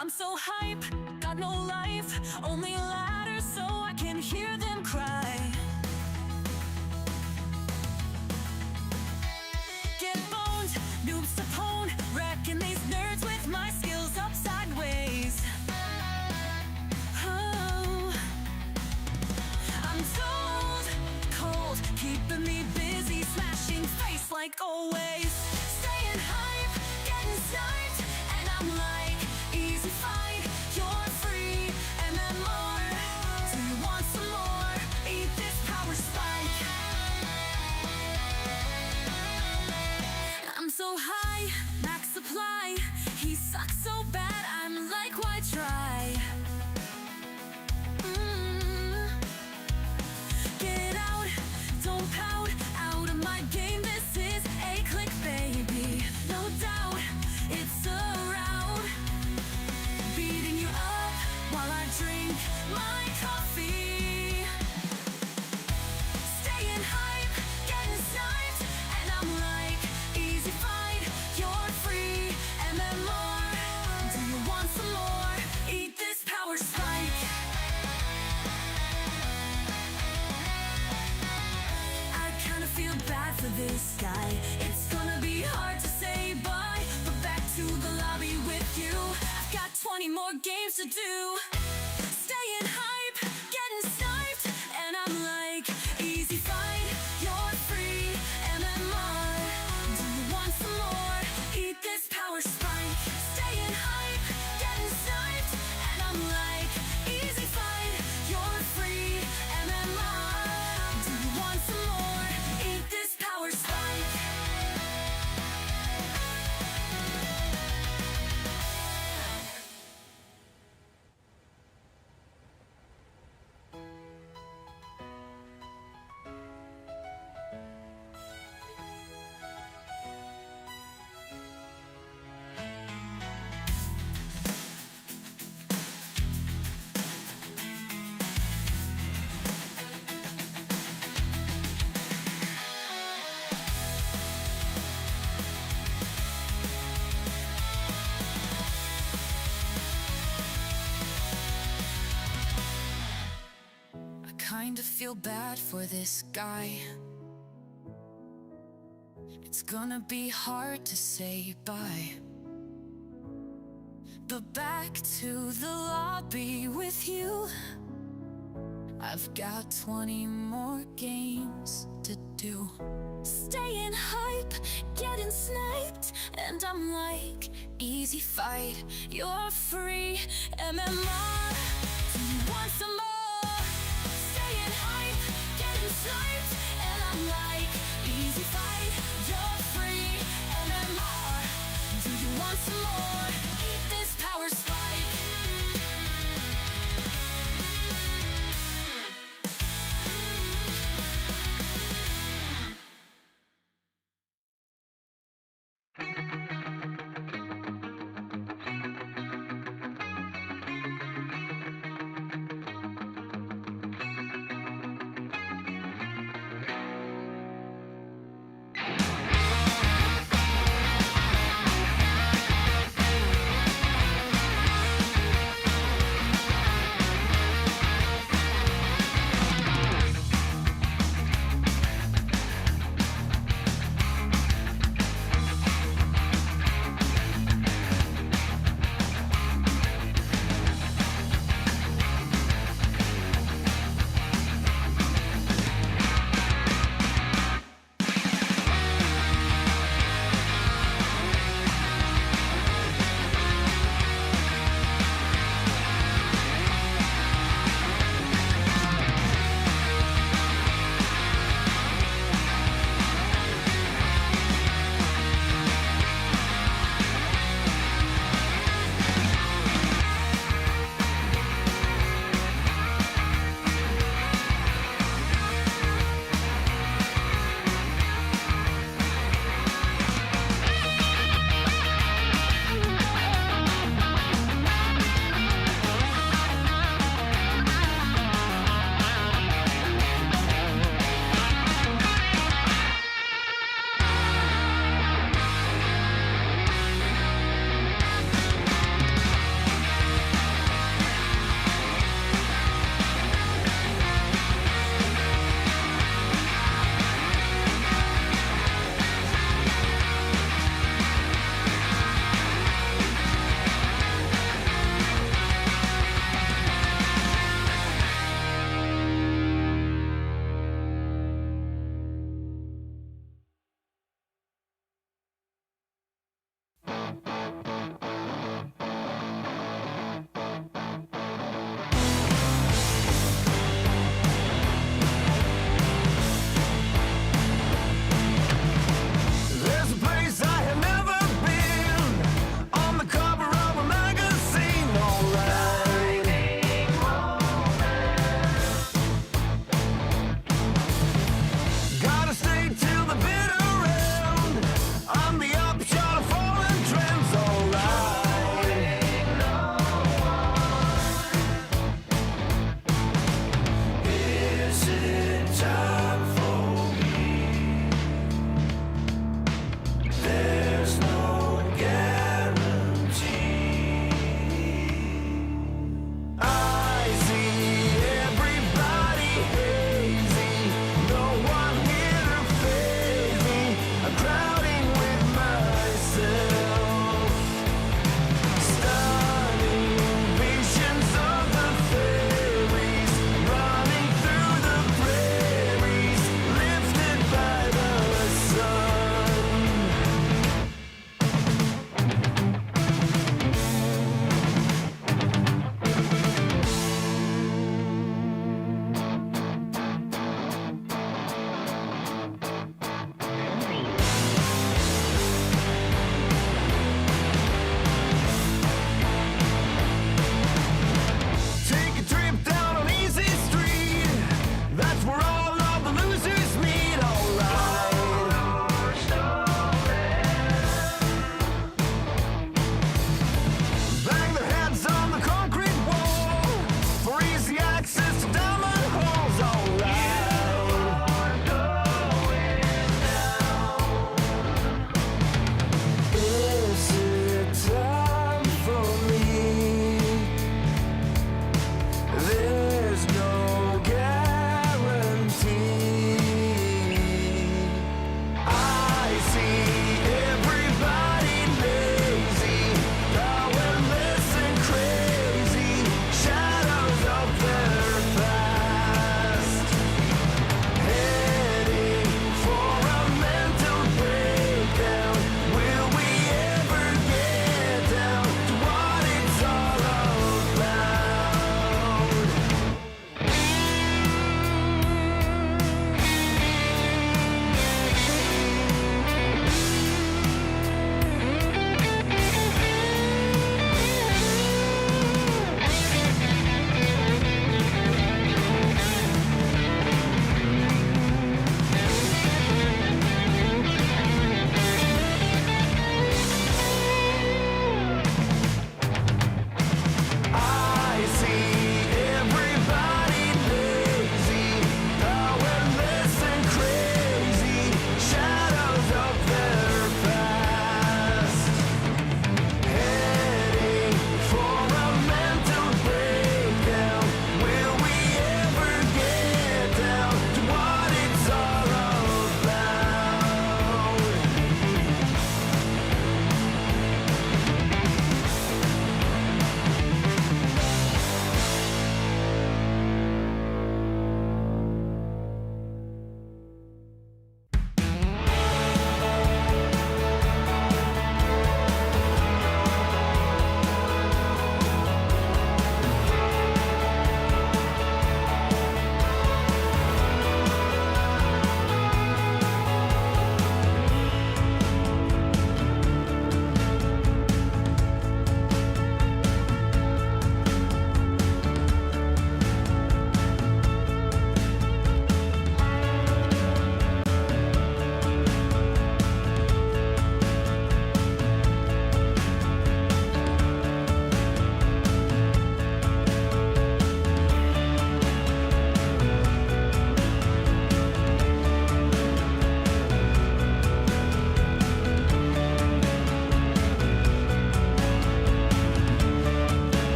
I'm so hype, got no life, only ladders so I can hear them cry. Get boned, noobs to pwn, wrecking these nerds with my skills up sideways. Oh, I'm told, cold, keeping me busy, smashing face like always. Staying hype, getting sniped, and I'm like, easy fight, you're free, and then more. Do you want some more? Eat this power spike. I'm so high, max supply. He sucks so bad, I'm like, why try? Get out, don't pout, out of my game. This is a click, baby. No doubt, it's a rout. Beating you up while I drink my coffee. Staying hype, getting sniped, and I'm like, easy fight, you're free, and then more. Do you want some more? Eat this power spike. I kinda feel bad for this guy. It's gonna be hard to say bye, but back to the lobby with you. I've got 20 more games to do. Staying hype, getting sniped, and I'm like, easy fight, you're free, and then more. Do you want some more? Eat this power spike. Staying hype, getting sniped, and I'm like, easy fight, you're free, and then more. Do you want some more? Eat this power spike. I kinda feel bad for this guy. It's gonna be hard to say bye, but back to the lobby with you. I've got 20 more games to do. Staying hype, getting sniped, and I'm like, easy fight, you're free, MMR. Do you want some more? Staying hype, getting sniped, and I'm like, easy fight, you're free, MMR. Do you want some more? Eat this power spike.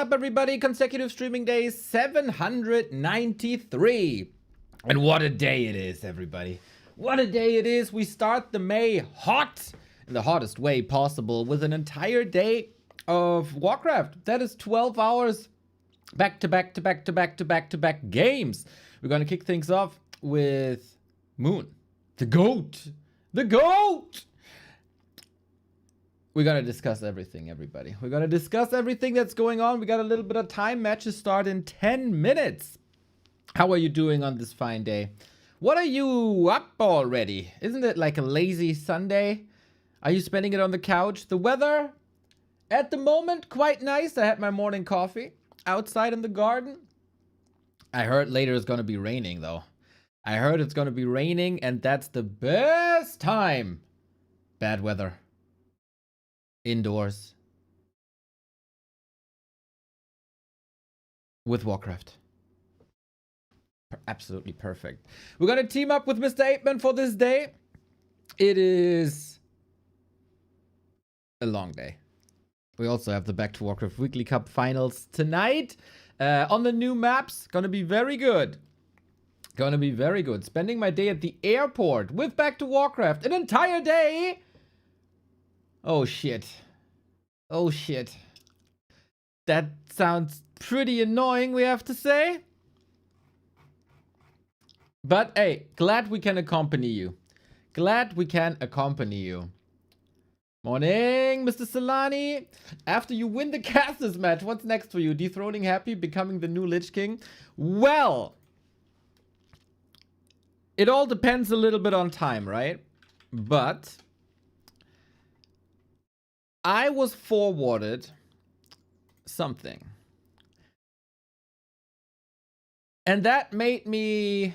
up, everybody? Consecutive streaming days 793. And what a day it is, everybody. What a day it is. We start the May hot, in the hottest way possible, with an entire day of Warcraft. That is 12 hours back to back to back to back to back to back games. We're going to kick things off with Moon, the GOAT. The GOAT! We're going to discuss everything, everybody. We're going to discuss everything that's going on. We got a little bit of time. Matches start in 10 minutes. How are you doing on this fine day? What are you up already? Isn't it like a lazy Sunday? Are you spending it on the couch? The weather, at the moment, quite nice. I had my morning coffee outside in the garden. I heard later it's going to be raining, though. I heard it's going to be raining, and that's the best time. Bad weather. Indoors. With Warcraft. Absolutely perfect. We're going to team up with Mr. Hitman for this day. It is a long day. We also have the Back to Warcraft Weekly Cup Finals tonight. On the new maps. Going to be very good. Going to be very good. Spending my day at the airport with Back to Warcraft. An entire day. Oh, shit. Oh, shit. That sounds pretty annoying, we have to say. But, hey, glad we can accompany you. Glad we can accompany you. Morning, Mr. Solani. After you win the casters match, what's next for you? Dethroning Happy, becoming the new Lich King? Well, it all depends a little bit on time, right? But I was forwarded something. And that made me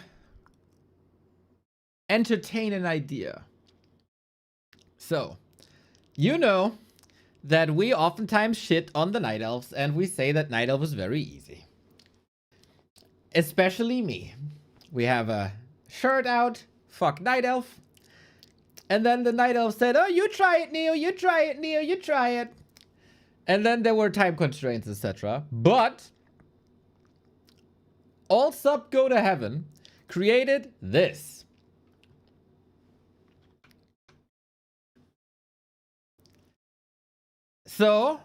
entertain an idea. So, you know that we oftentimes shit on the Night Elves, and we say that Night Elf is very easy. Especially me. We have a shirt out, fuck Night Elf. And then the Night Elf said, oh, you try it, Neo, you try it, Neo, you try it. And then there were time constraints, etc. But All Sub Go to Heaven created this. So,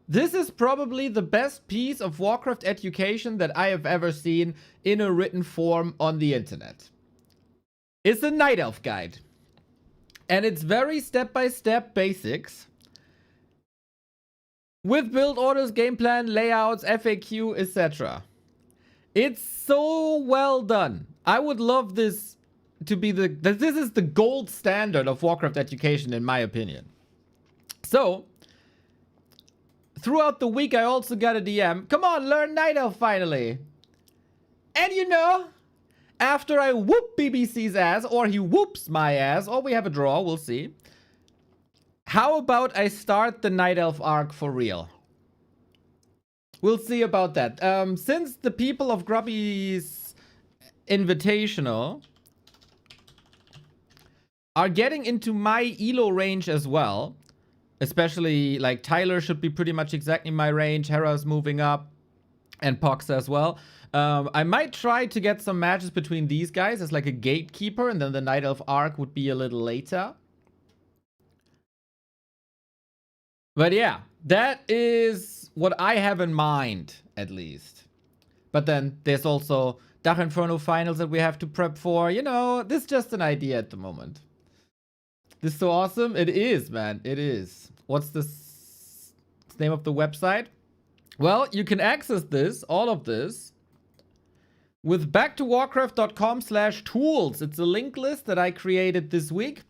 this is probably the best piece of Warcraft education that I have ever seen in a written form on the internet. It's a Night Elf guide. And it's very step-by-step basics. With build orders, game plan, layouts, FAQ, etc. It's so well done. I would love this to be this is the gold standard of Warcraft education, in my opinion. So, throughout the week, I also got a DM. Come on, learn Night Elf finally. And you know, after I whoop BBC's ass, or he whoops my ass, or we have a draw, we'll see. How about I start the Night Elf arc for real? We'll see about that. Since the people of Grubby's Invitational are getting into my ELO range as well, especially like Tyler should be pretty much exactly my range, Hera's moving up, and Pox as well. I might try to get some matches between these guys as like a gatekeeper, and then the Night Elf arc would be a little later. But yeah, that is what I have in mind, at least. But then there's also Dark Inferno Finals that we have to prep for. You know, this is just an idea at the moment. This is so awesome. It is, man. It is. What's this name of the website? Well, you can access this, all of this, with backtowarcraft.com/tools. It's a link list that I created this week.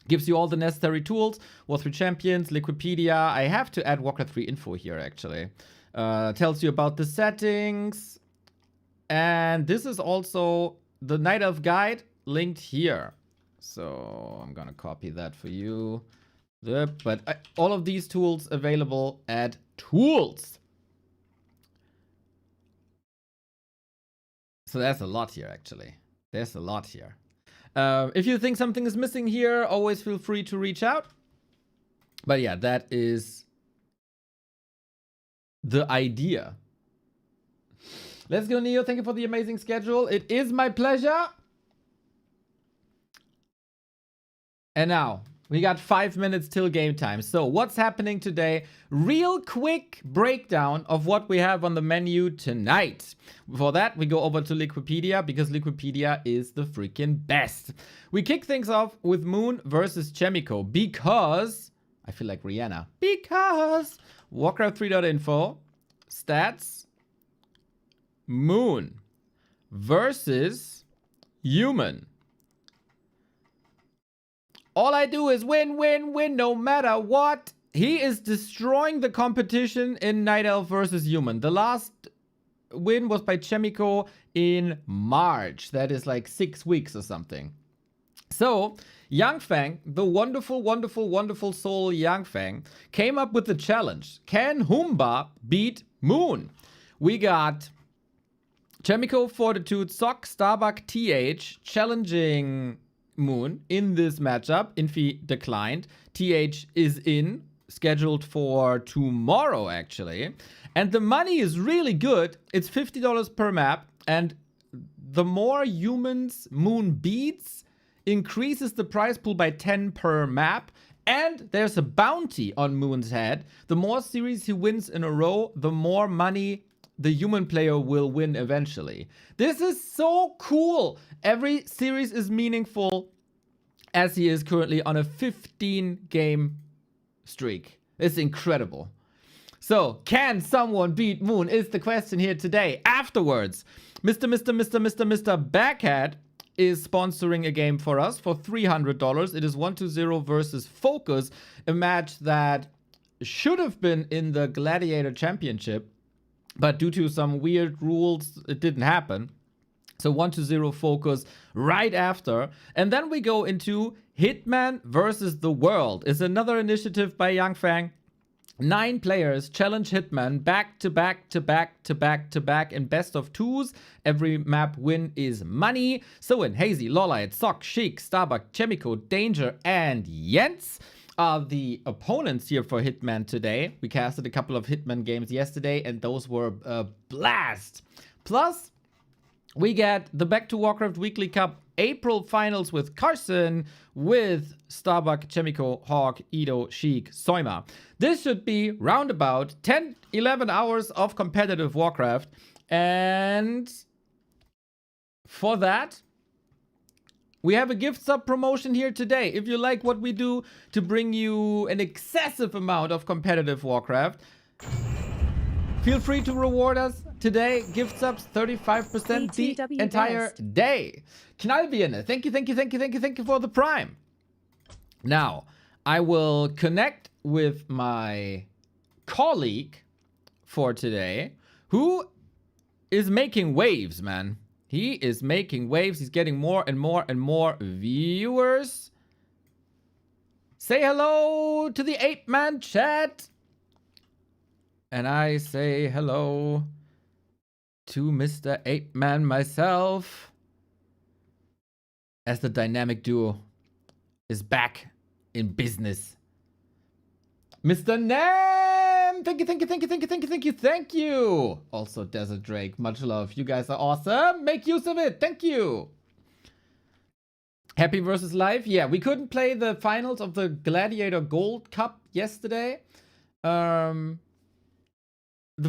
Gives you all the necessary tools. War 3 Champions, Liquipedia. I have to add Warcraft 3 info here, actually. Tells you about the settings. And this is also the Night Elf guide linked here. So I'm going to copy that for you. But all of these tools available at tools. So there's a lot here, actually. There's a lot here. If you think something is missing here, always feel free to reach out. But yeah, that is the idea. Let's go, Neo. Thank you for the amazing schedule. It is my pleasure. And now, we got 5 minutes till game time. So, what's happening today? Real quick breakdown of what we have on the menu tonight. Before that, we go over to Liquipedia because Liquipedia is the freaking best. We kick things off with Moon versus Chaemiko because... I feel like Rihanna. Because... Warcraft 3.info. Stats. Moon versus Human. All I do is win, win, win, no matter what. He is destroying the competition in Night Elf versus Human. The last win was by Chaemiko in March. That is like 6 weeks or something. So, Yangfang, the wonderful, wonderful, wonderful soul Yangfang, came up with the challenge. Can Humba beat Moon? We got Chaemiko, Fortitude, Sok, Starbuck, TH challenging Moon in this matchup. Infi declined. TH is in, scheduled for tomorrow actually. And the money is really good. It's $50 per map. And the more humans Moon beats, increases the prize pool by 10 per map. And there's a bounty on Moon's head. The more series he wins in a row, the more money the human player will win eventually. This is so cool. Every series is meaningful as he is currently on a 15-game streak. It's incredible. So, can someone beat Moon is the question here today. Afterwards, Mr. Backhat is sponsoring a game for us for $300. It is 1-0 versus FoCuS, a match that should have been in the Gladiator Championship, but due to some weird rules, it didn't happen. So 1-0 FoCuS right after. And then we go into Hitman versus the World. It's another initiative by Yangfang. 9 players challenge Hitman back to back to back to back to back in best of 2s. Every map win is money. So in Hazy, Lolite, Sok, Sheik, Starbuck, Chaemiko, Danger, and Jens are the opponents here for Hitman today. We casted a couple of Hitman games yesterday, and those were a blast. Plus, we get the Back to Warcraft Weekly Cup April Finals with Carson, with Starbuck, Chaemiko, Hawk, Ido, Sheik, Soima. This should be round about 10-11 hours of competitive Warcraft. And for that, we have a gift sub promotion here today. If you like what we do to bring you an excessive amount of competitive Warcraft, feel free to reward us today. Gift subs 35% the B2W entire day. Knallbirne, thank you for the prime. Now, I will connect with my colleague for today, who is making waves, man. He is making waves. He's getting more and more and more viewers. Say hello to the Ape Man chat. And I say hello to Mr. Ape Man myself, as the dynamic duo is back in business. Mr. Nam! Thank you. Also, Desert Drake, much love. You guys are awesome. Make use of it. Thank you. Happy versus Live. Yeah, we couldn't play the finals of the Gladiator Gold Cup yesterday. The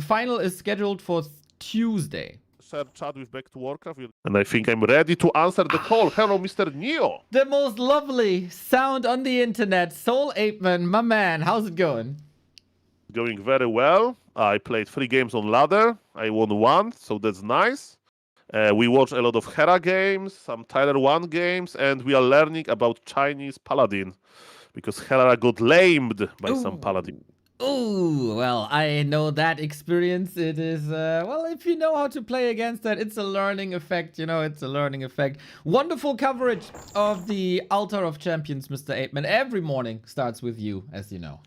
final is scheduled for Tuesday. Share chat with Back to Warcraft. And I think I'm ready to answer the call. Hello, Mr. Neo. The most lovely sound on the internet. Soul Apeman, my man. How's it going? Going very well. I played 3 games on ladder. I won 1, so that's nice. We watch a lot of Hera games, some Tier 1 games, and we are learning about Chinese Paladin, because Hera got lamed by some Paladin. Ooh, well, I know that experience. It is, well, if you know how to play against that, it's a learning effect, you know, it's a learning effect. Wonderful coverage of the Altar of Champions, Mr. Apeman. Every morning starts with you, as you know.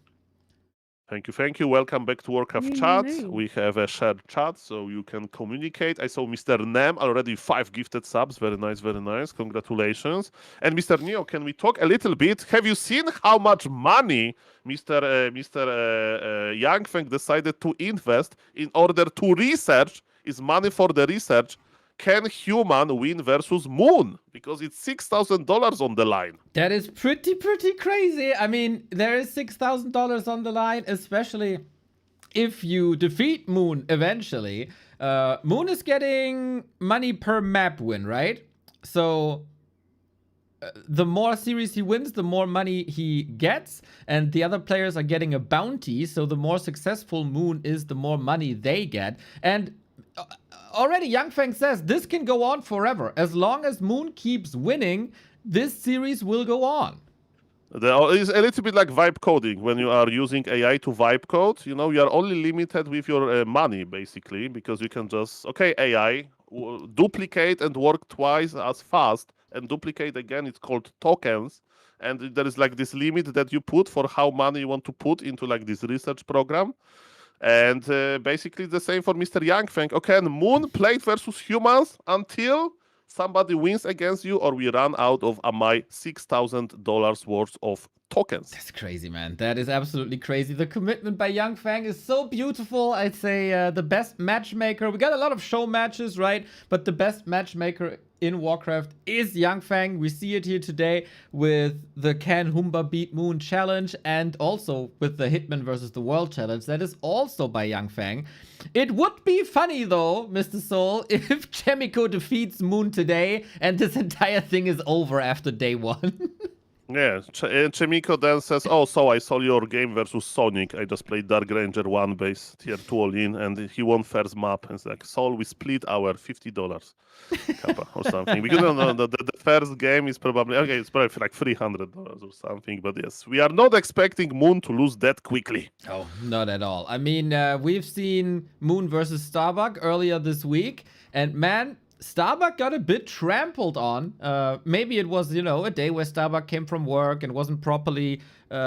Thank you. Welcome back to Warcraft chat. We have a shared chat, so you can communicate. I saw Mr. Nem already 5 gifted subs. Very nice, very nice. Congratulations. And Mr. Neo, can we talk a little bit? Have you seen how much money Mr. Yang Feng decided to invest in order to research? Is money for the research? Can human win versus moon? Because it's $6,000 on the line. That is pretty crazy. I mean, there is $6,000 on the line, especially if you defeat Moon eventually. Moon is getting money per map win, right? So the more series he wins, the more money he gets, and the other players are getting a bounty. So the more successful Moon is, the more money they get. And already Yang Feng says this can go on forever. As long as Moon keeps winning, this series will go on. It's a little bit like vibe coding. When you are using AI to vibe code, you know, you are only limited with your money, basically, because you can just, okay, AI, duplicate and work twice as fast, and duplicate again, it's called tokens. And there is like this limit that you put for how money you want to put into like this research program. And basically the same for Mr. Yang Feng. Okay, and Moon played versus humans until somebody wins against you or we run out of my $6,000 worth of tokens. That's crazy, man. That is absolutely crazy. The commitment by Yang Feng is so beautiful. I'd say the best matchmaker. We got a lot of show matches, right? But the best matchmaker in Warcraft is Yang Feng. We see it here today with the Can Humba Beat Moon challenge and also with the Hitman versus the World challenge. That is also by Yang Feng. It would be funny though, Mr. Soul, if Chaemiko defeats Moon today and this entire thing is over after day 1. Yeah, Chaemiko then says, oh, so I saw your game versus Sonic. I just played Dark Ranger 1 base, tier 2 all-in, and he won first map. And it's like, Soul, we split our $50 kappa or something. Because no, the first game is probably, okay, it's probably like $300 or something. But yes, we are not expecting Moon to lose that quickly. Oh, not at all. I mean, we've seen Moon versus Starbuck earlier this week. And man, Starbuck got a bit trampled on. Maybe it was, you know, a day where Starbuck came from work and wasn't properly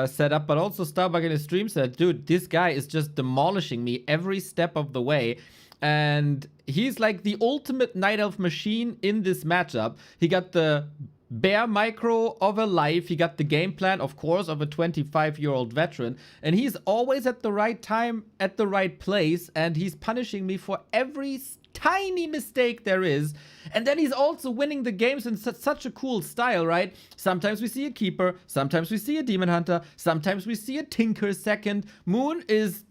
set up. But also Starbuck in his stream said, dude, this guy is just demolishing me every step of the way. And he's like the ultimate Night Elf machine in this matchup. He got the bare micro of a life. He got the game plan, of course, of a 25-year-old veteran. And he's always at the right time, at the right place. And he's punishing me for every tiny mistake there is. And then he's also winning the games in such a cool style, right? Sometimes we see a keeper, sometimes we see a demon hunter, sometimes we see a tinker second. Moon is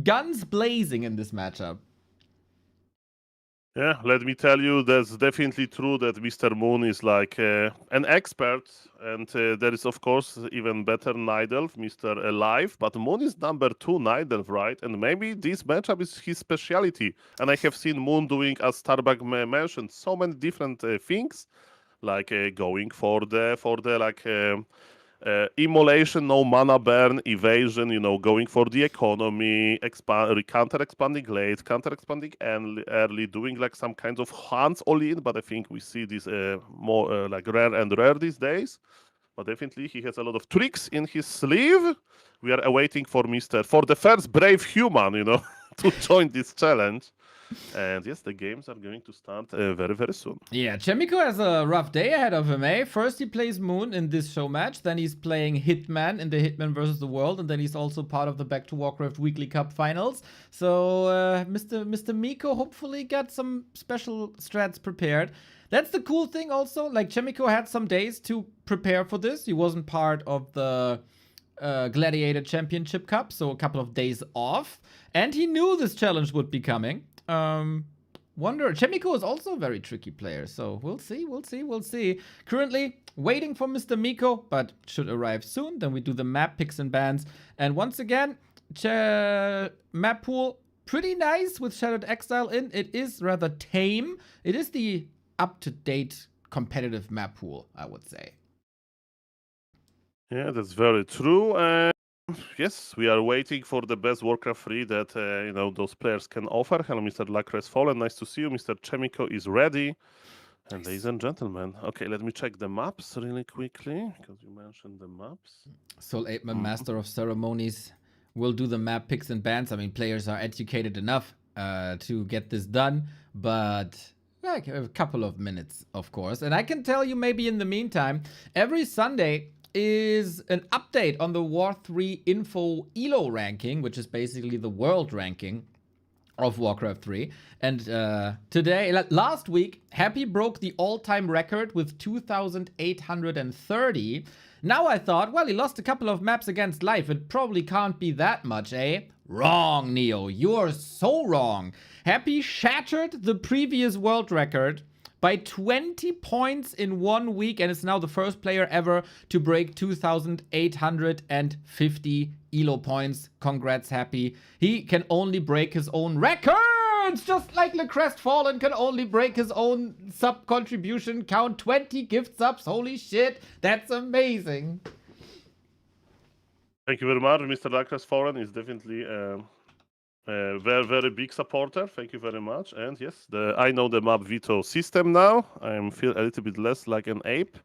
guns blazing in this matchup. Yeah, let me tell you, that's definitely true that Mr. Moon is like an expert, and there is, of course, even better Night Elf, Mr. Alive, but Moon is number 2 Night Elf, right? And maybe this matchup is his specialty. And I have seen Moon doing, as Starbuck mentioned, so many different things, like going for the like immolation, no mana burn, evasion, you know, going for the economy, counter expanding late, counter expanding early, doing like some kinds of hunts all in, but I think we see this more like rare and rare these days. But definitely he has a lot of tricks in his sleeve. We are awaiting for the first brave human, you know, to join this challenge. And yes, the games are going to start very, very soon. Yeah, Chaemiko has a rough day ahead of him, eh? First he plays Moon in this show match, then he's playing Hitman in the Hitman versus the World, and then he's also part of the Back to Warcraft Weekly Cup Finals. So Mr. Miko hopefully got some special strats prepared. That's the cool thing also, like Chaemiko had some days to prepare for this. He wasn't part of the Gladiator Championship Cup, so a couple of days off. And he knew this challenge would be coming. Chaemiko is also a very tricky player, so we'll see. Currently waiting for Mr. Miko, but should arrive soon. Then we do the map picks and bans. And once again, map pool pretty nice with Shadowed Exile in. It is rather tame. It is the up-to-date competitive map pool, I would say. Yeah, that's very true. Yes, we are waiting for the best Warcraft 3 that you know, those players can offer. Hello, Mr. Lacres Fallen. Nice to see you. Mr. Chaemiko is ready. And ladies and gentlemen, okay, let me check the maps really quickly because you mentioned the maps. Soul 8-man Master of Ceremonies we'll do the map picks and bans. I mean, players are educated enough to get this done, but like a couple of minutes, of course. And I can tell you, maybe in the meantime, every Sunday is an update on the War 3 Info ELO ranking, which is basically the world ranking of Warcraft 3. And last week, Happy broke the all-time record with 2,830. Now I thought, well, he lost a couple of maps against Life. It probably can't be that much, eh? Wrong, Neo. You're so wrong. Happy shattered the previous world record by 20 points in 1 week, and is now the first player ever to break 2,850 ELO points. Congrats, Happy. He can only break his own records, just like Le Crestfallen can only break his own sub contribution count. 20 gift subs. Holy shit, that's amazing. Thank you very much. Mr. Le Crestfallen is definitely very, very big supporter. Thank you very much. And yes, I know the map veto system now. I feel a little bit less like an ape,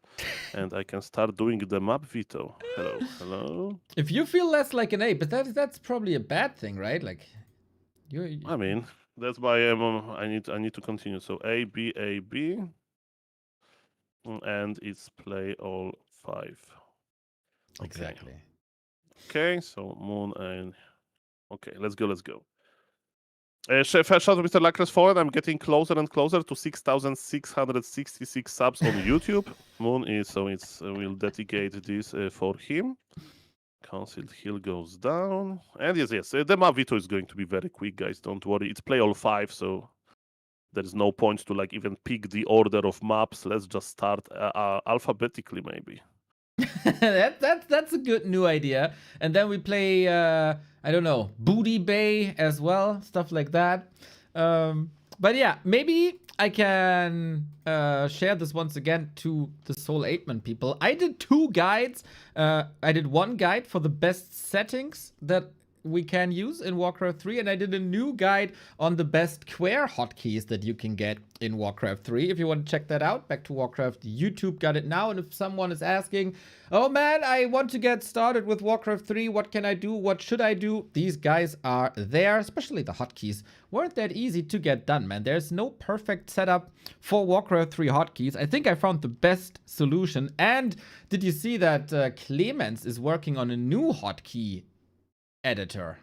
and I can start doing the map veto. Hello, hello. If you feel less like an ape, but that's probably a bad thing, right? Like, I mean, that's why I need to continue. So A B, and it's play all 5. Okay. Exactly. Okay, so Moon and okay, let's go. First shout out to Mr. Le Crestfallen. I'm getting closer and closer to 6,666 subs on YouTube. Moon is, so we'll dedicate this for him. Council Hill goes down. And yes, the map veto is going to be very quick, guys. Don't worry. It's play all 5, so there's no point to like even pick the order of maps. Let's just start alphabetically, maybe. That's a good new idea. And then we play I don't know, Booty Bay as well, stuff like that. But yeah, maybe I can share this once again to the Soul 8-man people. I did 2 guides. I did 1 guide for the best settings that we can use in Warcraft 3, and I did a new guide on the best Quare hotkeys that you can get in Warcraft 3. If you want to check that out, back to Warcraft YouTube, got it now. And if someone is asking, oh man, I want to get started with Warcraft 3, what can I do? What should I do? These guys are there, especially the hotkeys. Weren't that easy to get done, man. There's no perfect setup for Warcraft 3 hotkeys. I think I found the best solution. And did you see that Clemens is working on a new hotkey editor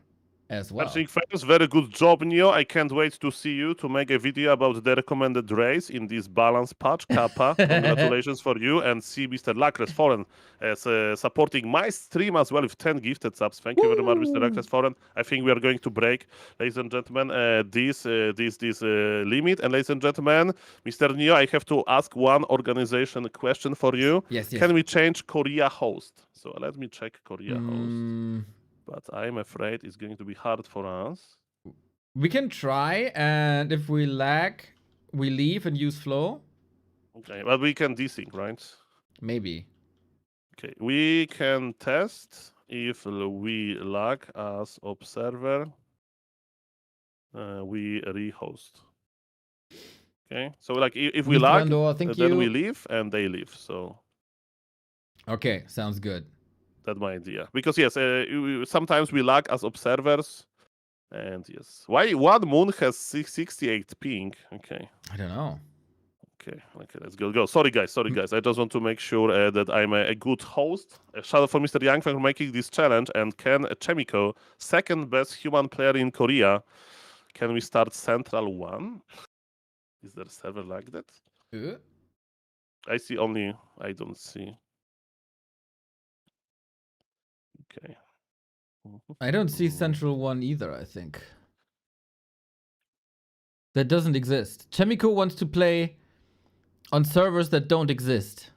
as well? I think first, very good job, Neo. I can't wait to see you to make a video about the recommended race in this balance patch, Kappa. Congratulations for you, and see Mr. Le Crestfallen as supporting my stream as well with 10 gifted subs. Thank you very much, Mr. Le Crestfallen. I think we are going to break, ladies and gentlemen, this limit. And ladies and gentlemen, Mr. Neo, I have to ask one organization question for you. Yes. Can we change Korea host? So let me check Korea host. But I'm afraid it's going to be hard for us. We can try, and if we lag, we leave and use flow. Okay, but we can desync, right? Maybe. Okay, we can test if we lag as observer. We rehost. Okay, so like if we lag, then we leave and they leave. So. Okay, sounds good. That's my idea. Because yes, sometimes we lag as observers, and yes. Why one moon has 68 ping? Okay. I don't know. Okay, let's go. Sorry guys. I just want to make sure that I'm a good host. A shout out for Mr. Yang for making this challenge, and Ken Chaemiko, second best human player in Korea. Can we start Central 1? Is there a server like that? I see only. I don't see. Okay. I don't see Central 1 either, I think. That doesn't exist. Chaemiko wants to play on servers that don't exist.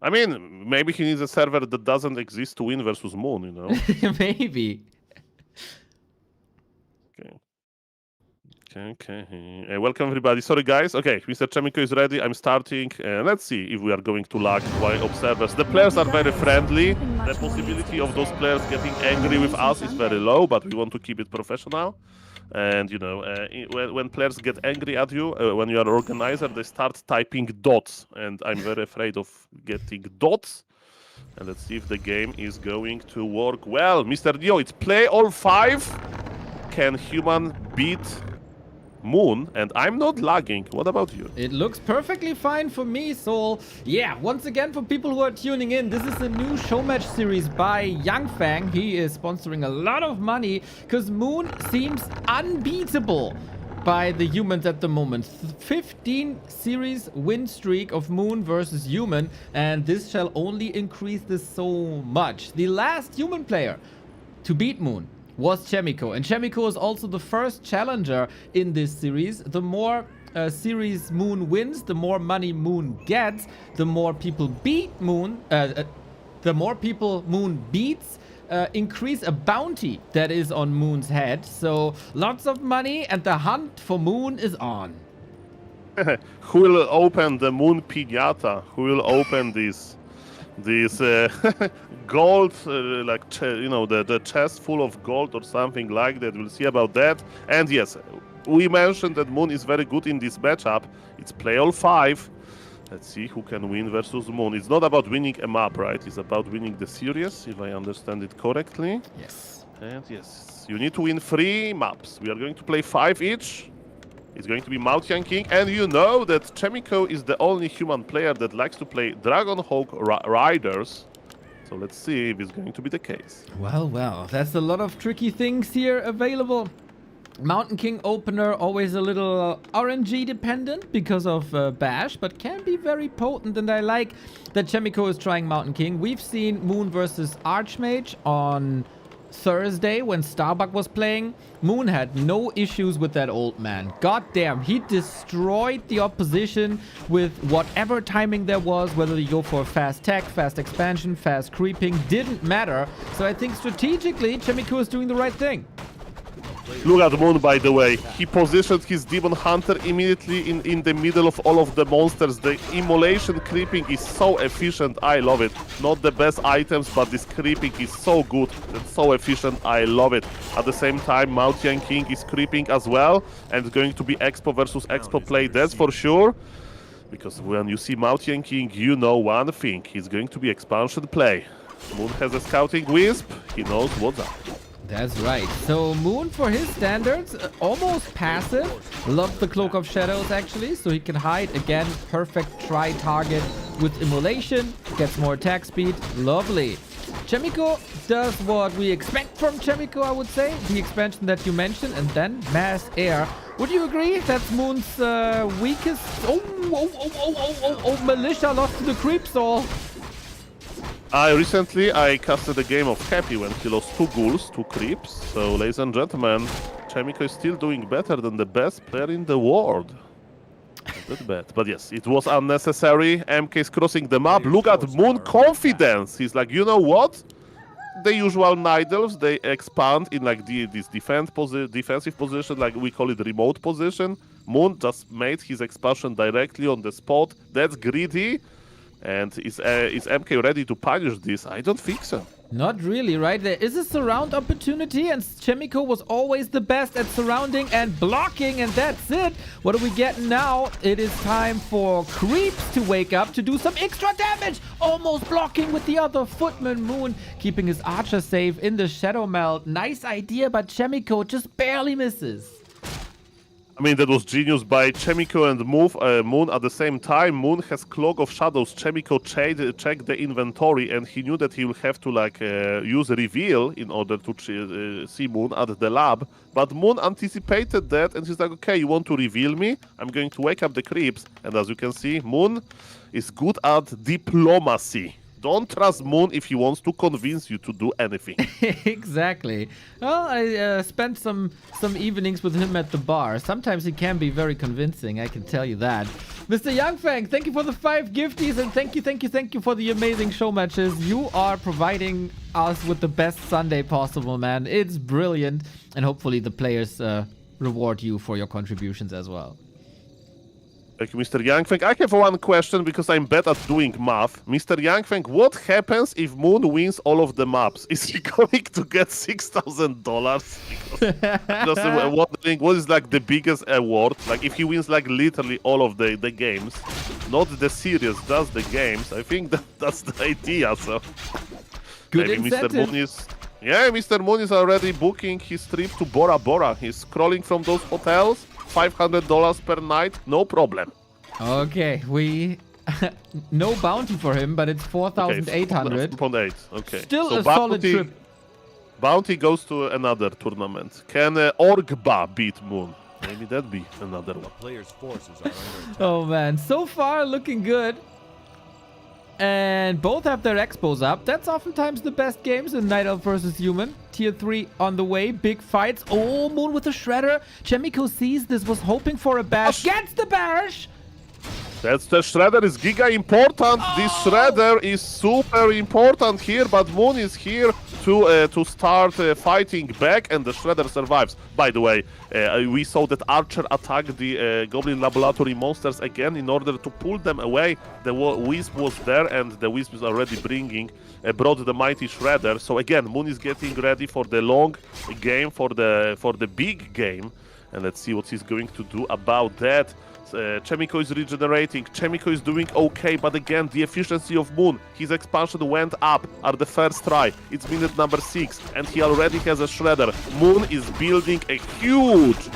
I mean, maybe he needs a server that doesn't exist to win versus Moon, you know? Maybe. Okay. Welcome everybody. Sorry guys. Okay, Mr. Chaemiko is ready. I'm starting. Let's see if we are going to lag while observers. The players are very friendly. The possibility of those players getting angry with us is very low, but we want to keep it professional. And you know, when players get angry at you, when you are an organizer, they start typing dots, and I'm very afraid of getting dots. And let's see if the game is going to work well. Mr. Neo, it's play all 5. Can human beat Moon? And I'm not lagging. What about you? It looks perfectly fine for me, so yeah, once again, for people who are tuning in, this is a new show match series by Yangfang. He is sponsoring a lot of money because Moon seems unbeatable by the humans at the moment. 15 series win streak of Moon versus human, and this shall only increase this so much. The last human player to beat Moon was Chaemiko, and Chaemiko is also the first challenger in this series. The more series Moon wins, the more money Moon gets. The more people beat Moon, the more people Moon beats, increase a bounty that is on Moon's head. So lots of money, and the hunt for Moon is on. Who will open the Moon Piñata? Who will open this gold, the chest full of gold or something like that? We'll see about that. And yes, we mentioned that Moon is very good in this matchup. It's play all 5. Let's see who can win versus Moon. It's not about winning a map, right? It's about winning the series, if I understand it correctly. Yes. And yes, you need to win 3 maps. We are going to play 5 each. It's going to be Maotian King, and you know that Chaemiko is the only human player that likes to play Dragonhawk Riders. So let's see if it's going to be the case. Well, that's a lot of tricky things here available. Mountain King opener, always a little RNG dependent because of Bash, but can be very potent, and I like that Chaemiko is trying Mountain King. We've seen Moon versus Archmage on Thursday when Starbuck was playing. Moon had no issues with that old man. God damn, he destroyed the opposition with whatever timing there was, whether you go for fast tech, fast expansion, fast creeping, didn't matter. So I think strategically, Chaemiko is doing the right thing. Look at Moon, by the way. He positioned his Demon Hunter immediately in the middle of all of the monsters. The immolation creeping is so efficient. I love it. Not the best items, but this creeping is so good. It's so efficient. I love it. At the same time, Maotian King is creeping as well. And it's going to be Expo versus Expo play, that's for sure. Because when you see Maotian King, you know one thing. He's going to be expansion play. Moon has a scouting wisp. He knows what's up. That's right. So Moon, for his standards, almost passive. Loves the Cloak of Shadows, actually, so he can hide. Again, perfect try target with immolation. Gets more attack speed. Lovely. Chaemiko does what we expect from Chaemiko, I would say. The expansion that you mentioned, and then Mass Air. Would you agree that's Moon's weakest? Oh, Militia lost to the Creep Soul. Recently I casted a game of Happy when he lost 2 ghouls, 2 creeps. So, ladies and gentlemen, Chaemiko is still doing better than the best player in the world. Not that bad. But yes, it was unnecessary. MK is crossing the map. Look at Moon confidence. He's like, you know what? The usual Night Elves, they expand in like this defensive position, like we call it remote position. Moon just made his expansion directly on the spot. That's greedy. And is MK ready to punish this? I don't think so. Not really, right? There is a surround opportunity, and Chaemiko was always the best at surrounding and blocking, and that's it. What are we getting now? It is time for Creeps to wake up to do some extra damage. Almost blocking with the other footman. Moon keeping his archer safe in the Shadow Melt. Nice idea, but Chaemiko just barely misses. I mean, that was genius by Chaemiko and Moon at the same time. Moon has Cloak of Shadows. Chaemiko checked the inventory, and he knew that he will have to use Reveal in order to see Moon at the lab. But Moon anticipated that, and he's like, okay, you want to reveal me? I'm going to wake up the creeps. And as you can see, Moon is good at diplomacy. Don't trust Moon if he wants to convince you to do anything. Exactly. Well, I spent some evenings with him at the bar. Sometimes he can be very convincing, I can tell you that. Mr. Yangfang, thank you for the 5 gifties, and thank you for the amazing show matches. You are providing us with the best Sunday possible, man. It's brilliant, and hopefully the players reward you for your contributions as well. Thank you, Mr. Yangfeng. I have one question because I'm bad at doing math. Mr. Yangfeng, what happens if Moon wins all of the maps? Is he going to get $6,000? Just wondering, what is like the biggest award? Like if he wins like literally all of the games, not the series, just the games. I think that's the idea. So Good maybe incentive. Mr. Moon is. Yeah, Mr. Moon is already booking his trip to Bora Bora. He's scrolling from those hotels, $500 per night, no problem. Okay, we no bounty for him, but it's 4,800. 4.8. Okay. Still so a solid trip. Bounty goes to another tournament. Can Orgba beat Moon? Maybe that'd be another one. Players' forces are under attack. Oh man, so far looking good. And both have their expos up. That's oftentimes the best games in Night Elf versus Human. Tier 3 on the way, big fights. Oh, Moon with a Shredder. Chaemiko sees this, was hoping for a bash. Gets the bash! That's the Shredder is giga important. This Shredder is super important here, but Moon is here to start fighting back, and the Shredder survives. By the way, we saw that Archer attacked the Goblin Laboratory monsters again in order to pull them away. The Wisp was there, and the Wisp is already brought the mighty Shredder. So again, Moon is getting ready for the long game, for the big game, and let's see what he's going to do about that. Chaemiko is regenerating. Chaemiko is doing okay, but again, the efficiency of Moon, his expansion went up at the first try. It's minute number 6, and he already has a Shredder. Moon is building a huge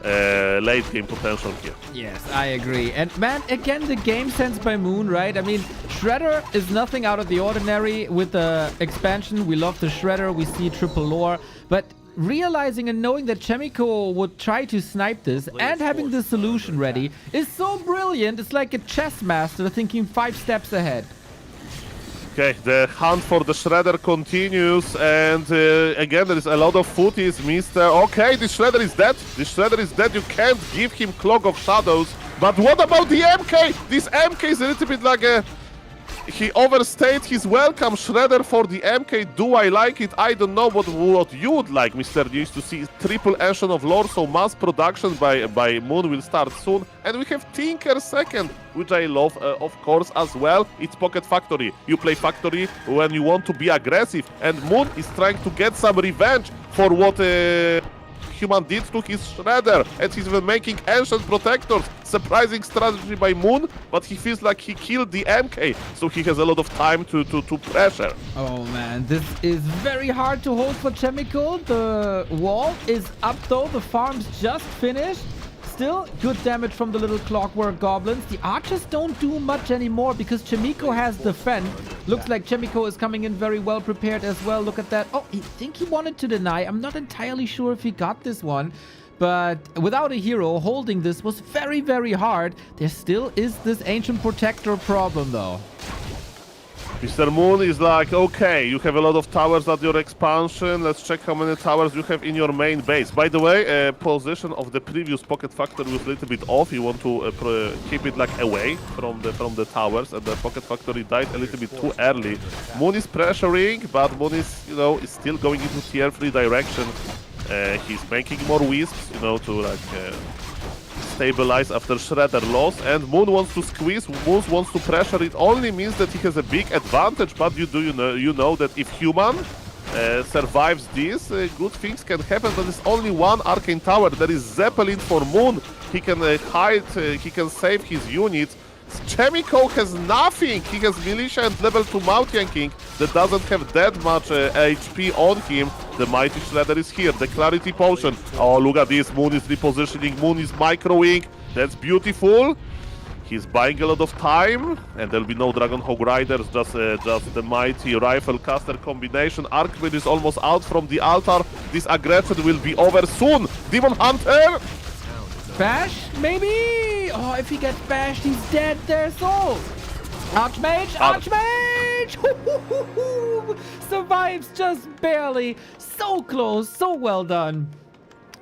late game potential here. Yes, I agree. And man, again, the game sense by Moon, right? I mean, Shredder is nothing out of the ordinary with the expansion. We love the Shredder. We see triple lore, but realizing and knowing that Chaemiko would try to snipe this and having the solution ready is so brilliant. It's like a chess master thinking 5 steps ahead. Okay, the hunt for the Shredder continues, and again, there is a lot of footies, Mr. Okay, this Shredder is dead. This Shredder is dead. You can't give him Cloak of Shadows. But what about the MK? This MK is a little bit like a... He overstayed his welcome. Shredder for the MK. Do I like it? I don't know what you would like, Mr. News, to see triple Ancient of Lore, so mass production by Moon will start soon. And we have Tinker second, which I love, of course, as well. It's Pocket Factory. You play Factory when you want to be aggressive, and Moon is trying to get some revenge for what Human did to his Shredder, and he's even making Ancient Protectors. Surprising strategy by Moon, but he feels like he killed the MK, so he has a lot of time to pressure. Oh man, this is very hard to hold for Chaemiko. The wall is up though, the farm's just finished. Still, good damage from the little clockwork goblins. The archers don't do much anymore because Chaemiko has the fend. Looks like Chaemiko is coming in very well prepared as well. Look at that. Oh, I think he wanted to deny. I'm not entirely sure if he got this one. But without a hero, holding this was very, very hard. There still is this Ancient Protector problem though. Mr. Moon is like, okay, you have a lot of towers at your expansion. Let's check how many towers you have in your main base. By the way, position of the previous Pocket Factory was a little bit off. You want to keep it like away from the towers, and the Pocket Factory died a little bit too early. Moon is pressuring, but Moon is, is still going into tier 3 direction. He's making more wisps, to like stabilize after Shredder loss, and Moon wants to squeeze, Moon wants to pressure. It only means that he has a big advantage, but you know that if Human survives this, good things can happen. But there's only one Arcane Tower. There is Zeppelin for Moon. He can hide, he can save his units. Chaemiko has nothing. He has Militia and level 2 Mountain King that doesn't have that much HP on him. The mighty Shredder is here. The Clarity Potion. Oh, look at this. Moon is repositioning. Moon is microing. That's beautiful. He's buying a lot of time, and there'll be no Dragon Hog Riders, just the mighty Rifle Caster combination. Archmage is almost out from the altar. This aggression will be over soon. Demon Hunter. Bash, maybe? Oh, if he gets bashed, he's dead. There's souls. Archmage, Archmage! Survives just barely. So close, so well done.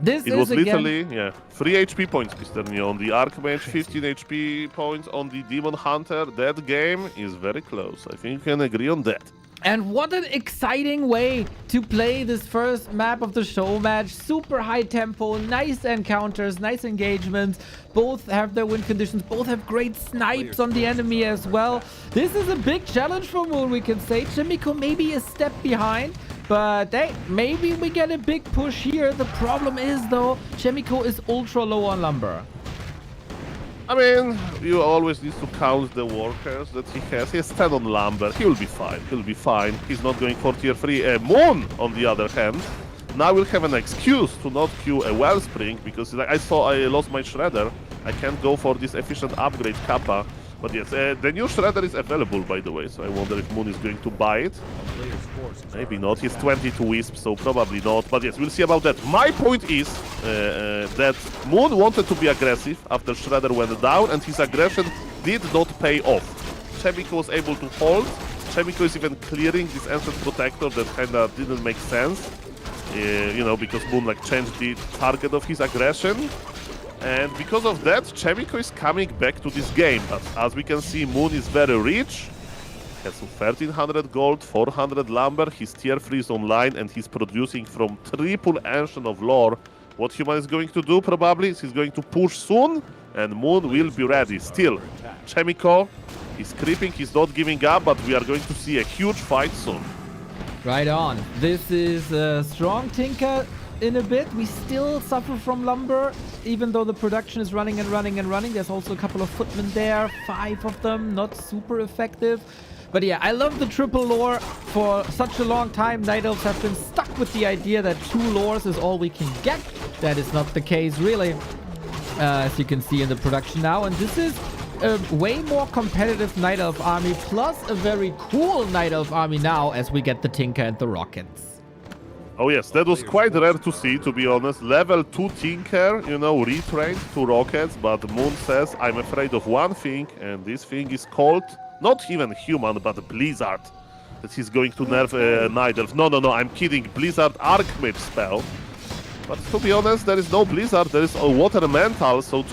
This it was literally, 3 HP points, Mr. Neo, on the Archmage, 15 HP points on the Demon Hunter. That game is very close. I think you can agree on that. And what an exciting way to play this first map of the show match. Super high tempo, nice encounters, nice engagements. Both have their win conditions. Both have great snipes on the enemy as well. This is a big challenge for Moon, we can say. Chaemiko maybe a step behind. But hey, maybe we get a big push here. The problem is, though, Chaemiko is ultra low on lumber. I mean, you always need to count the workers that he has. He has 10 on Lumber. He will be fine. He'll be fine. He's not going for tier 3. Moon, on the other hand, now will have an excuse to not queue a Wellspring because like, I lost my Shredder. I can't go for this efficient upgrade Kappa. But yes, the new Shredder is available, by the way, so I wonder if Moon is going to buy it. Maybe not. He's 22 Wisp, so probably not. But yes, we'll see about that. My point is that Moon wanted to be aggressive after Shredder went down, and his aggression did not pay off. Chaemiko was able to hold. Chaemiko is even clearing this Ancient Protector that kind of didn't make sense. You know, because Moon like changed the target of his aggression. And because of that, Chaemiko is coming back to this game. But as we can see, Moon is very rich. Has 1300 gold, 400 lumber. His tier 3 is online and he's producing from triple Ancient of Lore. What Human is going to do probably is he's going to push soon and Moon will be ready. Still, Chaemiko is creeping, he's not giving up, but we are going to see a huge fight soon. Right on. This is a strong Tinker in a bit. We still suffer from Lumber, even though the production is running and running and running. There's also a couple of footmen there, 5 of them, not super effective. But yeah, I love the triple lore. For such a long time, Night Elves have been stuck with the idea that 2 lores is all we can get. That is not the case, really, as you can see in the production now. And this is a way more competitive Night Elf army, plus a very cool Night Elf army now as we get the Tinker and the Rockets. Oh yes, that was quite rare to see, to be honest. Level 2 Tinker, you know, retrained to Rockets, but Moon says, I'm afraid of one thing, and this thing is called, not even Human, but Blizzard. That he's going to nerf Night Elf. No, I'm kidding. Blizzard Archmage spell. But to be honest, there is no Blizzard, there is a Water Elemental, so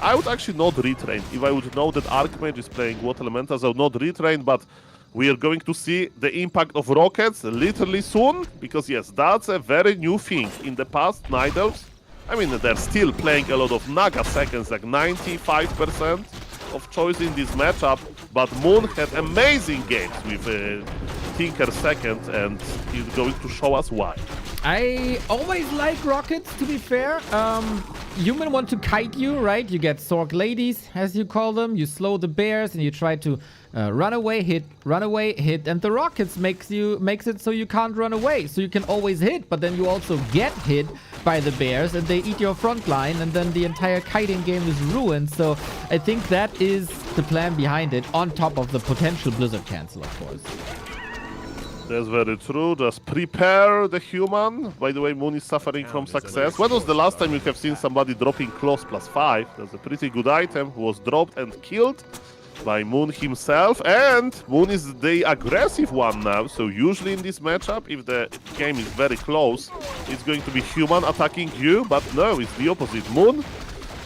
I would actually not retrain. If I would know that Archmage is playing Water Elementals, I would not retrain, but we are going to see the impact of Rockets literally soon, because yes, that's a very new thing. In the past, Night Elves, I mean, they're still playing a lot of Naga seconds, like 95% of choice in this matchup, but Moon had amazing games with Tinker second, and he's going to show us why. I always like Rockets, to be fair. Human want to kite you, right? You get Sork Ladies, as you call them. You slow the bears and you try to run away, hit, and the Rockets makes it so you can't run away. So you can always hit, but then you also get hit by the bears and they eat your front line, and then the entire kiting game is ruined. So I think that is the plan behind it, on top of the potential Blizzard cancel, of course. That's very true. Just prepare the Human. By the way, Moon is suffering from success. When was the last time you have seen somebody dropping Claws +5? That's a pretty good item. Who was dropped and killed by Moon himself. And Moon is the aggressive one now. So usually in this matchup, if the game is very close, it's going to be Human attacking you. But no, it's the opposite. Moon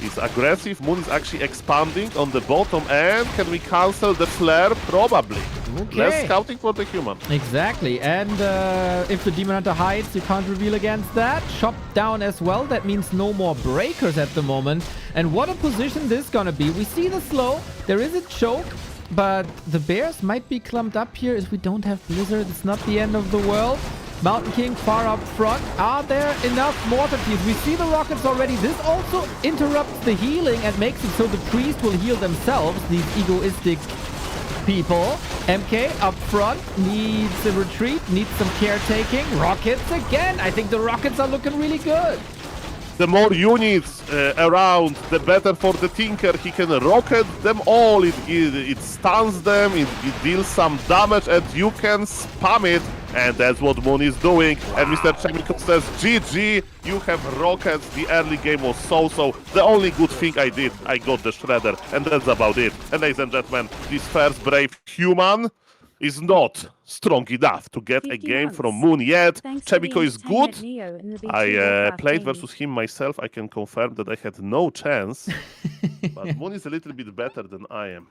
is aggressive. Moon is actually expanding on the bottom. And can we cancel the flare? Probably. Okay. Less scouting for the Human. Exactly. And if the Demon Hunter hides, you can't reveal against that. Chop down as well. That means no more breakers at the moment. And what a position this is gonna be. We see the slow. There is a choke. But the bears might be clumped up here as we don't have Blizzard. It's not the end of the world. Mountain King far up front. Are there enough mortars? We see the Rockets already. This also interrupts the healing and makes it so the priest will heal themselves. These egoistic people. MK up front needs a retreat, needs some caretaking. Rockets again. I think the Rockets are looking really good. The more units around, the better for the Tinker. He can rocket them all. It stuns them, it deals some damage, and you can spam it. And that's what Moon is doing. And Mr. Chaemiko says, GG, you have rockets. The early game was so-so. The only good thing I did, I got the Shredder. And that's about it. And ladies and gentlemen, this first brave Human is not strong enough to get a game from Moon yet. Chaemiko is good. I played versus him myself. I can confirm that I had no chance. But Moon is a little bit better than I am.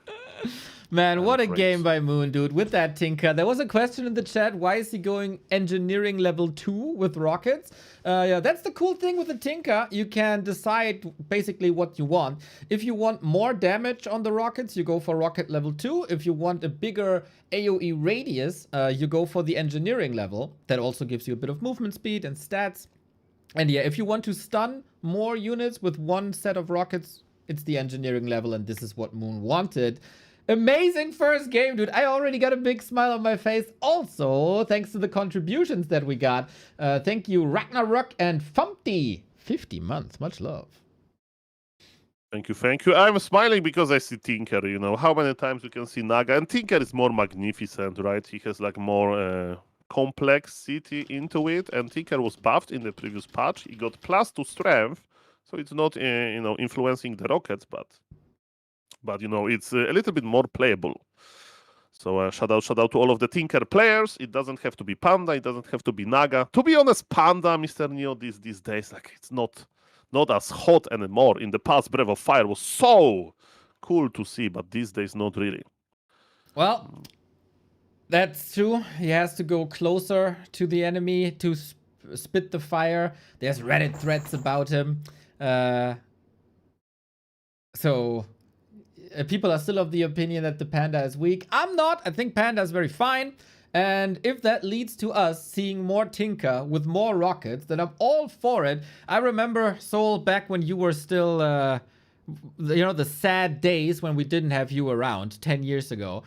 Man, what a game by Moon, dude, with that Tinker. There was a question in the chat, why is he going engineering level 2 with Rockets? Yeah, that's the cool thing with the Tinker. You can decide basically what you want. If you want more damage on the Rockets, you go for Rocket level 2. If you want a bigger AoE radius, you go for the engineering level. That also gives you a bit of movement speed and stats. And yeah, if you want to stun more units with one set of Rockets, It's the engineering level, and this is what Moon wanted. Amazing first game, dude. I already got a big smile on my face. Also, thanks to the contributions that we got. Thank you, Ragnarok and Fumpty. 50 months. Much love. Thank you, thank you. I'm smiling because I see Tinker, you know. How many times you can see Naga? And Tinker is more magnificent, right? He has like more complexity into it. And Tinker was buffed in the previous patch. He got +2 strength. So it's not, you know, influencing the rockets, but you know, it's a little bit more playable. So shout out to all of the Tinker players. It doesn't have to be Panda. It doesn't have to be Naga. To be honest, Panda, Mr. Neo, these days, like it's not as hot anymore. In the past, Breath of Fire was so cool to see, but these days, not really. Well, that's true. He has to go closer to the enemy to spit the fire. There's Reddit threads about him. So people are still of the opinion that the Panda is weak. I'm not. I think Panda is very fine. And if that leads to us seeing more Tinker with more rockets, then I'm all for it. I remember, Soul, back when you were still, you know, the sad days when we didn't have you around 10 years ago.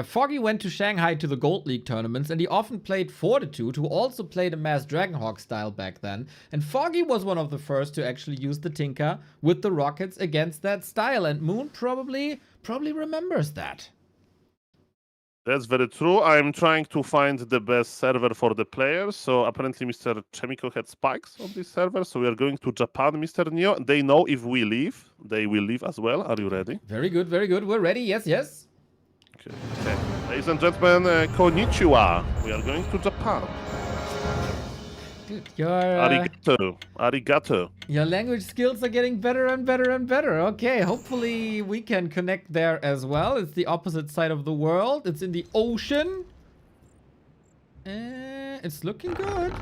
Foggy went to Shanghai to the Gold League tournaments, and he often played Fortitude, who also played a Mass Dragonhawk style back then. And Foggy was one of the first to actually use the Tinker with the rockets against that style. And Moon probably remembers that. That's very true. I'm trying to find the best server for the players. So apparently Mr. Chaemiko had spikes on this server. So we are going to Japan, Mr. Neo. They know if we leave, they will leave as well. Are you ready? Very good, very good. We're ready. Yes, yes. Okay. Ladies and gentlemen, konnichiwa. We are going to Japan. Dude, your Arigato. Your language skills are getting better and better and better. Okay, hopefully we can connect there as well. It's the opposite side of the world. It's in the ocean. It's looking good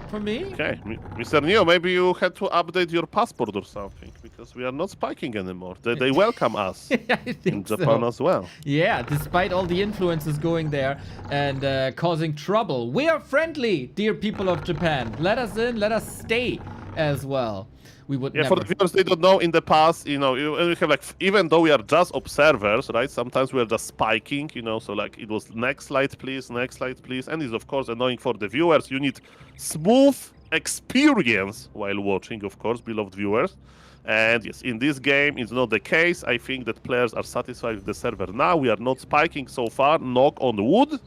for me. Okay, Mr. Neo, maybe you had to update your passport or something, because we are not spiking anymore. They welcome us I think in Japan as well. Yeah, despite all the influences going there and causing trouble. We are friendly, dear people of Japan. Let us in, let us stay as well. We would never. For the viewers, they don't know, in the past, you know, you have like, even though we are just observers, right? Sometimes we are just spiking, you know, so like it was next slide, please, and it's of course annoying for the viewers. You need smooth experience while watching, of course, beloved viewers. And yes, in this game, it's not the case. I think that players are satisfied with the server now. We are not spiking so far, knock on wood.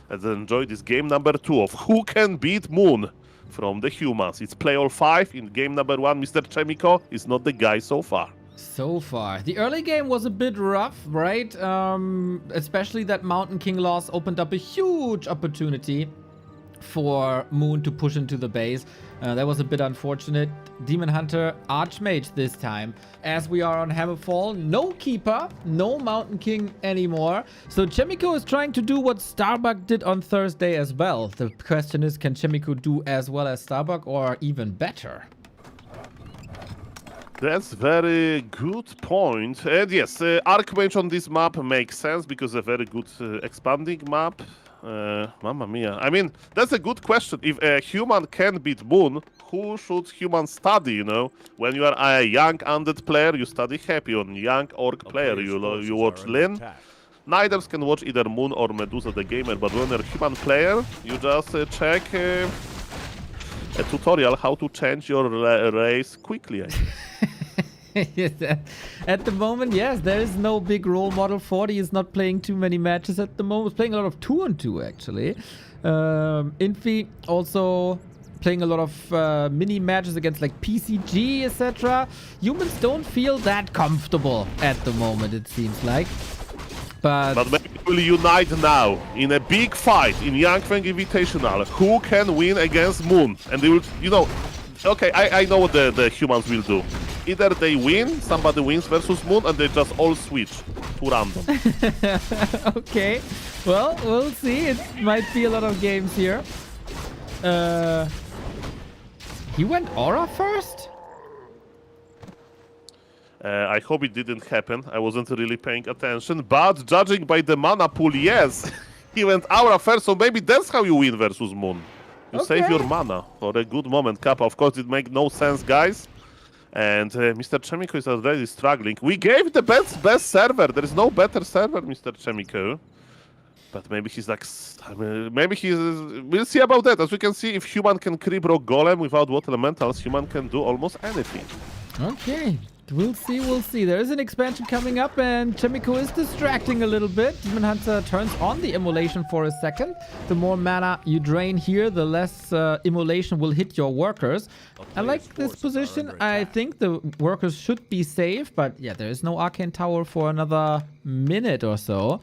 Let's enjoy this game number 2 of Who Can Beat Moon from the humans. It's play all 5 in game number 1. Mr. Chaemiko is not the guy so far. So far. The early game was a bit rough, right? Especially that Mountain King loss opened up a huge opportunity for Moon to push into the base. That was a bit unfortunate. Demon Hunter Archmage this time. As we are on Hammerfall, no Keeper, no Mountain King anymore. So Chaemiko is trying to do what Starbuck did on Thursday as well. The question is, can Chaemiko do as well as Starbuck or even better? That's very good point. And yes, Archmage on this map makes sense because a very good expanding map. Mamma mia. I mean, that's a good question. If a human can beat Moon, who should human study, you know? When you are a young undead player, you study Happy. On young orc player, you watch Lin. Neither can watch either Moon or Medusa the Gamer, but when you're a human player, you just check a tutorial how to change your race quickly, I guess. Yes, at the moment, yes, there is no big role model. 40 is not playing too many matches at the moment. He's playing a lot of 2-on-2 actually. Infi also playing a lot of mini matches against like PCG, etc. Humans don't feel that comfortable at the moment, it seems like. But maybe we will unite now in a big fight in Young Feng Invitational. Who can win against Moon? And they will, you know, okay, I know what the humans will do. Either they win, somebody wins versus Moon, and they just all switch to random. Okay, well, we'll see. It might be a lot of games here. He went Aura first? I hope it didn't happen. I wasn't really paying attention. But judging by the mana pool, yes, he went Aura first, so maybe that's how you win versus Moon. You save your mana for a good moment. Kappa, of course, it makes no sense, guys. And Mr. Chaemiko is already struggling. We gave the best server. There is no better server, Mr. Chaemiko. But maybe he's like, maybe he's. We'll see about that. As we can see, if Human can creep rock golem without water elementals, Human can do almost anything. Okay, we'll see, we'll see. There is an expansion coming up, and Chaemiko is distracting a little bit. Demon Hunter turns on the immolation for a second. The more mana you drain here, the less immolation will hit your workers. I like this position. I think the workers should be safe, but yeah, there is no Arcane Tower for another minute or so.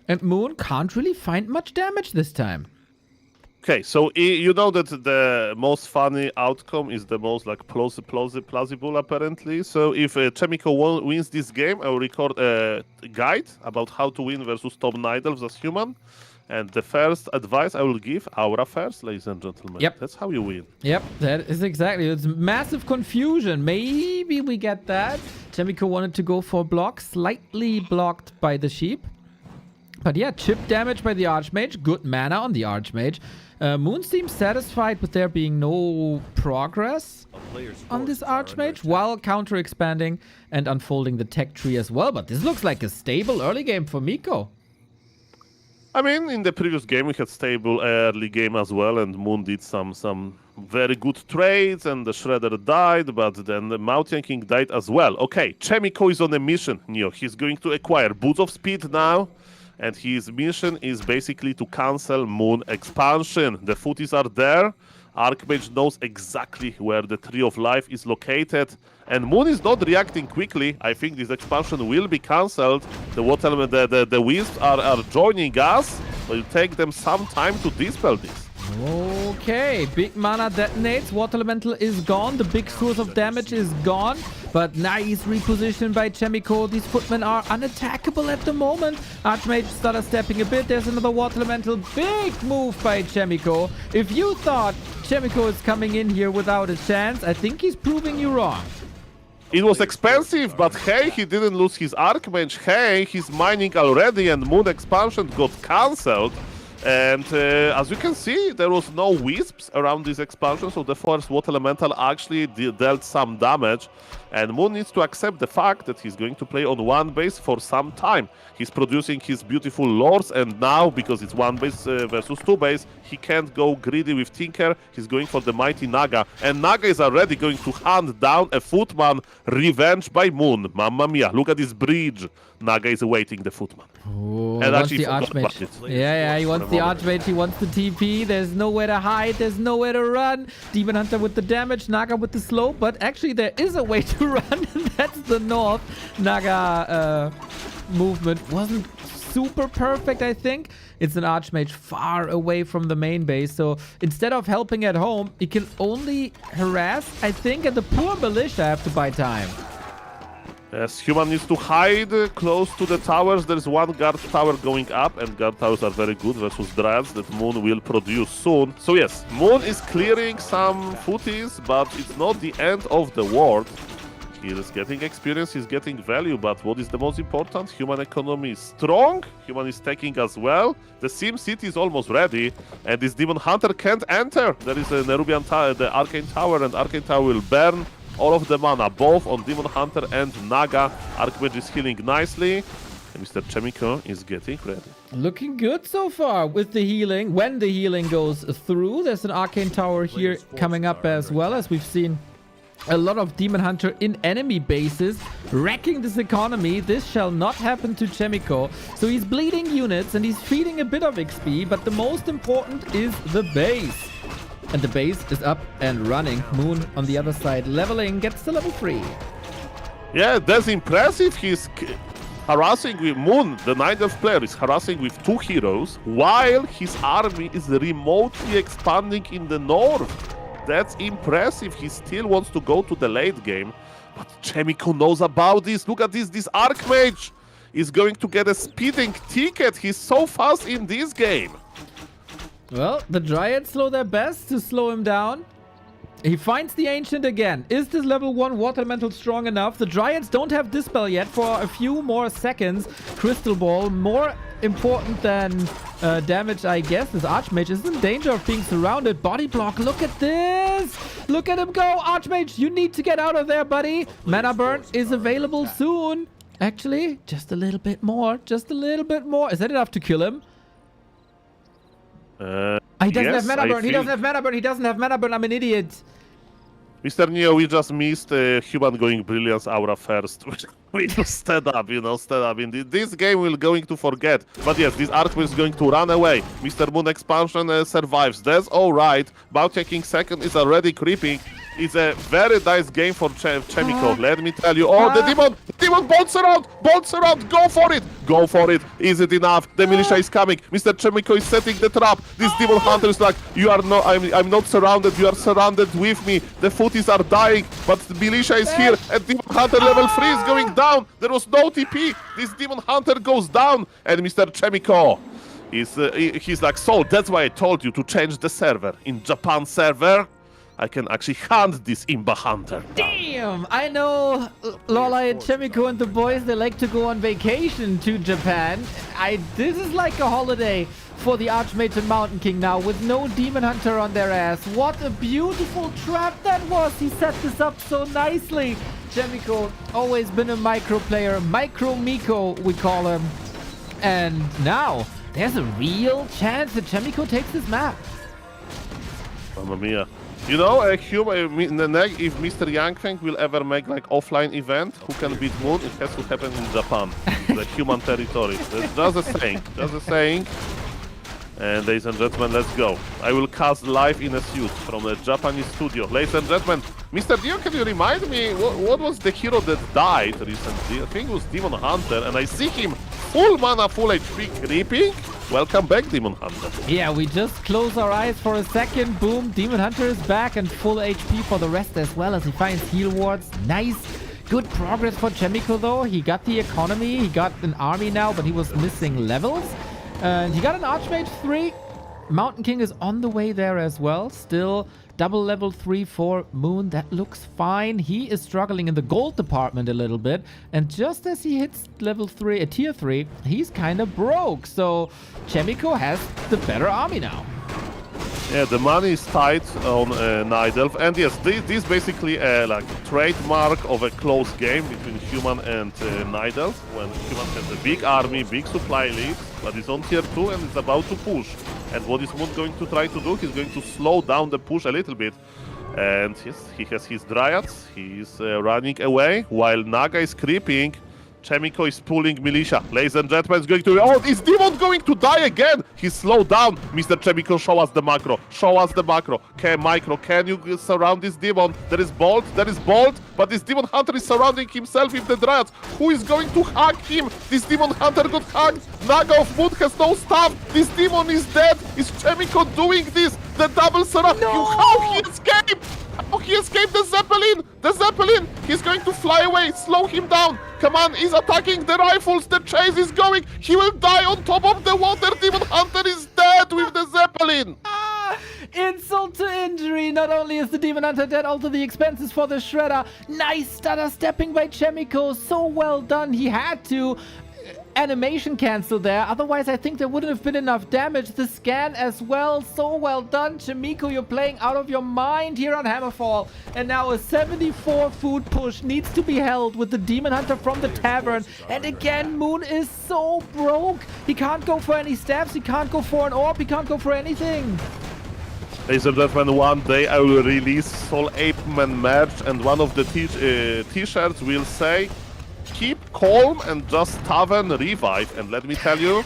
And Moon can't really find much damage this time. Okay, so you know that the most funny outcome is the most like plausible apparently. So if Chaemiko wins this game, I will record a guide about how to win versus top Nidal versus Human. And the first advice I will give, Aura first, ladies and gentlemen. Yep. That's how you win. Yep, that is exactly. It's massive confusion. Maybe we get that. Chaemiko wanted to go for block, slightly blocked by the sheep. But yeah, chip damage by the Archmage. Good mana on the Archmage. Moon seems satisfied with there being no progress on this Archmage while counter-expanding and unfolding the tech tree as well. But this looks like a stable early game for Miko. I mean, in the previous game, we had stable early game as well, and Moon did some very good trades, and the Shredder died, but then the Mountain King died as well. Okay, Chaemiko is on a mission, Neo. He's going to acquire Boots of Speed now. And his mission is basically to cancel Moon expansion. The footies are there. Archmage knows exactly where the Tree of Life is located. And Moon is not reacting quickly. I think this expansion will be cancelled. The Wisps are joining us. But it will take them some time to dispel this. Okay, big mana detonates. Water Elemental is gone. The big source of damage is gone. But nice reposition by Chaemiko. These footmen are unattackable at the moment. Archmage started stepping a bit. There's another Water Elemental. Big move by Chaemiko. If you thought Chaemiko is coming in here without a chance, I think he's proving you wrong. It was expensive, but hey, he didn't lose his Archmage. Hey, he's mining already and Moon expansion got cancelled. And as you can see, there was no Wisps around this expansion, so the first Water Elemental actually dealt some damage. And Moon needs to accept the fact that he's going to play on one base for some time. He's producing his beautiful lords, and now, because it's one base versus two base, he can't go greedy with Tinker. He's going for the mighty Naga. And Naga is already going to hunt down a footman. Revenge by Moon. Mamma mia, look at this bridge. Naga is awaiting the footman. Oh, and wants actually the Archmage. Yeah, he wants the Archmage. He wants the TP. There's nowhere to hide. There's nowhere to run. Demon Hunter with the damage. Naga with the slow. But actually, there is a way to run. And that's the north. Naga movement wasn't super perfect, I think. It's an Archmage far away from the main base. So instead of helping at home, he can only harass, I think. And the poor Militia have to buy time. Yes, Human needs to hide close to the towers. There's one guard tower going up, and guard towers are very good versus Dryads that Moon will produce soon. So yes, Moon is clearing some footies, but it's not the end of the world. He is getting experience, he's getting value, but what is the most important? Human economy is strong, Human is taking as well. The Sim City is almost ready, and this Demon Hunter can't enter. There is a Nerubian tower, the Arcane Tower, and Arcane Tower will burn all of the mana, both on Demon Hunter and Naga. Archmage is healing nicely, and Mr. Chaemiko is getting ready. Looking good so far with the healing. When the healing goes through, there's an Arcane Tower here coming up as well, as we've seen a lot of Demon Hunter in enemy bases, wrecking this economy. This shall not happen to Chaemiko. So he's bleeding units and he's feeding a bit of XP, but the most important is the base. And the base is up and running. Moon on the other side leveling, gets to level 3. Yeah, that's impressive. He's harassing with Moon, the 9th player, is harassing with 2 heroes, while his army is remotely expanding in the north. That's impressive. He still wants to go to the late game. But Chaemiko knows about this. Look at this. This Archmage is going to get a speeding ticket. He's so fast in this game. Well, the Dryads slow their best to slow him down. He finds the Ancient again. Is this level 1 Water Elemental strong enough? The Dryads don't have Dispel yet for a few more seconds. Crystal Ball, more important than damage, I guess. This Archmage is in danger of being surrounded. Body block, look at this! Look at him go! Archmage, you need to get out of there, buddy! Mana Burn is available soon. Actually, just a little bit more. Just a little bit more. Is that enough to kill him? He doesn't have Mana Burn. He doesn't have Mana Burn. He doesn't have Mana Burn. I'm an idiot. Mr. Neo, we just missed Human going Brilliance Aura first. We just stand up, you know, stand up. In this game, we're going to forget. But yes, this Archmage is going to run away. Mr. Moon expansion survives. That's all right. Bounty King second is already creeping. It's a very nice game for Chaemiko. Let me tell you. Oh, the demon bolts around. Go for it. Go for it. Is it enough? The militia is coming. Mr. Chaemiko is setting the trap. This demon hunter is like, you are not. I'm not surrounded. You are surrounded with me. The footies are dying, but the militia is here. And demon hunter level 3 is going down. There was no TP. This demon hunter goes down, and Mr. Chaemiko he's like, so that's why I told you to change the server. In Japan server, I can actually hunt this Imba Hunter. Damn! I know Lola and Chaemiko and the boys, they like to go on vacation to Japan. This is like a holiday for the Archmage and Mountain King now, with no Demon Hunter on their ass. What a beautiful trap that was! He set this up so nicely. Chaemiko, always been a micro player. Micro Miko, we call him. And now, there's a real chance that Chaemiko takes this map. Mamma mia. You know, if Mr. Yangfeng will ever make like offline event, who can beat Moon, it has to happen in Japan, the human territory. That's just a saying, And ladies and gentlemen, let's go. I will cast live in a suit from a Japanese studio. Ladies and gentlemen, Mr. Dio, can you remind me what was the hero that died recently? I think it was Demon Hunter, and I see him full mana, full HP creeping. Welcome back, Demon Hunter. Yeah, we just close our eyes for a second. Boom, Demon Hunter is back and full HP for the rest as well as he finds heal wards. Nice. Good progress for Chaemiko though. He got the economy, he got an army now, but he was missing levels. And he got an Archmage 3. Mountain King is on the way there as well. Still double level 3 for Moon. That looks fine. He is struggling in the gold department a little bit. And just as he hits level 3, tier 3, he's kind of broke. So Chaemiko has the better army now. Yeah, the money is tight on Night Elf. And yes, this basically like trademark of a close game between Human and Night Elf. When Human has a big army, big supply lead, but it's on tier 2 and it's about to push. And what is Moon going to try to do? He's going to slow down the push a little bit. And yes, he has his Dryads. He's running away while Naga is creeping. Chaemiko is pulling militia. Ladies and gentlemen, it's going to... Oh, is Demon going to die again? He slowed down. Mr. Chaemiko, show us the macro. Show us the macro. Micro, can you surround this Demon? There is Bolt, but this Demon Hunter is surrounding himself with the Dryads. Who is going to hug him? This Demon Hunter got hugged. Naga of Moon has no staff. This Demon is dead. Is Chaemiko doing this? The double surround. No! How he escaped? Oh, he escaped the Zeppelin! The Zeppelin! He's going to fly away! Slow him down! Come on, he's attacking the rifles! The chase is going! He will die on top of the water! Demon Hunter is dead with the Zeppelin! Insult to injury! Not only is the Demon Hunter dead, also the expenses for the Shredder. Nice stutter stepping by Chaemiko! So well done! He had to animation cancel there, otherwise I think there wouldn't have been enough damage. The scan as well, so well done. Chaemiko, you're playing out of your mind here on Hammerfall. And now a 74 food push needs to be held with the Demon Hunter from the tavern. And again, Moon is so broke. He can't go for any stabs, he can't go for an orb, he can't go for anything. Ladies and gentlemen, one day I will release Soul Apeman merch, and one of the t-shirts will say, keep calm and just tavern revive. And let me tell you,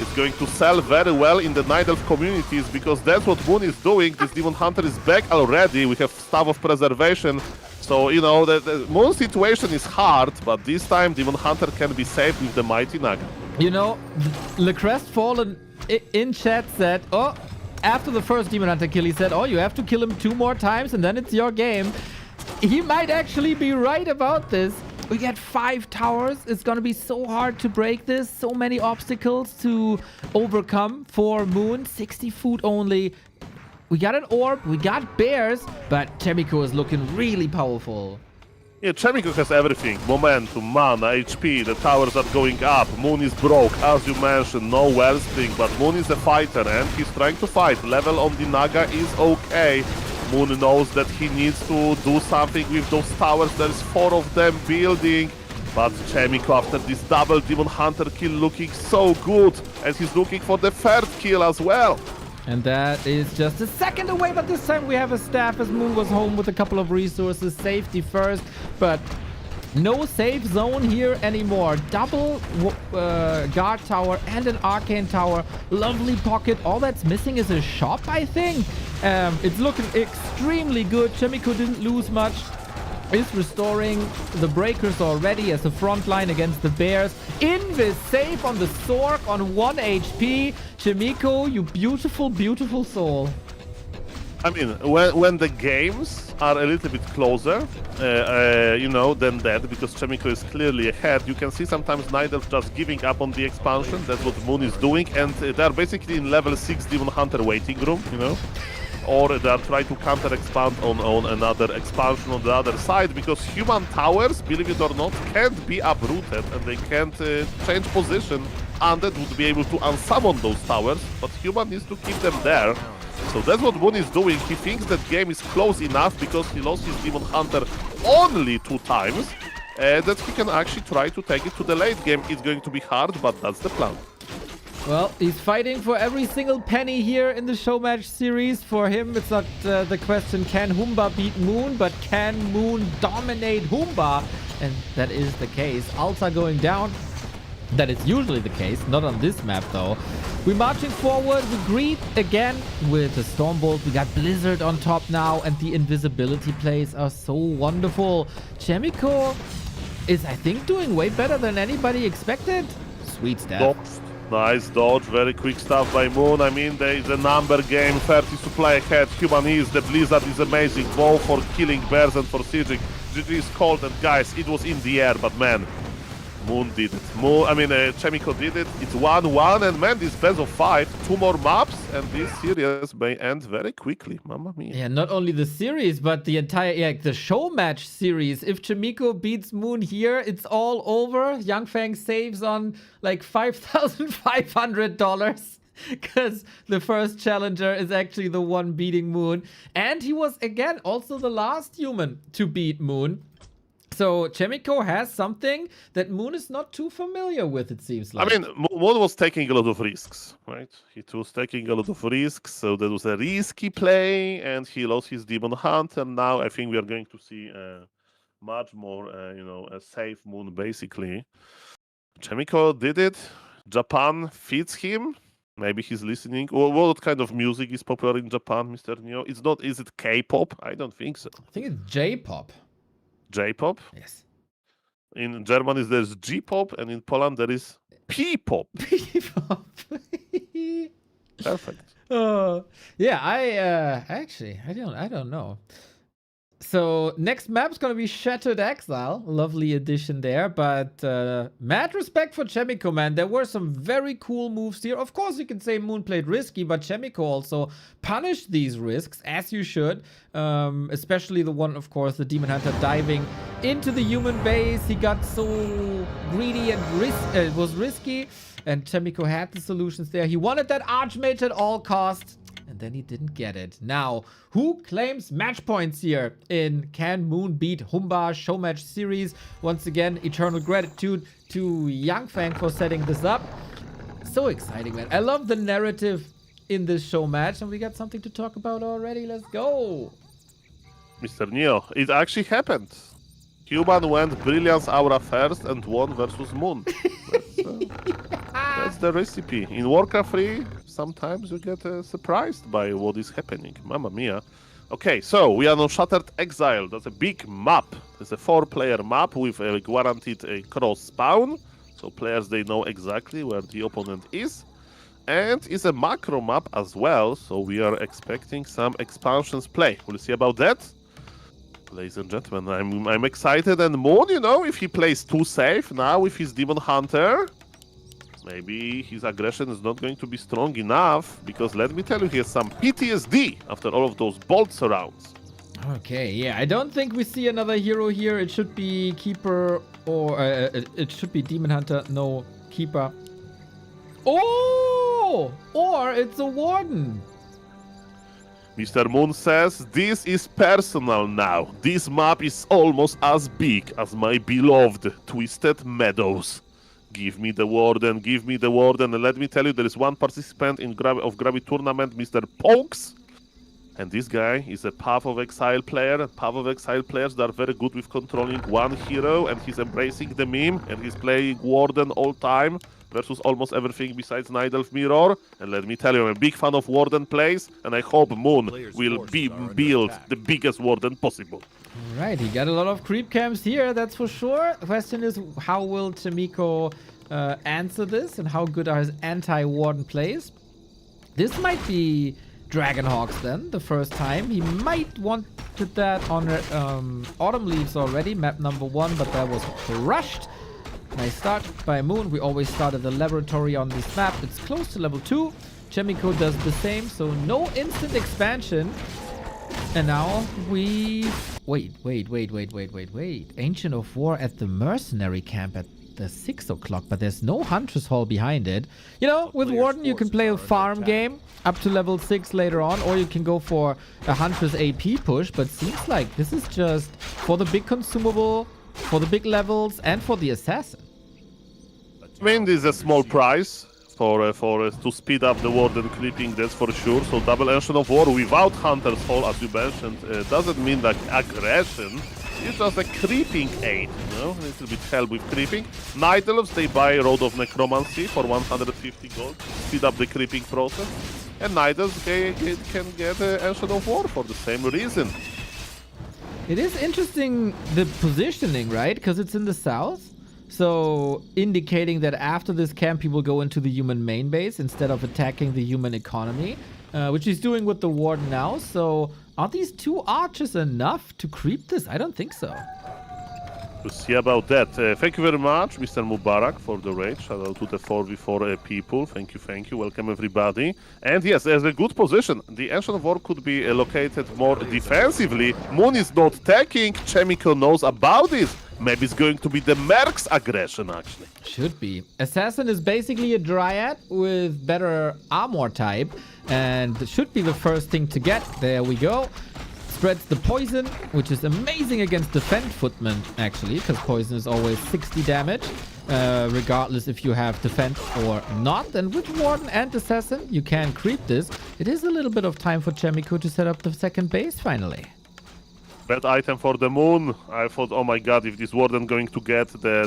it's going to sell very well in the Night Elf communities, because that's what Moon is doing. This Demon Hunter is back already. We have Staff of Preservation. So, you know, the Moon situation is hard, but this time Demon Hunter can be saved with the Mighty Naga. You know, Le Crestfallen in chat said, oh, after the first Demon Hunter kill, he said, oh, you have to kill him 2 more times and then it's your game. He might actually be right about this. We get 5 towers. It's going to be so hard to break this. So many obstacles to overcome for Moon. 60 food only. We got an orb. We got bears. But Chaemiko is looking really powerful. Yeah, Chaemiko has everything. Momentum, mana, HP, the towers are going up. Moon is broke, as you mentioned, no wellspring, but Moon is a fighter and he's trying to fight. Level on the Naga is okay. Moon knows that he needs to do something with those towers. There's 4 of them building. But Chaemiko, after this double Demon Hunter kill, looking so good. And he's looking for the 3rd kill as well. And that is just a second away, but this time we have a staff as Moon was home with a couple of resources. Safety first, but no safe zone here anymore. Double guard tower and an arcane tower. Lovely pocket. All that's missing is a shop, I think. It's looking extremely good. Chaemiko didn't lose much. Is restoring the breakers already as a front line against the bears. Invis safe on the Sork on 1 HP. Chaemiko, you beautiful, beautiful soul. I mean, when the games are a little bit closer, you know, than that, because Chaemiko is clearly ahead, you can see sometimes neither just giving up on the expansion. That's what Moon is doing, and they're basically in level 6 Demon Hunter waiting room, you know. Or they are trying to counter-expand on another expansion on the other side, because human towers, believe it or not, can't be uprooted and they can't change position. Undead would be able to unsummon those towers, but human needs to keep them there. So that's what Moon is doing. He thinks that game is close enough because he lost his Demon Hunter only 2 times, that he can actually try to take it to the late game. It's going to be hard, but that's the plan. Well, he's fighting for every single penny here in the show match series. For him, it's not the question, can Humba beat Moon, but can Moon dominate Humba? And that is the case. Alta going down. That is usually the case, not on this map though. We're marching forward. We greet again with the Stormbolt. We got Blizzard on top now, and the invisibility plays are so wonderful. Chaemiko is, I think, doing way better than anybody expected. Sweet stuff. Nice dodge, very quick stuff by Moon. I mean, there is a number game, 30 supply ahead. Human is, the Blizzard is amazing, both for killing bears and for sieging. GG is cold, and guys, it was in the air, but man, Moon did it. Chaemiko did it. It's 1-1, and man, this best of 5, 2 more maps, and this series may end very quickly. Mamma mia. Yeah, not only the series, but the entire, the show match series. If Chaemiko beats Moon here, it's all over. Yang Feng saves on like $5,500 because the first challenger is actually the one beating Moon. And he was, again, also the last human to beat Moon. So Chaemiko has something that Moon is not too familiar with, it seems like. I mean, Moon was taking a lot of risks, right? He was taking a lot of risks, so that was a risky play, and he lost his Demon Hunter. Now I think we are going to see much more, a safe Moon, basically. Chaemiko did it. Japan fits him. Maybe he's listening. What kind of music is popular in Japan, Mr. Neo? It's not. Is it K-pop? I don't think so. I think it's J-pop. J-pop? Yes. In Germany there's G-pop, and in Poland there is P-pop. P-pop. Perfect. Yeah, I don't know. So next map's gonna be Shattered Exile. Lovely addition there, but mad respect for Chaemiko, man. There were some very cool moves here. Of course, you can say Moon played risky, but Chaemiko also punished these risks, as you should. Especially the one, of course, the Demon Hunter diving into the human base. He got so greedy and it was risky, and Chaemiko had the solutions there. He wanted that Archmage at all costs, and then he didn't get it. Now, who claims match points here in Can Moon Beat Humba show match series? Once again, eternal gratitude to Yang Feng for setting this up. So exciting, man. I love the narrative in this show match, and we got something to talk about already. Let's go. Mr. Neo, it actually happened. Human went Brilliance Aura first and won versus Moon. That's the recipe. In Warcraft 3, sometimes you get surprised by what is happening. Mamma mia. Okay, so we are on Shattered Exile. That's a big map. It's a 4-player map with a guaranteed cross spawn. So players, they know exactly where the opponent is. And it's a macro map as well. So we are expecting some expansions play. We'll see about that. Ladies and gentlemen, I'm excited. And Moon, if he plays too safe now with his Demon Hunter, maybe his aggression is not going to be strong enough, because let me tell you, he has some PTSD after all of those bolt surrounds. Okay, yeah, I don't think we see another hero here. It should be Keeper or it should be Demon Hunter. No, Keeper. Oh! Or it's a Warden. Mr. Moon says, this is personal now. This map is almost as big as my beloved Twisted Meadows. Give me the Warden, give me the Warden. And let me tell you, there is one participant in Gravity Tournament, Mr. Pokes. And this guy is a Path of Exile player. And Path of Exile players that are very good with controlling one hero. And he's embracing the meme. And he's playing Warden all time versus almost everything besides Night Elf Mirror. And let me tell you, I'm a big fan of Warden plays. And I hope Moon will build the biggest Warden possible. Right, he got a lot of creep camps here, that's for sure. The question is, how will Chaemiko answer this? And how good are his anti-Warden plays? This might be Dragonhawks then, the first time. He might wanted that on Autumn Leaves already, map number 1, but that was crushed. Nice start by Moon. We always start at the laboratory on this map. It's close to level 2. Chaemiko does the same, so no instant expansion. And now we... Wait. Ancient of War at the Mercenary Camp at the 6 o'clock, but there's no Huntress Hall behind it. You know, with Warden you can play a farm game up to level 6 later on, or you can go for a Huntress AP push, but seems like this is just for the big consumable, for the big levels, and for the Assassin. I mean, this is a small price for to speed up the Warden creeping, that's for sure. So double Ancient of War without Hunter's Hall, as you mentioned, doesn't mean like aggression. It's just a creeping aid, you know, a little bit help with creeping. Night Elves, they buy Road of Necromancy for 150 gold, speed up the creeping process. And Night Elves can get Ancient of War for the same reason. It is interesting, the positioning, right? Because it's in the south. So, indicating that after this camp, he will go into the human main base instead of attacking the human economy, which he's doing with the Warden now. So, are these 2 archers enough to creep this? I don't think so. To see about that. Thank you very much, Mr. Mubarak, for the raid. Shout out to the 4v4 people. Thank you. Welcome, everybody. And yes, there's a good position. The Ancient of War could be located more defensively. Moon is not attacking. Chaemiko knows about it. Maybe it's going to be the Merc's aggression, actually. Should be. Assassin is basically a Dryad with better armor type, and should be the first thing to get. There we go. Spreads the poison, which is amazing against Defend Footman, actually, because poison is always 60 damage, regardless if you have Defend or not. And with Warden and Assassin, you can creep this. It is a little bit of time for Chaemiko to set up the second base, finally. Bad item for the Moon. I thought, oh my god, if this Warden going to get the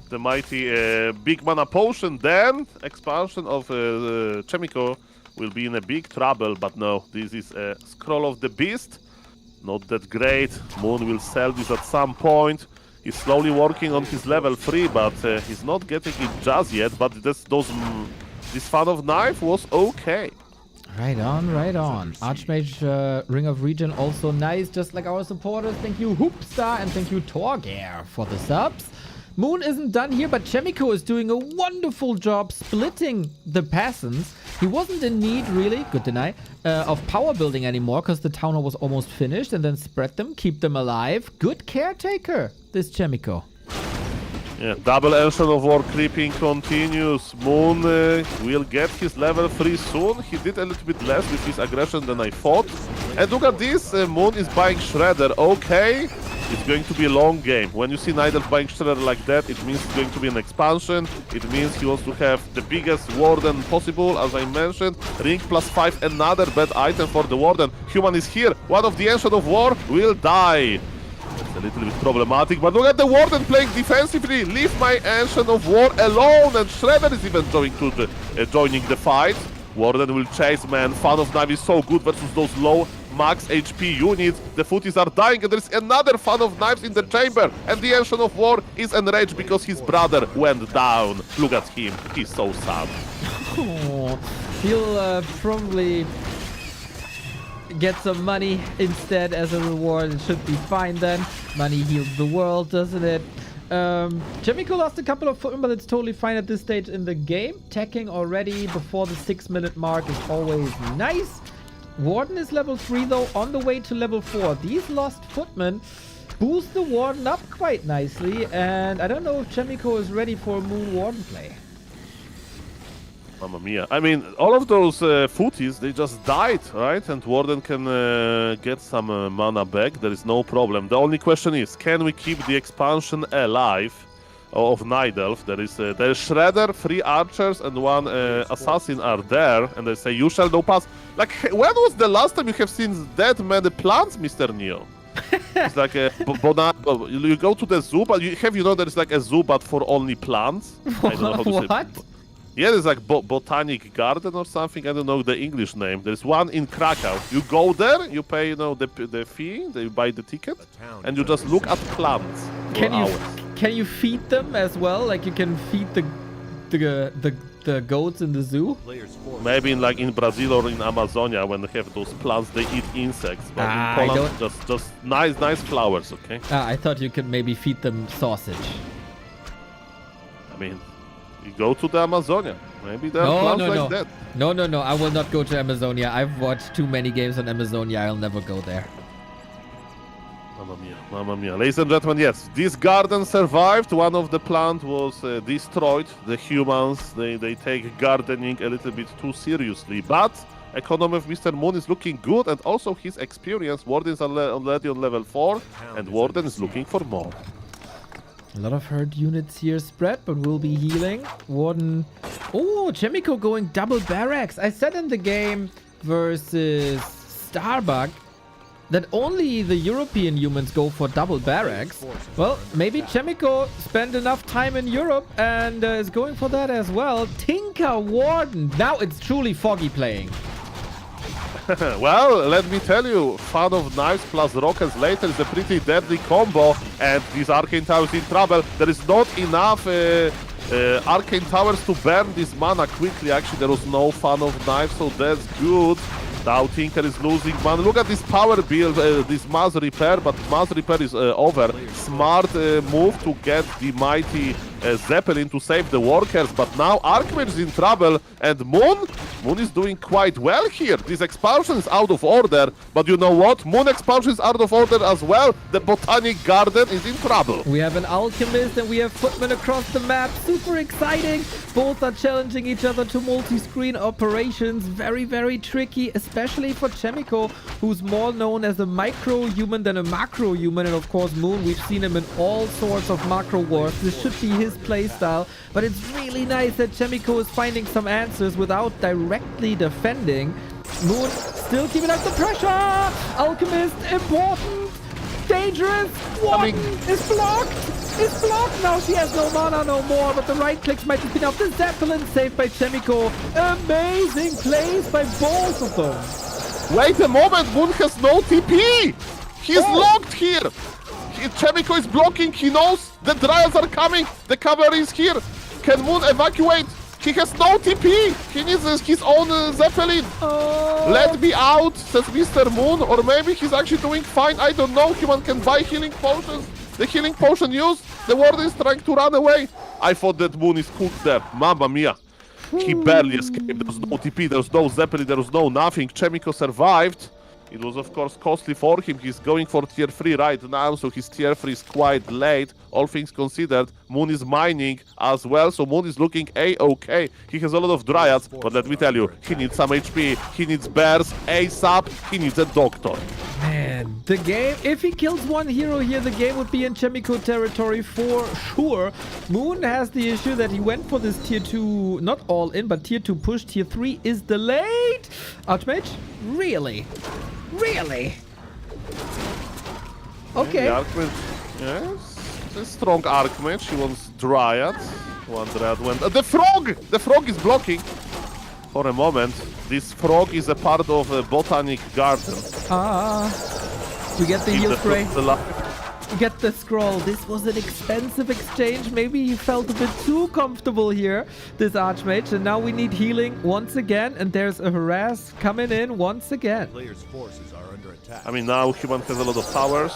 the mighty big mana potion, then expansion of Chaemiko will be in a big trouble. But no, this is a Scroll of the Beast. Not that great. Moon will sell this at some point. He's slowly working on his level 3, but he's not getting it just yet. But this Fan of Knife was okay. Right on. Archmage Ring of Regen also nice, just like our supporters. Thank you Hoopstar and thank you Torgare for the subs. Moon isn't done here, but Chaemiko is doing a wonderful job splitting the peasants. He wasn't in need, really, good deny, of power building anymore because the town hall was almost finished, and then spread them, keep them alive. Good caretaker, this Chaemiko. Yeah, double Ancient of War creeping continues. Moon will get his level 3 soon. He did a little bit less with his aggression than I thought. And look at this, Moon is buying Shredder. Okay, it's going to be a long game. When you see Night Elf buying Shredder like that, it means it's going to be an expansion. It means he wants to have the biggest Warden possible, as I mentioned. Ring +5, another bad item for the Warden. Human is here. One of the Ancient of War will die. It's a little bit problematic, but look at the Warden playing defensively. Leave my Ancient of War alone, and Shredder is even joining the fight. Warden will chase, man. Fan of Knife is so good versus those low max HP units. The footies are dying, and there's another Fan of Knives in the chamber. And the Ancient of War is enraged because his brother went down. Look at him. He's so sad. Oh, he'll probably get some money instead as a reward. It should be fine then. Money heals the world, doesn't it? Chaemiko lost a couple of footmen, but it's totally fine at this stage in the game. Teching already before the 6-minute mark is always nice. Warden is level 3 though, on the way to level 4. These Lost Footmen boost the Warden up quite nicely, and I don't know if Chaemiko is ready for a Moon Warden play. Mamma mia. I mean, all of those footies, they just died, right? And Warden can get some mana back. There is no problem. The only question is, can we keep the expansion alive of Night Elf? There is Shredder, 3 archers, and 1 assassin are there. And they say, you shall no pass. Like, when was the last time you have seen that many plants, Mr. Neo? It's like a you go to the zoo, but you know there is like a zoo, but for only plants? I don't know how to say What? it. Yeah, there's like botanic garden or something. I don't know the English name. There's one in Krakow. You go there, you pay, you know, the fee, you buy the ticket, and you just look at plants for hours. Can you feed them as well? Like you can feed the goats in the zoo? Maybe in Brazil or in Amazonia, when they have those plants, they eat insects. But in Poland, just nice flowers. Okay. I thought you could maybe feed them sausage. I mean, you go to the Amazonia. Maybe there are plants like that. No. I will not go to Amazonia. I've watched too many games on Amazonia. I'll never go there. Mamma mia. Ladies and gentlemen, yes, this garden survived. One of the plant was destroyed. The humans, they take gardening a little bit too seriously. But economy of Mr. Moon is looking good, and also his experience. Warden is already on level 4, and Warden is looking for more. A lot of hurt units here spread, but we'll be healing. Warden... Oh, Chaemiko going double barracks. I said in the game versus Starbuck that only the European humans go for double barracks. Well, maybe Chaemiko spent enough time in Europe and is going for that as well. Tinker Warden. Now it's truly Foggy playing. Well, let me tell you, fan of knives plus rockets later is a pretty deadly combo, and this Arcane Tower is in trouble. There is not enough Arcane Towers to burn this mana quickly. Actually, there was no fan of knives, so that's good. Now Tinker is losing mana. Look at this power build, this mass repair, but mass repair is over. Smart move to get the mighty Zeppelin to save the workers, but now Archmage is in trouble, and Moon is doing quite well here. This expansion is out of order, but you know what? Moon expansion is out of order as well. The Botanic Garden is in trouble. We have an Alchemist and we have Footmen across the map. Super exciting. Both are challenging each other to multi-screen operations. Very, very tricky, especially for Chaemiko, who's more known as a micro-human than a macro-human. And of course, Moon, we've seen him in all sorts of macro wars. This should be his playstyle, but it's really nice that Chaemiko is finding some answers without directly defending. Moon still keeping up the pressure. Alchemist, important, dangerous. Warden is blocked. It's blocked now. She has no mana no more, but the right clicks might have been enough. The Zeppelin saved by Chaemiko. Amazing plays by both of them. Wait a moment, Moon has no TP. He's locked here. Chaemiko is blocking. He knows the Dryads are coming. The cavalry is here. Can Moon evacuate? He has no TP. He needs his own Zeppelin. Let me out, says Mr. Moon. Or maybe he's actually doing fine. I don't know. Human can buy healing potions. The healing potion used. The Warden is trying to run away. I thought that Moon is cooked there. Mamma mia. He barely escaped. There was no TP. There was no Zeppelin. There was no nothing. Chaemiko survived. It was, of course, costly for him. He's going for tier 3 right now, so his tier 3 is quite late. All things considered, Moon is mining as well, so Moon is looking A-okay. He has a lot of Dryads, but let me tell you, he needs some HP, he needs bears, ASAP, he needs a doctor. Man, the game, if he kills one hero here, the game would be in Chaemiko territory for sure. Moon has the issue that he went for this tier 2, not all in, but tier 2 push. Tier 3 is delayed. Archmage? Really? Really? Okay. The Archmage, yes. It's a strong Archmage. He wants Dryads. One Dryad went. The frog! The frog is blocking. For a moment, this frog is a part of a Botanic Garden. We get the heal spray. Get the scroll. This was an expensive exchange. Maybe he felt a bit too comfortable here, this Archmage. And now we need healing once again. And there's a harass coming in once again. Players' forces are under attack. I mean, now Human has a lot of towers.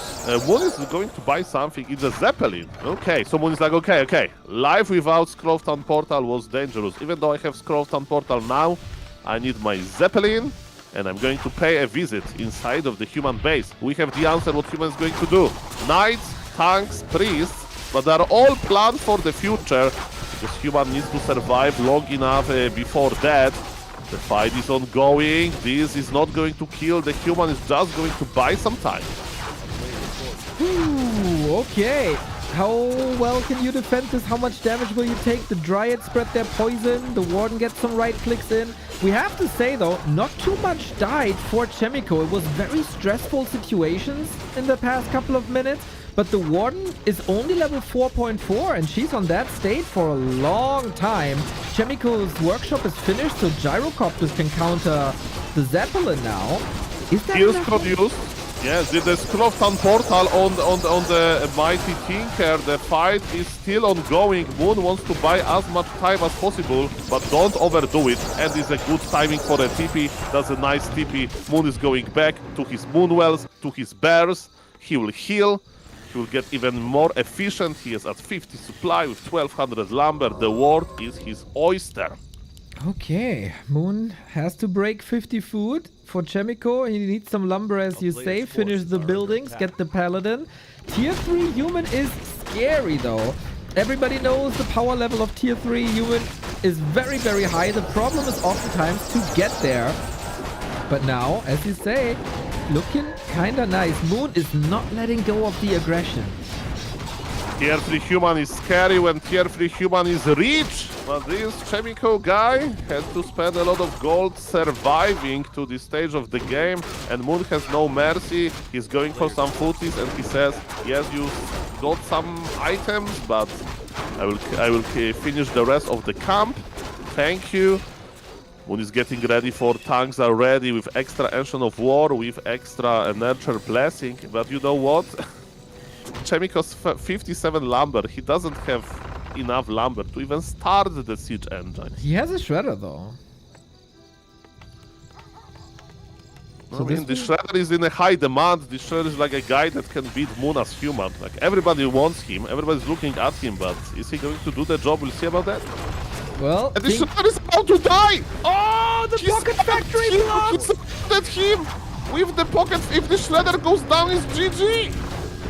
Moon is going to buy something. It's a Zeppelin. Okay, so Moon is like, okay. Life without Scroftown Portal was dangerous. Even though I have Scroftown Portal now, I need my Zeppelin. and I'm going to pay a visit inside of the human base. We have the answer what human is going to do. Knights, tanks, priests, but they are all planned for the future, because human needs to survive long enough before that. The fight is ongoing. This is not going to kill the human, it's just going to buy some time. Ooh, okay. How well can you defend this? How much damage will you take? The Dryads spread their poison. The Warden gets some right clicks in. We have to say, though, not too much died for Chaemiko. It was very stressful situations in the past couple of minutes. But the Warden is only level 4.4, and she's on that state for a long time. Chaemiko's workshop is finished, so Gyrocopters can counter the Zeppelin now. Is that Skills enough? produced. Yes, the Scroll of Sun portal on the Mighty Tinker. The fight is still ongoing. Moon wants to buy as much time as possible, but don't overdo it. And it's a good timing for a TP. That's a nice TP. Moon is going back to his Moonwells, to his bears. He will heal. He will get even more efficient. He is at 50 supply with 1200 lumber. The ward is his oyster. Okay, Moon has to break 50 food for Chaemiko. He needs some lumber, as you say. Finish the buildings, get the paladin. Tier 3 human is scary, though. Everybody knows the power level of Tier 3 human is very, very high. The problem is oftentimes to get there. But now, as you say, looking kinda nice. Moon is not letting go of the aggression. Tier 3 human is scary when Tier 3 human is rich, but this Chaemiko guy has to spend a lot of gold surviving to this stage of the game, and Moon has no mercy. He's going for some footies and he says, yes, you got some items, but I will finish the rest of the camp. Thank you. Moon is getting ready for tanks are ready with extra Ancient of War, with extra Nurture Blessing, but you know what? Chaemiko's 57 lumber, he doesn't have enough lumber to even start the siege engine. He has a shredder, though. I mean, the shredder is in a high demand. The shredder is like a guy that can beat Moon as human. Like, everybody wants him, everybody's looking at him, but is he going to do the job? We'll see about that. Well, And the shredder is about to die! oh, the pocket factory blocks! He's at him! With the pocket, if the shredder goes down, it's GG!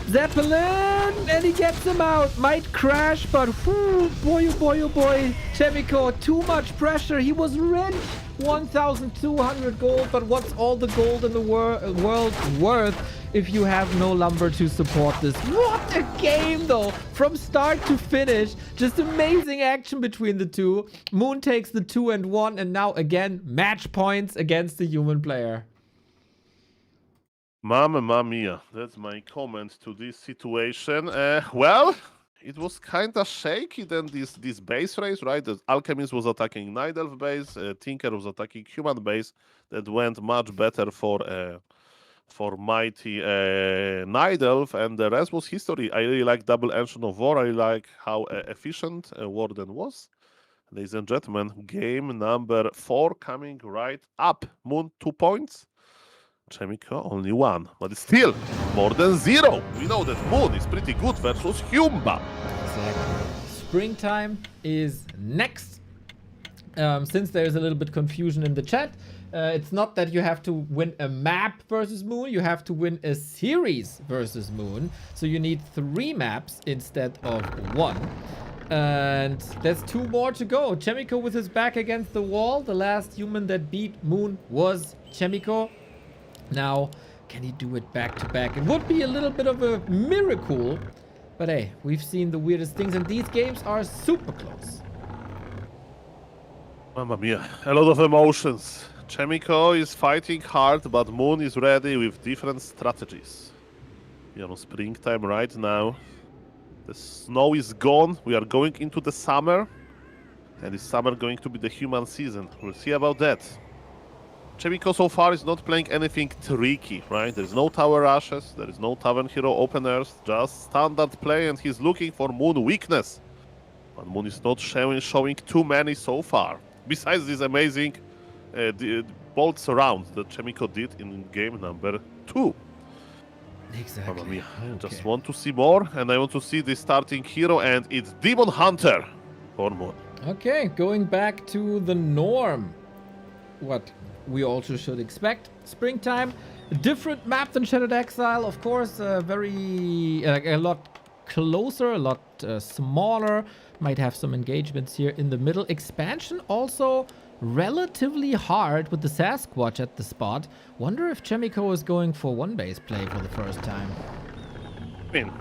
Zeppelin, and he gets him out. Might crash, but whew, boy, oh boy, oh boy. Chaemiko, too much pressure. He was rich. 1,200 gold, but what's all the gold in the world worth if you have no lumber to support this? What a game, though. From start to finish, just amazing action between the two. Moon takes the 2 and 1, and now again, match points against the human player. Mamma mia, that's my comment to this situation. Well, it was kind of shaky then this base race, right? The Alchemist was attacking Night Elf base, Tinker was attacking human base. That went much better for mighty Night Elf, and the rest was history. I really like double Ancient of War. I like how efficient Warden was. Ladies and gentlemen, game number 4 coming right up. Moon 2 points. Chaemiko only 1, but it's still more than 0. We know that Moon is pretty good versus Humba. Exactly. Springtime is next. Since there's a little bit confusion in the chat, it's not that you have to win a map versus Moon, you have to win a series versus Moon. So you need 3 maps instead of 1. And there's 2 more to go. Chaemiko with his back against the wall. The last human that beat Moon was Chaemiko. Now, can he do it back to back? It would be a little bit of a miracle, but hey, we've seen the weirdest things, and these games are super close. Mamma mia, a lot of emotions. Chaemiko is fighting hard, but Moon is ready with different strategies. We are on springtime right now. The snow is gone. We are going into the summer, and is summer going to be the human season? We'll see about that. Chaemiko so far is not playing anything tricky, right? There's no tower rushes, there is no Tavern Hero openers, just standard play, and he's looking for Moon weakness. But Moon is not showing too many so far. Besides this amazing bolt surround that Chaemiko did in game number 2. Exactly. I just want to see more, and I want to see the starting hero, and it's Demon Hunter for Moon. Okay, going back to the norm. What? we also should expect. Springtime, a different map than Shattered Exile, of course, very a lot closer, a lot smaller. Might have some engagements here in the middle. Expansion also relatively hard with the Sasquatch at the spot. Wonder if Chaemiko is going for one base play for the first time. I mean,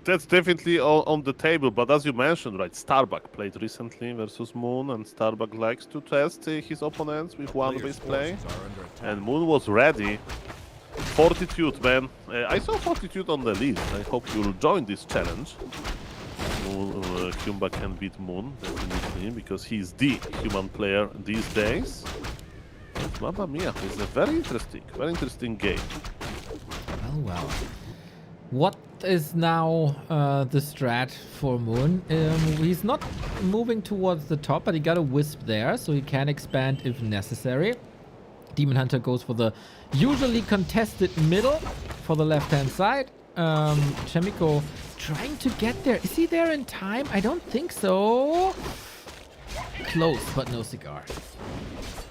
that's definitely on the table, but as you mentioned, right, Starbuck played recently versus Moon, and Starbuck likes to test his opponents with one base play, and Moon was ready. Fortitude, man. I saw Fortitude on the list. I hope you'll join this challenge. Humba can beat Moon, definitely, because he's the human player these days. But Mamma Mia, it's a very interesting game. Well. What is now the strat for Moon? He's not moving towards the top, but he got a Wisp there, so he can expand if necessary. Demon Hunter goes for the usually contested middle for the left-hand side. Chaemiko trying to get there. Is he there in time? I don't think so. Close, but no cigar.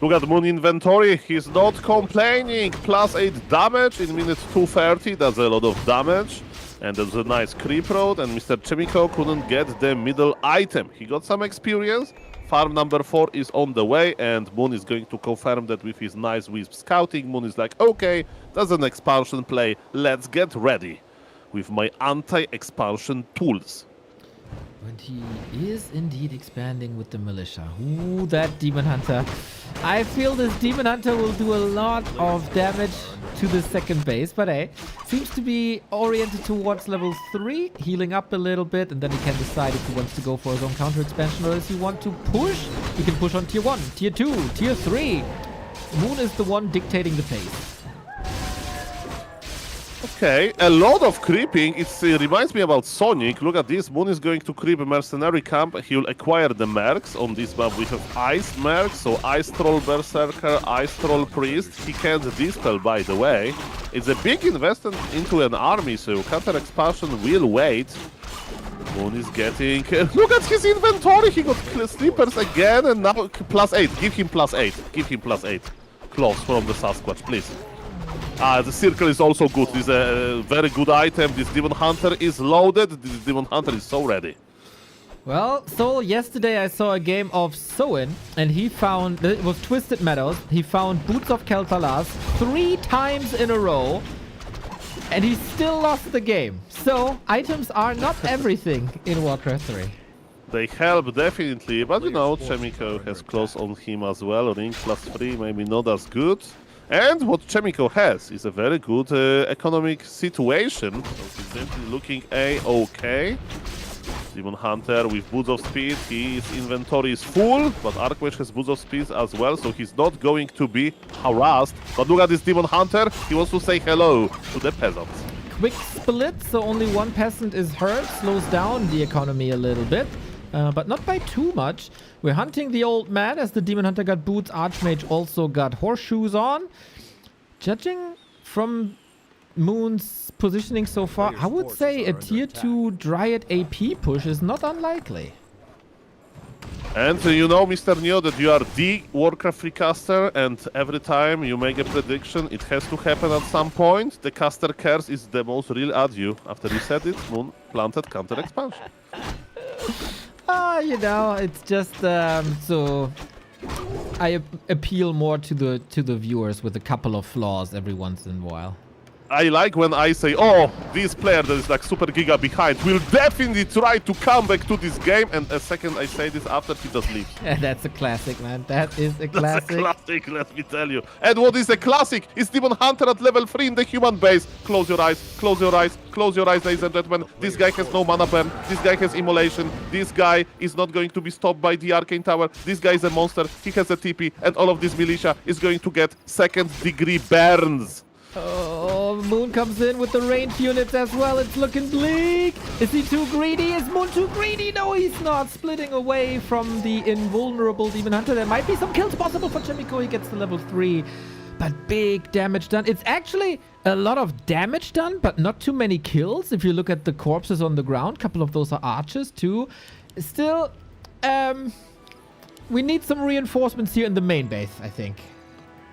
Look at Moon inventory. He's not complaining. +8 damage in minute 230. That's a lot of damage. And there's a nice creep road. And Mr. Chaemiko couldn't get the middle item. He got some experience. Farm number 4 is on the way. And Moon is going to confirm that with his nice Wisp scouting. Moon is like, okay, that's an expansion play. Let's get ready with my anti-expansion tools. And he is indeed expanding with the militia. Ooh, that Demon Hunter. I feel this Demon Hunter will do a lot of damage to the second base, but hey, seems to be oriented towards level 3, healing up a little bit, and then he can decide if he wants to go for his own counter expansion or if he wants to push. He can push on tier 1, tier 2, tier 3. Moon is the one dictating the pace. Okay, a lot of creeping. It reminds me about Sonic. Look at this. Moon is going to creep a mercenary camp. He'll acquire the mercs. On this map we have Ice mercs, so Ice Troll Berserker, Ice Troll Priest. He can't dispel, by the way. It's a big investment into an army, so counter expansion will wait. Moon is getting... look at his inventory. He got sleepers again, and now +8. Give him +8. Give him +8. Close from the Sasquatch, please. The circle is also good. This is a very good item. This Demon Hunter is loaded. This Demon Hunter is so ready. Well, so yesterday I saw a game of Soin, and he found, it was Twisted Meadows, he found Boots of Kel'Thuzad 3 times in a row, and he still lost the game. So, items are not everything in Warcraft 3. They help, definitely, but you know, Chaemiko has close on him as well. Ring +3, maybe not as good. And what Chaemiko has is a very good economic situation. So he's simply looking A-okay. Demon Hunter with Boots of Speed. His inventory is full, but Archmage has Boots of Speed as well, so he's not going to be harassed. But look at this Demon Hunter. He wants to say hello to the peasants. Quick split, so only one peasant is hurt. Slows down the economy a little bit. But not by too much. We're hunting the old man as the Demon Hunter got boots. Archmage also got horseshoes on. Judging from Moon's positioning so far, I would say a tier 2 Dryad AP push is not unlikely. And you know, Mr. Neo, that you are the Warcraft free caster, and every time you make a prediction, it has to happen at some point. The caster cares is the most real ad you. After you said it, Moon planted counter expansion. You know, it's just so I appeal more to the viewers with a couple of flaws every once in a while. I like when I say, oh, this player that is like super giga behind will definitely try to come back to this game, and a second I say this after he just leaves. Yeah, that's a classic, man. That is a classic. That's a classic, let me tell you. And what is a classic? It's Demon Hunter at level 3 in the human base. Close your eyes, close your eyes, close your eyes, ladies and gentlemen. This guy has no mana burn. This guy has immolation. This guy is not going to be stopped by the Arcane Tower. This guy is a monster. He has a TP, and all of this militia is going to get second-degree burns. Oh, Moon comes in with the ranged units as well. It's looking bleak. Is he too greedy? Is Moon too greedy? No, he's not. Splitting away from the invulnerable Demon Hunter. There might be some kills possible for Chaemiko. He gets to level 3. But big damage done. It's actually a lot of damage done, but not too many kills. If you look at the corpses on the ground, a couple of those are archers too. Still, we need some reinforcements here in the main base, I think.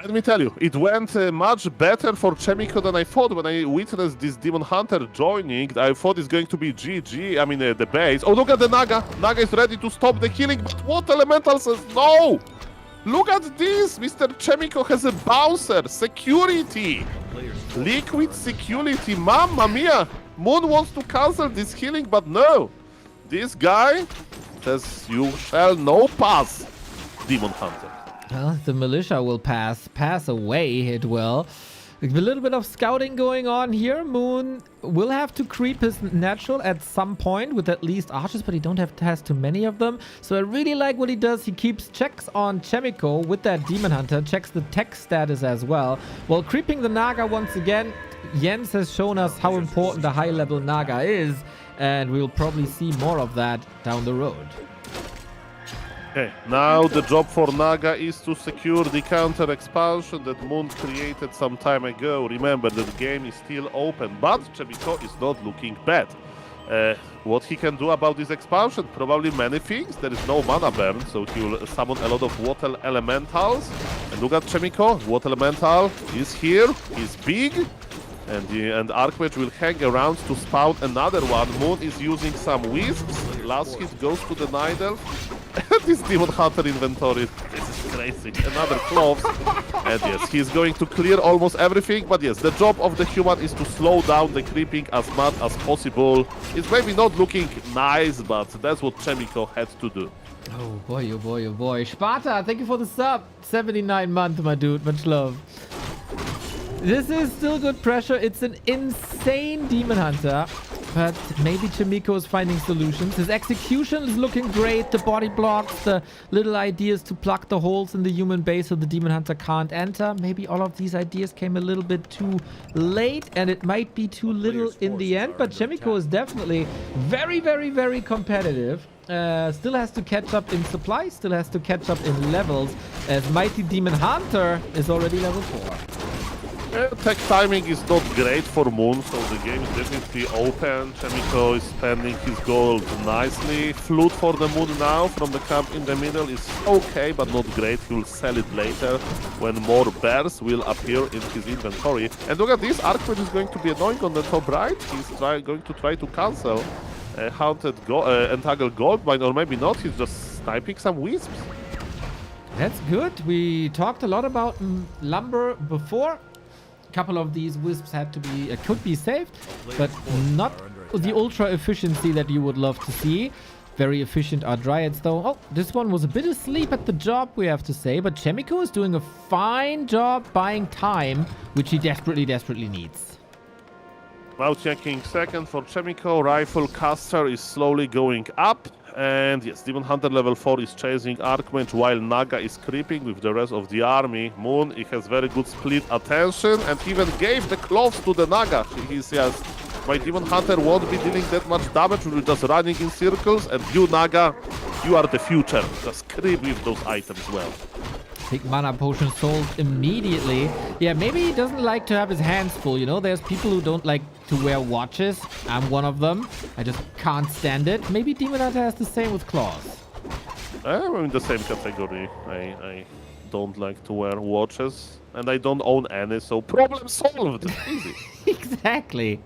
Let me tell you, it went much better for Chaemiko than I thought. When I witnessed this Demon Hunter joining, I thought it's going to be GG, I mean the base. Oh, look at the Naga. Naga is ready to stop the killing, but what Elemental says no! Look at this! Mr. Chaemiko has a bouncer. Security! Liquid security, mamma mia! Moon wants to cancel this healing, but no! This guy says, you shall no pass, Demon Hunter. Well, the militia will pass away, it will. A little bit of scouting going on here. Moon will have to creep his natural at some point with at least archers, but he don't have to have too many of them. So I really like what he does. He checks on Chaemiko with that Demon Hunter, checks the tech status as well. While creeping the Naga once again, Jens has shown us how important the high-level Naga is, and we'll probably see more of that down the road. Okay, now the job for Naga is to secure the counter expansion that Moon created some time ago. Remember that the game is still open, but Chaemiko is not looking bad. What he can do about this expansion? Probably many things. There is no mana burn, so he will summon a lot of water elementals. And look at Chaemiko. Water elemental is here. He's big. And Archmage will hang around to spawn another one. Moon is using some wisps. Last hit goes to the Night Elf. This Demon Hunter inventory, this is crazy. Another cloves. And yes, he's going to clear almost everything. But yes, the job of the human is to slow down the creeping as much as possible. It's maybe not looking nice, but that's what Chaemiko had to do. Oh boy, oh boy, oh boy. Sparta, thank you for the sub. 79 months, my dude. Much love. This is still good pressure. It's an insane Demon Hunter, but maybe Chaemiko is finding solutions. His execution is looking great. The body blocks, the little ideas to plug the holes in the human base so the Demon Hunter can't enter. Maybe all of these ideas came a little bit too late, and it might be too little in the end, but Chaemiko is definitely very, very, very competitive. Still has to catch up in supply, still has to catch up in levels, as Mighty Demon Hunter is already level 4. Tech timing is not great for Moon, so the game is definitely open. Chaemiko is spending his gold nicely. Flute for the Moon now from the camp in the middle is okay, but not great. He will sell it later when more bears will appear in his inventory. And look at this, Archmage is going to be annoying on the top right. He's going to try to cancel Haunted Entangled Goldmine, or maybe not. He's just sniping some wisps. That's good. We talked a lot about lumber before. Couple of these wisps had to be could be saved, but not the ultra efficiency that you would love to see. Very efficient are dryads though. Oh, this one was a bit asleep at the job, we have to say, but Chaemiko is doing a fine job buying time, which he desperately needs. Now checking second for Chaemiko. Rifle caster is slowly going up. And yes, Demon Hunter level 4 is chasing Archmage while Naga is creeping with the rest of the army. Moon, he has very good split attention and even gave the cloves to the Naga. He says, my Demon Hunter won't be dealing that much damage, we're just running in circles, and you, Naga, you are the future. Just creep with those items well. Big mana potion sold immediately. Yeah, maybe he doesn't like to have his hands full, you know? There's people who don't like to wear watches. I'm one of them. I just can't stand it. Maybe Demon Hunter has the same with claws. I'm in the same category. I don't like to wear watches, and I don't own any, so problem solved. Easy. Exactly.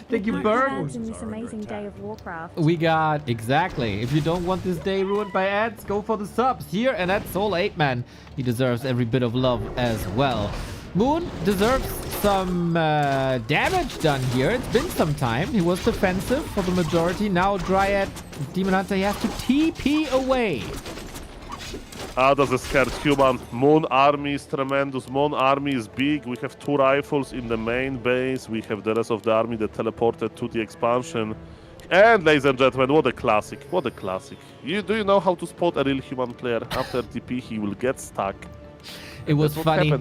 Thank you, Bird. Ads in this amazing day of Warcraft. We got, exactly. If you don't want this day ruined by ads, go for the subs here, and that's Soul 8 Man. He deserves every bit of love as well. Moon deserves some damage done here. It's been some time. He was defensive for the majority. Now Dryad, Demon Hunter, he has to TP away. That's a scared human. Moon army is tremendous. Moon army is big. We have 2 rifles in the main base. We have the rest of the army that teleported to the expansion. And ladies and gentlemen, what a classic. What a classic. Do you know how to spot a real human player? After TP, he will get stuck. It was funny.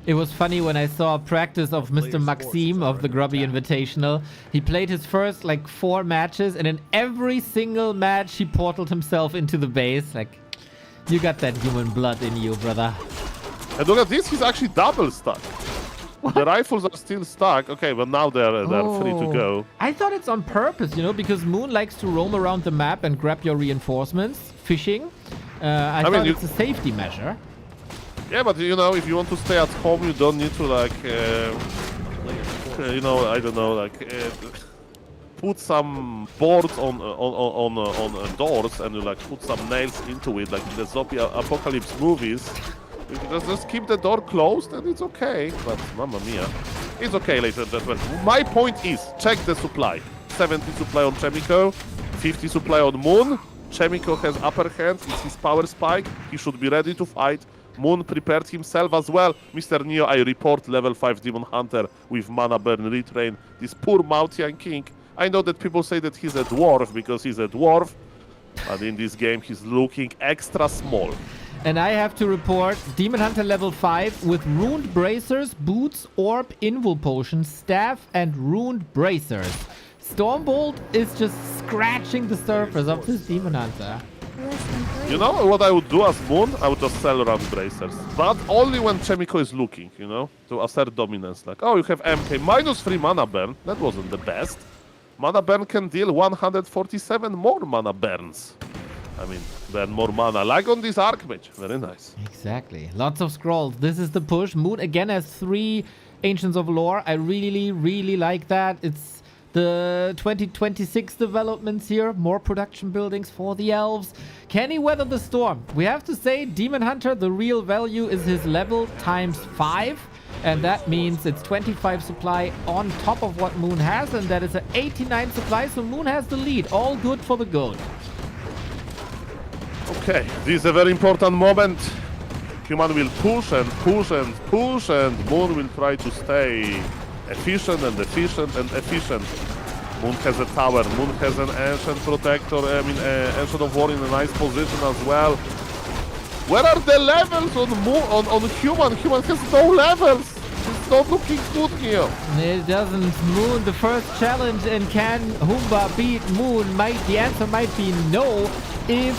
It was funny when I saw a practice of Mr. Maxime of the Grubby Invitational. He played his first, 4 matches, and in every single match, he portaled himself into the base. You got that human blood in you, brother. And look at this, he's actually double stuck. What? The rifles are still stuck. Okay, but now they're free to go. I thought it's on purpose, because Moon likes to roam around the map and grab your reinforcements, fishing. I thought it's a safety measure. Yeah, but you know, if you want to stay at home, you don't need to like, you know, I don't know, like put some boards on doors and you like put some nails into it, like in the zombie apocalypse movies. You just keep the door closed and it's okay. But mamma mia, it's okay, ladies and gentlemen. My point is, check the supply. 70 supply on Chaemiko, 50 supply on Moon. Chaemiko has upper hand, it's his power spike. He should be ready to fight. Moon prepared himself as well. Mr. Neo, I report level 5 Demon Hunter with Mana Burn Retrain. This poor Mautian King. I know that people say that he's a dwarf because he's a dwarf, but in this game he's looking extra small. And I have to report Demon Hunter level 5 with Runed Bracers, Boots, Orb, Invul Potion, Staff, and Runed Bracers. Stormbolt is just scratching the surface of this Demon Hunter. Less than 3. You know what I would do as Moon? I would just sell Run Bracers. But only when Chaemiko is looking, you know? To assert dominance. Like, oh, you have MK. -3 mana burn. That wasn't the best. Mana burn can deal 147 more mana burns. I mean, burn more mana. Like on this Archmage. Very nice. Exactly. Lots of scrolls. This is the push. Moon again has 3 Ancients of Lore. I really like that. It's the 2026 developments here. More production buildings for the elves. Can he weather the storm? We have to say, Demon Hunter, the real value is his level times 5. And that means it's 25 supply on top of what Moon has. And that is an 89 supply. So Moon has the lead. All good for the gold. Okay, this is a very important moment. Human will push and push and push, and Moon will try to stay efficient and efficient and efficient. Moon has a tower, Moon has an Ancient Protector, I mean Ancient of War in a nice position as well. Where are the levels on Moon, on Human? Human has no levels. It's not looking good here. It doesn't. Moon, the first challenge, and can Humba beat Moon? The answer might be no if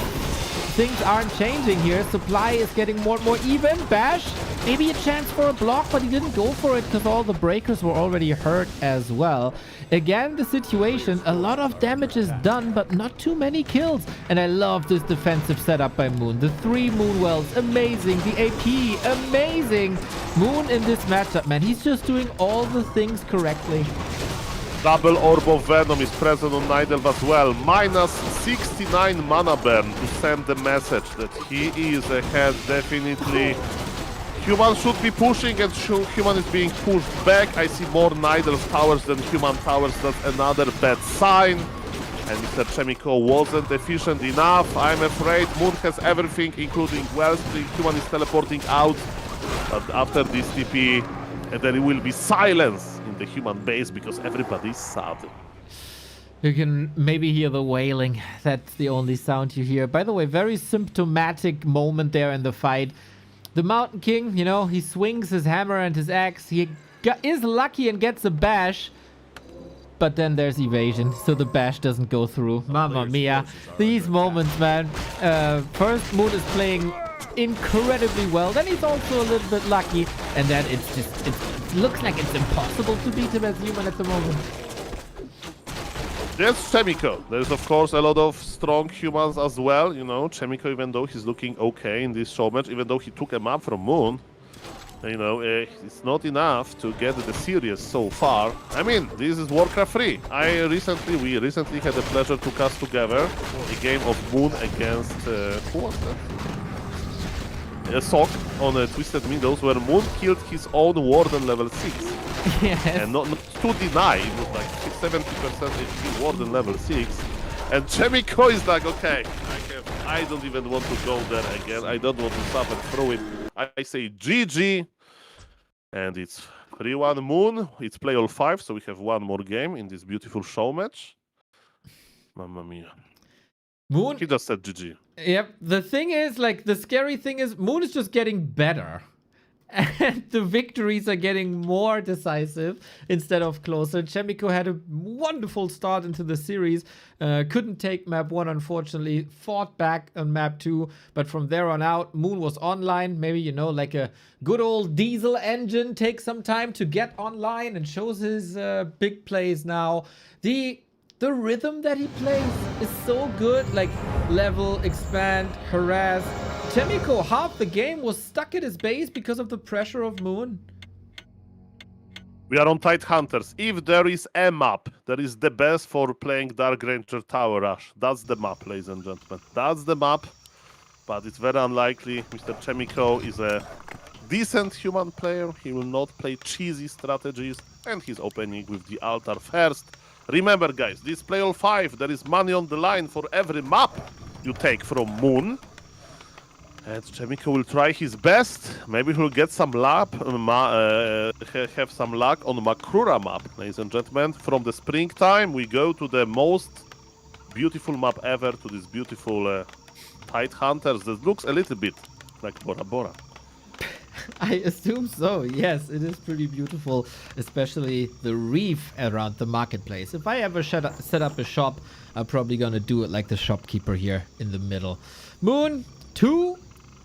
things aren't changing here. Supply is getting more and more even. Bash, maybe a chance for a block, but he didn't go for it because all the breakers were already hurt as well. Again, the situation, a lot of damage is done, but not too many kills. And I love this defensive setup by Moon. The 3 Moon Wells, amazing. The AP, amazing. Moon in this matchup, man, he's just doing all the things correctly. Double Orb of Venom is present on Night Elf as well. Minus 69 mana burn to send the message that he is ahead, definitely. Human should be pushing and Human is being pushed back. I see more Night Elf towers than Human towers. That's another bad sign. And Mr. Chaemiko wasn't efficient enough. I'm afraid Moon has everything, including Wellspring. Human is teleporting out. But after this TP, there will be silence in the Human base because everybody's sad. You can maybe hear the wailing. That's the only sound you hear. By the way, very symptomatic moment there in the fight. The Mountain King, you know, he swings his hammer and his axe. He is lucky and gets a bash. But then there's evasion, so the bash doesn't go through. Mamma mia. These moments, man. First, Moon is playing incredibly well. Then he's also a little bit lucky. And then it looks like it's impossible to beat him as Human at the moment. There's Chaemiko. There's of course a lot of strong Humans as well. You know, Chaemiko, even though he's looking okay in this show match, even though he took a map from Moon, you know, it's not enough to get the series so far. I mean, this is Warcraft 3. We recently had the pleasure to cast together a game of Moon against who was that? Sok on Twisted Meadows, where Moon killed his own Warden level 6. Yes. And not to deny, it was like 70% HP Warden level 6. And Chaemiko is like, okay, I don't even want to go there again. I don't want to suffer through it. I say GG. And it's 3-1 Moon. It's play all 5, so we have one more game in this beautiful show match. Mamma mia. Moon. He just said GG. Yep. The thing is, like, the scary thing is Moon is just getting better. And the victories are getting more decisive instead of closer. Chaemiko had a wonderful start into the series. Couldn't take map 1, unfortunately. Fought back on map 2. But from there on out, Moon was online. Maybe, you know, like a good old diesel engine takes some time to get online and shows his big plays now. The the rhythm that he plays is so good. Like level, expand, harass. Chaemiko, half the game was stuck at his base because of the pressure of Moon. We are on Tidehunters. If there is a map that is the best for playing Dark Ranger Tower Rush, that's the map, ladies and gentlemen. That's the map, but it's very unlikely. Mr. Chaemiko is a decent human player. He will not play cheesy strategies, and he's opening with the altar first. Remember, guys, this play all 5, there is money on the line for every map you take from Moon. And Chaemiko will try his best. Maybe he'll get some luck, have some luck on Makrura map, ladies and gentlemen. From the springtime, we go to the most beautiful map ever, to this beautiful Tidehunters that looks a little bit like Bora Bora. I assume so. Yes, it is pretty beautiful, especially the reef around the marketplace. If I ever set up a shop, I'm probably gonna do it like the shopkeeper here in the middle. Moon 2,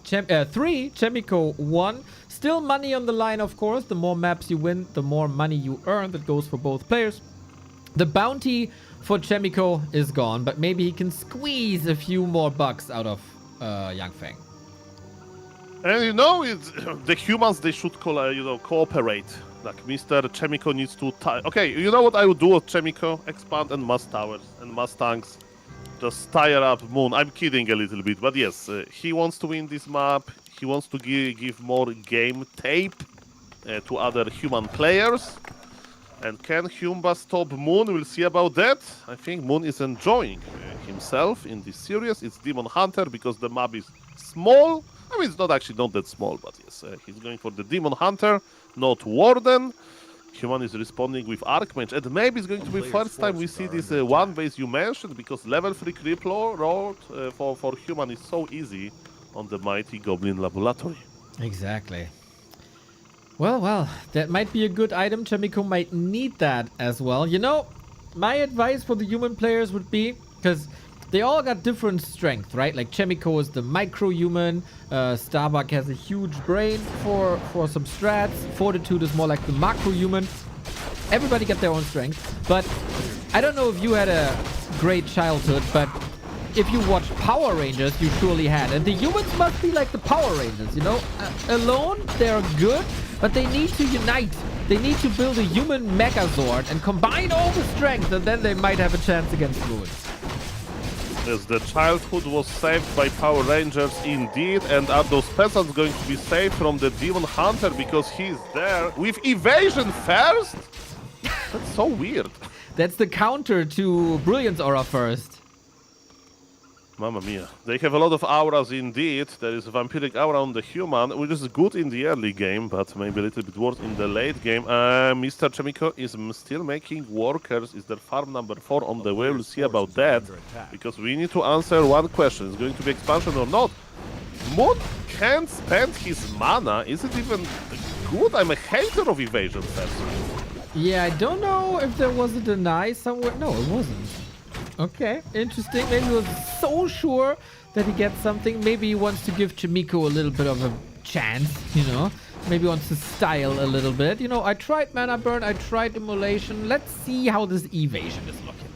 3, Chaemiko 1. Still money on the line, of course. The more maps you win, the more money you earn. That goes for both players. The bounty for Chaemiko is gone, but maybe he can squeeze a few more bucks out of Yang Feng. And you know, the humans, they should cooperate. Like Mr. Chaemiko needs to okay, you know what I would do with Chaemiko? Expand and mass towers and Mustangs. Just tire up Moon. I'm kidding a little bit, but yes, he wants to win this map. He wants to give more game tape to other human players. And can Humba stop Moon? We'll see about that. I think Moon is enjoying himself in this series. It's Demon Hunter because the map is small. I mean, it's not that small, but yes, he's going for the Demon Hunter, not Warden. Human is responding with Archmage, and maybe it's going to be first time we see this one base you mentioned, because level 3 creep road for Human is so easy on the mighty Goblin Laboratory. Exactly. Well, that might be a good item. Chaemiko might need that as well. You know, my advice for the human players would be, because they all got different strength, right? Like Chaemiko is the micro-human, Starbuck has a huge brain for some strats, Fortitude is more like the macro-human. Everybody got their own strength, but I don't know if you had a great childhood, but if you watched Power Rangers, you surely had. And the humans must be like the Power Rangers, you know? Alone, they're good, but they need to unite. They need to build a human Megazord and combine all the strength, and then they might have a chance against Moon. Yes, the childhood was saved by Power Rangers indeed, and are those peasants going to be saved from the Demon Hunter because he's there with evasion first? That's so weird. That's the counter to Brilliance Aura first. Mamma mia. They have a lot of auras indeed. There is a vampiric aura on the human, which is good in the early game, but maybe a little bit worse in the late game. Mr. Chaemiko is still making workers. Is there farm number 4 on the way? We'll see about that, because we need to answer one question. Is it going to be expansion or not? Moon can't spend his mana. Is it even good? I'm a hater of evasion first. Yeah, I don't know if there was a deny somewhere. No, it wasn't. Okay, interesting. Maybe he was so sure that he gets something. Maybe he wants to give Chaemiko a little bit of a chance, you know? Maybe wants to style a little bit. You know, I tried Mana Burn, I tried Immolation. Let's see how this evasion is looking.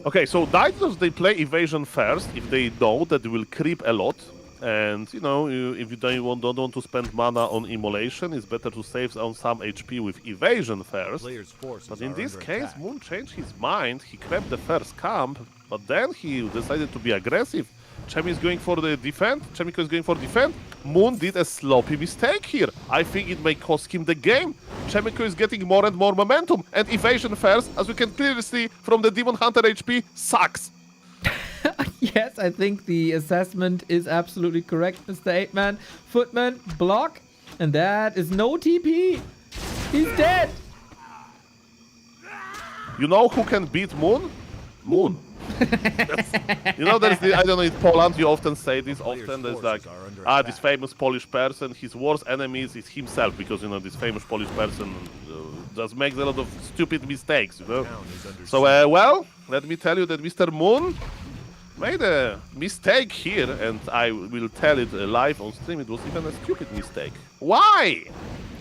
Okay, so Dinosaurs, they play evasion first if they know that they will creep a lot. And, you know, if you don't want to spend mana on Immolation, it's better to save on some HP with evasion first. But in this case, Moon changed his mind. He crept the first camp, but then he decided to be aggressive. Chaemiko is going for the defense. Chaemiko is going for defense. Moon did a sloppy mistake here. I think it may cost him the game. Chaemiko is getting more and more momentum, and evasion first, as we can clearly see from the Demon Hunter HP, sucks. Yes, I think the assessment is absolutely correct, Mr. 8-Man. Footman, block, and that is no TP. He's dead. You know who can beat Moon? Moon. You know, there's the, I don't know, in Poland you often say this, there's like, this famous Polish person, his worst enemy is himself, because, you know, this famous Polish person just makes a lot of stupid mistakes, you know. So, well, let me tell you that Mr. Moon made a mistake here, and I will tell it live on stream. It was even a stupid mistake. Why?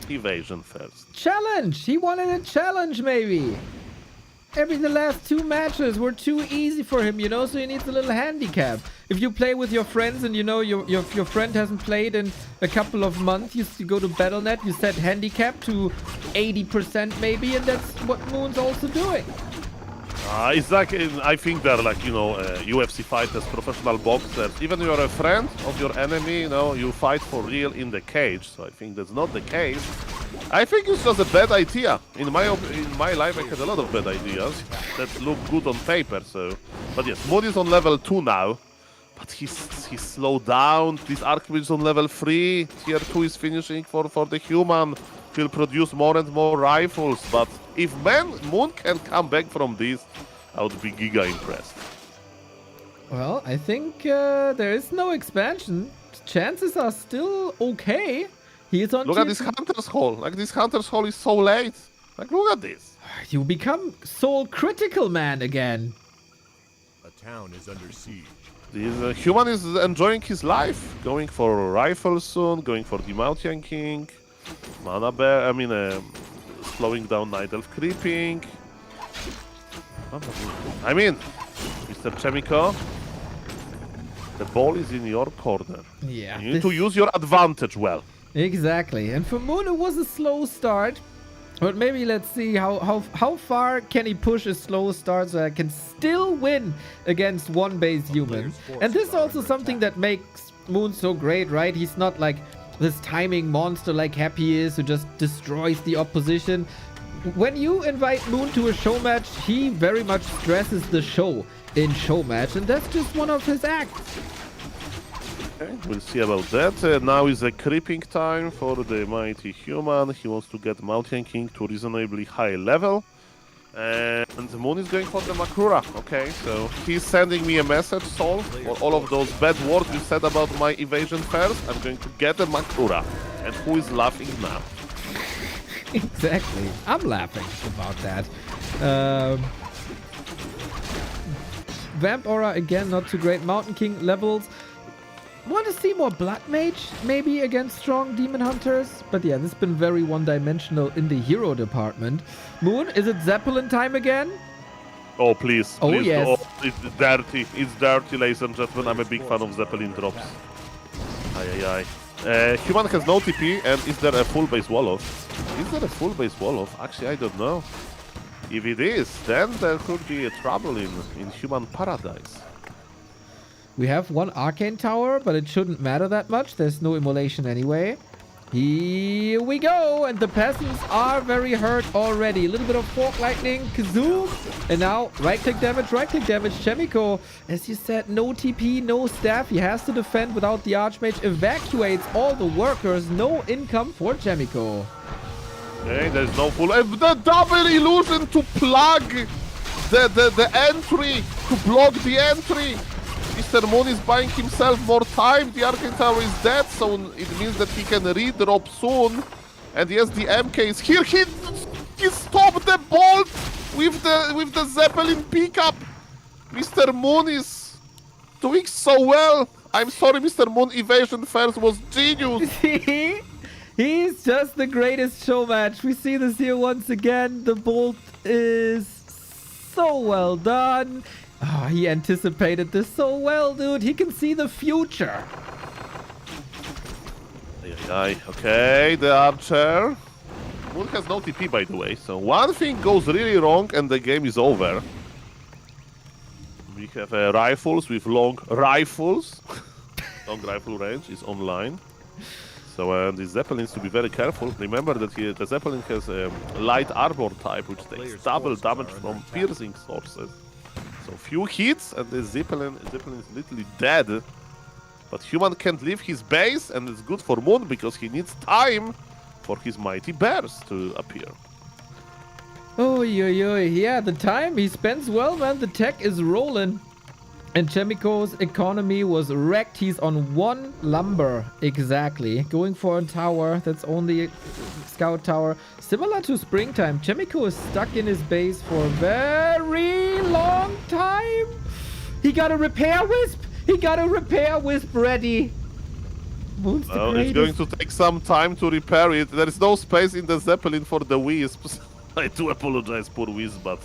Evasion first. Challenge. He wanted a challenge, maybe. the last 2 matches were too easy for him, you know, so he needs a little handicap. If you play with your friends and you know your friend hasn't played in a couple of months, you go to Battle.net, you set handicap to 80% maybe, and that's what Moon's also doing. It's like, I think they're like, you know, UFC fighters, professional boxers. Even if you're a friend of your enemy, you know, you fight for real in the cage. So I think that's not the case. I think it's just a bad idea. In my life, I had a lot of bad ideas that look good on paper. So, but yes, Moon is on level 2 now, but he's slowed down. This Archmage is on level 3. Tier 2 is finishing for the human. He'll produce more and more rifles. But if Moon can come back from this, I would be giga impressed. Well, I think there is no expansion. Chances are still okay. He is on. Look at this Hunter's Hall. Like, this Hunter's Hall is so late. Like, look at this. You become Soul Critical Man again. A town is under siege. This human is enjoying his life. Going for rifles soon. Going for the Mountain King. Mana Bear. I mean, slowing down Night Elf creeping. I mean, Mr. Chaemiko, the ball is in your corner. Yeah. You need to use your advantage well. Exactly. And for Moon, it was a slow start. But maybe let's see how far can he push a slow start so I can still win against one base human. And this is also something that makes Moon so great, right? He's not like this timing monster like Happy is, who just destroys the opposition. When you invite Moon to a show match, he very much stresses the show in show match, and that's just one of his acts. Okay, we'll see about that. Now is a creeping time for the mighty human. He wants to get Mountain King to reasonably high level. And the Moon is going for the Makura. Okay, so he's sending me a message, Sol, for all of those bad words you said about my evasion first. I'm going to get a Makura. And who is laughing now? Exactly. I'm laughing about that. Vamp Aura again, not too great. Mountain King levels. Want to see more Blood Mage, maybe, against strong Demon Hunters? But yeah, this has been very one-dimensional in the hero department. Moon, is it Zeppelin time again? Oh, please. Oh, please. yes. Oh, it's dirty. It's dirty, ladies and gentlemen. I'm a big fan of Zeppelin drops. Aye, aye, aye. Human has no TP, and is there a full base wall-off? Is there a full base wall-off? Actually, I don't know. If it is, then there could be a trouble in human paradise. We have one Arcane Tower, but it shouldn't matter that much. There's no immolation anyway. Here we go, and the peasants are very hurt already. A little bit of Fork Lightning, Kazoo, and now right-click damage, Chaemiko. As you said, no TP, no staff. He has to defend without the Archmage. Evacuates all the workers. No income for Chaemiko. Okay, there's no full... the double illusion to plug the entry, to block the entry. Mr. Moon is buying himself more time. The Arcane Tower is dead, so it means that he can redrop soon. And yes, the MK is here. He stopped the bolt with the Zeppelin pickup. Mr. Moon is doing so well. I'm sorry, Mr. Moon. Evasion first was genius. He's just the greatest show match. We see this here once again. The bolt is so well done. Oh, he anticipated this so well, dude. He can see the future. Okay, the archer. Moon has no TP, by the way. So one thing goes really wrong and the game is over. We have rifles with long rifles. Long rifle range is online. So the Zeppelin needs to be very careful. Remember that the Zeppelin has a light armor type, which takes double damage from piercing sources. So few hits and the Zeppelin is literally dead. But human can't leave his base, and it's good for Moon because he needs time for his mighty bears to appear. Oh, yeah, the time he spends well, man. The tech is rolling. And Chaemiko's economy was wrecked. He's on one lumber, exactly. Going for a tower, that's only a scout tower. Similar to springtime, Chaemiko is stuck in his base for a very long time. He got a repair wisp. He got a repair wisp ready. Moon's the greatest. It's going to take some time to repair it. There is no space in the Zeppelin for the wisps. I do apologize, poor wisp, but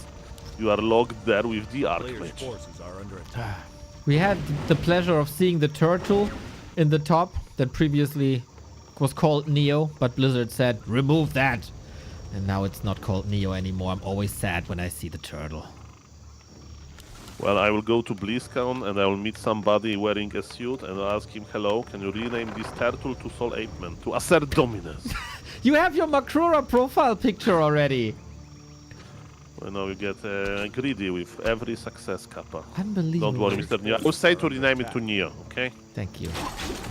You are locked there with the Players' Archmage. forces are under attack. We had the pleasure of seeing the turtle in the top that previously was called Neo, but Blizzard said, remove that. And now it's not called Neo anymore. I'm always sad when I see the turtle. Well, I will go to BlizzCon and I will meet somebody wearing a suit and I'll ask him, hello, can you rename this turtle to Soul Apeman to assert dominance? You have your Makrura profile picture already. Well, now you get greedy with every success, Kappa. Unbelievable. Don't worry, Mr. Neo. I will say to rename it to Neo, okay? Thank you.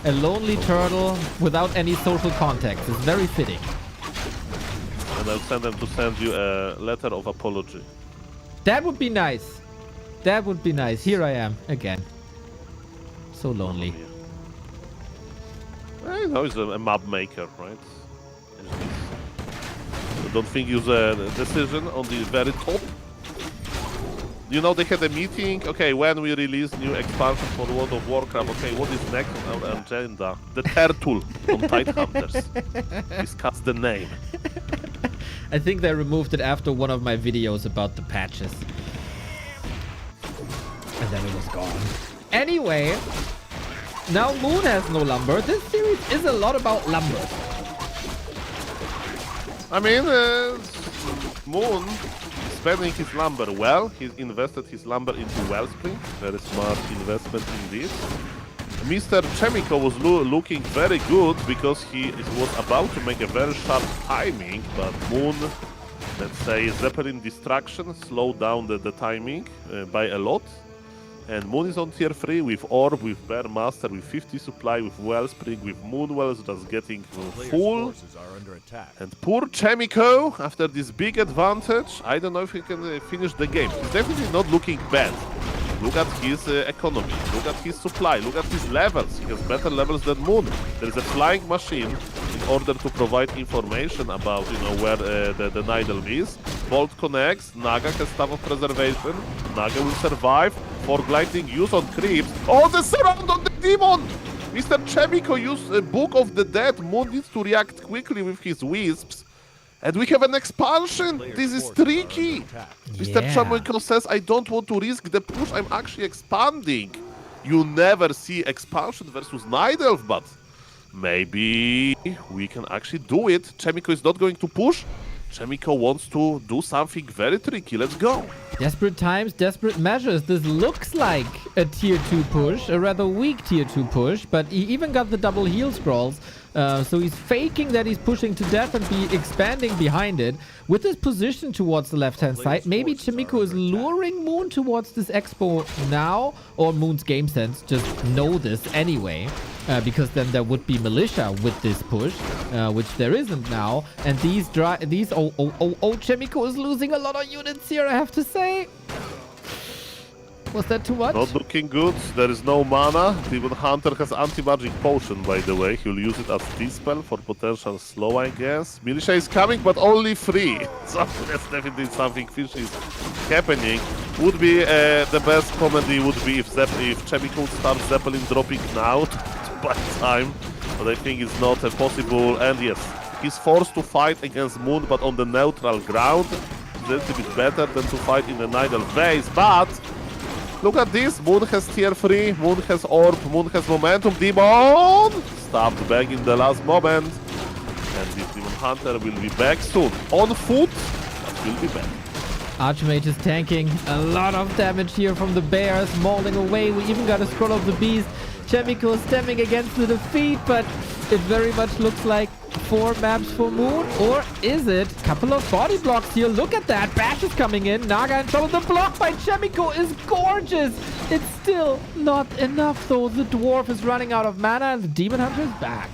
A lonely turtle without any social context is very fitting. And I'll send them to send you a letter of apology. That would be nice. That would be nice. Here I am again. So lonely. I know he's a map maker, right? I don't think he's a decision on the very top. You know, they had a meeting. Okay, when we release new expansion for World of Warcraft, okay, what is next on our agenda? The turtle on Tidehunters. Discuss the name. I think they removed it after one of my videos about the patches. And then it was gone. Anyway, now Moon has no lumber. This series is a lot about lumber. I mean, Moon is spending his lumber well. He's invested his lumber into Wellspring. Very smart investment indeed. Mr. Chaemiko was looking very good because he was about to make a very sharp timing, but Moon, let's say, Zeppelin Distraction slowed down the timing by a lot. And Moon is on tier 3 with Orb, with Bear Master, with 50 supply, with Wellspring, with Moonwells just getting Players' full. forces are under attack. And poor Chaemiko, after this big advantage, I don't know if he can finish the game. He's definitely not looking bad. Look at his economy, look at his supply, look at his levels. He has better levels than Moon. There is a flying machine in order to provide information about, you know, where the Nidal is. Bolt connects, Naga has staff of preservation, Naga will survive. For gliding use on creeps. Oh, the surround on the demon! Mr. Chaemiko used a Book of the Dead. Moon needs to react quickly with his wisps. And we have an expansion! This is tricky! Mr. Chaemiko says, I don't want to risk the push, I'm actually expanding. You never see expansion versus Night Elf, but maybe we can actually do it. Chaemiko is not going to push. Chaemiko wants to do something very tricky. Let's go. Desperate times, desperate measures. This looks like a tier 2 push, a rather weak tier 2 push, but he even got the double heal scrolls. So he's faking that he's pushing to death and be expanding behind it. With his position towards the left-hand side, maybe Chaemiko is luring Moon towards this expo now, or Moon's game sense just know this anyway. Because then there would be militia with this push, which there isn't now. And these Chaemiko is losing a lot of units here, I have to say. Was that too much? Not looking good. There is no mana. Demon Hunter has anti-magic potion, by the way. He'll use it as dispel for potential slow, I guess. Militia is coming, but only 3. So that's definitely something fishy is happening. Would be the best comedy would be if Chaemiko starts Zeppelin dropping now by time. But I think it's not possible. And yes, he's forced to fight against Moon, but on the neutral ground. It's a little bit better than to fight in the Nidal base, but look at this, Moon has tier 3, Moon has Orb, Moon has Momentum, Demon! Stabbed back in the last moment. And this Demon Hunter will be back soon. On foot, but will be back. Archmage is tanking a lot of damage here from the bears, mauling away. We even got a Scroll of the Beast. Chaemiko stemming against the defeat, but it very much looks like 4 maps for Moon, or is it? Couple of body blocks here. Look at that. Bash is coming in. Naga in trouble. The block by Chaemiko is gorgeous. It's still not enough, though. The dwarf is running out of mana, and the Demon Hunter is back.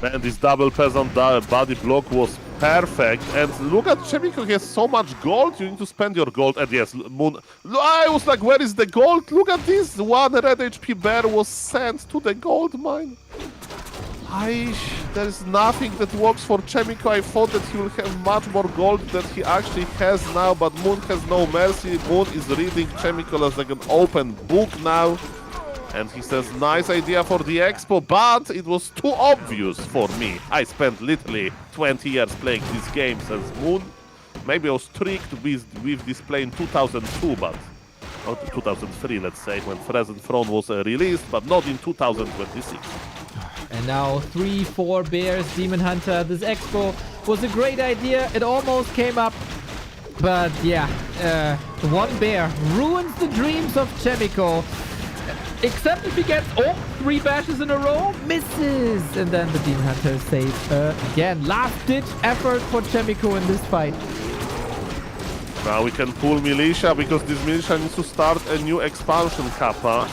Man, this double peasant body block was perfect. And look at Chaemiko, he has so much gold. You need to spend your gold. And yes, Moon. I was like, where is the gold? Look at this. 1 red HP bear was sent to the gold mine. There is nothing that works for Chaemiko. I thought that he will have much more gold than he actually has now, but Moon has no mercy. Moon is reading Chaemiko as like an open book now. And he says, nice idea for the expo, but it was too obvious for me. I spent literally 20 years playing these games as Moon. Maybe I was tricked with this play in 2002, but not 2003, let's say, when Frozen Throne was released, but not in 2026. And now 3-4 bears, Demon Hunter. This expo was a great idea. It almost came up. But yeah, one bear ruins the dreams of Chaemiko. Except if he gets, 3 bashes in a row, misses. And then the Demon Hunter saves again. Last-ditch effort for Chaemiko in this fight. Now we can pull Militia, because this Militia needs to start a new expansion kappa.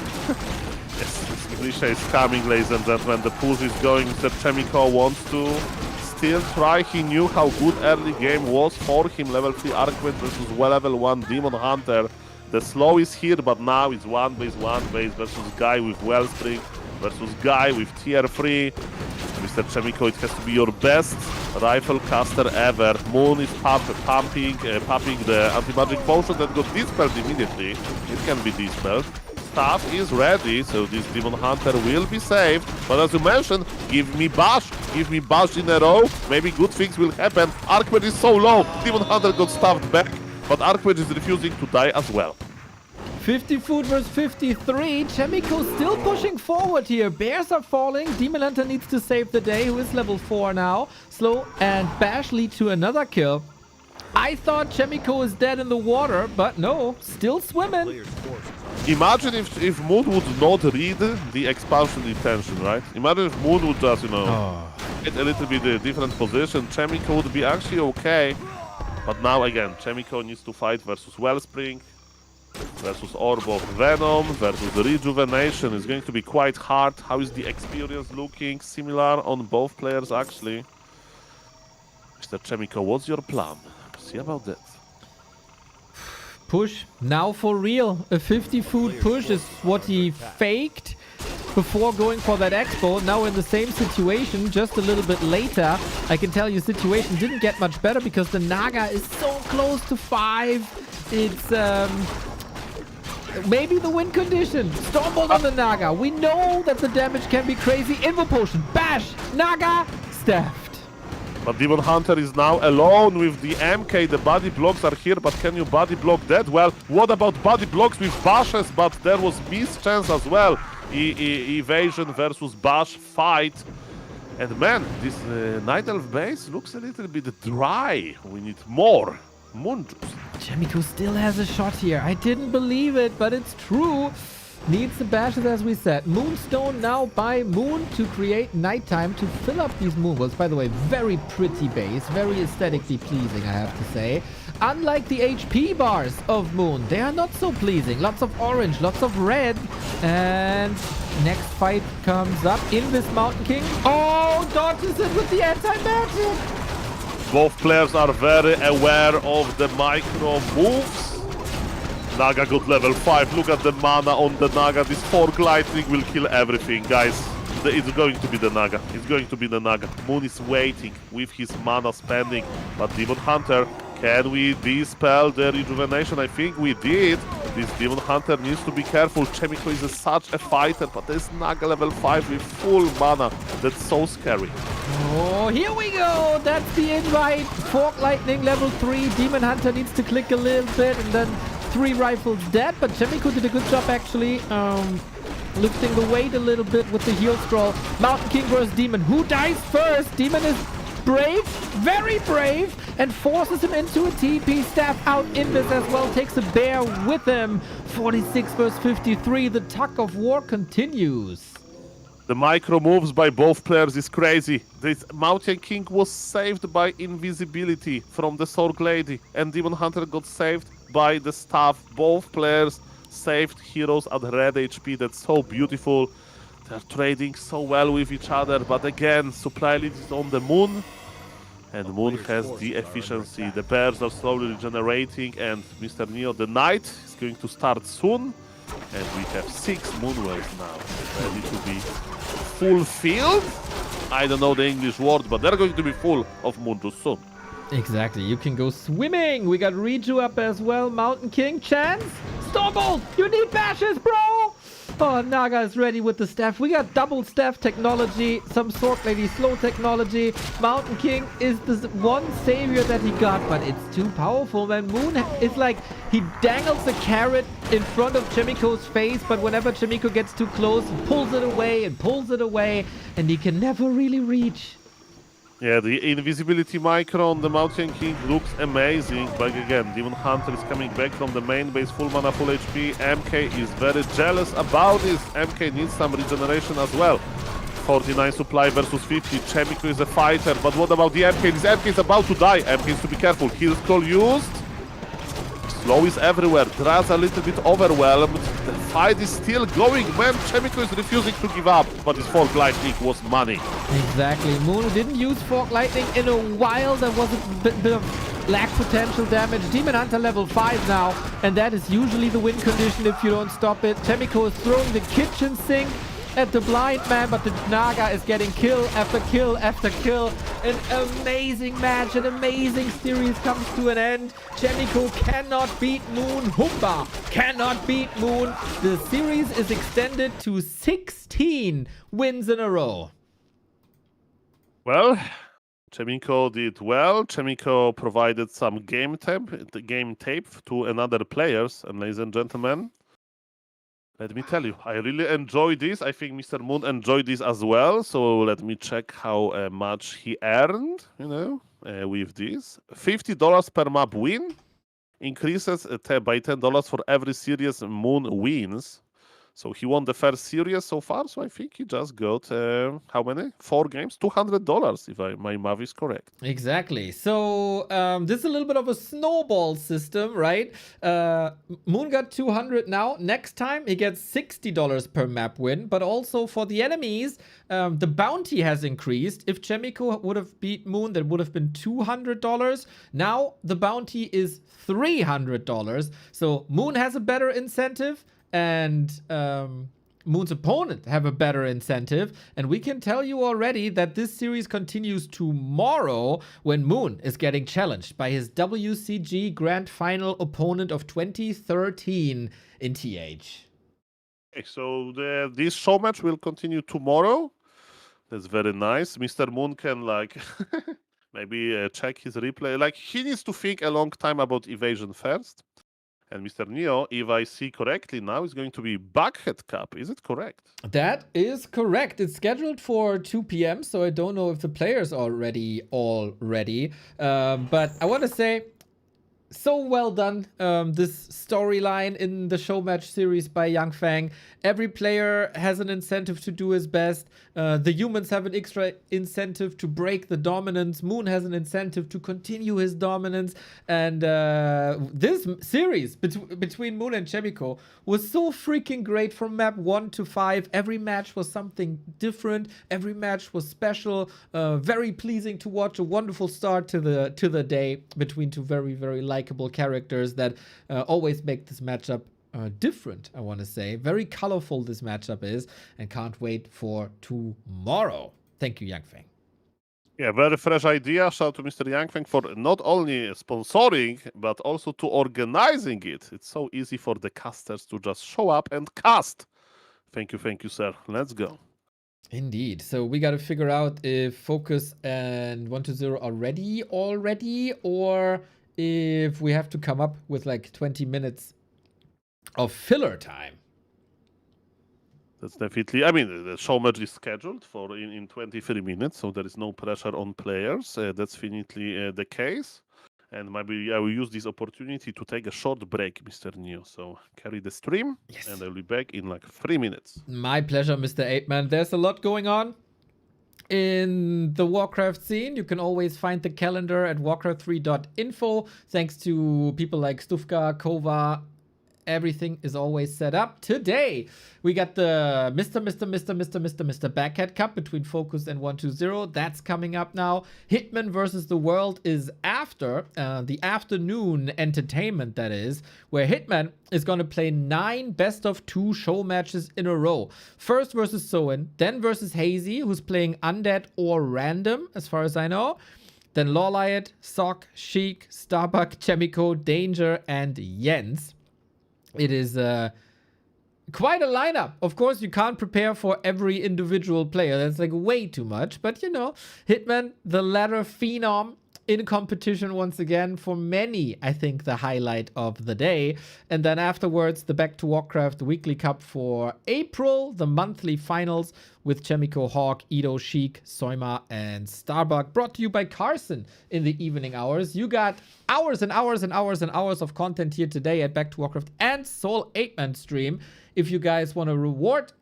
Yes, this Militia is coming, ladies and gentlemen. The push is going. Mr. Chaemiko wants to still try. He knew how good early game was for him. Level 3 Archwitch versus level 1 Demon Hunter. The slow is here, but now it's 1 base versus guy with Wellspring versus guy with tier 3. Mr. Chaemiko, it has to be your best rifle caster ever. Moon is pumping the anti-magic potion that got dispelled immediately. It can be dispelled. Staff is ready, so this Demon Hunter will be saved. But as you mentioned, give me bash in a row. Maybe good things will happen. Archwitch is so low. Demon Hunter got staffed back, but Archwitch is refusing to die as well. 50 food versus 53. Chaemiko still pushing forward here. Bears are falling. Demon Hunter needs to save the day, who is level 4 now. Slow and bash lead to another kill. I thought Chaemiko is dead in the water, but no, still swimming. Imagine if Moon would not read the expansion intention, right? Imagine if Moon would just, get a little bit a different position. Chaemiko would be actually okay. But now again, Chaemiko needs to fight versus Wellspring, versus Orb of Venom, versus Rejuvenation. Is going to be quite hard. How is the experience looking? Similar on both players, actually. Mr. Chaemiko, what's your plan? See about that. Push now for real. A 50 food push is what he faked before going for that expo. Now in the same situation, just a little bit later. I can tell you situation didn't get much better because the Naga is so close to 5. It's maybe the win condition. Stormbolt on the Naga. We know that the damage can be crazy. Invo potion. Bash. Naga. Staffed. But Demon Hunter is now alone with the MK. The body blocks are here, but can you body block that? Well, what about body blocks with bashes? But there was mischance as well. Evasion versus bash fight. And man, this Night Elf base looks a little bit dry. We need more moon juice. Chaemiko still has a shot here. I didn't believe it, but it's true. Needs the bashes, as we said. Moonstone now by Moon to create nighttime to fill up these moon wells. By the way, very pretty base. Very aesthetically pleasing, I have to say. Unlike the HP bars of Moon, they are not so pleasing. Lots of orange, lots of red. And next fight comes up in this Mountain King. Oh, dodges it with the anti-magic. Both players are very aware of the micro moves. Naga got level 5. Look at the mana on the Naga. This Fork Lightning will kill everything, guys. It's going to be the Naga. It's going to be the Naga. Moon is waiting with his mana spending. But Demon Hunter, can we dispel the Rejuvenation? I think we did. This Demon Hunter needs to be careful. Chaemiko is such a fighter, but there's Naga level 5 with full mana. That's so scary. Oh, here we go. That's the invite. Fork Lightning level 3. Demon Hunter needs to click a little bit and then 3 rifles dead, but Chaemiko did a good job actually lifting the weight a little bit with the heal scroll. Mountain King versus Demon. Who dies first? Demon is brave, very brave, and forces him into a TP. Staff out in this as well, takes a bear with him. 46 versus 53. The tug of war continues. The micro moves by both players is crazy. This Mountain King was saved by invisibility from the Sorg Lady, and Demon Hunter got saved by the staff. Both players saved heroes at red HP. That's so beautiful. They're trading so well with each other, but again, supply lead is on the Moon, and Moon has the efficiency. The bears are slowly regenerating, and Mr. Neo, the Knight, is going to start soon, and we have 6 moon wells now ready to be fulfilled. I don't know the English word, but they're going to be full of moon juice soon. Exactly, you can go swimming. We got Reju up as well. Mountain King, chance. Stormbolt, you need bashes, bro. Oh, Naga is ready with the staff. We got double staff technology, some Sword Lady slow technology. Mountain King is the one savior that he got, but it's too powerful, man. Moon is like, he dangles a carrot in front of Chaemiko's face, but whenever Chaemiko gets too close, he pulls it away and pulls it away, and he can never really reach. Yeah, the invisibility micro on the Mountain King looks amazing, but again, Demon Hunter is coming back from the main base, full mana, full HP. MK is very jealous about this. MK needs some regeneration as well. 49 supply versus 50. Chaemiko is a fighter, but what about the MK? This MK is about to die. MK needs to be careful. Heal scroll used. Slow is everywhere. Draz a little bit overwhelmed. The fight is still going. Man, Chaemiko is refusing to give up, but his Fork Lightning was money. Exactly. Moon didn't use Fork Lightning in a while. There was a bit of lack potential damage. Demon Hunter level 5 now, and that is usually the win condition if you don't stop it. Chaemiko is throwing the kitchen sink at the blind man, but the Naga is getting kill after kill after kill. An amazing match, an amazing series comes to an end. Chaemiko cannot beat Moon. Humba cannot beat Moon. The series is extended to 16 wins in a row. Well, Chaemiko did well. Chaemiko provided some game tape to another players, and ladies and gentlemen, let me tell you, I really enjoyed this. I think Mr. Moon enjoyed this as well. So let me check how much he earned, with this. $50 per map win. Increases by $10 for every series Moon wins. So he won the first series so far. So I think he just got, how many? 4 games? $200, if my math is correct. Exactly. So this is a little bit of a snowball system, right? Moon got 200 now. Next time he gets $60 per map win. But also for the enemies, the bounty has increased. If Chaemiko would have beat Moon, that would have been $200. Now the bounty is $300. So Moon has a better incentive, and Moon's opponent have a better incentive. And we can tell you already that this series continues tomorrow when Moon is getting challenged by his WCG Grand Final opponent of 2013 in TH. Okay, so this show match will continue tomorrow. That's very nice. Mr. Moon can maybe check his replay. He needs to think a long time about evasion first. And Mr. Neo, if I see correctly now, is going to be Buckhead Cup. Is it correct? That is correct. It's scheduled for 2 p.m., so I don't know if the players are ready already. But I want to say, so well done, this storyline in the show match series by Yang Feng. Every player has an incentive to do his best. The humans have an extra incentive to break the dominance. Moon has an incentive to continue his dominance. And this series between Moon and Chaemiko was so freaking great from map 1 to 5. Every match was something different. Every match was special. Very pleasing to watch. A wonderful start to the day between two very, very likable characters that always make this matchup different, I want to say. Very colorful this matchup is, and can't wait for tomorrow. Thank you, Yang Feng. Yeah, very fresh idea. Shout out to Mr. Yang Feng for not only sponsoring, but also to organizing it. It's so easy for the casters to just show up and cast. Thank you, sir. Let's go. Indeed. So we got to figure out if FoCuS and 120 are ready already, or if we have to come up with 20 minutes of filler time. That's definitely, I mean, the show match is scheduled for in 23 minutes, so there is no pressure on players. That's definitely the case. And maybe I will use this opportunity to take a short break, Mr. Neo. So carry the stream, Yes. and I'll be back in 3 minutes. My pleasure, Mr. 8-Man. There's a lot going on in the Warcraft scene. You can always find the calendar at warcraft3.info. Thanks to people like Stufka, Kova. Everything is always set up. Today, we got the Mr. Backhead Cup between FoCuS and 120. That's coming up now. Hitman versus the World is after the afternoon entertainment, that is, where Hitman is going to play 9 best-of-2 show matches in a row. First versus Soin, then versus Hazy, who's playing Undead or Random, as far as I know. Then Lawliot, Sock, Sheik, Starbuck, Chaemiko, Danger, and Jens. It is quite a lineup. Of course, you can't prepare for every individual player. That's like way too much. But you know, Hitman, the ladder phenom in competition once again. For many, I think the highlight of the day. And then afterwards, the Back to Warcraft Weekly Cup for April, the monthly finals with Chaemiko, Hawk, Edo, Sheik, Soima, and Starbuck. Brought to you by Carson in the evening hours. You got hours and hours and hours and hours of content here today at Back to Warcraft and Soul 8-Man stream. If you guys want to reward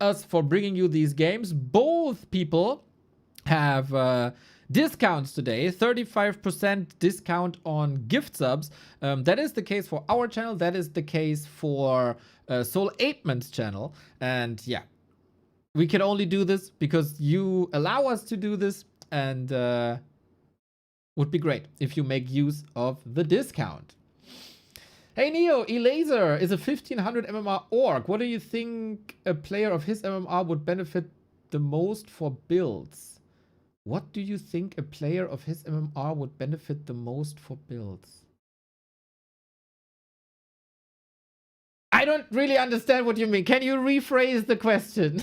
us for bringing you these games, both people have discounts today. 35% discount on gift subs. That is the case for our channel. That is the case for Soul 8-Man's channel. And yeah, we can only do this because you allow us to do this, and would be great if you make use of the discount. Hey Neo, eer0 is a 1500 MMR orc. What do you think a player of his MMR would benefit the most for builds? What do you think a player of his MMR would benefit the most for builds? I don't really understand what you mean. Can you rephrase the question?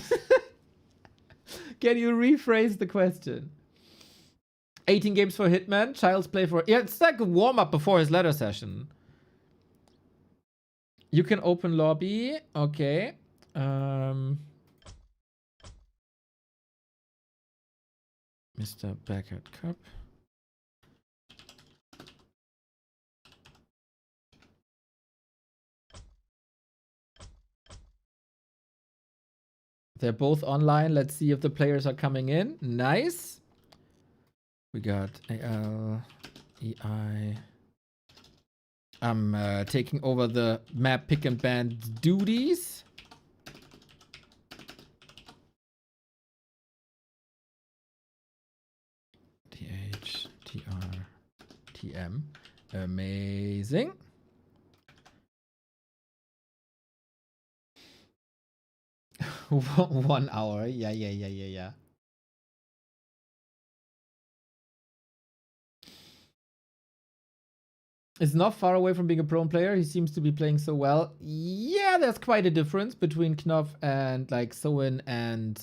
Can you rephrase the question? 18 games for Hitman, Child's Play for... Yeah, it's like a warm-up before his ladder session. You can open lobby. Okay. Mr. Backyard Cup. They're both online. Let's see if the players are coming in. Nice. We got AL, EI. I'm taking over the map pick and ban duties. TH, TR, TM. Amazing. One hour. Yeah. Is not far away from being a pro player. He seems to be playing so well. Yeah, there's quite a difference between Knopf and like Soin and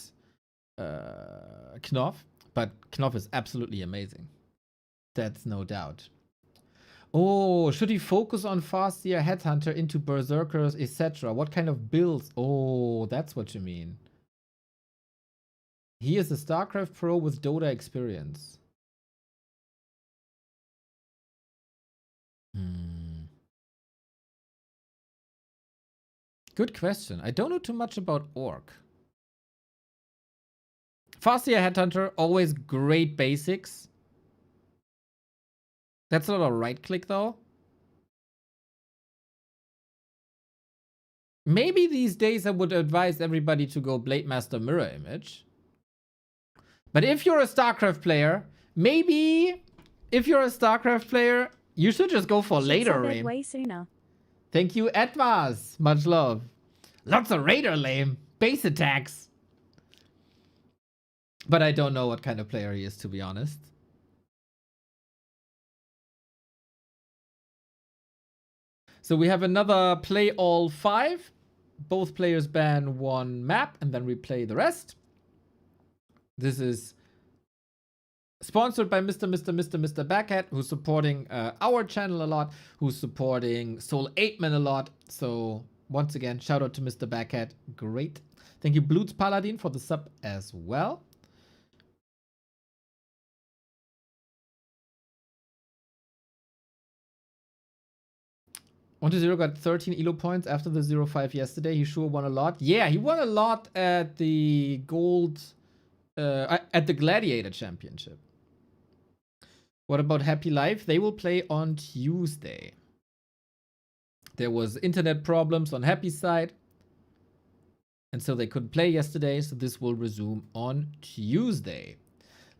Knopf. But Knopf is absolutely amazing. That's no doubt. Oh, should he focus on Farseer, Headhunter into Berserkers, etc.? What kind of builds? Oh, that's what you mean. He is a StarCraft pro with Dota experience. Good question. I don't know too much about Orc. Farseer, Headhunter, always great basics. That's not a right click though. Maybe these days I would advise everybody to go Blade Master Mirror Image. But if you're a StarCraft player, maybe if you're a StarCraft player, you should just go for later Raim. Way sooner. Thank you, Edmars. Much love. Lots of Raider lame. Base attacks. But I don't know what kind of player he is, to be honest. So we have another play all 5. Both players ban one map and then we play the rest. This is sponsored by Mr. Backhead, who's supporting our channel a lot, who's supporting Soul 8-Man a lot. So once again, shout out to Mr. Backhead. Great. Thank you, Bloods Paladin, for the sub as well. Zero got 13 elo points after the 0-5 yesterday. He sure won a lot. Yeah, he won a lot at the gold, at the Gladiator Championship. What about Happy Life? They will play on Tuesday. There was internet problems on Happy's side, and so they couldn't play yesterday, so this will resume on Tuesday.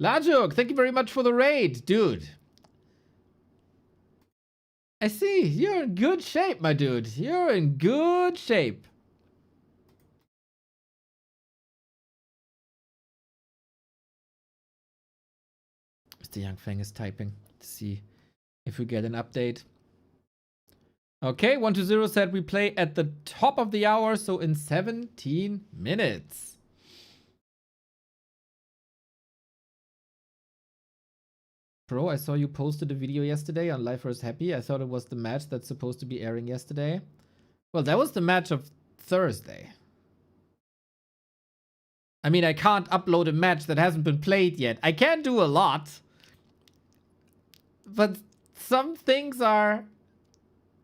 Lajuk, thank you very much for the raid, dude. I see, you're in good shape, my dude. You're in good shape. Mr. Young Fang is typing to see if we get an update. Okay, 120 said we play at the top of the hour, so in 17 minutes. Bro, I saw you posted a video yesterday on Life vs. Happy. I thought it was the match that's supposed to be airing yesterday. Well, that was the match of Thursday. I mean, I can't upload a match that hasn't been played yet. I can do a lot. But some things are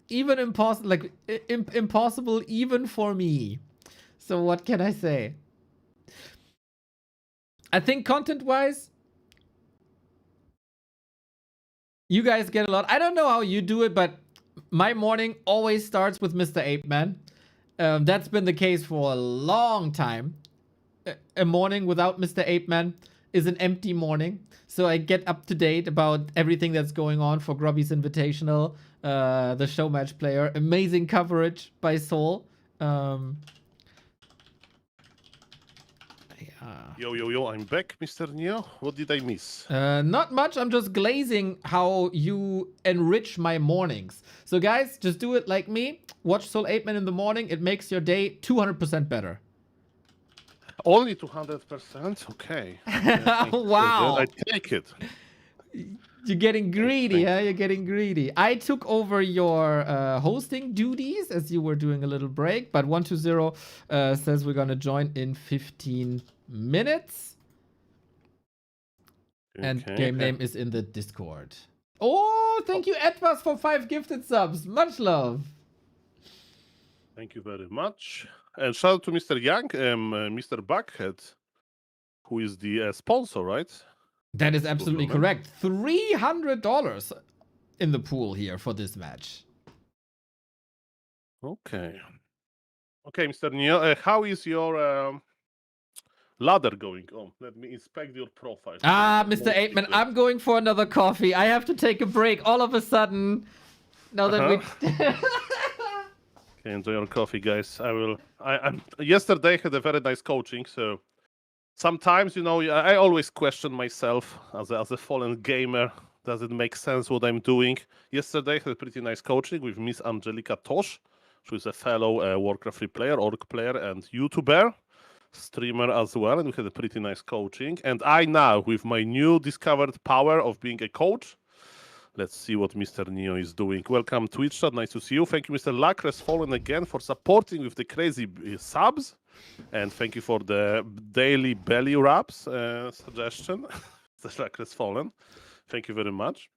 even impossible, like impossible even for me. So what can I say? I think content-wise, you guys get a lot. I don't know how you do it, but my morning always starts with Mr. Apeman. That's been the case for a long time. A morning without Mr. Apeman is an empty morning. So I get up to date about everything that's going on for Grubby's Invitational, the show match player. Amazing coverage by Soul. Yo, I'm back, Mr. Neo. What did I miss? Not much. I'm just glazing how you enrich my mornings. So guys, just do it like me. Watch Soul Apeman in the morning. It makes your day 200% better. Only 200%? Okay. Wow. I take it. You're getting greedy, huh? You're getting greedy. I took over your hosting duties as you were doing a little break, but 120 says we're gonna join in 15 minutes. And game name is in the Discord. Oh, thank you, Edwas, for 5 gifted subs. Much love. Thank you very much. And shout out to Mr. Young, Mr. Buckhead, who is the sponsor, right? That is absolutely correct. $300 in the pool here for this match. Okay. Okay, Mr. Neo, how is your ladder going on? Let me inspect your profile. Ah, Mr. Apeman, I'm going for another coffee. I have to take a break all of a sudden. Now that we... Okay, enjoy your coffee, guys. I'm yesterday had a very nice coaching, so sometimes, you know, I always question myself as a fallen gamer. Does it make sense what I'm doing? Yesterday I had a pretty nice coaching with Miss Angelika Tosh. She is a fellow Warcraft 3 player, org player, and YouTuber, streamer as well, and we had a pretty nice coaching. And I now, with my new discovered power of being a coach, let's see what Mr. Neo is doing. Welcome, Twitch chat. Nice to see you. Thank you, Mr. Lacres Fallen, again for supporting with the crazy subs. And thank you for the daily belly wraps suggestion. Mr. Lacres Fallen. Thank you very much.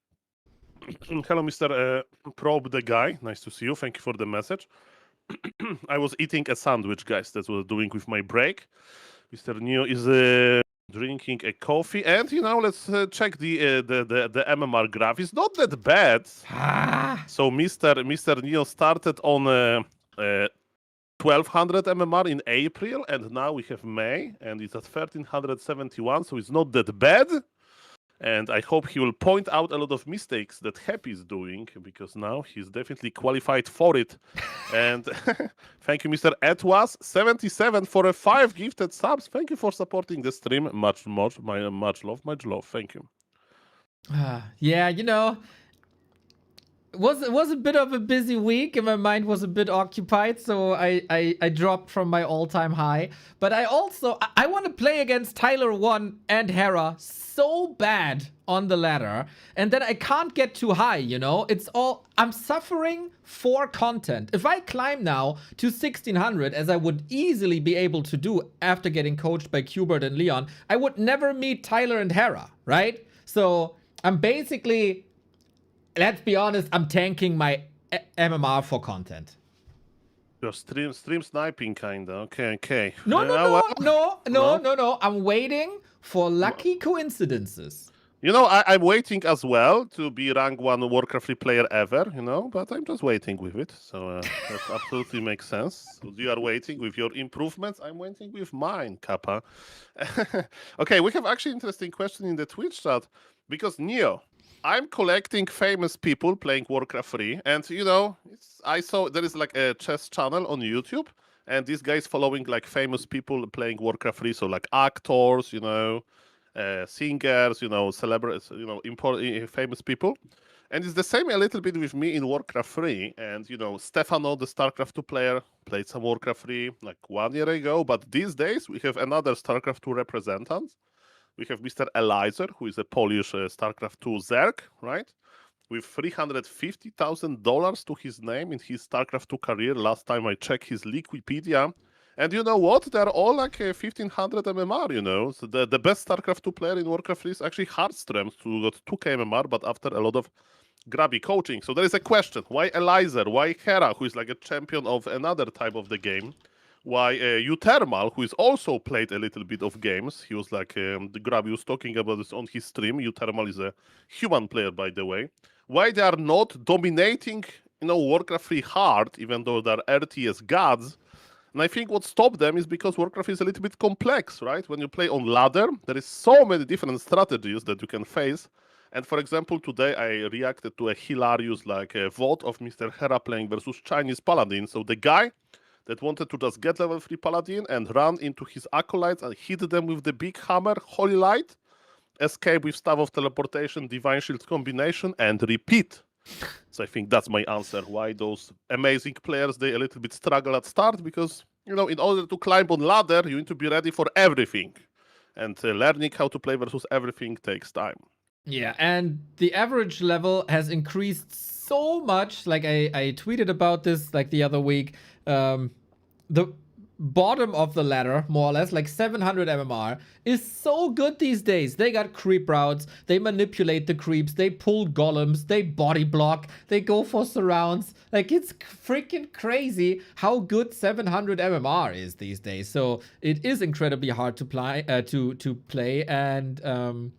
Hello, Mr. Probe the Guy. Nice to see you. Thank you for the message. I was eating a sandwich, guys. That's what I'm doing with my break. Mr. Neo is drinking a coffee, and you know, let's check the MMR graph. It's not that bad. So Mr. Neo started on 1200 MMR in April, and now we have May, and it's at 1371. So it's not that bad. And I hope he will point out a lot of mistakes that Happy is doing, because now he's definitely qualified for it. And thank you, Mr. Etwas 77 for a 5 gifted subs. Thank you for supporting the stream. Much love. Thank you. Yeah, you know, it was a bit of a busy week, and my mind was a bit occupied, so I dropped from my all-time high. But I also I want to play against Tyler 1 and Hera so bad on the ladder, and then I can't get too high, you know? It's all, I'm suffering for content. If I climb now to 1600, as I would easily be able to do after getting coached by Qbert and Leon, I would never meet Tyler and Hera, right? So I'm basically, let's be honest, I'm tanking my MMR for content. You're stream sniping, kinda. Okay. No. I'm waiting for lucky coincidences. You know, I'm waiting as well to be rank 1 Warcraft 3 player ever, you know, but I'm just waiting with it. So that absolutely makes sense. So you are waiting with your improvements. I'm waiting with mine, Kappa. Okay, we have actually interesting question in the Twitch chat, because Neo, I'm collecting famous people playing Warcraft 3, and you know, I saw there is like a chess channel on YouTube, and this guy is following like famous people playing Warcraft 3, so like actors, you know, singers, you know, celebrities, you know, famous people. And it's the same a little bit with me in Warcraft 3. And, Stefano, the StarCraft 2 player, played some Warcraft 3 like 1 year ago. But these days, we have another StarCraft 2 representative. We have Mr. Elizer, who is a Polish StarCraft 2 Zerg, right? With $350,000 to his name in his StarCraft 2 career. Last time I checked his Wikipedia. And you know what? They're all like 1500 MMR, So the best StarCraft 2 player in Warcraft 3 is actually Hardstream, who got 2k MMR, but after a lot of grabby coaching. So there is a question. Why Elizer? Why Hera, who is like a champion of another type of the game? Why eer0, who is also played a little bit of games? He was like, the grabby was talking about this on his stream. eer0 is a human player, by the way. Why they are not dominating, Warcraft 3 hard, even though they're RTS gods? And I think what stopped them is because Warcraft is a little bit complex, right? When you play on ladder, there is so many different strategies that you can face. And for example, today I reacted to a hilarious vote of Mr. Hera playing versus Chinese Paladin. So the guy that wanted to just get level 3 Paladin and run into his acolytes and hit them with the big hammer, Holy Light, escape with Staff of Teleportation, Divine Shield combination, and repeat. So I think that's my answer. Why those amazing players, they a little bit struggle at start, because, in order to climb on ladder, you need to be ready for everything. And learning how to play versus everything takes time. Yeah, and the average level has increased so much. Like I tweeted about this like the other week. The bottom of the ladder, more or less, like 700 MMR, is so good these days. They got creep routes, they manipulate the creeps, they pull golems, they body block, they go for surrounds. Like, it's freaking crazy how good 700 MMR is these days. So it is incredibly hard to play, and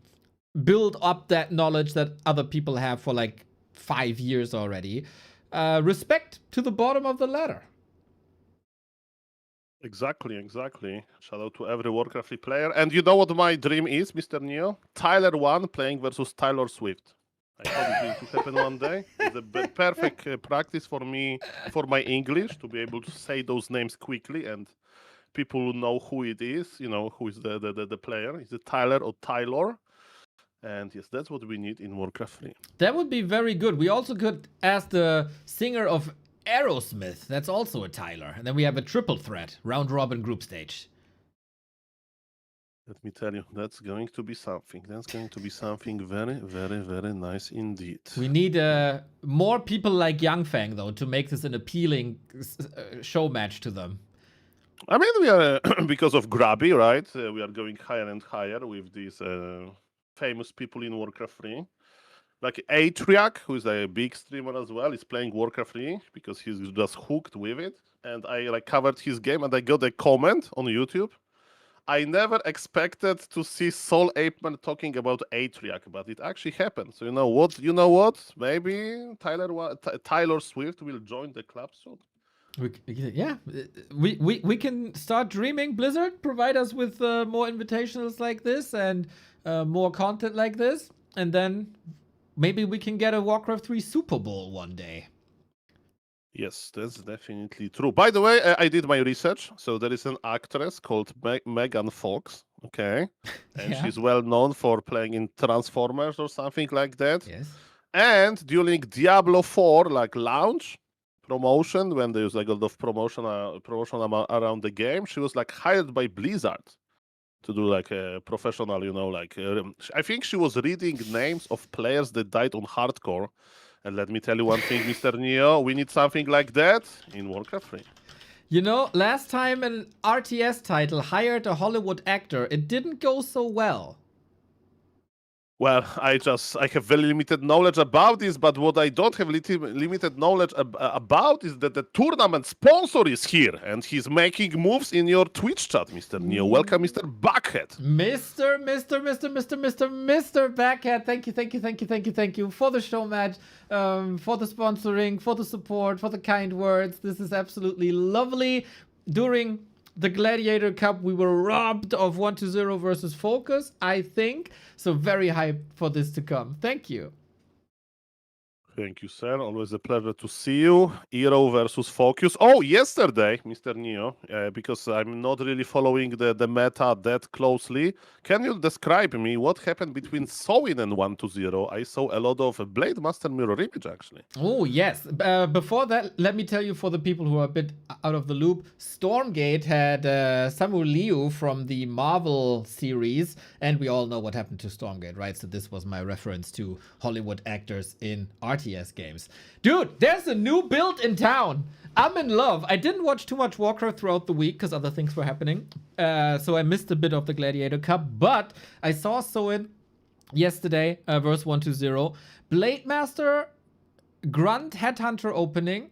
build up that knowledge that other people have for like 5 years already. Respect to the bottom of the ladder. Exactly. Shout out to every Warcraft 3 player. And you know what my dream is, Mr. Neo? Tyler 1 playing versus Taylor Swift. I hope it will happen one day. It's a perfect practice for me, for my English, to be able to say those names quickly and people know who it is, who is the player. Is it Tyler or Tyler? And yes, that's what we need in Warcraft 3. That would be very good. We also could ask the singer of Aerosmith. That's also a Tyler. And then we have a triple threat, round robin group stage. Let me tell you, that's going to be something. That's going to be something very, very, very nice indeed. We need more people like Yang Fang, though, to make this an appealing show match to them. I mean, we are, because of Grabby, right? We are going higher and higher with these famous people in Warcraft 3. Like Atriak, who is a big streamer as well, is playing Warcraft 3 because he's just hooked with it. And I covered his game and I got a comment on YouTube. I never expected to see Soul Apeman talking about Atriak, but it actually happened. So you know what? Maybe Taylor Swift will join the club soon. We can start dreaming. Blizzard, provide us with more invitationals like this and more content like this, and then maybe we can get a Warcraft 3 Super Bowl one day. Yes, that's definitely true. By the way, I did my research. So there is an actress called Megan Fox, okay? And she's well known for playing in Transformers or something like that. Yes. And during Diablo 4 launch promotion, when there's a lot of promotion around the game, she was hired by Blizzard to do a professional, I think she was reading names of players that died on hardcore. And let me tell you one thing, Mr. Neo, we need something like that in Warcraft 3. Last time an RTS title hired a Hollywood actor, it didn't go so well. Well, I have very limited knowledge about this, but what I don't have limited knowledge about is that the tournament sponsor is here, and he's making moves in your Twitch chat, Mr. Neo. Welcome, Mr. Buckhead. Mr. Backhead, thank you for the show match, for the sponsoring, for the support, for the kind words. This is absolutely lovely. During the Gladiator Cup, we were robbed of 1-0 versus FoCuS, I think. So very hyped for this to come. Thank you. Thank you, sir. Always a pleasure to see you. eer0 versus FoCuS. Oh, yesterday, Mr. Neo, because I'm not really following the meta that closely. Can you describe me what happened between Sowin and 1-0? I saw a lot of Blade Master mirror image, actually. Oh, yes. Before that, let me tell you, for the people who are a bit out of the loop, Stormgate had Samu Liu from the Marvel series, and we all know what happened to Stormgate, right? So this was my reference to Hollywood actors in RTS games. Dude, there's a new build in town. I'm in love. I didn't watch too much Warcraft throughout the week because other things were happening. So I missed a bit of the Gladiator Cup, but I saw Soin yesterday versus 1-0. Blade Master, Grunt Headhunter opening,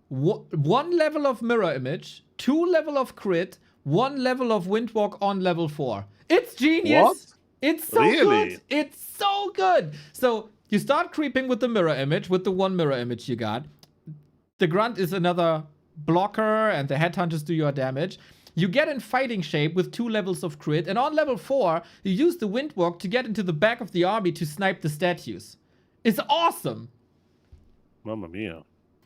one level of mirror image, 2 level of crit, 1 level of Windwalk on level 4. It's genius. What? It's so Really? good. It's so good. So you start creeping with the mirror image, with the 1 mirror image you got. The Grunt is another blocker, and the Headhunters do your damage. You get in fighting shape with 2 levels of crit, and on level 4, you use the Windwalk to get into the back of the army to snipe the statues. It's awesome. Mamma mia.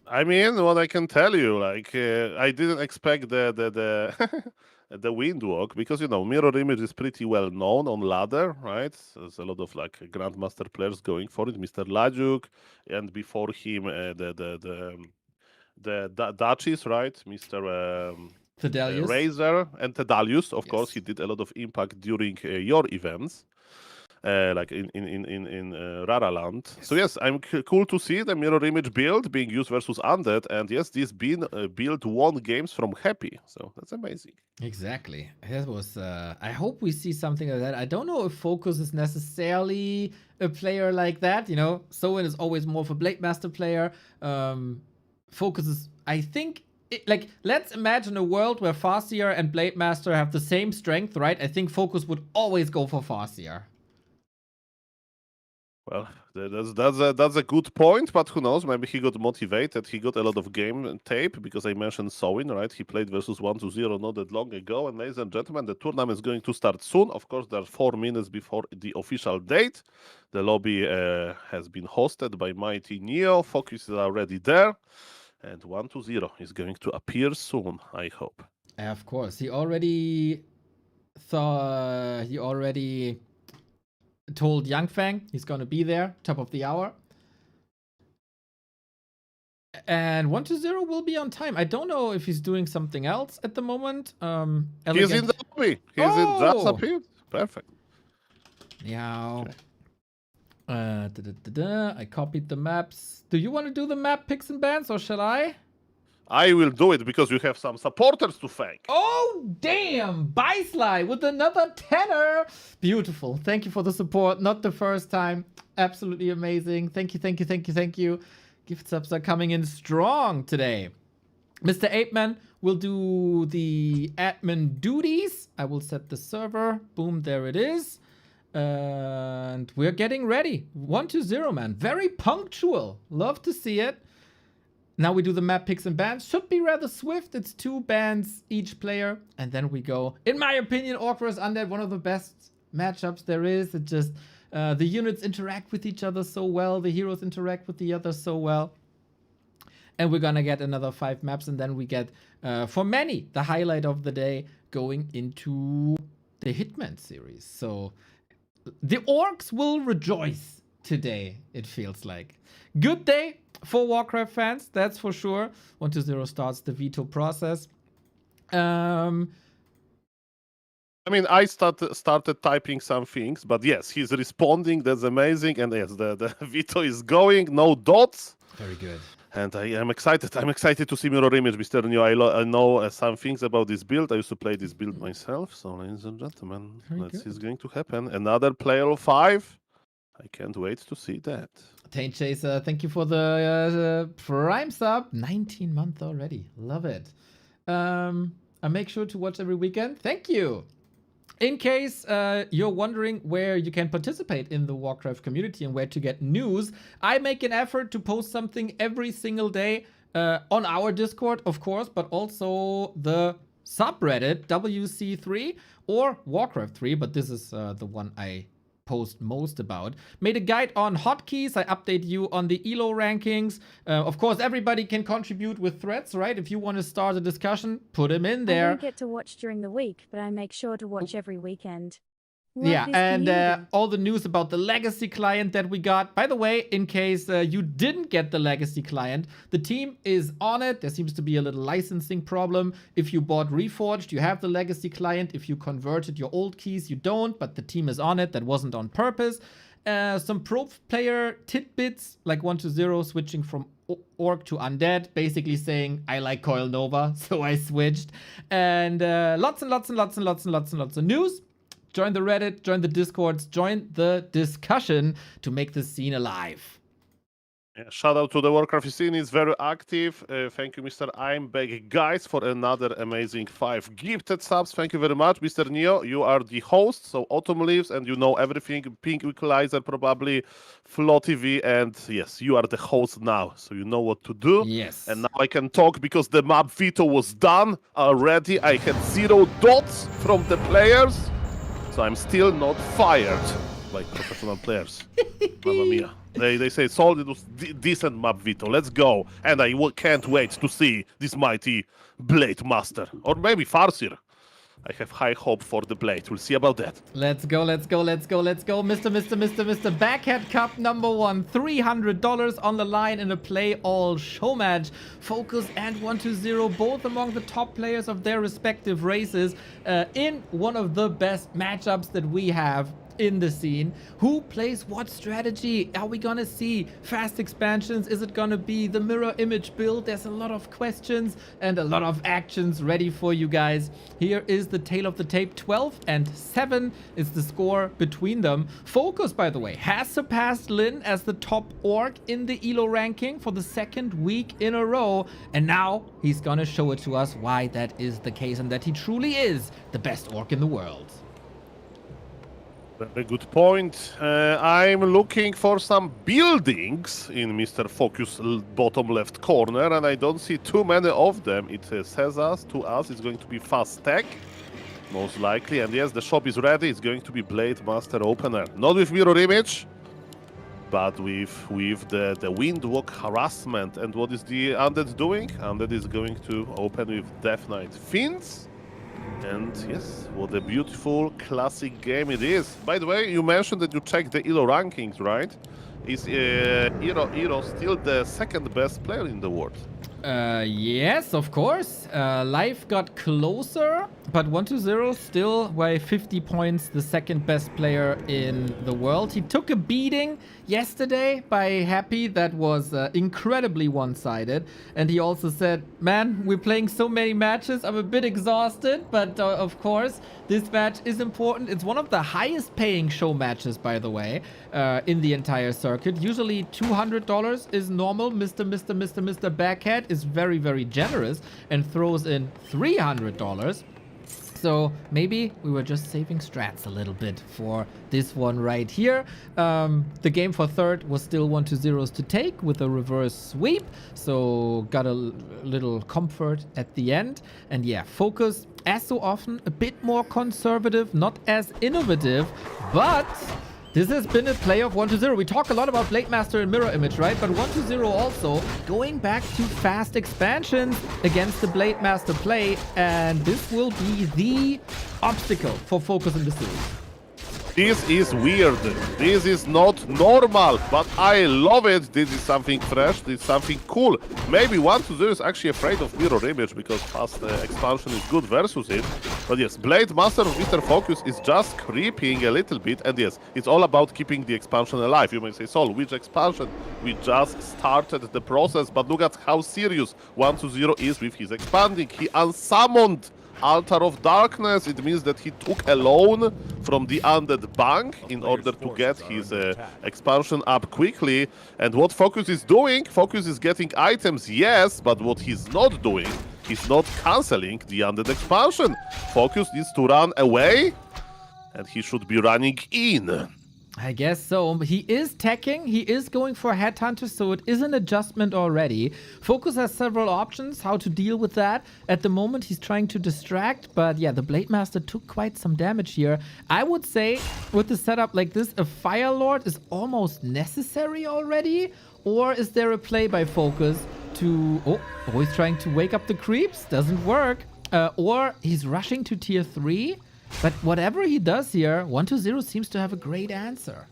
I mean, what I can tell you, like, I didn't expect the the Windwalk, because, you know, mirror image is pretty well known on ladder, right? There's a lot of, like, Grandmaster players going for it. Mr. Lajuk, and before him, the Duchies, right? Mr. Fidelius. Razor and Tedalius, of Yes. course, he did a lot of impact during your events, like in Raraland. So yes, I'm cool to see the mirror image build being used versus Undead, and yes, this build won games from Happy, so that's amazing. Exactly. That was. I hope we see something like that. I don't know if FoCuS is necessarily a player like that. You know, Soin is always more of a Blade Master player. FoCuS is, I think, like, let's imagine a world where Farseer and Blade Master have the same strength, right? I think FoCuS would always go for Farseer. Well, that's a good point, but who knows? Maybe he got motivated. He got a lot of game tape, because I mentioned Sowin, right? He played versus 1-0 not that long ago. And ladies and gentlemen, the tournament is going to start soon. Of course, there are 4 minutes before the official date. The lobby has been hosted by Mighty Neo. FoCuS is already there. And 1-0 is going to appear soon, I hope. Of course, he already told Yangfang he's gonna be there, top of the hour. And 1-0 will be on time. I don't know if he's doing something else at the moment. He's in the lobby. Just appeared. Perfect. Yeah. I copied the maps. Do you want to do the map picks and bans, or shall I? I will do it, because you have some supporters to thank. Oh, damn! Bysly with another tenner! Beautiful. Thank you for the support. Not the first time. Absolutely amazing. Thank you, thank you, thank you, thank you. Gift subs are coming in strong today. Mr. Apeman will do the admin duties. I will set the server. Boom, there it is. And we're getting ready. 1-0, man. Very punctual. Love to see it. Now we do the map picks and bans. Should be rather swift. It's 2 bans each player. And then we go. In my opinion, Orc vs Undead, one of the best matchups there is. It just, the units interact with each other so well. The heroes interact with the others so well. And we're gonna get another 5 maps. And then we get, for many, the highlight of the day going into the Hitman series. So the orcs will rejoice today, it feels like. Good day for Warcraft fans, that's for sure. 1-0 starts the veto process. I mean, I started typing some things, but yes, he's responding. That's amazing. And yes, the veto is going. No dots. Very good. And I am excited. I'm excited to see mirror image, Mr. Neo. I know some things about this build. I used to play this build myself. So, ladies and gentlemen, let's see what's going to happen. Another player of 5. I can't wait to see that. Taint Chaser, thank you for the Prime sub. 19 month already. Love it. I make sure to watch every weekend. Thank you. In case you're wondering where you can participate in the Warcraft community and where to get news, I make an effort to post something every single day on our Discord, of course, but also the subreddit WC3 or Warcraft 3, but this is the one I post most about. Made a guide on hotkeys. I update you on the ELO rankings. Of course, everybody can contribute with threads, right? If you want to start a discussion, put them in I there. don't get to watch during the week, but I make sure to watch every weekend. Love Yeah, this and community. all the news about the legacy client that we got. By the way, in case you didn't get the legacy client, the team is on it. There seems to be a little licensing problem. If you bought Reforged, you have the legacy client. If you converted your old keys, you don't, but the team is on it. That wasn't on purpose. Some pro player tidbits, like 1-0 switching from Orc to Undead, basically saying, I like Coil Nova, so I switched. And lots of news. Join the Reddit, join the Discords, join the discussion to make this scene alive. Yeah, shout out to the Warcraft scene, it's very active. Thank you, Mr. I'm back, guys, for another amazing 5 gifted subs. Thank you very much, Mr. Neo. You are the host, so Autumn Leaves, and you know everything. Pink Equalizer, probably Flow TV, and yes, you are the host now, so you know what to do. Yes. And now I can talk because the map veto was done already. I had 0 dots from the players, so I'm still not fired by professional players. Mamma mia. They say, Sol, it was decent map veto. Let's go. And I can't wait to see this mighty Blade Master. Or maybe Farseer. I have high hope for the Blade. We'll see about that. Let's go. Mr. Backhead Cup #1. $300 on the line in a play-all show match. FoCuS and 1-0, both among the top players of their respective races, in one of the best matchups that we have in the scene. Who plays what strategy? Are we gonna see fast expansions? Is it gonna be the mirror image build? There's a lot of questions and a lot of actions ready for you guys. Here is the tale of the tape. 12-7 is the score between them. FoCuS, by the way, has surpassed Lin as the top orc in the ELO ranking for the 2nd week in a row, and now he's gonna show it to us why that is the case and that he truly is the best orc in the world. Very good point. I'm looking for some buildings in Mr. FoCuS bottom left corner, and I don't see too many of them. It says to us it's going to be fast tech, most likely. And yes, the shop is ready. It's going to be Blade Master opener. Not with mirror image, but with the Windwalk harassment. And what is the Undead doing? Undead is going to open with Death Knight Fins. And yes, what a beautiful classic game it is. By the way, you mentioned that you checked the ELO rankings, right? Is eer0 still the 2nd best player in the world? Yes, of course. Life got closer, but 1-0 still by 50 points the 2nd best player in the world. He took a beating yesterday by Happy that was incredibly one-sided. And he also said, man, we're playing so many matches, I'm a bit exhausted, but of course, this match is important. It's one of the highest paying show matches, by the way, in the entire circuit. Usually $200 is normal. Mr. Backhead is very, very generous and throws in $300. So maybe we were just saving strats a little bit for this one right here. The game for 3rd was still 1-0s to take with a reverse sweep. So got a little comfort at the end. And yeah, FoCuS, as so often, a bit more conservative, not as innovative, but this has been a play of 1-0. We talk a lot about Blade Master and mirror image, right? But 1-0 also going back to fast expansions against the Blade Master play. And this will be the obstacle for FoCuS in the series. This is weird. This is not normal, but I love it. This is something fresh. This is something cool. Maybe 1-0 is actually afraid of mirror image because fast expansion is good versus it. But yes, Blade Master of Mr. FoCuS is just creeping a little bit. And yes, it's all about keeping the expansion alive. You may say, Sol, which expansion? We just started the process, but look at how serious 1-0 is with his expanding. He unsummoned Altar of Darkness. It means that he took a loan from the Undead Bank in order to get his expansion up quickly. And what FoCuS is doing, FoCuS is getting items, yes, but what he's not doing, he's not cancelling the Undead expansion. FoCuS needs to run away, and he should be running in. I guess so. He is teching, he is going for Headhunter, so it is an adjustment already. FoCuS has several options how to deal with that. At the moment, he's trying to distract, but yeah, the Blade Master took quite some damage here. I would say, with the setup like this, a Fire Lord is almost necessary already. Or is there a play by FoCuS to... Oh, he's trying to wake up the creeps. Doesn't work. Or he's rushing to tier 3. But whatever he does here, 120 seems to have a great answer.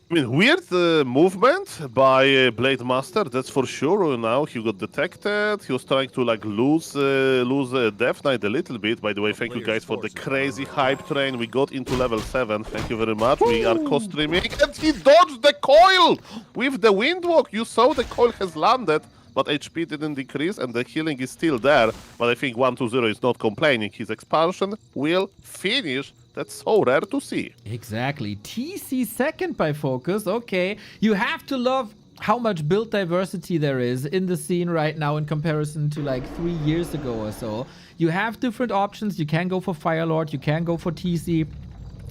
I mean, weird movement by Blade Master, that's for sure. Now he got detected. He was trying to like lose Death Knight a little bit. By the way, thank you guys for the crazy hype train. We got into level 7. Thank you very much. We are co-streaming, and he dodged the coil with the Windwalk. You saw the coil has landed, but HP didn't decrease, and the healing is still there. But I think 120 is not complaining. His expansion will finish. That's so rare to see. Exactly. TC second by FoCuS. Okay. You have to love how much build diversity there is in the scene right now in comparison to like 3 years ago or so. You have different options. You can go for Fire Lord. You can go for TC.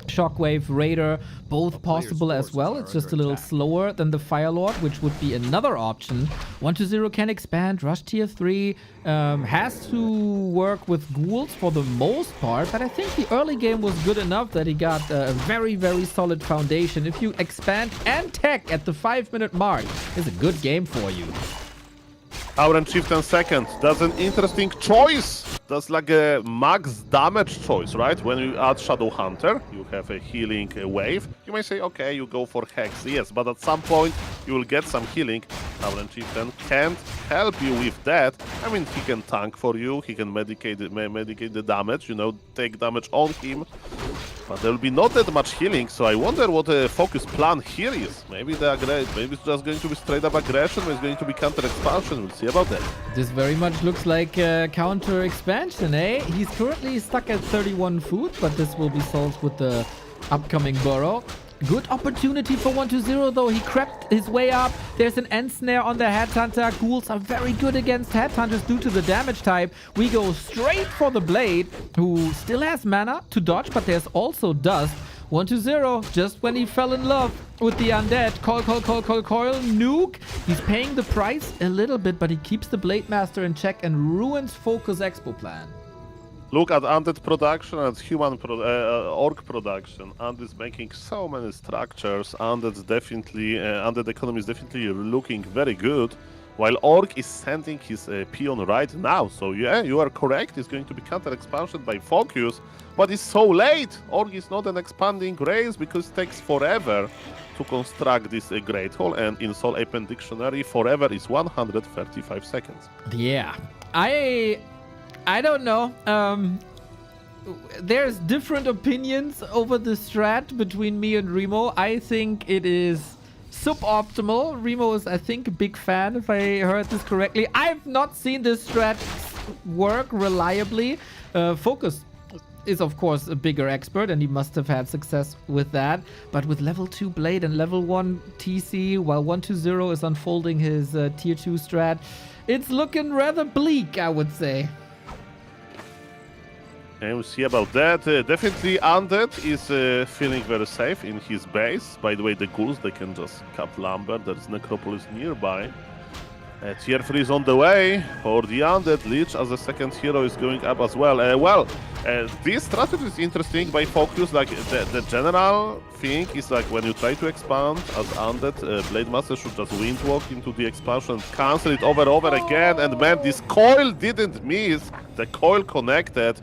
Shockwave, Raider, both possible as well. It's just a little slower than the Fire Lord, which would be another option. 120 can expand, rush tier 3, has to work with ghouls for the most part, but I think the early game was good enough that he got a very, very solid foundation. If you expand and tech at the 5-minute mark, it's a good game for you. Hour and Shift and Second. That's an interesting choice. That's like a max damage choice, right? When you add Shadow Hunter, you have a healing wave. You may say, okay, you go for Hex, yes, but at some point you will get some healing. Hour and Chieftain can't help you with that. I mean, he can tank for you, he can medicate the damage, you know, take damage on him. But there will be not that much healing, so I wonder what the FoCuS plan here is. Maybe maybe it's just going to be straight up aggression, or it's going to be counter expansion. We'll see about that. This very much looks like counter expansion, eh? He's currently stuck at 31 food, but this will be solved with the upcoming burrow. Good opportunity for 120 though. He crept his way up. There's an end snare on the Headhunter. Ghouls are very good against Headhunters due to the damage type. We go straight for the Blade, who still has mana to dodge, but there's also dust. 120, just when he fell in love with the undead. Coil, nuke. He's paying the price a little bit, but he keeps the Blade Master in check and ruins FoCuS Expo plan. Look at Undead production and human orc production. Undead is making so many structures. Undead economy is definitely looking very good. While Orc is sending his peon right now. So yeah, you are correct. It's going to be counter expansion by FoCuS. But it's so late. Orc is not an expanding race because it takes forever to construct this Great Hall. And in Soul Apen Dictionary, forever is 135 seconds. Yeah. I don't know. There's different opinions over the strat between me and Remo. I think it is suboptimal. Remo is, I think, a big fan, if I heard this correctly. I've not seen this strat work reliably. FoCuS is, of course, a bigger expert, and he must have had success with that. But with level 2 Blade and level 1 TC, while 120 is unfolding his tier 2 strat, it's looking rather bleak, I would say. And we'll see about that. Definitely Undead is feeling very safe in his base. By the way, the ghouls, they can just cut lumber. There's Necropolis nearby. Tier 3 is on the way for the Undead. Lich as a second hero is going up as well. This strategy is interesting by FoCuS. Like the general thing is like when you try to expand as Undead, Blade Master should just windwalk into the expansion, cancel it over again. And man, this coil didn't miss. The coil connected.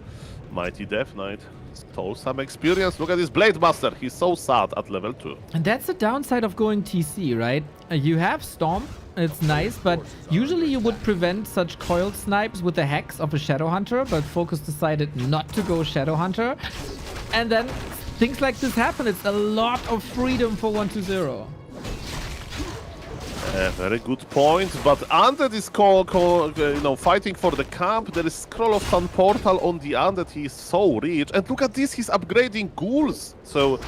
Mighty Death Knight stole some experience. Look at this Blade Master. He's so sad at level 2. And that's the downside of going TC, right? You have Stomp. It's nice, but usually you would prevent such coil snipes with the Hex of a Shadow Hunter, but FoCuS decided not to go Shadow Hunter. And then things like this happen. It's a lot of freedom for 120. Very good point, but Undead is fighting for the camp. There is Scroll of Sun Portal on the Undead. He is so rich. And look at this, he's upgrading ghouls. So,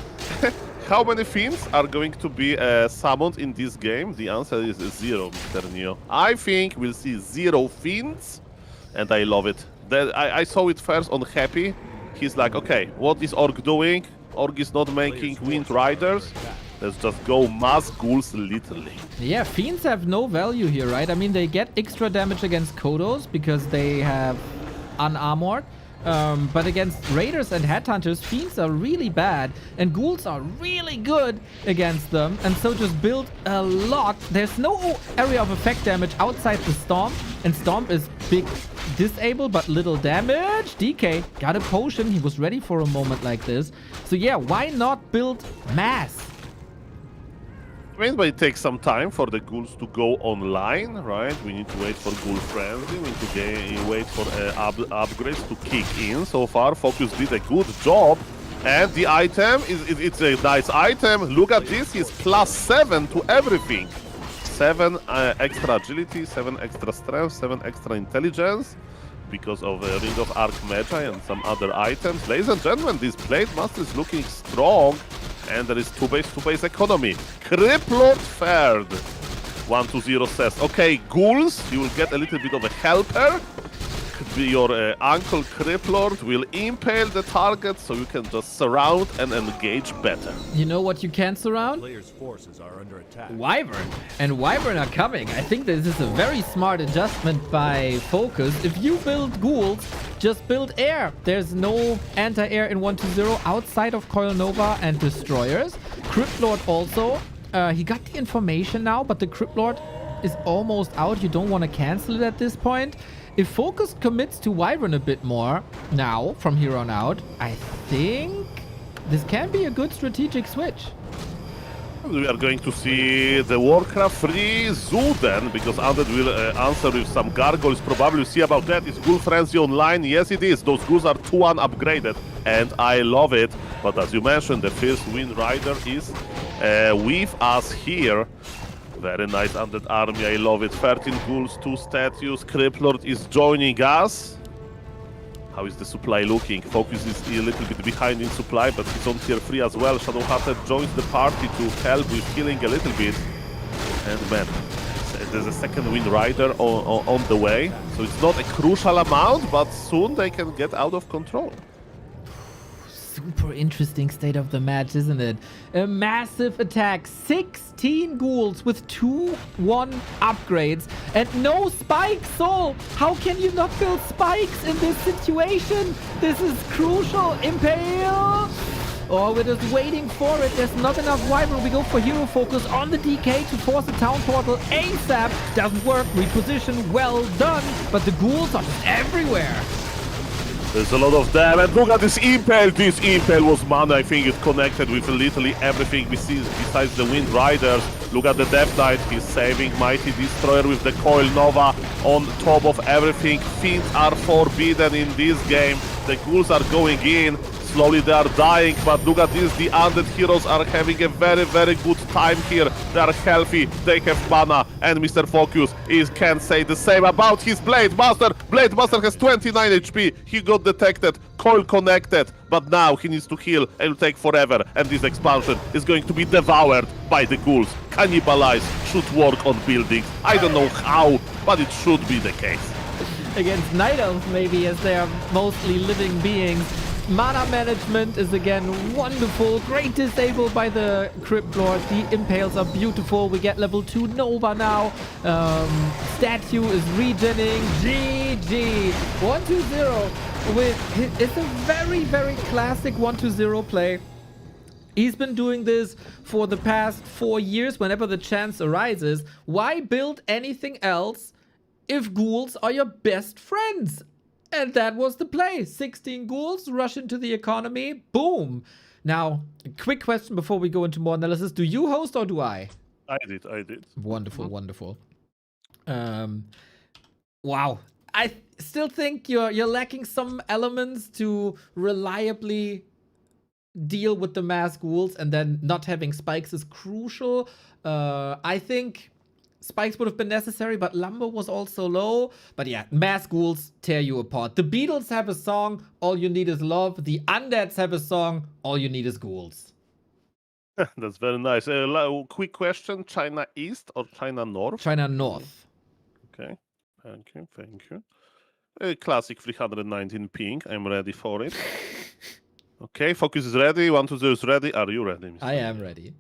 how many Fiends are going to be summoned in this game? The answer is 0, Mr. Neo. I think we'll see 0 Fiends, and I love it. I saw it first on Happy. He's like, okay, what is Orc doing? Orc is not making Wind Riders. Let's just go mass ghouls literally. Yeah, Fiends have no value here, right? I mean, they get extra damage against Kodos because they have unarmored. But against Raiders and Headhunters, Fiends are really bad. And Ghouls are really good against them. And so just build a lot. There's no area of effect damage outside the Stomp. And Stomp is big disable, but little damage. DK got a potion. He was ready for a moment like this. So yeah, why not build mass? I mean, but it takes some time for the ghouls to go online, right? We need to wait for Ghoul Frenzy, we need to wait for upgrades to kick in. So far, FoCuS did a good job. And the item, it's a nice item. Look at this, he's +7 to everything. 7 extra agility, 7 extra strength, 7 extra intelligence. Because of Ring of Archmagi and some other items. Ladies and gentlemen, this Blade Master is looking strong. And there is 2-base economy. Criplord third. 1-0 says, okay, ghouls, you will get a little bit of a helper. Your Uncle Criplord will impale the target so you can just surround and engage better. You know what you can surround? Players' forces are under attack. Wyvern. And Wyvern are coming. I think this is a very smart adjustment by FoCuS. If you build ghouls, just build air. There's no anti-air in 1-2-0 outside of Coil Nova and Destroyers. Cryptlord also. He got the information now, but the Cryptlord is almost out. You don't want to cancel it at this point. If FoCuS commits to Wyvern a bit more now, from here on out, I think this can be a good strategic switch. We are going to see the Warcraft 3 Zoo then, because Undead will answer with some gargoyles. Probably see about that. Is Ghoul Frenzy online? Yes, it is. Those ghouls are 2-1 upgraded, and I love it. But as you mentioned, the first Wind Rider is with us here. Very nice Undead army, I love it. 13 ghouls, 2 statues. Criplord is joining us. How is the supply looking? FoCuS is a little bit behind in supply, but he's on tier 3 as well. Shadowhunter joins the party to help with healing a little bit. And man, there's a second Wind Rider on the way. So it's not a crucial amount, but soon they can get out of control. Super interesting state of the match, isn't it? A massive attack, 16 ghouls with 2-1 upgrades and no spikes. Soul, how can you not build spikes in this situation? This is crucial. Impale. Oh, we're just waiting for it. There's not enough Wyvern. We go for hero focus on the DK to force the town portal ASAP. Doesn't work. Reposition. Well done. But the ghouls are just everywhere. There's a lot of them, and look at this Impale! This Impale was mana, I think it's connected with literally everything we see besides the Wind Riders. Look at the Death Knight, he's saving Mighty Destroyer with the Coil Nova on top of everything. Fiends are forbidden in this game, the ghouls are going in. Slowly they are dying, but look at this, the Undead heroes are having a very, very good time here. They are healthy, they have mana, and Mr. FoCuS can say the same about his Blade Master. Blade Master has 29 HP, he got detected, coil connected, but now he needs to heal and it will take forever, and this expansion is going to be devoured by the ghouls. Cannibalize should work on buildings. I don't know how, but it should be the case. Against Night Elves maybe, as they are mostly living beings. Mana management is again wonderful. Great disable by the Cryptlord. The Impales are beautiful. We get level 2 Nova now. Statue is regening. GG. 1-2-0. It's a very, very classic 1-2-0 play. He's been doing this for the past 4 years whenever the chance arises. Why build anything else if ghouls are your best friends? And that was the play. 16 ghouls, rush into the economy, boom. Now, a quick question before we go into more analysis. Do you host or do I? I did. Wonderful, wonderful. Wow. I still think you're lacking some elements to reliably deal with the mass ghouls, and then not having spikes is crucial. I think spikes would have been necessary, but lumber was also low. But yeah, mass ghouls tear you apart. The Beatles have a song, All You Need Is Love. The Undeads have a song, All You Need Is Ghouls. That's very nice. Quick question, China East or China North? China North. Okay, thank you. A classic 319 ping, I'm ready for it. Okay, FoCuS is ready, 1-2-0 is ready. Are you ready, Mr. I am ready.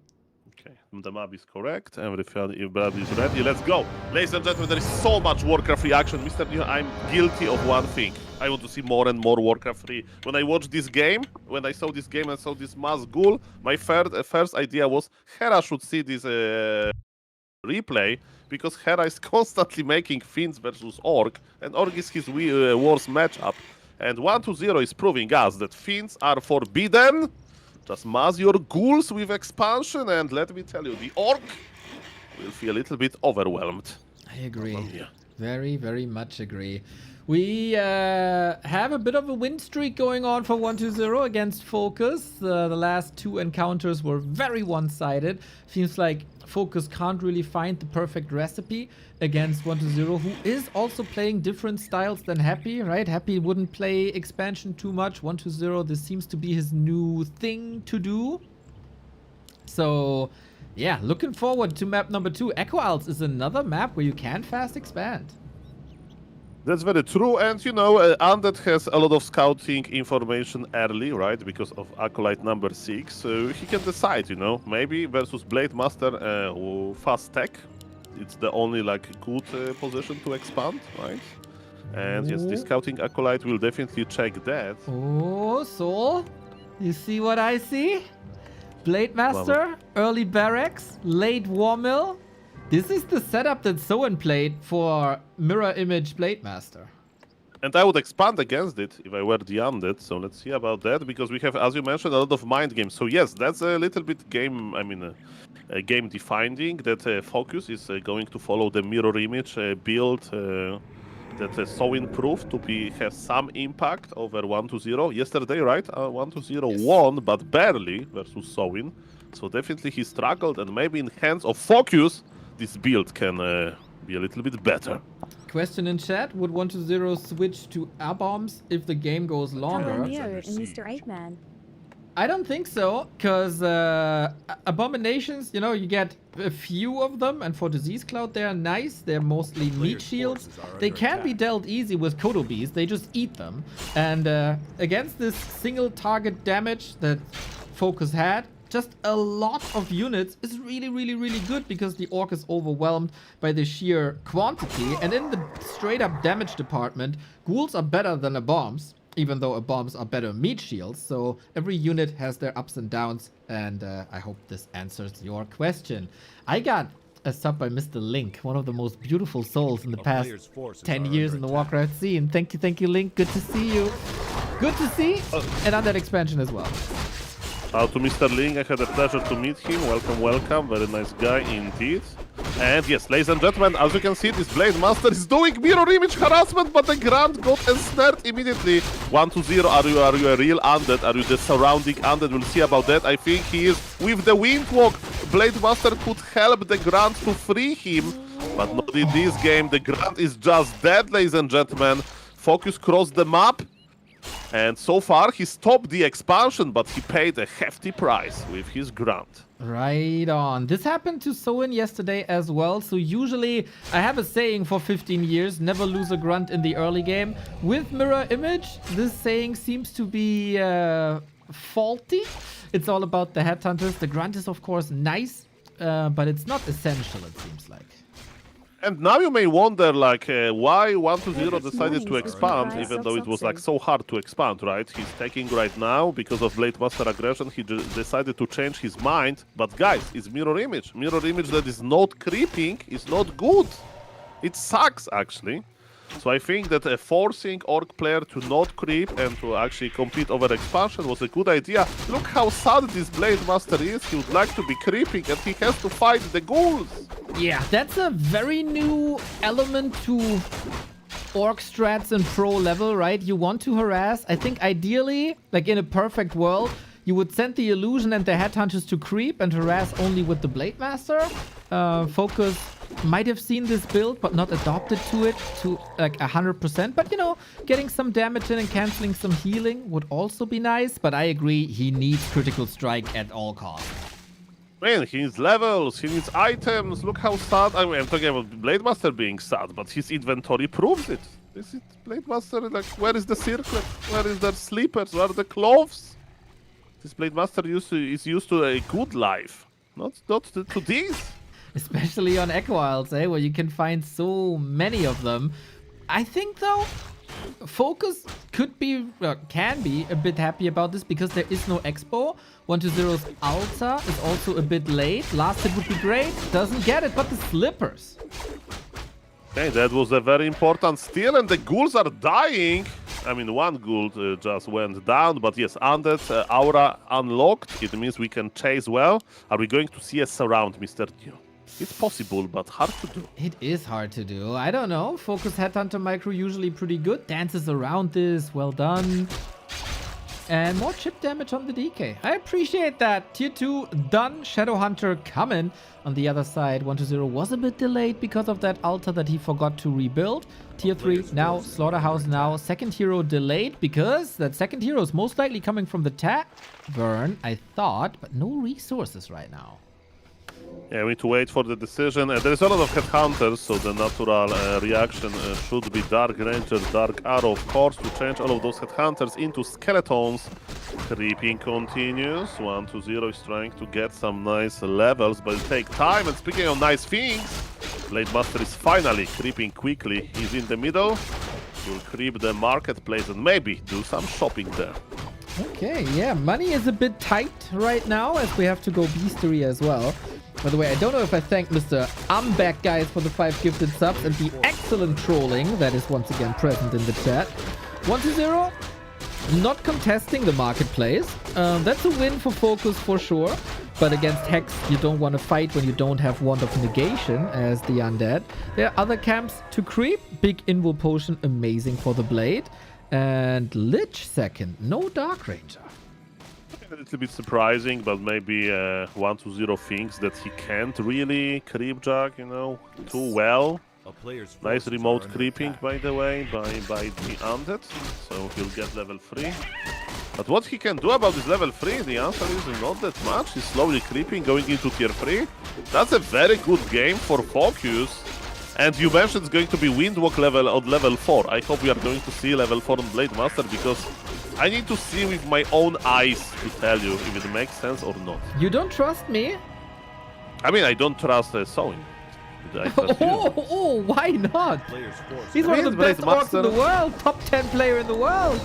Okay, the map is correct. Everybody is ready. Let's go. Ladies and gentlemen, there is so much Warcraft 3 action. Mr. New, I'm guilty of one thing. I want to see more and more Warcraft 3. When I watched this game, when I saw this game and saw this mass ghoul, my first idea was Hera should see this replay, because Hera is constantly making Finns versus Orc, and Orc is his worst matchup. And 1-0 is proving us that Finns are forbidden. Just mass your ghouls with expansion, and let me tell you, the Orc will feel a little bit overwhelmed. I agree. Yeah. Very, very much agree. We have a bit of a win streak going on for 1-0 against FoCuS. The last two encounters were very one-sided. Seems like FoCuS can't really find the perfect recipe against 1-0, who is also playing different styles than Happy, right? Happy wouldn't play expansion too much. 1-0, this seems to be his new thing to do. So, yeah, looking forward to map number 2. Echo Isles is another map where you can fast expand. That's very true, and you know, Undead has a lot of scouting information early, right, because of Acolyte number 6, so he can decide, you know, maybe versus Blade Master fast tech, it's the only, like, good position to expand, right? And yes, the scouting Acolyte will definitely check that. Oh, Soul, you see what I see? Blade Master, early barracks, late war mill. This is the setup that Soen played for Mirror Image Blade Master. And I would expand against it if I were the Undead, so let's see about that, because we have, as you mentioned, a lot of mind games. So yes, that's a little bit game, game defining, that FoCuS is going to follow the Mirror Image build that Soen proved to have some impact over 1-0. Yesterday, right? 1-0 won, but barely versus Soen. So definitely he struggled, and maybe in hands of FoCuS, this build can be a little bit better. Question in chat, would 1-0 switch to A-bombs if the game goes longer? Neo and Mr. 8-Man. I don't think so, because abominations, you know, you get a few of them, and for Disease Cloud they're nice. They're mostly meat shields. They can be dealt easy with Kodo Bees, they just eat them. And against this single target damage that FoCuS had, just a lot of units is really, really, really good, because the Orc is overwhelmed by the sheer quantity. And in the straight up damage department, ghouls are better than A-bombs, even though A-bombs are better meat shields. So every unit has their ups and downs, and I hope this answers your question. I got a sub by Mr. Link, one of the most beautiful souls in the past 10 years in the Warcraft scene. Thank you, Link. Good to see you. Good to see, and on that expansion as well. To Mr. Ling, I had a pleasure to meet him. Welcome, welcome. Very nice guy indeed. And yes, ladies and gentlemen, as you can see, this Blade Master is doing mirror image harassment, but the Grant got ensnared immediately. 1-0, are you a real Undead? Are you the surrounding Undead? We'll see about that. I think he is with the Windwalk. Blade Master could help the Grant to free him, but not in this game. The Grant is just dead, ladies and gentlemen. FoCuS crossed the map. And so far, he stopped the expansion, but he paid a hefty price with his Grunt. Right on. This happened to Soen yesterday as well. So usually, I have a saying for 15 years, never lose a Grunt in the early game. With Mirror Image, this saying seems to be faulty. It's all about the Headhunters. The Grunt is, of course, nice, but it's not essential, it seems like. And now you may wonder, like, why 1-0 decided to expand, even though it was, like, so hard to expand, right? He's taking right now, because of Blade Master aggression, he decided to change his mind. But guys, it's Mirror Image. Mirror Image that is not creeping is not good. It sucks, actually. So I think that forcing Orc player to not creep and to actually compete over expansion was a good idea. Look how sad this Blade Master is. He would like to be creeping, and he has to fight the ghouls. Yeah, that's a very new element to Orc strats and pro level, right? You want to harass. I think ideally, like in a perfect world, you would send the Illusion and the Headhunters to creep and harass only with the Blade Master. FoCuS might have seen this build, but not adopted to it to like 100%. But, you know, getting some damage in and canceling some healing would also be nice. But I agree, he needs Critical Strike at all costs. Man, he needs levels, he needs items. Look how sad. I mean, I'm talking about Blade Master being sad, but his inventory proves it. This is Blade Master, like, where is the circlet? Where is the sleepers? Where are the clothes? This Blade Master is used to a good life, Not to these. Especially on Echo Isles, where you can find so many of them. I think, though, FoCuS can be a bit happy about this because there is no Expo. 120's Alta is also a bit late. Last hit would be great. Doesn't get it, but the slippers. Okay, that was a very important steal, and the ghouls are dying. I mean, one ghoul just went down, but yes, Undead Aura unlocked. It means we can chase well. Are we going to see a surround, Mr. Dio? It's possible, but hard to do. It is hard to do. I don't know. FoCuS Headhunter micro usually pretty good. Dances around this. Well done. And more chip damage on the DK. I appreciate that. Tier 2 done. Shadowhunter coming. On the other side, 120 was a bit delayed because of that altar that he forgot to rebuild. Tier 3 now. Slaughterhouse now. Second hero delayed because that second hero is most likely coming from the tavern, I thought. But no resources right now. Yeah, we need to wait for the decision. There is a lot of headhunters, so the natural reaction should be Dark Ranger, Dark Arrow, of course, to change all of those headhunters into skeletons. Creeping continues. 120 is trying to get some nice levels, but it takes time. And speaking of nice things, Blade Master is finally creeping quickly. He's in the middle. He'll creep the marketplace and maybe do some shopping there. Okay, yeah, money is a bit tight right now as we have to go beastery as well. By the way, I don't know if I thank Mr. I'm back, guys, for the 5 gifted subs and the excellent trolling that is once again present in the chat. 120, not contesting the marketplace. That's a win for FoCuS for sure. But against Hex, you don't want to fight when you don't have Wand of Negation as the Undead. There are other camps to creep. Big Invo Potion, amazing for the Blade. And Lich second, no Dark Ranger. A little bit surprising, but maybe 120 thinks that he can't really creep Jack, you know, too well. Nice remote creeping, by the way, by the Undead, so he'll get level 3. But what he can do about this level 3, the answer is not that much. He's slowly creeping, going into tier 3. That's a very good game for FoCuS. And you mentioned it's going to be Windwalk level on level 4. I hope we are going to see level 4 on Blade Master, because I need to see with my own eyes to tell you if it makes sense or not. You don't trust me? I mean, I don't trust sewing. Oh, why not? He's one of the best orcs in the world. Top 10 player in the world.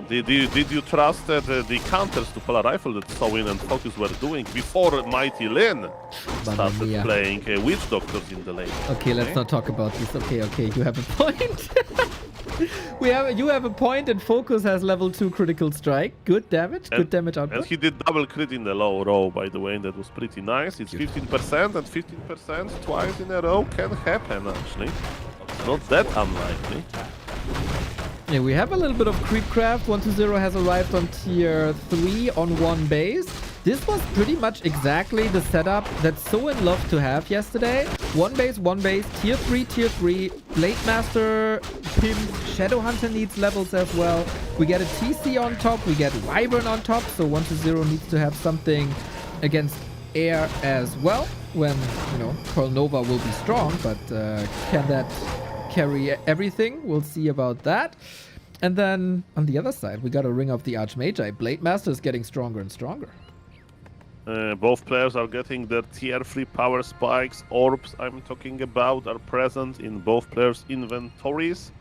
Did you trust the counters to Polar Rifle that Sowin and FoCuS were doing before Mighty Lin started playing Witch Doctors in the lane? Okay, let's not talk about this. Okay, you have a point. You have a point, and FoCuS has level 2 critical strike. Good damage output. And he did double crit in the low row, by the way, and that was pretty nice. It's 15%, and 15% twice in a row can happen, actually. It's not that unlikely. Yeah, we have a little bit of creepcraft. 120 has arrived on tier 3 on 1 base. This was pretty much exactly the setup that Soin loved to have yesterday. 1 base, tier 3, Blade Master, Pimp, Shadowhunter needs levels as well. We get a TC on top, we get Wyvern on top, so 120 needs to have something against air as well. When, you know, Pearl Nova will be strong, but can that carry everything? We'll see about that. And then on the other side, we got a Ring of the Archmagi. Blade Master is getting stronger and stronger. Both players are getting their tier 3 power spikes. Orbs I'm talking about are present in both players' inventories.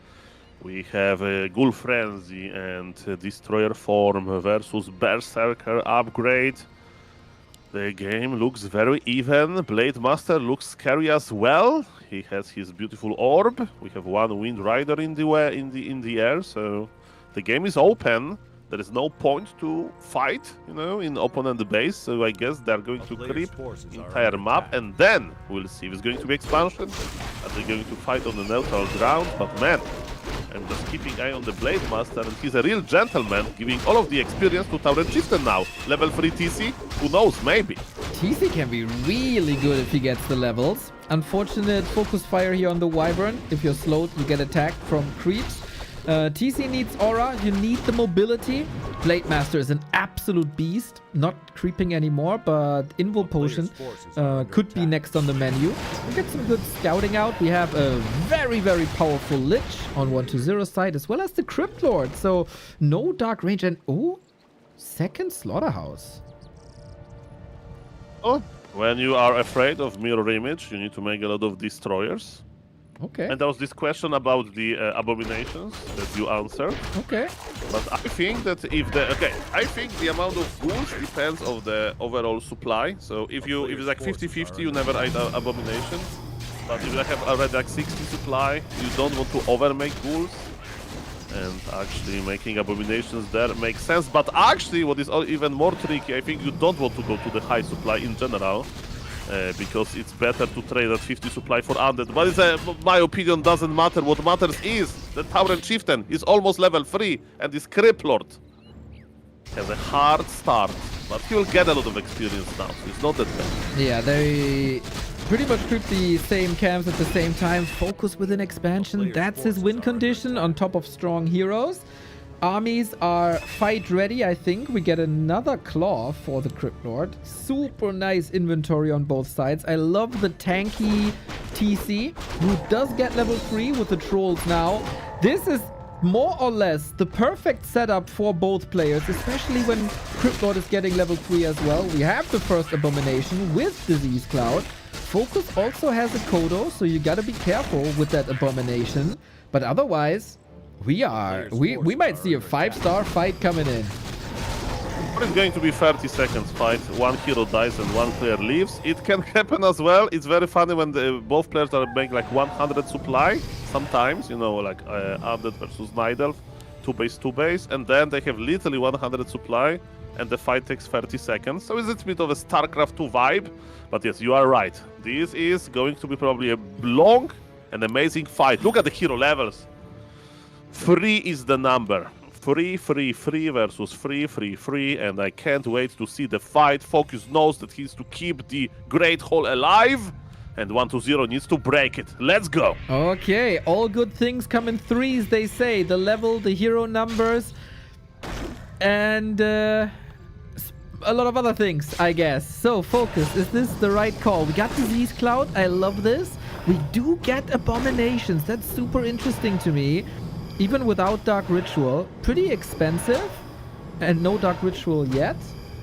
We have Ghoul Frenzy and Destroyer Form versus Berserker upgrade. The game looks very even. Blade Master looks scary as well. He has his beautiful orb. We have one Wind Rider in the air, so the game is open. There is no point to fight, you know, in opponent base. So I guess they're going to creep entire map, and then we'll see if it's going to be expansion. Are they going to fight on the neutral ground? But man, I'm just keeping eye on the Blade Master, and he's a real gentleman, giving all of the experience to Tauren Chieftain now. Level 3 TC? Who knows, maybe. TC can be really good if he gets the levels. Unfortunate focus fire here on the Wyvern. If you're slowed, you get attacked from creeps. TC needs aura, you need the mobility. Blade Master is an absolute beast. Not creeping anymore, but Invo Potion could be next on the menu. We get some good scouting out. We have a very, very powerful Lich on 120's side, as well as the Crypt Lord. So no Dark Range, and oh, second Slaughterhouse. Oh, when you are afraid of mirror image, you need to make a lot of destroyers. Okay. And there was this question about the abominations that you answered. Okay. But I think that I think the amount of ghouls depends on the overall supply. So if it's like 50-50, you never add abomination. But if you have already like 60 supply, you don't want to over make ghouls. And actually making abominations there makes sense. But actually what is even more tricky, I think you don't want to go to the high supply in general. Because it's better to trade at 50 supply for undead. But my opinion doesn't matter. What matters is that Tauren Chieftain is almost level 3 and this Criplord has a hard start. But he will get a lot of experience now, so it's not that bad. Yeah, they pretty much creep the same camps at the same time. FoCuS with an expansion, that's his win condition on top of strong heroes. Armies are fight ready, I think. We get another claw for the Crypt Lord. Super nice inventory on both sides. I love the tanky TC, who does get level 3 with the trolls now. This is more or less the perfect setup for both players, especially when Crypt Lord is getting level 3 as well. We have the first abomination with Disease Cloud. FoCuS also has a Kodo, so you gotta be careful with that abomination. But otherwise, we might see a 5-star fight coming in. It's going to be 30 seconds fight. One hero dies and one player leaves. It can happen as well. It's very funny when both players are making like 100 supply. Sometimes, you know, like Undead versus Nidelf, 2 base, and then they have literally 100 supply, and the fight takes 30 seconds. So it's a bit of a StarCraft 2 vibe. But yes, you are right. This is going to be probably a long and amazing fight. Look at the hero levels. 3 is the number. 3 versus 3, and I can't wait to see the fight. FoCuS knows that he needs to keep the Great Hall alive, and 1-0 needs to break it. Let's go. Okay, all good things come in threes, they say. The level, the hero numbers, and a lot of other things, I guess. So, FoCuS, is this the right call? We got Disease Cloud. I love this. We do get abominations. That's super interesting to me. Even without Dark Ritual, pretty expensive, and no Dark Ritual yet.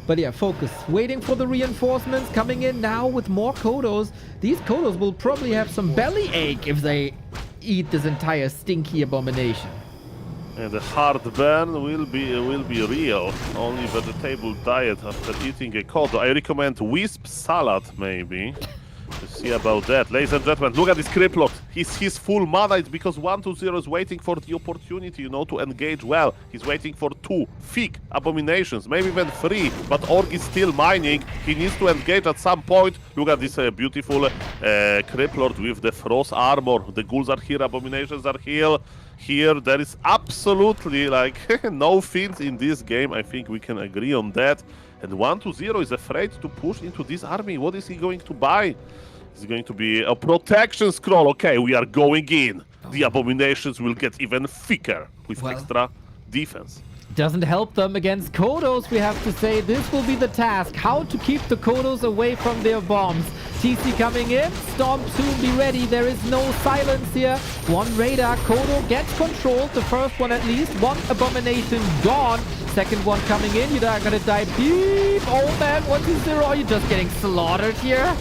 But yeah, FoCuS, waiting for the reinforcements, coming in now with more Kodos. These Kodos will probably have some bellyache if they eat this entire stinky abomination. And the hard burn will be real. Only vegetable diet after eating a Kodo. I recommend Wisp Salad, maybe. To see about that. Ladies and gentlemen, look at this Criplord. He's full mana. It's because 1-0 is waiting for the opportunity, you know, to engage well. He's waiting for 2 thick abominations, maybe even 3, but Org is still mining. He needs to engage at some point. Look at this beautiful Criplord with the frost armor. The ghouls are here, abominations are here. Here, there is absolutely like no fins in this game. I think we can agree on that. And 1-0 is afraid to push into this army. What is he going to buy? It's going to be a protection scroll. Okay, we are going in. The abominations will get even thicker with extra defense. Doesn't help them against Kodos, we have to say. This will be the task. How to keep the Kodos away from their bombs. TC coming in. Storm soon be ready. There is no silence here. One radar. Kodo gets controlled. The first one at least. One abomination gone. Second one coming in. You are gonna die deep. Oh man, 1-0. Are you just getting slaughtered here?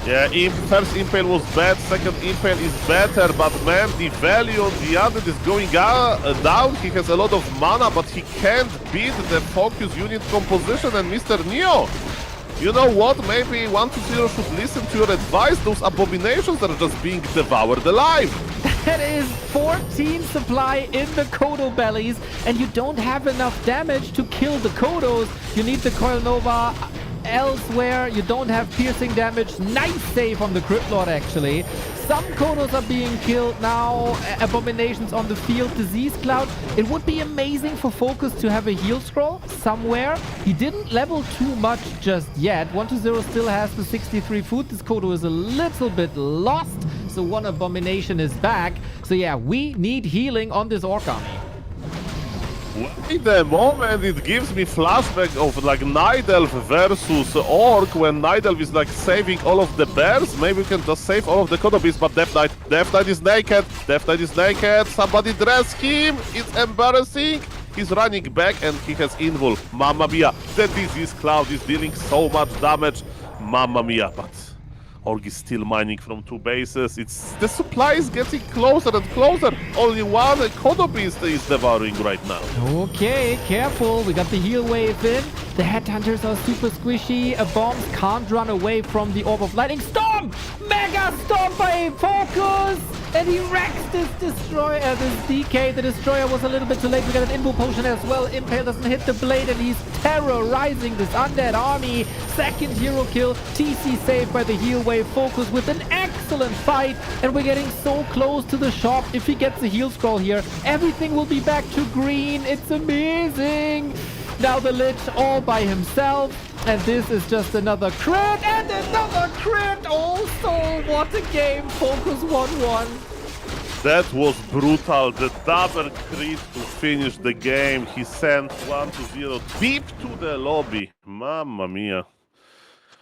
Yeah, first Impale was bad, second Impale is better, but man, the value on the other is going down. He has a lot of mana, but he can't beat the FoCuS unit composition and Mr. Neo. You know what, maybe 1-0 should listen to your advice. Those abominations are just being devoured alive. That is 14 supply in the Kodo bellies, and you don't have enough damage to kill the Kodos. You need the Coil Nova elsewhere. You don't have piercing damage. Nice save on the Crypt Lord, actually. Some Kodos are being killed now. Abominations on the field. Disease Cloud. It would be amazing for FoCuS to have a heal scroll somewhere. He didn't level too much just yet. 1-0 still has the 63 food. This Kodo is a little bit lost. So one abomination is back. So yeah, we need healing on this Orc army. Wait a moment, it gives me flashback of like Nidelf versus Orc, when Nidelf is like saving all of the bears. Maybe we can just save all of the Kodo beasts, but Death Knight is naked. Death Knight is naked. Somebody dress him. It's embarrassing. He's running back and he has invul. Mamma mia, the disease cloud is dealing so much damage. Mamma mia, but Org is still mining from 2 bases. The supply is getting closer and closer. Only one Kodo Beast is devouring right now. Okay, careful. We got the heal wave in. The headhunters are super squishy. Bombs can't run away from the Orb of Lightning. Storm! Mega Storm by FoCuS! And he wrecks this destroyer, this DK. The destroyer was a little bit too late. We got an Invo potion as well. Impale doesn't hit the blade and he's terrorizing this undead army. Second hero kill. TC saved by the heal wave. FoCuS with an excellent fight. And we're getting so close to the shop. If he gets a heal scroll here, everything will be back to green. It's amazing. Now the Lich all by himself. And this is just another crit and another crit. Also, what a game. FoCuS 1-1. That was brutal. The double crit to finish the game. He sent 1-0 deep to the lobby. Mamma mia.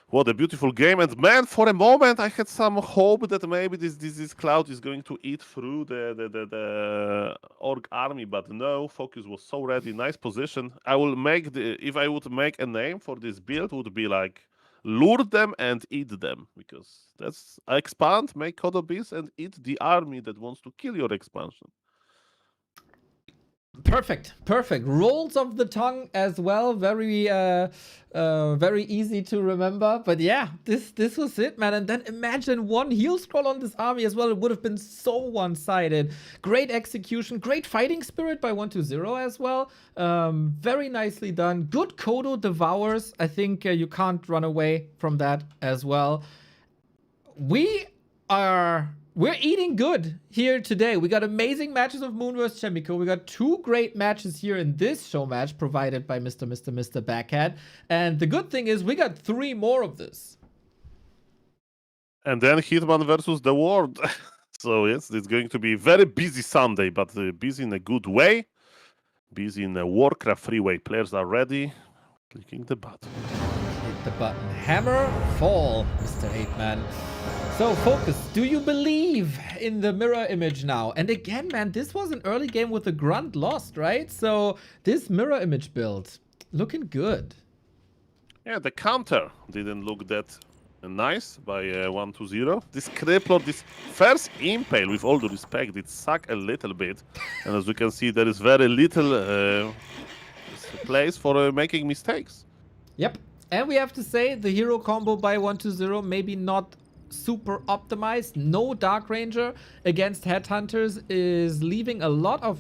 What a beautiful game. And man, for a moment, I had some hope that maybe this cloud is going to eat through the Orc army. But no, FoCuS was so ready. Nice position. I will make if I would make a name for this build, would be like lure them and eat them. Because that's expand, make Kodo Beasts and eat the army that wants to kill your expansion. Perfect. Rolls of the tongue as well. Very easy to remember. But yeah, this was it, man. And then imagine one heal scroll on this army as well. It would have been so one-sided. Great execution, great fighting spirit by 1-0 as well. Very nicely done. Good Kodo devours. I think you can't run away from that as well. We're eating good here today. We got amazing matches of Moon vs. Chaemiko. We got 2 great matches here in this show match provided by Mr. Backhat. And the good thing is we got 3 more of this. And then Hitman versus the World. So yes, it's going to be a very busy Sunday, but busy in a good way. Busy in a Warcraft freeway. Players are ready. Clicking the button. Hit the button. Hammer, fall, Mr. Hitman. So, FoCuS, do you believe in the mirror image now? And again, man, this was an early game with the grunt lost, right? So, this mirror image build, looking good. Yeah, the counter didn't look that nice by 1-0. This Crippler, this first Impale, with all due respect, it sucked a little bit. And as you can see, there is very little place for making mistakes. Yep. And we have to say, the hero combo by 1-0, maybe not super optimized. No Dark Ranger against Headhunters is leaving a lot of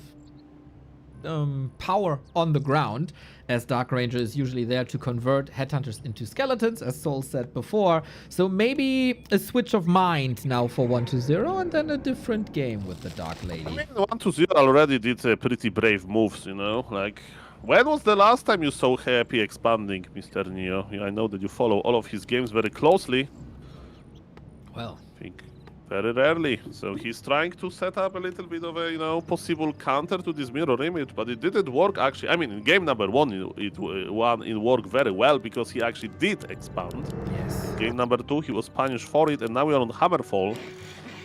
power on the ground, as Dark Ranger is usually there to convert Headhunters into skeletons, as Soul said before. So maybe a switch of mind now for 1-0 and then a different game with the Dark Lady. I mean, 1-0 already did pretty brave moves, you know, like... When was the last time you saw Happy expanding, Mr. Neo? I know that you follow all of his games very closely. Well, I think very rarely. So he's trying to set up a little bit of a, you know, possible counter to this mirror image, but it didn't work actually. I mean, in game number 1, it worked very well because he actually did expand. yes. Game number 2, he was punished for it, and now we are on Hammerfall.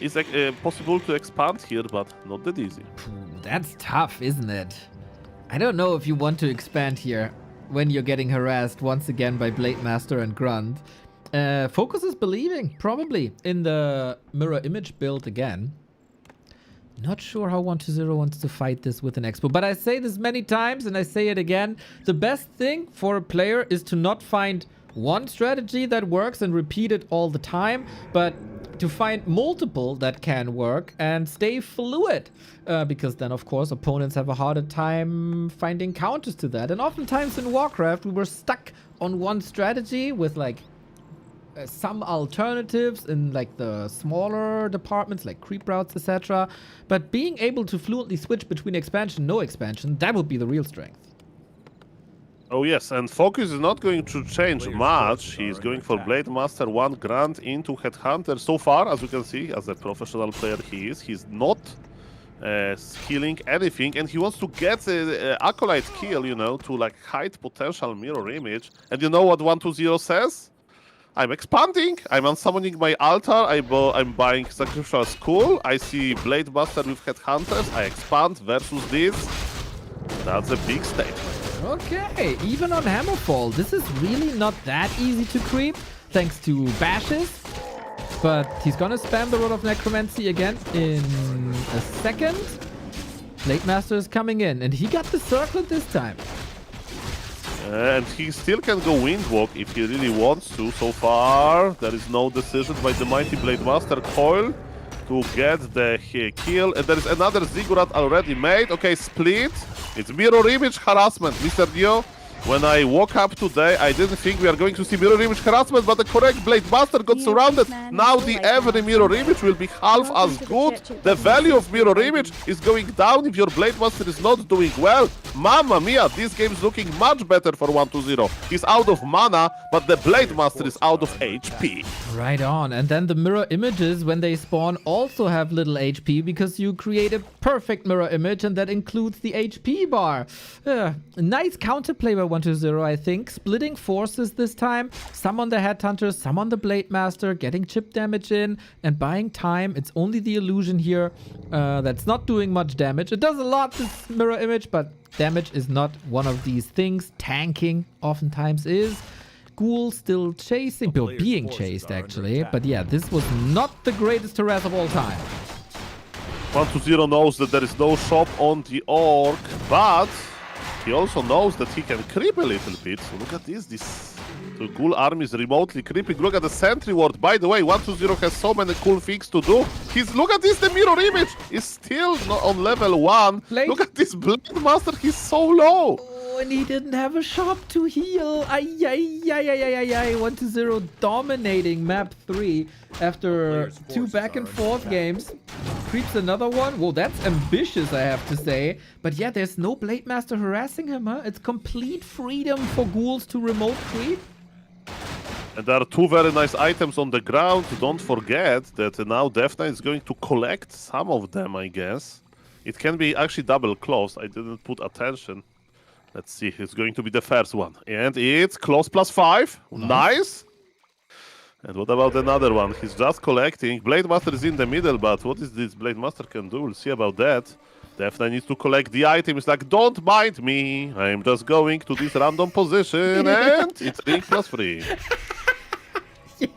It's possible to expand here, but not that easy. That's tough, isn't it? I don't know if you want to expand here when you're getting harassed once again by Blade Master and Grunt. FoCuS is believing, probably, in the mirror image build again. Not sure how 1-0 wants to fight this with an expo. But I say this many times, and I say it again. The best thing for a player is to not find one strategy that works and repeat it all the time, but to find multiple that can work and stay fluid. Because then, of course, opponents have a harder time finding counters to that. And oftentimes in Warcraft, we were stuck on one strategy with, like, some alternatives in like the smaller departments like creep routes, etc. But being able to fluently switch between expansion, no expansion, that would be the real strength. Oh yes, and FoCuS is not going to change much. He's going for Blade Master 1 Grunt into Headhunter. So far, as you can see, as a professional player he is, he's not skilling anything, and he wants to get an Acolyte kill, you know, to like hide potential mirror image. And you know what 1-0 says? I'm expanding, I'm unsummoning my altar, I'm buying Sacrificial Skull, I see Blade Master with Headhunters, I expand versus this. That's a big statement. Okay, even on Hammerfall, this is really not that easy to creep, thanks to bashes. But he's gonna spam the Rod of Necromancy again in a second. Blade Master is coming in, and he got the circlet this time. And he still can go Windwalk if he really wants to. So far, there is no decision by the mighty Blade Master Coil to get the kill. And there is another Ziggurat already made. Okay, split. It's mirror image harassment, Mr. Dio. When I woke up today, I didn't think we are going to see mirror image harassment, but the correct Blade Master got surrounded. Now the every mirror image will be half as good. The value of mirror image is going down if your Blade Master is not doing well. Mamma mia, this game is looking much better for 1-2-0. He's out of mana, but the Blade Master is out of HP. Right on. And then the mirror images, when they spawn, also have little HP because you create a perfect mirror image, and that includes the HP bar. Nice counterplay by 1-2-0, I think. Splitting forces this time. Some on the Headhunter, some on the Blade Master, getting chip damage in and buying time. It's only the illusion here that's not doing much damage. It does a lot, this mirror image, but damage is not one of these things. Tanking oftentimes is. Ghoul still chasing, being chased actually. But yeah, this was not the greatest harass of all time. 1-2-0 knows that there is no shop on the Orc, but he also knows that he can creep a little bit. So look at this. The Ghoul army is remotely creeping. Look at the sentry ward. By the way, 1-2-0 has so many cool things to do. Look at this, the mirror image is still not on level 1. Look at this Blade Master, he's so low. Oh, and he didn't have a shop to heal. 1-2-0 dominating map 3 after 2 back and forth games. Creeps another one. Whoa, that's ambitious, I have to say. But yeah, there's no Blade Master harassing him, huh? It's complete freedom for ghouls to remote creep. And there are 2 very nice items on the ground. Don't forget that now Death Knight is going to collect some of them, I guess. It can be actually double close. I didn't put attention. Let's see. It's going to be the first one. And it's close +5. Nice. And what about another one? He's just collecting. Blade Master is in the middle, but what is this Blade Master can do? We'll see about that. Death Knight needs to collect the item. It's like, don't mind me. I'm just going to this random position, and it's ring +3.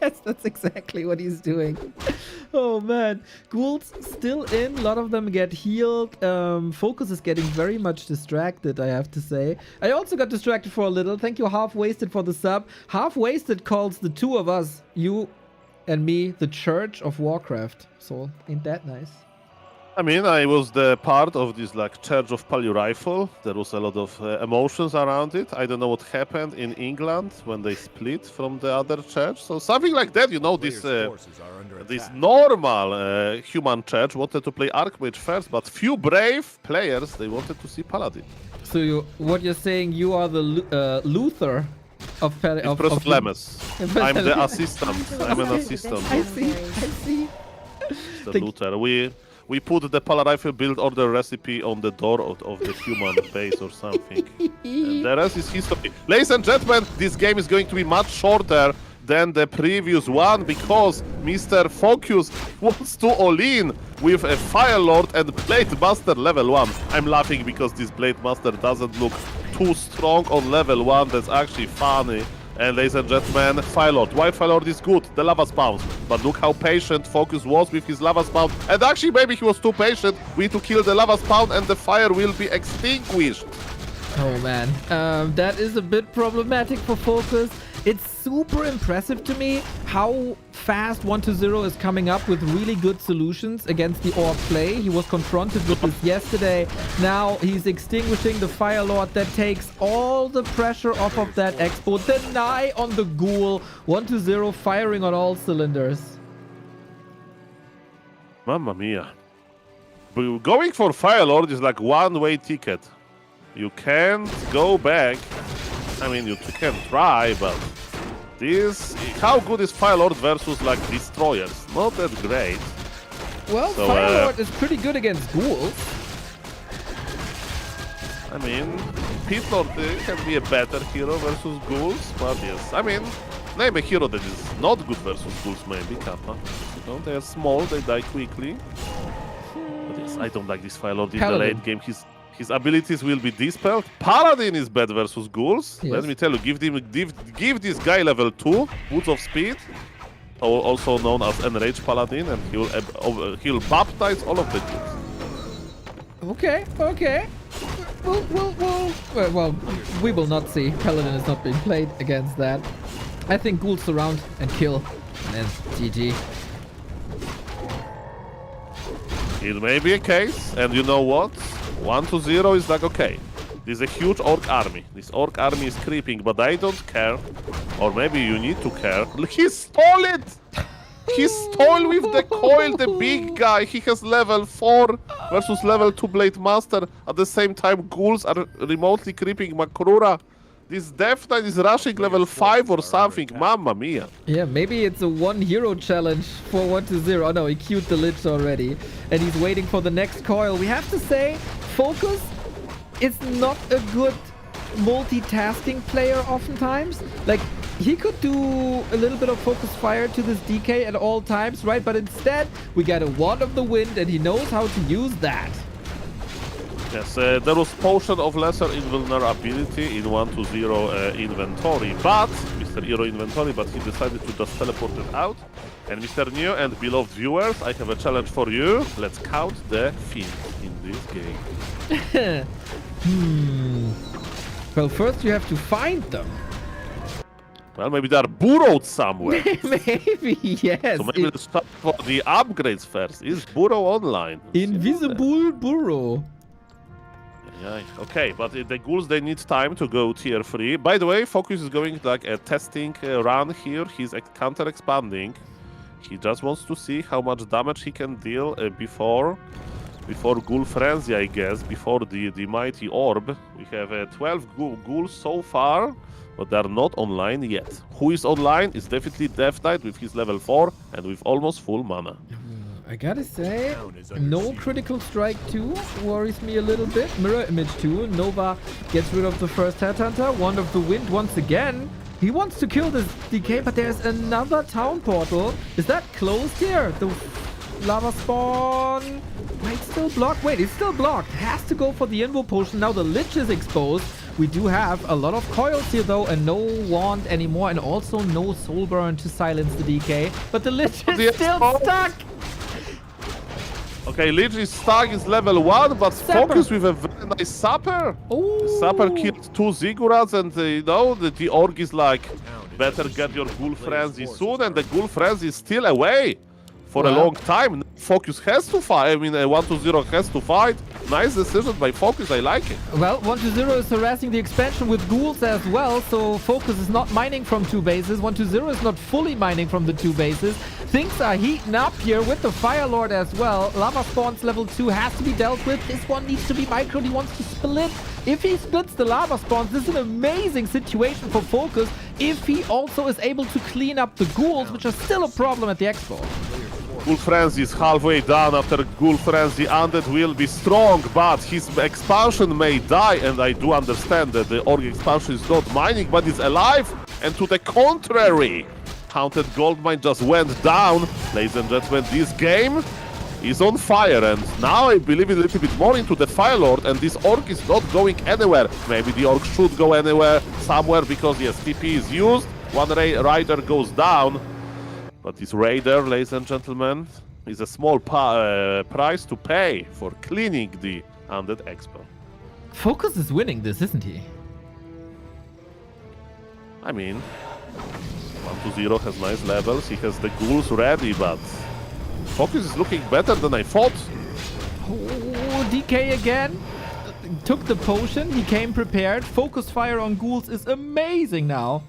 Yes, that's exactly what he's doing. Oh man, ghouls still in. A lot of them get healed. FoCuS is getting very much distracted, I have to say. I also got distracted for a little. Thank you, Half Wasted, for the sub. Half Wasted calls the 2 of us, you and me, the Church of Warcraft. So ain't that nice? I mean, I was the part of this like Church of Palio Rifle. There was a lot of emotions around it. I don't know what happened in England when they split from the other church. So something like that, you know, this normal human church wanted to play Archmage first, but few brave players, they wanted to see Paladin. So what you're saying, you are the Luther of Lemus. I'm the assistant. I'm an assistant. I see. The Luther. We put the Pala Rifle build order recipe on the door of the human base or something. And the rest is history. Ladies and gentlemen, this game is going to be much shorter than the previous one because Mr. FoCuS wants to all-in with a Fire Lord and Blade Master level 1. I'm laughing because this Blade Master doesn't look too strong on level 1. That's actually funny. And ladies and gentlemen, Fire Lord. Why Fire Lord is good? The lava spawns. But look how patient FoCuS was with his lava spawn. And actually, maybe he was too patient. We need to kill the lava spawn and the fire will be extinguished. Oh man, that is a bit problematic for FoCuS. It's super impressive to me how fast 1-2-0 is coming up with really good solutions against the Orc play. He was confronted with this yesterday. Now he's extinguishing the Fire Lord. That takes all the pressure off of that Expo. Deny on the Ghoul. 1-2-0 firing on all cylinders. Mamma mia. Going for Fire Lord is like one-way ticket. You can't go back. I mean, you can try, but how good is Fire Lord versus like destroyers? Not that great. Well, so, Fire Lord is pretty good against ghouls. I mean, Pit Lord can be a better hero versus ghouls, but yes. I mean, name a hero that is not good versus ghouls, maybe Kappa. You know, they are small, they die quickly. But yes, I don't like this Fire Lord in the late game. He's His abilities will be dispelled. Paladin is bad versus ghouls. Yes. Let me tell you, give this guy level 2, Boots of Speed, also known as Enraged Paladin, and he'll baptize all of the ghouls. Okay. Well, we will not see. Paladin is not being played against that. I think ghouls surround and kill. And then GG. It may be a case, and you know what? 1-0 is like, okay, this is a huge orc army. This orc army is creeping, but I don't care. Or maybe you need to care. He stole it! He stole with the coil, the big guy. He has level 4 versus level 2 Blade Master. At the same time, ghouls are remotely creeping Makrura. This Death Knight is rushing level 5 or something. Mamma mia. Yeah, maybe it's a 1 hero challenge for 1-0. Oh no, he queued the Lich already. And he's waiting for the next coil. We have to say, FoCuS is not a good multitasking player oftentimes. Like, he could do a little bit of focus fire to this DK at all times, right? But instead, we got a Wand of the Wind, and he knows how to use that. Yes, there was Potion of Lesser Invulnerability in 1-0 inventory, but Mr. eer0 inventory, but he decided to just teleport it out. And Mr. New and beloved viewers, I have a challenge for you. Let's count the fins in this game. Well, first you have to find them. Well, maybe they are burrowed somewhere. Maybe, yes. So maybe let's start for the upgrades first. Is Burrow online? Invisible burrow. Yeah, okay, but the ghouls, they need time to go tier 3. By the way, FoCuS is going like a testing run here. He's counter expanding. He just wants to see how much damage he can deal before Ghoul Frenzy, I guess, before the mighty orb. We have 12 ghouls so far, but they're not online yet. Who is online is definitely Death Knight with his level 4 and with almost full mana. I gotta say, no critical strike 2 worries me a little bit. Mirror image 2, Nova gets rid of the first Headhunter. Wand of the Wind once again. He wants to kill this DK, but there's another town portal. Is that closed here? The lava spawn might still block. Wait, it's still blocked. Has to go for the Invo Potion. Now the Lich is exposed. We do have a lot of coils here though, and no wand anymore, and also no soul burn to silence the DK. But the Lich is still stuck. Okay, Lich is stuck, is level 1, but Sapper. FoCuS with a very nice Sapper. Ooh. Sapper killed 2 Ziggurats, and you know, the orc is like, better get your Ghoul Frenzy soon, and the Ghoul Frenzy is still away for a long time. FoCuS has to fight, I mean, 1-0 has to fight. Nice decision by FoCuS, I like it. Well, 1-0 is harassing the expansion with ghouls as well, so FoCuS is not mining from 2 bases. 1-0 is not fully mining from the 2 bases. Things are heating up here with the Fire Lord as well. Lava Spawns level 2 has to be dealt with. This one needs to be microed. He wants to split. If he splits the Lava Spawns, this is an amazing situation for FoCuS. If he also is able to clean up the ghouls, which are still a problem at the Expo. Ghoul Frenzy is halfway done. After Ghoul Frenzy, Undead will be strong, but his expansion may die, and I do understand that the orc expansion is not mining, but it's alive. And to the contrary, Haunted Goldmine just went down. Ladies and gentlemen, this game is on fire, and now I believe a little bit more into the Fire Lord, and this orc is not going anywhere. Maybe the orc should go anywhere, somewhere, because yes, TP is used. One rider goes down. But this Raider, ladies and gentlemen, is a small price to pay for cleaning the Undead Expo. FoCuS is winning this, isn't he? I mean, 1-0 has nice levels, he has the ghouls ready, but FoCuS is looking better than I thought. Oh, DK again. Took the potion, he came prepared. FoCuS fire on ghouls is amazing now.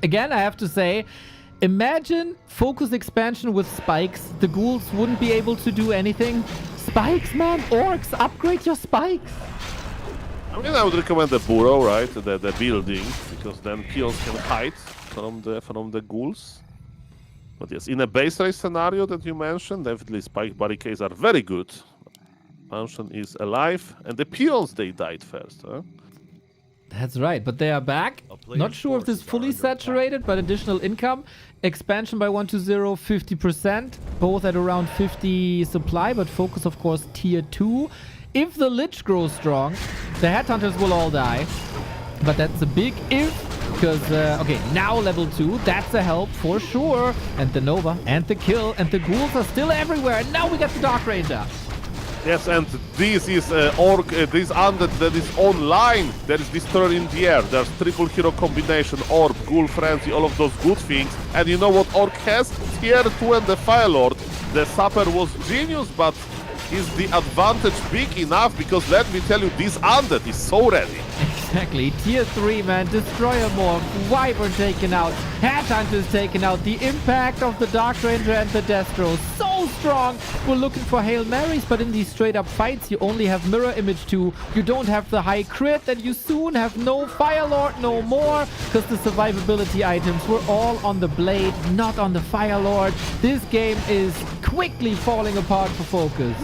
Again, I have to say, imagine FoCuS expansion with spikes. The ghouls wouldn't be able to do anything. Spikes, man. Orcs, upgrade your spikes. I mean, I would recommend the burrow, right? The building, because then peons can hide from the ghouls. But yes, in a base race scenario that you mentioned, definitely spike barricades are very good. Expansion is alive, and the peons, they died first, huh? That's right, but they are back. Not sure if this is fully saturated, but additional income. Expansion by 1-0, 50%. Both at around 50 supply, but FoCuS, of course, tier 2. If the Lich grows strong, the Headhunters will all die. But that's a big if, because, okay, now level 2, that's a help for sure. And the Nova, and the kill, and the ghouls are still everywhere. And now we get the Dark Ranger. Yes, and this is Orc, this undead that is online. There is Destroyer in the air. There's triple hero combination, Orb, Ghoul Frenzy, all of those good things. And you know what Orc has? Tier 2 and the Fire Lord. The Sapper was genius, but is the advantage big enough? Because let me tell you, this undead is so ready. Exactly. Tier 3, man. Destroyer Morph. Wyvern taken out. Headhunters taken out. The impact of the Dark Ranger and the Destro. So strong. We're looking for Hail Marys, but in these straight up fights, you only have Mirror Image 2. You don't have the high crit, and you soon have no Fire Lord no more, because the survivability items were all on the Blade, not on the Fire Lord. This game is quickly falling apart for FoCuS.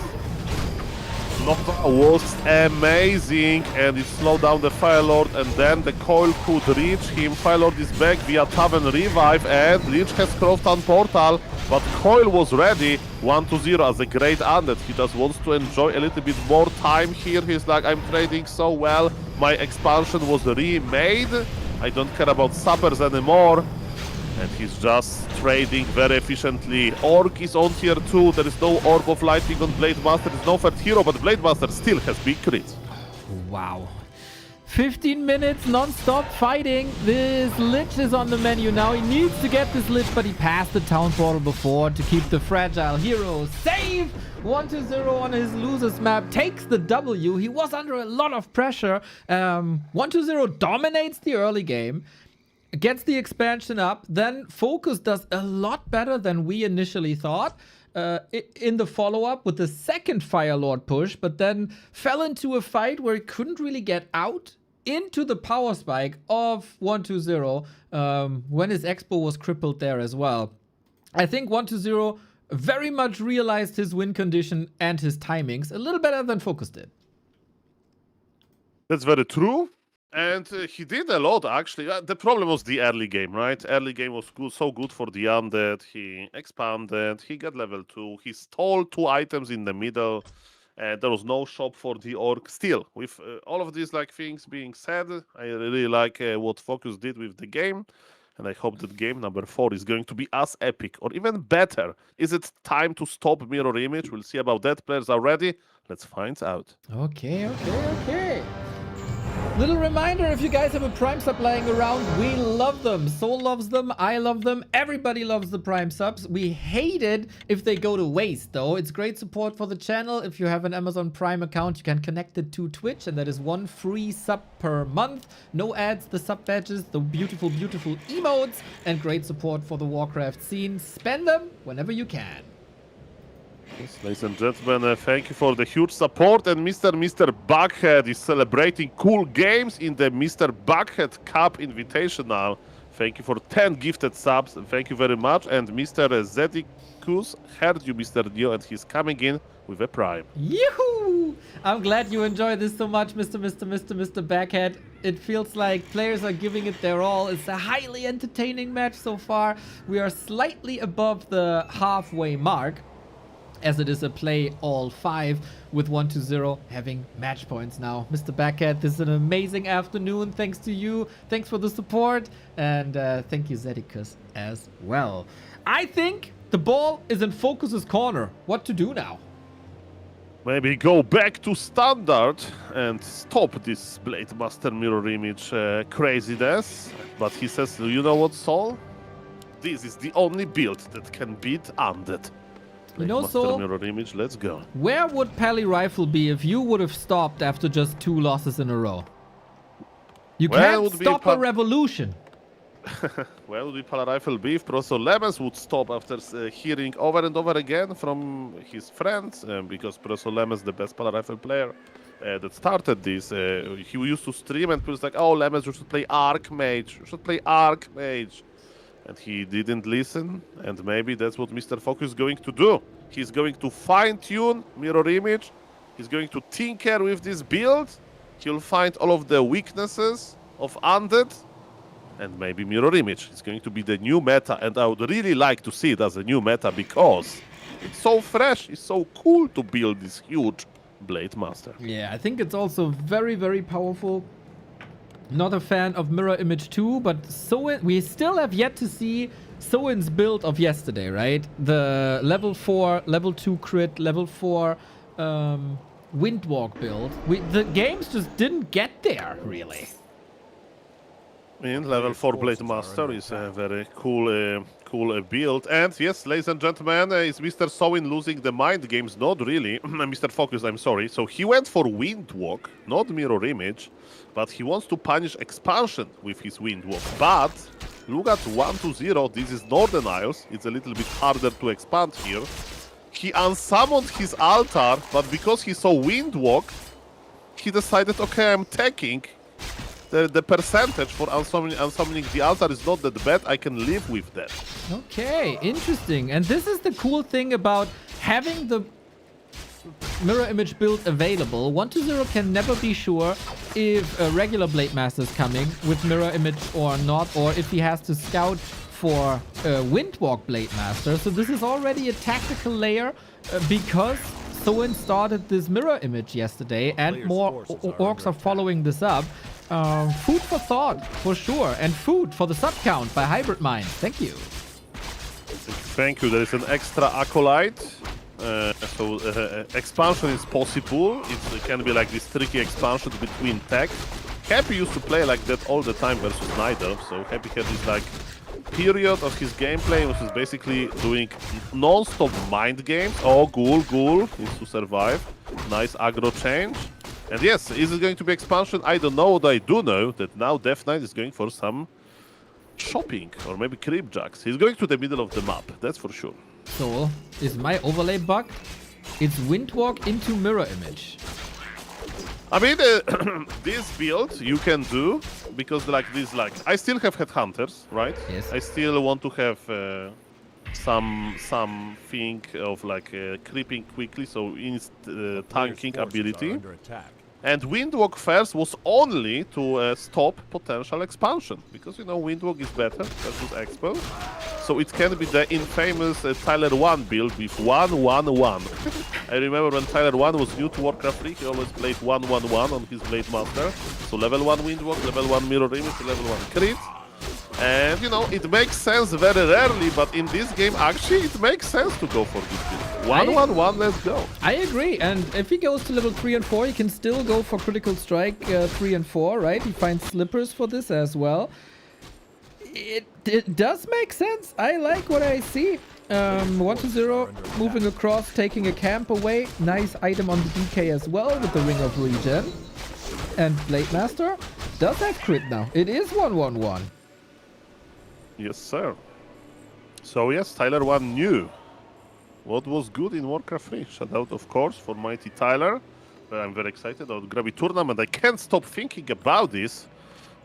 Nova was amazing, and it slowed down the Fire Lord, and then the coil could reach him. Fire Lord is back via Tavern Revive, and Lich has crossed on Portal, but Coil was ready. 1-0 as a great undead. He just wants to enjoy a little bit more time here. He's like, I'm trading so well. My expansion was remade. I don't care about suppers anymore. And he's just trading very efficiently. Orc is on tier 2. There is no Orb of Lightning on Blade Master. There is no third hero, but Blade Master still has big crits. Wow. 15 minutes non-stop fighting. This Lich is on the menu now. He needs to get this Lich, but he passed the town portal before to keep the fragile hero safe. 1-0 on his losers map. Takes the W. He was under a lot of pressure. 1-0 dominates the early game. Gets the expansion up, then FoCuS does a lot better than we initially thought in the follow-up with the second Fire Lord push, but then fell into a fight where he couldn't really get out into the power spike of 1-0 when his Expo was crippled there as well. I think 1-0 very much realized his win condition and his timings a little better than FoCuS did. That's very true. And he did a lot, actually. The problem was the early game, right? Early game was good, so good for the undead. He expanded, he got level 2, he stole 2 items in the middle. There was no shop for the Orc. Still, with all of these things being said, I really like what FoCuS did with the game. And I hope that game number 4 is going to be as epic or even better. Is it time to stop Mirror Image? We'll see about that. Players are ready. Let's find out. Okay. Little reminder, if you guys have a Prime sub lying around, we love them. Soul loves them, I love them, everybody loves the Prime subs. We hate it if they go to waste, though. It's great support for the channel. If you have an Amazon Prime account, you can connect it to Twitch, and that is 1 free sub per month. No ads, the sub badges, the beautiful, beautiful emotes, and great support for the Warcraft scene. Spend them whenever you can. Yes, ladies and gentlemen, thank you for the huge support. And Mr. Buckhead is celebrating cool games in the Mr. Buckhead Cup Invitational. Thank you for 10 gifted subs. Thank you very much. And Mr. Zedicus heard you, Mr. Neo, and he's coming in with a Prime. Yoo-hoo! I'm glad you enjoy this so much, Mr. Backhead. It feels like players are giving it their all. It's a highly entertaining match so far. We are slightly above the halfway mark, as it is a play all 5 with 1-0 having match points now. Mr. Backhead, this is an amazing afternoon. Thanks to you. Thanks for the support. And thank you, Zedicus, as well. I think the ball is in FoCuS's corner. What to do now? Maybe go back to standard and stop this Blade Master Mirror Image craziness. But he says, you know what, Sol? This is the only build that can beat Undead. You know, Master Mirror Image, let's go. Where would Pally Rifle be if you would have stopped after just 2 losses in a row? You can't stop a revolution. Where would Pally Rifle be if Professor Lemons would stop after hearing over and over again from his friends? Because Professor Lemons, the best Pally Rifle player that started this, he used to stream and he was like, oh, Lemons, you should play Archmage. You should play Archmage. And he didn't listen, and maybe that's what Mr. FoCuS is going to do. He's going to fine-tune Mirror Image. He's going to tinker with this build. He'll find all of the weaknesses of Undead, and maybe Mirror Image is going to be the new meta. And I would really like to see it as a new meta because it's so fresh, it's so cool to build this huge Blade Master. Yeah, I think it's also very, very powerful. Not a fan of Mirror Image 2, but we still have yet to see Soin's build of yesterday, right? The level 4, level 2 crit, level 4 Windwalk build. The games just didn't get there, really. And level 4 Blade Master is a very cool build. And yes, ladies and gentlemen, is Mr. Soin losing the mind games? Not really. Mr. FoCuS, I'm sorry. So he went for Windwalk, not Mirror Image, but he wants to punish expansion with his Windwalk. But look at 1-0. This is Northern Isles. It's a little bit harder to expand here. He unsummoned his altar, but because he saw Windwalk, he decided, okay, I'm taking. The percentage for unsummoning the altar is not that bad. I can live with that. Okay, interesting. And this is the cool thing about having the Mirror Image build available. 1-0 can never be sure if a regular Blade Master is coming with Mirror Image or not, or if he has to scout for a Windwalk Blade Master. So this is already a tactical layer because Soin started this Mirror Image yesterday, and more orcs are following this up. Food for thought, for sure. And food for the sub count by Hybrid Mind. Thank you. Thank you. There is an extra acolyte. Expansion is possible. It can be like this tricky expansion between tech. Happy used to play like that all the time versus Snyder. So Happy had this like period of his gameplay, which is basically doing non-stop mind games. Oh, Ghoul needs to survive. Nice aggro change. And yes, is it going to be expansion? I don't know, but I do know that now Death Knight is going for some shopping, or maybe creep jacks. He's going to the middle of the map, that's for sure. So, is my overlay bugged? It's Windwalk into Mirror Image. I mean, this build you can do, because I still have Headhunters, right? Yes. I still want to have something of creeping quickly, so tanking ability. And Windwalk first was only to stop potential expansion, because Windwalk is better versus Expo. So it can be the infamous Tyler 1 build with 1-1-1. I remember when Tyler 1 was new to Warcraft 3, he always played 1-1-1 on his Blade Master. So level 1 Windwalk, level 1 Mirror Image, level 1 Crit. And it makes sense very rarely, but in this game actually it makes sense to go for this build. 1-1-1, let's go. I agree, and if he goes to level 3 and 4, he can still go for Critical Strike 3 and 4, right? He finds Slippers for this as well. It does make sense. I like what I see. 1-0, moving across, taking a camp away. Nice item on the DK as well with the Ring of Regen. And Blade Master does have crit now. It is 1-1-1. Yes, sir. So yes, Tyler 1 knew what was good in Warcraft 3. Shout out, of course, for mighty Tyler. I'm very excited about Grabby tournament. I can't stop thinking about this.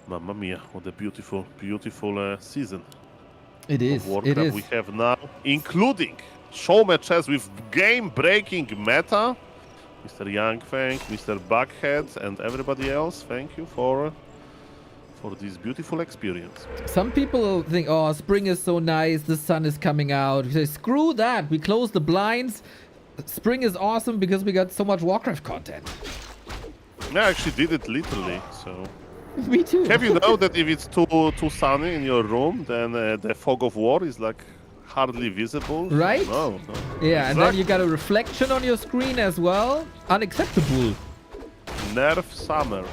Mamma mia, what a beautiful, beautiful season. It is. Warcraft It is. we have now, including show matches with game-breaking meta. Mr. Young, Mr. Buckhead, and everybody else. Thank you for this beautiful experience. Some people think, oh, spring is so nice, the sun is coming out. We say, screw that, we close the blinds. Spring is awesome because we got so much Warcraft content. I actually did it literally, so... Me too. Have you know that if it's too sunny in your room, then the fog of war is hardly visible? Right? No. Yeah, and then you got a reflection on your screen as well. Unacceptable. Nerf summer.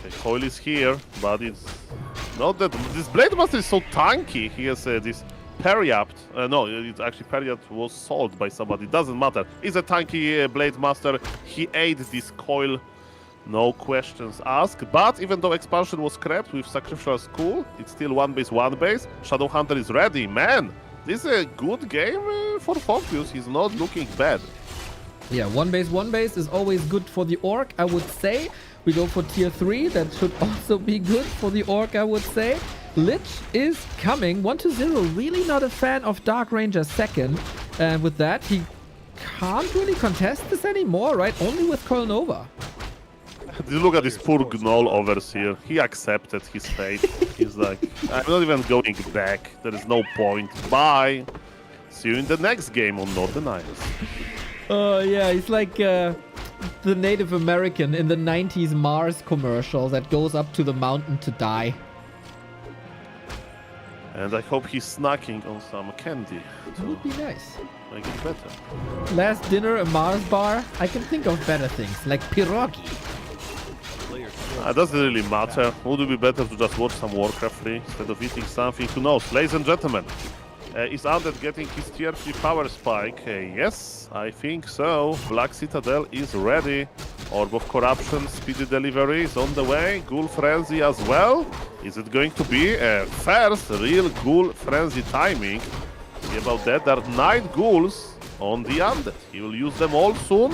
Okay, Coil is here, but it's not that... This Blade Master is so tanky. He has this Periapt. No, it's actually Periapt was sold by somebody. Doesn't matter. He's a tanky Blade Master. He ate this Coil. No questions asked. But even though expansion was scrapped with Sacrificial Skull, it's still 1 base. Shadowhunter is ready. Man, this is a good game for FoCuS. He's not looking bad. Yeah, 1 base is always good for the Orc, I would say. We go for tier 3. That should also be good for the Orc, I would say. Lich is coming. 1-0, really not a fan of Dark Ranger second. And with that, he can't really contest this anymore, right? Only with Colnova. Look at this poor Gnoll overseer. He accepted his fate. He's like, I'm not even going back. There is no point. Bye. See you in the next game on Northern Isles. Oh, yeah, he's like the Native American in the 90s Mars commercial that goes up to the mountain to die. And I hope he's snacking on some candy That to would be nice. make it better. Last dinner, a Mars bar. I can think of better things, like pierogi. Doesn't really matter. Would it be better to just watch some Warcraft 3 instead of eating something? Who knows? Ladies and gentlemen, is Undead getting his tier 3 power spike? Yes, I think so. Black Citadel is ready. Orb of Corruption, speedy delivery is on the way. Ghoul Frenzy as well. Is it going to be a first real Ghoul Frenzy timing? See about that. There are 9 ghouls on the Undead. He will use them all soon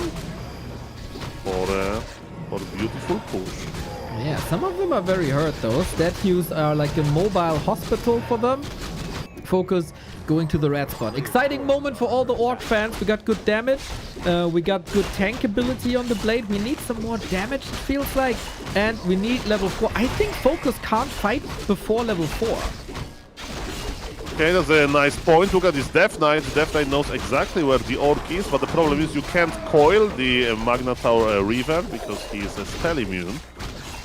for beautiful push. Yeah, some of them are very hurt though. Statues are like a mobile hospital for them. FoCuS going to the red spot. Exciting moment for all the Orc fans. We got good damage. We got good tank ability on the blade. We need some more damage, it feels like. And we need level 4. I think FoCuS can't fight before level 4. Okay, that's a nice point. Look at this Death Knight. Death Knight knows exactly where the Orc is, but the problem is you can't coil the Magnator Reaver because he is spell immune.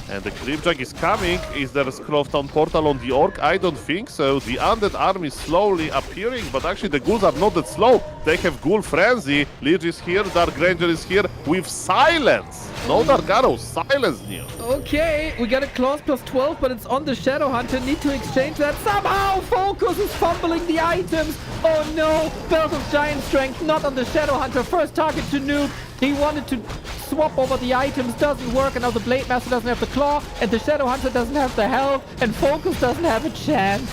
And the Cryptjack is coming. Is there a Scroll of Town portal on the Orc? I don't think so. The Undead army is slowly appearing, but actually the ghouls are not that slow. They have Ghoul Frenzy. Lich is here, Dark Ranger is here with Silence. No Dark Arrows, Silence near. Okay, we got a clause plus 12, but it's on the Shadow Hunter. Need to exchange that somehow. FoCuS is fumbling the items. Oh no, Belt of Giant Strength not on the Shadow Hunter. First target to nuke. He wanted to swap over the items, doesn't work, and now the Blade Master doesn't have the claw, and the Shadow Hunter doesn't have the health, and FoCuS doesn't have a chance.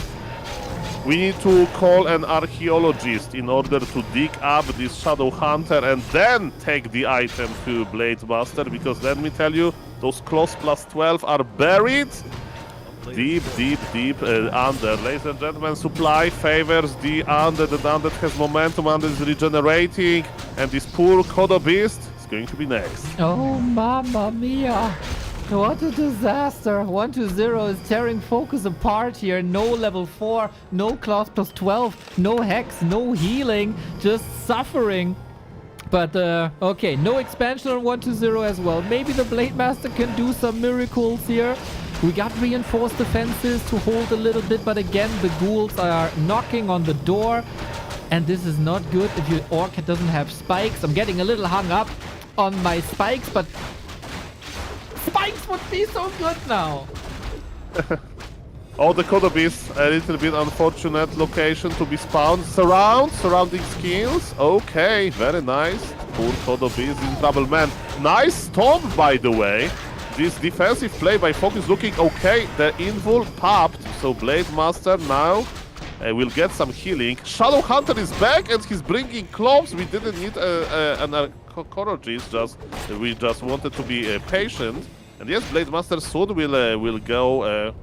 We need to call an archaeologist in order to dig up this Shadow Hunter and then take the item to Blade Master, because let me tell you, those claws plus 12 are buried deep under. Ladies and gentlemen, supply favors the Undead. The Undead has momentum, Undead is regenerating, and this poor Kodo Beast is going to be next. Oh, mamma mia. What a disaster. 1-0 is tearing FoCuS apart here. No level 4, no class plus 12, no hex, no healing, just suffering. But, okay, no expansion on 1-0 as well. Maybe the Blade Master can do some miracles here. We got reinforced defenses to hold a little bit, but again, the ghouls are knocking on the door. And this is not good if your Orc doesn't have spikes. I'm getting a little hung up on my spikes, but spikes would be so good now. Oh, the Kodo Beast, a little bit unfortunate location to be spawned. Surrounding skills. Okay, very nice. Poor Kodo Beast in trouble, man. Nice stomp, by the way. This defensive play by FoCuS looking okay. The invul popped, so Blade Master now will get some healing. Shadow Hunter is back and he's bringing cloves. We didn't need an archaeologist, we just wanted to be patient. And yes, Blade Master soon will go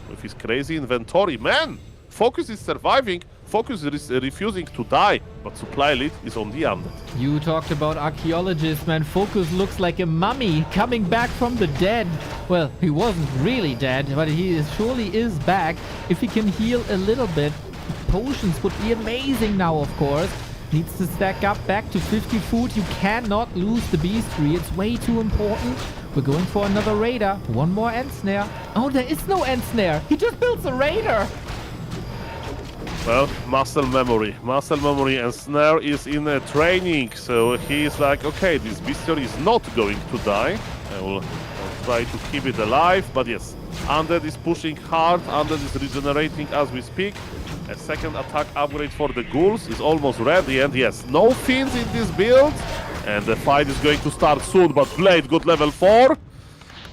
with his crazy inventory. Man, FoCuS is surviving. FoCuS is refusing to die, but supply lead is on the Undead. You talked about archaeologists, man. FoCuS looks like a mummy coming back from the dead. Well, he wasn't really dead, but he surely is back. If he can heal a little bit, potions would be amazing now, of course. Needs to stack up back to 50 food. You cannot lose the beastry. It's way too important. We're going for another raider. One more end snare. Oh, there is no end snare. He just builds a raider. Well, muscle memory, and Snare is in training, so he's like, okay, this bestiary is not going to die. I'll try to keep it alive, but yes, Undead is pushing hard, Undead is regenerating as we speak. A second attack upgrade for the ghouls is almost ready, and yes, no fiends in this build, and the fight is going to start soon, but Blade got level 4.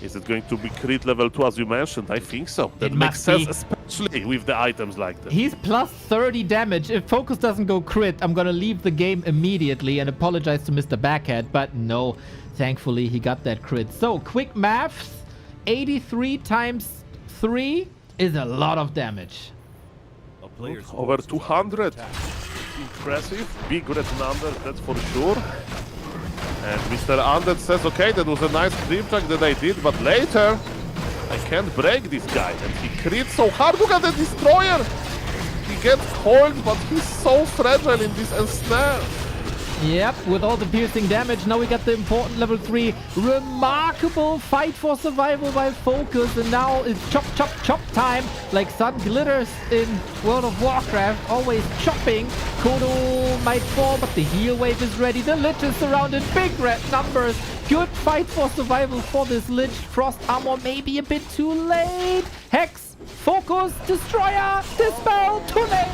Is it going to be crit level 2 as you mentioned? I think so. That makes sense, especially with the items like that. He's plus 30 damage. If FoCuS doesn't go crit, I'm gonna leave the game immediately and apologize to Mr. Backhead, but no. Thankfully, he got that crit. So, quick maths. 83 times 3 is a lot of damage. Over 200. Impressive. Big red number, that's for sure. And Mr. Undead says, okay, that was a nice creep track that I did, but later I can't break this guy. And he crits so hard. Look at the Destroyer! He get coiled, but he's so fragile in this ensnare. Yep, with all the piercing damage, now we got the important level 3 remarkable fight for survival by FoCuS, and now it's chop, chop, chop time, like Sun Glitters in World of Warcraft, always chopping. Kodo might fall, but the heal wave is ready. The Lich is surrounded, big red numbers. Good fight for survival for this Lich. Frost armor maybe a bit too late. Hex, FoCuS, Destroyer, Dispel, too late.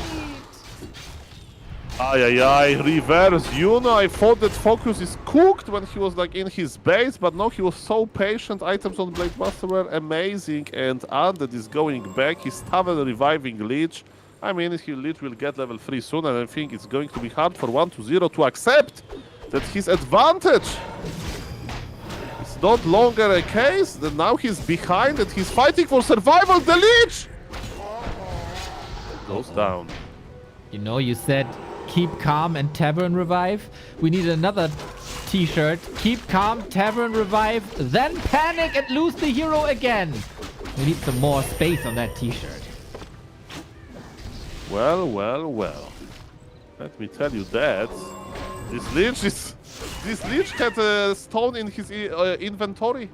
Reverse Yuno. I thought that FoCuS is cooked when he was like in his base, but no, he was so patient. Items on Blade Master were amazing, and Undead is going back. He's Tavern reviving Lich. I mean, Lich will get level 3 soon, and I think it's going to be hard for 1-0 to accept that his advantage is not longer a case, that now he's behind and he's fighting for survival. The Lich goes down. You know, you said keep calm and Tavern revive. We need another t-shirt. Keep calm, Tavern revive, then panic and lose the hero again. We need some more space on that t-shirt. Well. Let me tell you that this Lich had a stone in his inventory.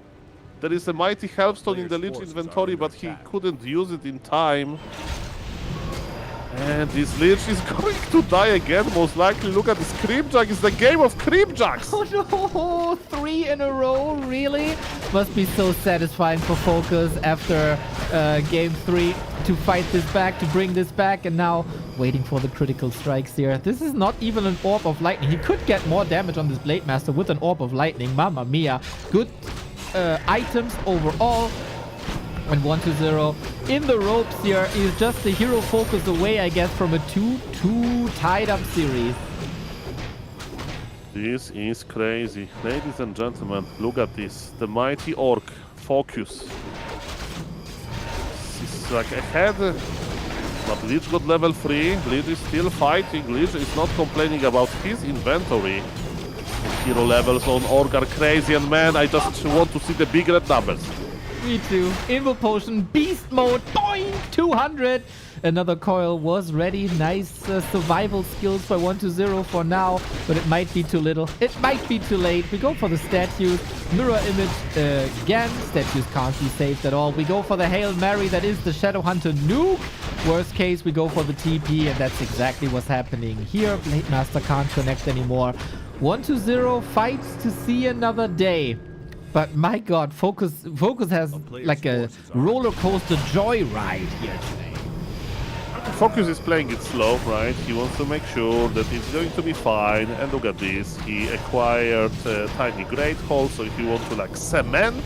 There is a mighty health stone in the Lich inventory, but he couldn't use it in time. And this Lich is going to die again, most likely. Look at this Creepjack. It's the game of Creepjacks. Oh no, 3 in a row, really? Must be so satisfying for FoCuS after game 3 to fight this back, to bring this back, and now waiting for the critical strikes here. This is not even an Orb of Lightning. He could get more damage on this Blade Master with an Orb of Lightning. Mamma mia. Good items overall. And 1-0 in the ropes here is just the hero FoCuS away, I guess, from a 2-2 tied-up series. This is crazy. Ladies and gentlemen, look at this. The mighty Orc, FoCuS. This is like ahead, but Lich got level 3. Lich is still fighting. Lich is not complaining about his inventory. Hero levels on Orc are crazy, and man, I just want to see the big red numbers. Me too. Invo Potion, Beast Mode, boing, 200. Another coil was ready. Nice survival skills by 1-0 for now, but it might be too little. It might be too late. We go for the statues. Mirror image again. Statues can't be saved at all. We go for the Hail Mary. That is the Shadow Hunter nuke. Worst case, we go for the TP, and that's exactly what's happening here. Blade Master can't connect anymore. 1-0 fights to see another day. But my god, FoCuS has like a roller coaster joyride here today. FoCuS is playing it slow, right? He wants to make sure that it's going to be fine. And look at this. He acquired a tiny Great Hall, so he wants to like cement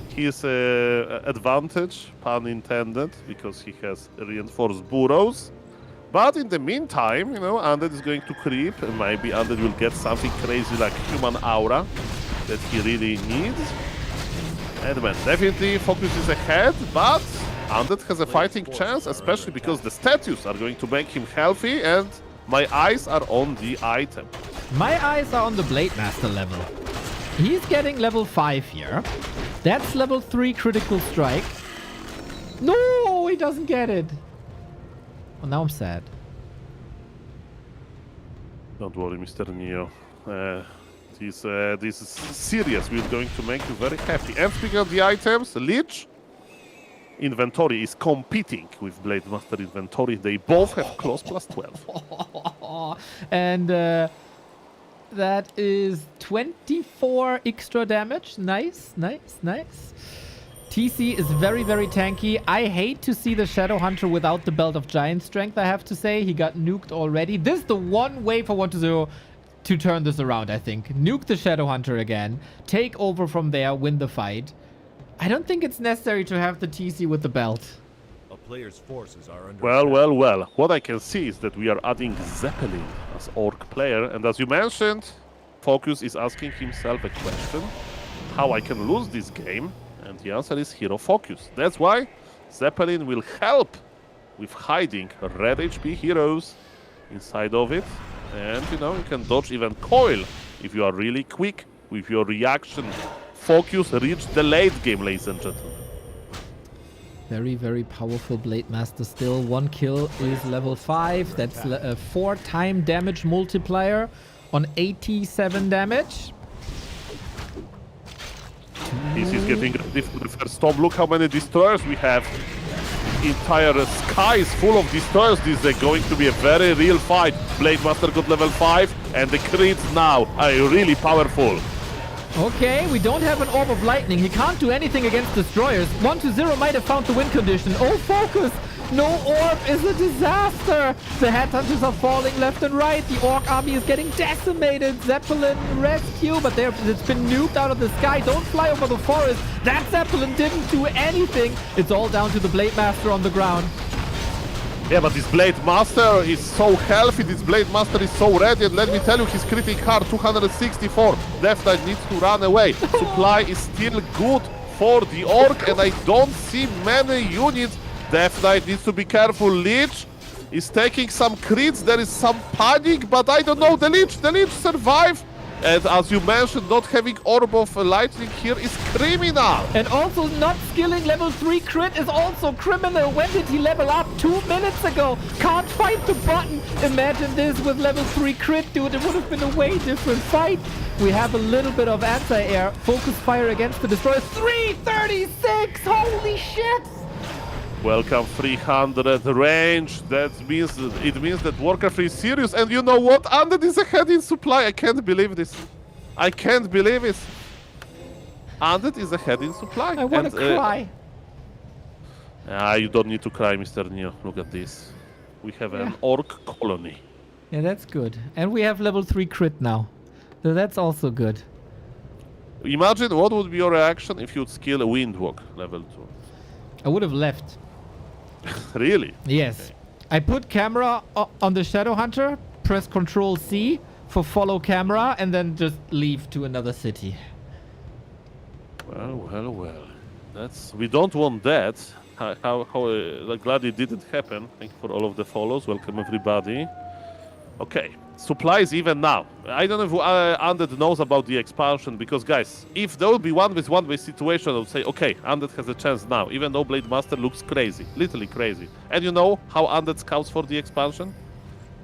his advantage, pun intended, because he has reinforced burrows. But in the meantime, you know, Undead is going to creep, and maybe Undead will get something crazy like Human Aura that he really needs. And man, definitely FoCuS is ahead, but Undead has a fighting chance, especially because the statues are going to make him healthy, and my eyes are on the item. My eyes are on the Blade Master level. He's getting level 5 here. That's level 3 critical strike. No, he doesn't get it. Well, now I'm sad. Don't worry, Mr. Neo. This is serious. We're going to make you very happy. And speaking of the items, Lich inventory is competing with Blade Master inventory. They both have close plus 12. And that is 24 extra damage. Nice. TC is very, very tanky. I hate to see the Shadow Hunter without the Belt of Giant Strength, I have to say. He got nuked already. This is the one way for 1-0 to turn this around, I think. Nuke the Shadow Hunter again. Take over from there, win the fight. I don't think it's necessary to have the TC with the belt. A player's forces are under Well. What I can see is that we are adding Zeppelin as Orc player. And as you mentioned, FoCuS is asking himself a question. How I can lose this game? And the answer is Hero FoCuS. That's why Zeppelin will help with hiding red HP heroes inside of it. And, you know, you can dodge even coil if you are really quick with your reaction. FoCuS reached the late game, ladies and gentlemen. Very, very powerful Blade Master still. 1 kill is level 5. That's a 4-time damage multiplier on 87 damage. He's getting ready for the first storm. Look how many destroyers we have. Entire sky is full of destroyers. This is going to be a very real fight. Blade Master got level 5 and the crits now are really powerful. Okay, we don't have an Orb of Lightning. He can't do anything against destroyers. 1-0 might have found the win condition. Oh, FoCuS! No orb is a disaster. The headhunters are falling left and right. The orc army is getting decimated. Zeppelin rescue, but it's been nuked out of the sky. Don't fly over the forest. That Zeppelin didn't do anything. It's all down to the Blade Master on the ground. Yeah, but this Blade Master is so healthy. This Blade Master is so ready. And let me tell you, he's critic hard, 264. Death Knight needs to run away. Supply is still good for the orc, and I don't see many units. Death Knight needs to be careful. Lich is taking some crits. There is some panic, but I don't know. The Lich survived. And as you mentioned, not having Orb of Lightning here is criminal. And also not skilling level 3 crit is also criminal. When did he level up? 2 minutes ago. Can't fight the button. Imagine this with level 3 crit, dude. It would have been a way different fight. We have a little bit of anti-air. FoCuS fire against the destroyer. 336! Holy shit! Welcome 300 range. It means that Warcraft is serious. And you know what? Undead is ahead in supply. I can't believe this. I can't believe it. Undead is ahead in supply. I want to cry. You don't need to cry, Mr. Neo. Look at this. We have an orc colony. Yeah, that's good. And we have level 3 crit now. So that's also good. Imagine what would be your reaction if you'd skill a Windwalk level 2. I would have left. Really? Yes. Okay. I put camera on the Shadow Hunter, press Control C for follow camera, and then just leave to another city. Well. We don't want that. Glad it didn't happen. Thank you for all of the follows. Welcome everybody. Okay. Supplies even now. I don't know if Undead knows about the expansion, because guys, if there will be one way situation, I would say, okay, Undead has a chance now, even though Blade Master looks crazy, literally crazy. And you know how Undead scouts for the expansion?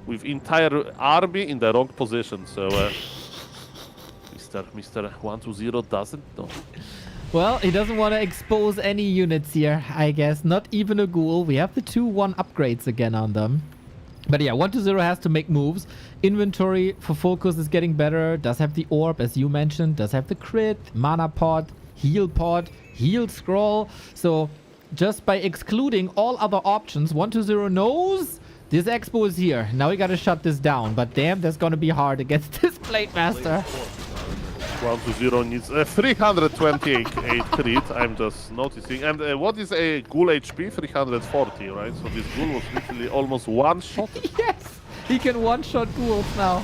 With entire army in the wrong position, so Mr. 120 doesn't know. Well, he doesn't want to expose any units here, I guess. Not even a ghoul. We have the 2-1 upgrades again on them. But yeah, 120 has to make moves. Inventory for FoCuS is getting better. Does have the orb, as you mentioned. Does have the crit, mana pod, heal scroll. So just by excluding all other options, 120 knows this expo is here. Now we gotta shut this down. But damn, that's gonna be hard against this Blade Master. 120 needs 328 crit, I'm just noticing. And what is a ghoul HP? 340, right? So this ghoul was literally almost one-shot. Yes! He can one-shot ghouls now.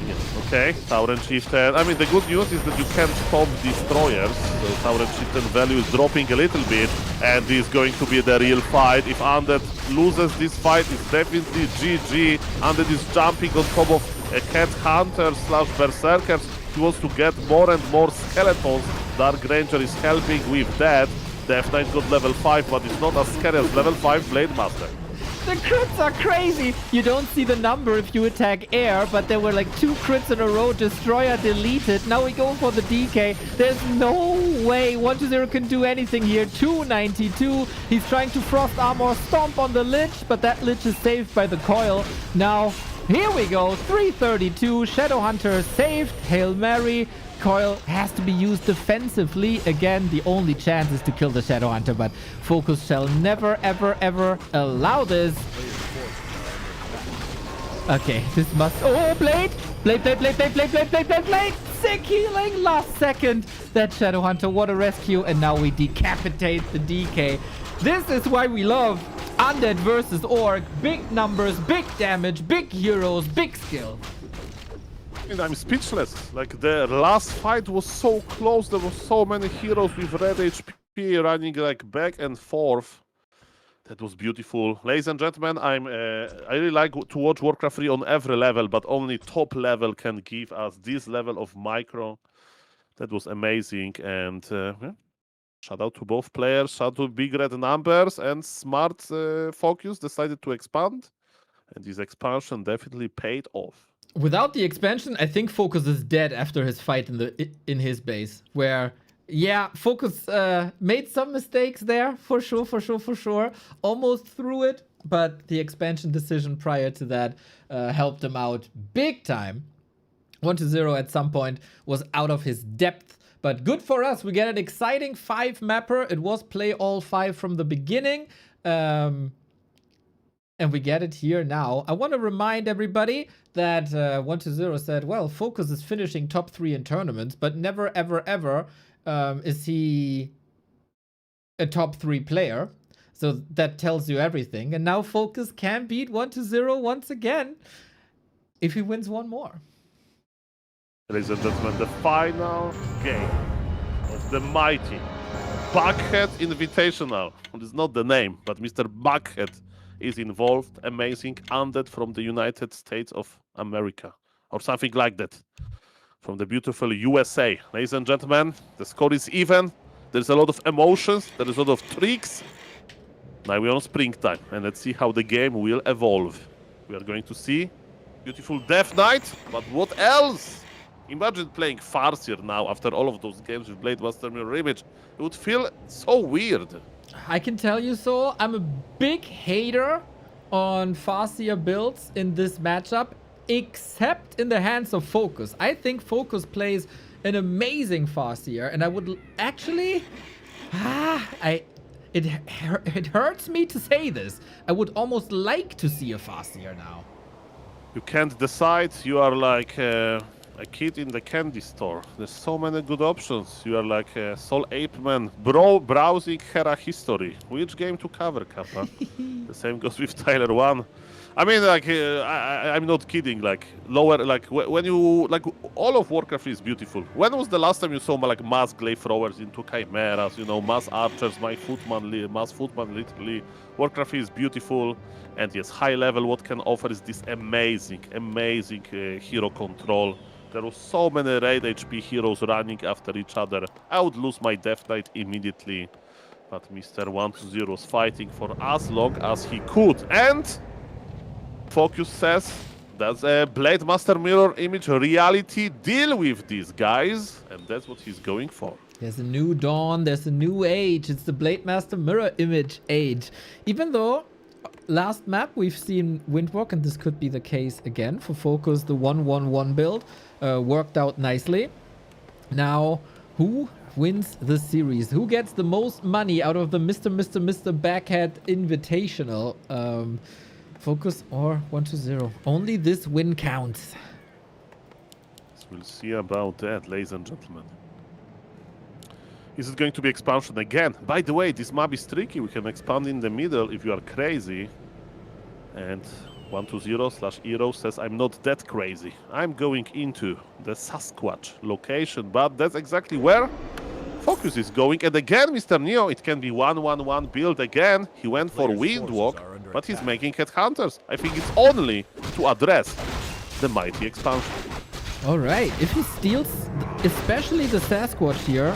Yes, okay, Tauren Chieftain. I mean, the good news is that you can't stop destroyers. So Tauren Chieftain value is dropping a little bit. And this is going to be the real fight. If Undead loses this fight, it's definitely GG. Undead is jumping on top of a cat hunter / berserkers. He wants to get more and more skeletons. Dark Ranger is helping with that. Death Knight got level 5, but it's not as scary as level 5 Blade Master. The crits are crazy. You don't see the number if you attack air, but there were like 2 crits in a row. Destroyer deleted. Now we go for the DK. There's no way 120 can do anything here. 292. He's trying to Frost Armor stomp on the Lich, but that Lich is saved by the coil. Now, here we go. 332. Shadow Hunter saved. Hail Mary. Coil has to be used defensively. Again, the only chance is to kill the Shadow Hunter, but FoCuS shall never, ever, ever allow this. Okay, this must... Oh, Blade! Blade! Sick healing last second. That Shadow Hunter, what a rescue. And now we decapitate the DK. This is why we love Undead versus Orc. Big numbers, big damage, big heroes, big skill. And I'm speechless. Like, the last fight was so close. There were so many heroes with red HP running like back and forth. That was beautiful. Ladies and gentlemen, I really like to watch Warcraft 3 on every level, but only top level can give us this level of micro. That was amazing. And yeah. Shout out to both players, shout out to big red numbers, and smart FoCuS decided to expand. And this expansion definitely paid off. Without the expansion, I think FoCuS is dead after his fight in his base. Where, yeah, FoCuS made some mistakes there, for sure. Almost threw it, but the expansion decision prior to that helped him out big time. 1-0 at some point was out of his depth. But good for us. We get an exciting 5 mapper. It was play all 5 from the beginning. And we get it here now. I want to remind everybody that 1-0 said, well, FoCuS is finishing top 3 in tournaments, but never, ever is he a top 3 player. So that tells you everything. And now FoCuS can beat 1-0 once again if he wins one more. Ladies and gentlemen, the final game of the mighty Buckhead Invitational. It's not the name, but Mr. Buckhead is involved. Amazing undead from the United States of America, or something like that, from the beautiful USA. Ladies and gentlemen, the score is even. There's a lot of emotions. There is a lot of tricks. Now we're on springtime, and let's see how the game will evolve. We are going to see beautiful Death Knight, but what else? Imagine playing Farseer now after all of those games we played Master Mirror Image. It would feel so weird. I can tell you so. I'm a big hater on Farseer builds in this matchup, except in the hands of FoCuS. I think FoCuS plays an amazing Farseer, and I would actually... It hurts me to say this. I would almost like to see a Farseer now. You can't decide. You are like a kid in the candy store. There's so many good options. You are like a Soul Ape Man browsing Hera history. Which game to cover, Kappa? The same goes with Tyler 1. I mean, like, I'm not kidding. Like, lower, like, when you, like, all of Warcraft is beautiful. When was the last time you saw, like, mass glaive throwers into chimeras, you know, mass archers, mass footman, literally. Warcraft is beautiful. And yes, high level, what can offer is this amazing hero control. There were so many raid HP heroes running after each other. I would lose my Death Knight immediately. But Mr. 1-0 was fighting for as long as he could. And FoCuS says that's a Blade Master Mirror Image reality. Deal with these guys. And that's what he's going for. There's a new dawn. There's a new age. It's the Blade Master Mirror Image age. Even though last map we've seen Windwalk, and this could be the case again for FoCuS. The 1-1-1 build worked out nicely. Now, who wins the series? Who gets the most money out of the Mr. Backhead Invitational? FoCuS or 1-0? Only this win counts. We'll see about that, ladies and gentlemen. Is it going to be expansion again? By the way, this map is tricky. We can expand in the middle if you are crazy. And 1-0/eer0 says, I'm not that crazy. I'm going into the Sasquatch location, but that's exactly where FoCuS is going. And again, Mr. Neo, it can be 1-1-1 build again. He went for Windwalk, but he's making Headhunters. I think it's only to address the mighty expansion. All right, if he steals, especially the Sasquatch here,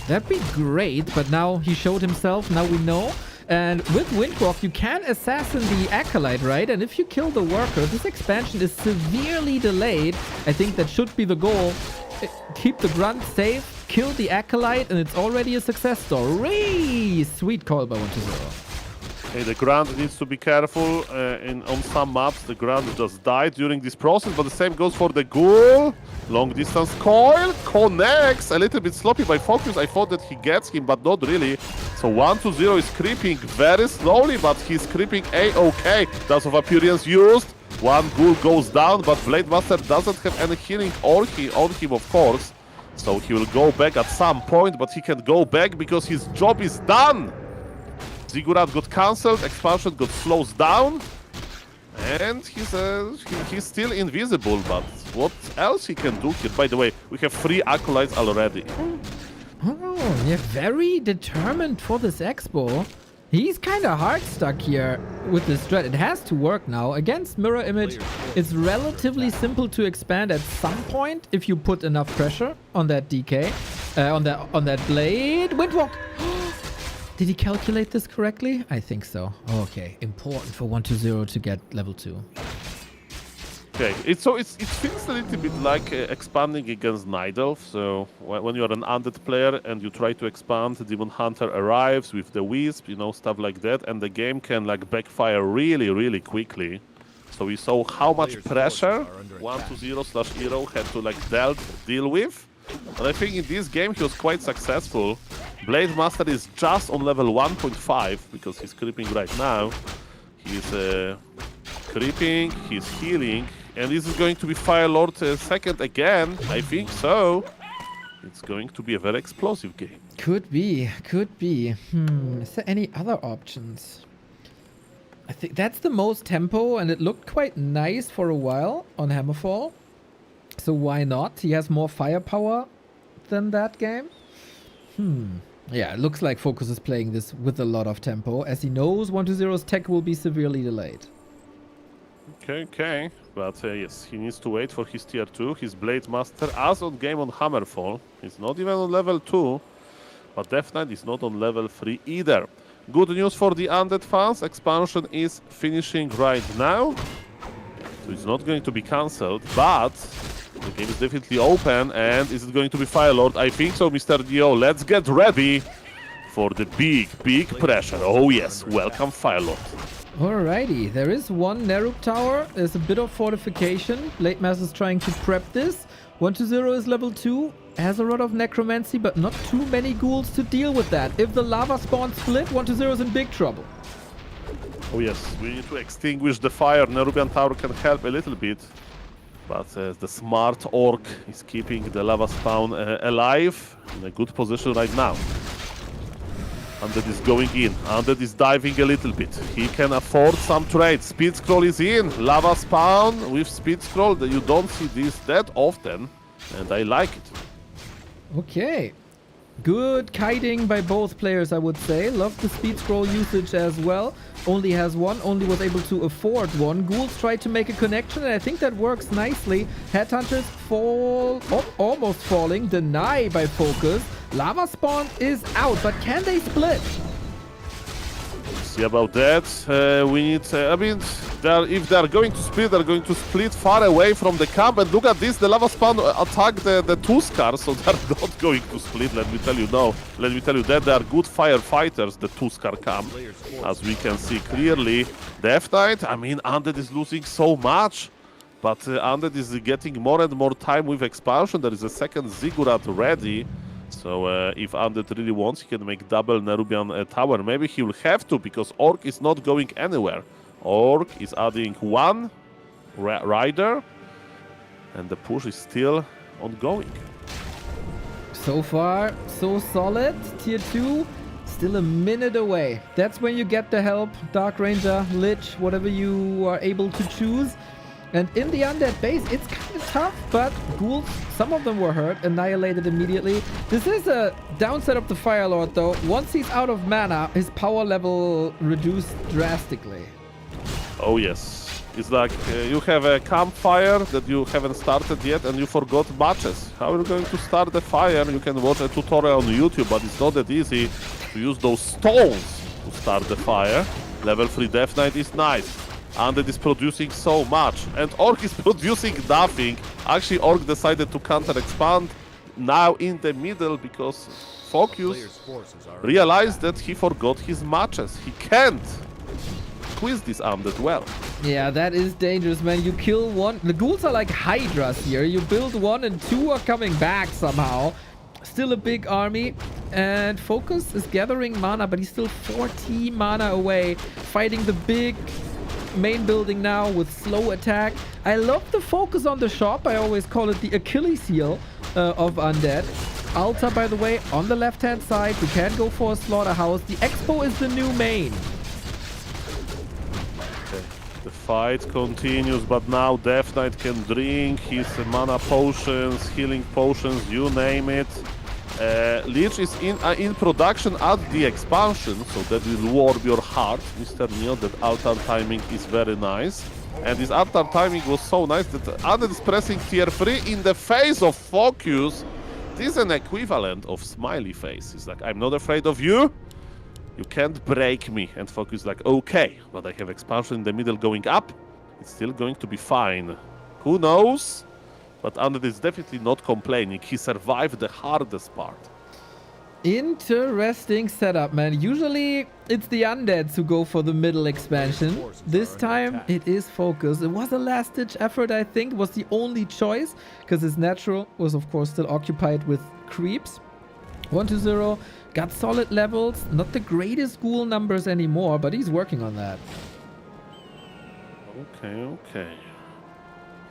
that'd be great, but now he showed himself, now we know. And with Windwalk, you can assassin the Acolyte, right? And if you kill the Worker, this expansion is severely delayed. I think that should be the goal. Keep the Grunt safe, kill the Acolyte, and it's already a success story. Sweet call by 1-0. Okay, the Grunt needs to be careful. On some maps, the Grunt just died during this process, but the same goes for the Ghoul. Long distance coil connects. A little bit sloppy by FoCuS. I thought that he gets him, but not really. So 1-0 is creeping very slowly, but he's creeping a-okay. Dust of Appearance used. One Ghoul goes down, but Blade Master doesn't have any healing on him, of course. So he will go back at some point, but he can go back because his job is done. Ziggurat got cancelled, expansion got slowed down, and he's still invisible, but what else he can do here? By the way, we have 3 Acolytes already. Oh, yeah, very determined for this Expo. He's kind of hard stuck here with this strat. It has to work now. Against Mirror Image, it's relatively simple to expand at some point if you put enough pressure on that DK. On that blade. Windwalk. Did he calculate this correctly? I think so. Okay, important for 120 to get level 2. Okay, it feels a little bit like expanding against Night Elf. So when you're an undead player and you try to expand, Demon Hunter arrives with the Wisp, you know, stuff like that, and the game can like backfire really, really quickly. So we saw how much pressure 120/eer0 had to like deal with. And I think in this game he was quite successful. Blade Master is just on level 1.5 because he's creeping right now. He's creeping, he's healing, and this is going to be Fire Lord second again, I think so. It's going to be a very explosive game. Could be, could be. Is there any other options? I think that's the most tempo, and it looked quite nice for a while on Hammerfall. So why not? He has more firepower than that game. Yeah, it looks like FoCuS is playing this with a lot of tempo, as he knows 120's tech will be severely delayed. Okay. But yes, he needs to wait for his tier 2. His Blade Master as on game on Hammerfall. He's not even on level 2. But Death Knight is not on level 3 either. Good news for the Undead fans. Expansion is finishing right now. So it's not going to be cancelled. But the game is definitely open. And is it going to be Fire Lord? I think so, Mr. Dio. Let's get ready for the big pressure. Oh yes, welcome Fire Lord. Alrighty, there is one Nerub tower. There's a bit of fortification. Blade Master is trying to prep this. 120 is level 2. Has a lot of necromancy, but not too many ghouls to deal with that. If the lava spawn split, 120 is in big trouble. Oh yes, we need to extinguish the fire. Nerubian tower can help a little bit. But the smart orc is keeping the lava spawn alive. In a good position right now. Undead is going in. Undead is diving a little bit. He can afford some trades. Speed scroll is in. Lava spawn with speed scroll. You don't see this that often. And I like it. Okay. Good kiting by both players, I would say. Love the speed scroll usage as well. Only has one. Only was able to afford one. Ghouls try to make a connection, and I think that works nicely. Headhunters fall... Oh, almost falling. Deny by FoCuS. Lava spawn is out, but can they split? See about that. We need... I mean, if they are going to split, they're going to split far away from the camp. And look at this, the lava spawn attack the Tuskar, so they're not going to split, let me tell you. No, let me tell you that they are good firefighters, the Tuskar camp. As we can see clearly. Death Knight, I mean, Undead is losing so much. But Undead is getting more and more time with expansion. There is a second Ziggurat ready. So if Undead really wants, he can make double Nerubian tower. Maybe he will have to, because Orc is not going anywhere. Orc is adding one rider, and the push is still ongoing. So far, so solid. Tier 2, still a minute away. That's when you get the help. Dark Ranger, Lich, whatever you are able to choose. And in the Undead base, it's kind of tough, but ghouls, some of them were hurt, annihilated immediately. This is a downside of the Fire Lord, though. Once he's out of mana, his power level reduced drastically. Oh yes. It's like you have a campfire that you haven't started yet and you forgot matches. How are you going to start the fire? You can watch a tutorial on YouTube, but it's not that easy to use those stones to start the fire. Level 3 Death Knight is nice. Undead is producing so much, and Orc is producing nothing. Actually, Orc decided to counter-expand now in the middle because FoCuS realized that he forgot his matches. He can't quiz this Undead well. Yeah, that is dangerous, man. You kill one. The ghouls are like hydras here. You build one and two are coming back somehow. Still a big army. And FoCuS is gathering mana, but he's still 40 mana away. Fighting the big main building now with slow attack. I love the focus on the shop. I always call it the Achilles heel of Undead. Altar, by the way, on the left-hand side. We can go for a slaughterhouse. The Expo is the new main. The fight continues, but now Death Knight can drink his mana potions, healing potions, you name it. Lich is in production at the expansion, so that will warm your heart, Mr. Neil. That altar timing is very nice. And this altar timing was so nice that Undead is pressing tier 3 in the face of FoCuS. is an equivalent of smiley face. It's like, I'm not afraid of you. You can't break me. And FoCuS like, okay, but I have expansion in the middle going up. It's still going to be fine. Who knows? But Undead is definitely not complaining. He survived the hardest part. Interesting setup, man. Usually it's the Undeads who go for the middle expansion. This time it is FoCuS. It was a last-ditch effort, I think. It was the only choice because his natural was, of course, still occupied with creeps. 1-0, got solid levels. Not the greatest ghoul numbers anymore, but he's working on that. Okay.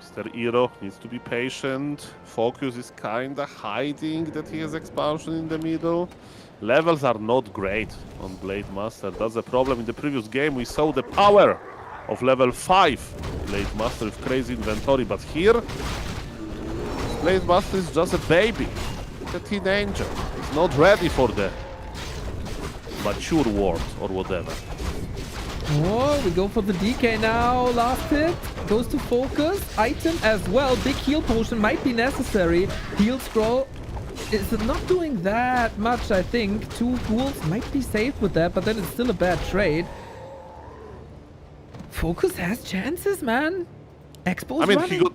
Mr. eer0 needs to be patient. FoCuS is kinda hiding that he has expansion in the middle. Levels are not great on Blade Master. That's the problem. In the previous game we saw the power of level 5 Blade Master with crazy inventory, but here Blade Master is just a baby. It's a teenager. He's not ready for the mature world or whatever. Oh, we go for the DK now. Last hit goes to FoCuS. Item as well. Big heal potion might be necessary. Heal scroll is not doing that much, I think. 2 ghouls might be safe with that, but then it's still a bad trade. FoCuS has chances, man. Expo's running.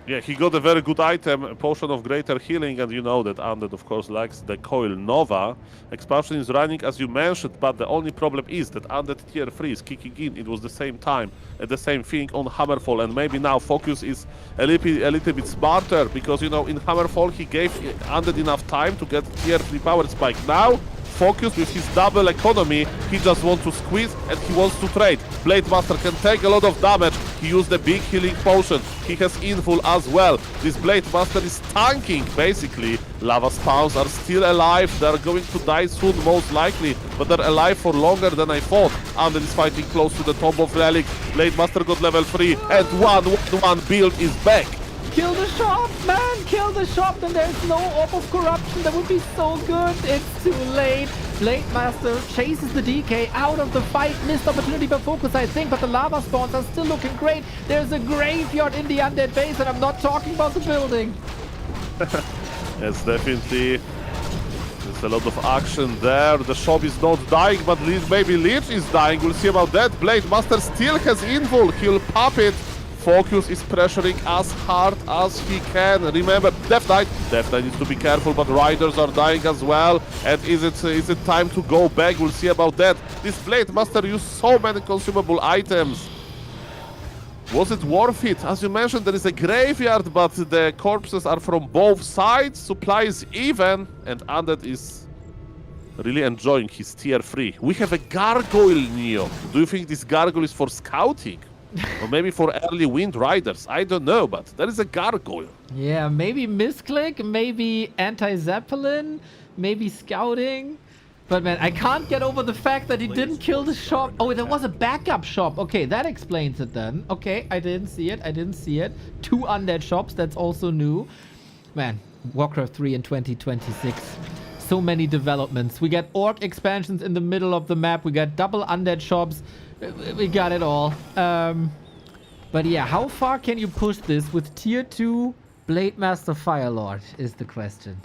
he got a very good item, a potion of greater healing, and you know that Undead of course likes the coil Nova. Expansion is running as you mentioned, but the only problem is that Undead tier 3 is kicking in. It was the same time, the same thing on Hammerfall, and maybe now FoCuS is a little bit smarter, because you know in Hammerfall he gave Undead enough time to get tier 3 power spike. Now FoCuS with his double economy, he just wants to squeeze and he wants to trade. Blade Master can take a lot of damage. He used the big healing potion. He has inful as well. This Blade Master is tanking basically. Lava spawns are still alive. They're going to die soon most likely, but they're alive for longer than I thought. Undead is fighting close to the Tomb of Relic. Blade Master got level 3 and 1-1 build is back. Kill the shop, man! Kill the shop, then there's no Orb of Corruption. That would be so good. It's too late. Blade Master chases the DK out of the fight. Missed opportunity for FoCuS, I think, but the lava spawns are still looking great. There's a graveyard in the Undead base, and I'm not talking about the building. Yes, definitely. There's a lot of action there. The shop is not dying, but maybe Lich is dying. We'll see about that. Blade Master still has invul. He'll pop it. FoCuS is pressuring as hard as he can. Remember, Death Knight needs to be careful, but Riders are dying as well. And is it time to go back? We'll see about that. This Blade Master used so many consumable items. Was it worth it? As you mentioned, there is a graveyard, but the corpses are from both sides. Supply is even, and Undead is really enjoying his tier 3. We have a Gargoyle, Neo. Do you think this Gargoyle is for scouting? Or maybe for early Wind Riders? I don't know, but there is a Gargoyle. Yeah, maybe misclick, maybe anti-Zeppelin, maybe scouting. But man, I can't get over the fact that he didn't kill the shop. Oh, there was a backup shop. Okay, that explains it then. Okay, I didn't see it. 2 undead shops, that's also new. Man, Warcraft 3 in 2026. So many developments. We got orc expansions in the middle of the map. We got double undead shops. We got it all. But yeah, how far can you push this with tier 2 Blade Master Firelord is the question.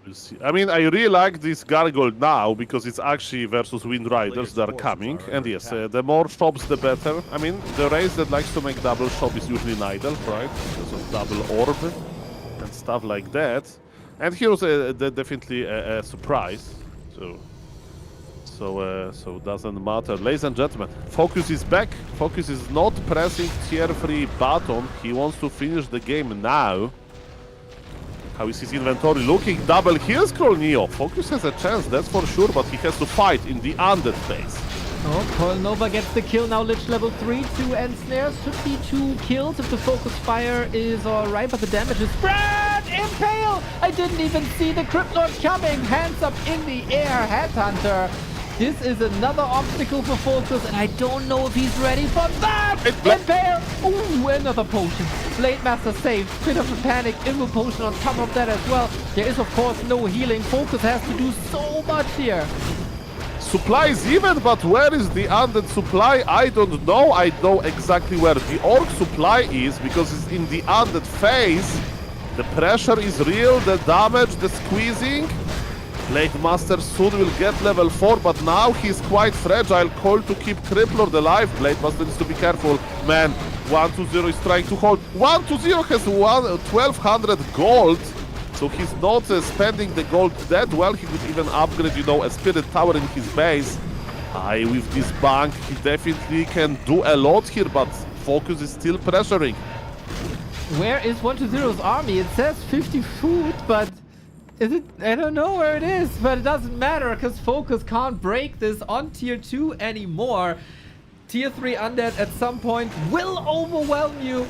We'll see. I mean, I really like this Gargoyle now because it's actually versus Wind Riders that are coming. And yes, the more shops, the better. I mean, the race that likes to make double shop is usually Nidal, right? Because of double orb and stuff like that. And here's definitely a surprise. So doesn't matter. Ladies and gentlemen, FoCuS is back. FoCuS is not pressing tier 3 button. He wants to finish the game now. How is his inventory looking? Double heal scroll, Neo. FoCuS has a chance, that's for sure, but he has to fight in the undead phase. Oh, Coil Nova gets the kill now. Lich level 3, 2 end snares. Should be 2 kills if the FoCuS fire is alright, but the damage is spread! Impale! I didn't even see the Crypt Lord coming. Hands up in the air, Headhunter. This is another obstacle for FoCuS, and I don't know if he's ready for that! Impale! Ooh, another potion. Blade Master saved. Bit of a panic. Invul potion on top of that as well. There is, of course, no healing. FoCuS has to do so much here. Supply is even, but where is the undead supply? I don't know. I know exactly where the orc supply is because it's in the undead phase. The pressure is real, the damage, the squeezing. Blade Master soon will get level 4, but now he's quite fragile. Call to keep Crippler alive. Blade Master needs to be careful. Man, 1-2-0 is trying to hold. 1-2-0 has 1200 gold. So he's not spending the gold that well. He could even upgrade, you know, a Spirit Tower in his base. With this bank, he definitely can do a lot here, but FoCuS is still pressuring. Where is 1-2-0's army? It says 50 food, but is it? I don't know where it is, but it doesn't matter because FoCuS can't break this on tier 2 anymore. Tier 3 Undead at some point will overwhelm you.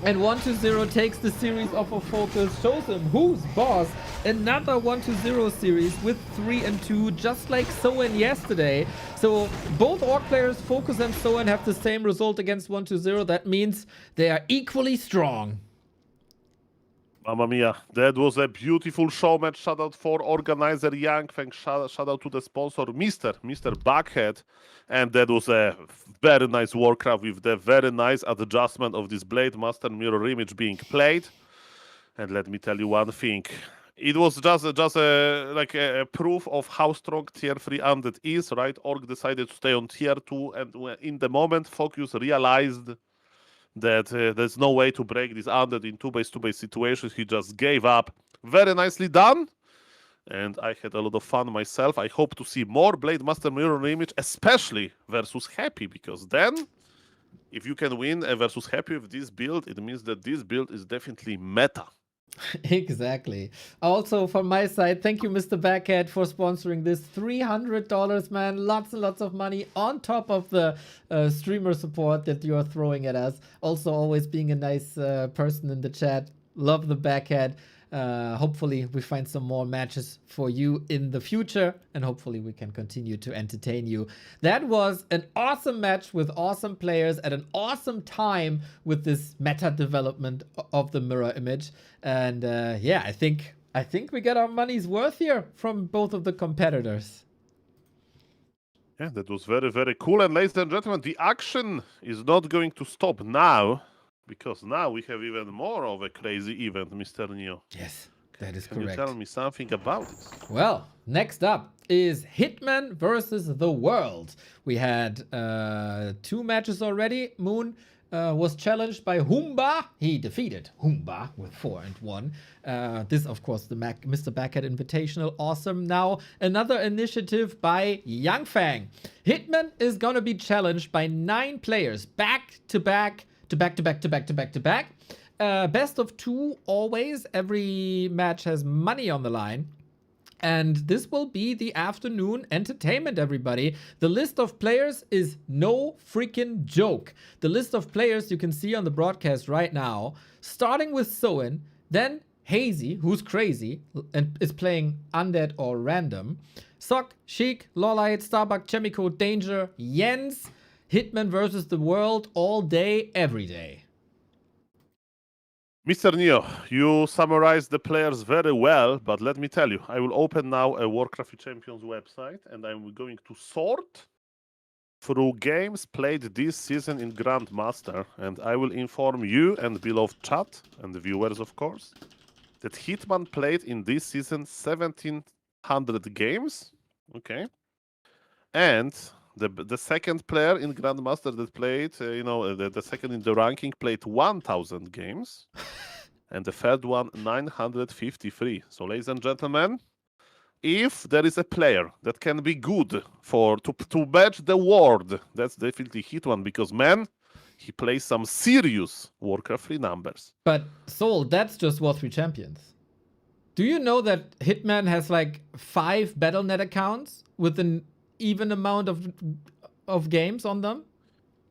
And 1-2-0 takes the series off of FoCuS, shows him who's boss. Another 1-2-0 series with 3 and 2, just like Soen yesterday. So both Orc players, FoCuS and Soen, have the same result against 1-2-0. That means they are equally strong. Mamma mia, that was a beautiful show match. Shout out for organizer Yang Feng. Shout out to the sponsor, Mr. Buckhead. And that was a very nice Warcraft with the very nice adjustment of this Blade Master mirror image being played. And let me tell you one thing. It was just a proof of how strong tier 3 Undead is, right? Orc decided to stay on tier 2, and in the moment FoCuS realized that there's no way to break this Undead in 2-base situations. He just gave up. Very nicely done. And I had a lot of fun myself. I hope to see more Blade Master mirror image, especially versus Happy, because then if you can win versus Happy with this build, it means that this build is definitely meta. Exactly. Also, from my side, thank you, Mr. Backhead, for sponsoring this. $300, man. Lots and lots of money on top of the streamer support that you are throwing at us. Also, always being a nice person in the chat. Love the Backhead. Hopefully, we find some more matches for you in the future, and hopefully we can continue to entertain you. That was an awesome match with awesome players at an awesome time with this meta development of the mirror image. And yeah, I think we got our money's worth here from both of the competitors. Yeah, that was very, very cool. And ladies and gentlemen, the action is not going to stop now, because now we have even more of a crazy event, Mr. Neo. Yes, that is Can correct. you tell me something about it? Well, next up is Hitman versus the World. We had 2 matches already. Moon was challenged by Humba. He defeated Humba with 4-1. This, of course, the Mr. Backhead Invitational. Awesome. Now, another initiative by Yangfang. Hitman is going to be challenged by 9 players back to back. Best of 2 always. Every match has money on the line. And this will be the afternoon entertainment, everybody. The list of players is no freaking joke. The list of players you can see on the broadcast right now, starting with Soen, then Hazy, who's crazy and is playing Undead or Random, Sok, Sheik, Lolite, Starbuck, Chaemiko, Danger, Jens, Hitman versus the World all day, every day. Mr. Neo, you summarized the players very well, but let me tell you, I will open now a Warcraft Champions website, and I'm going to sort through games played this season in Grandmaster, and I will inform you and beloved chat, and the viewers of course, that Hitman played in this season 1700 games, okay, and the second player in Grandmaster that played, the second in the ranking played 1,000 games, and the third one 953. So, ladies and gentlemen, if there is a player that can be good to match the world, that's definitely Hitman, because man, he plays some serious Warcraft 3 numbers. But Soul, that's just War 3 Champions. Do you know that Hitman has like 5 BattleNet accounts with an even amount of games on them?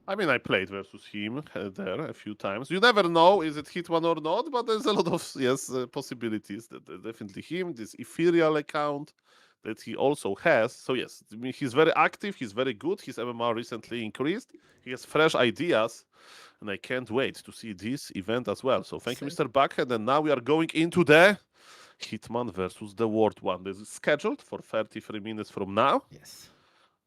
I mean, I played versus him there a few times. You never know, is it Hitman or not, but there's a lot of, possibilities. That definitely him, this ethereal account that he also has. So yes, I mean, he's very active, he's very good, his MMR recently increased, he has fresh ideas, and I can't wait to see this event as well. So thank you, Mr. Buckhead, and now we are going into the Hitman versus the World one. This is scheduled for 33 minutes from now. Yes.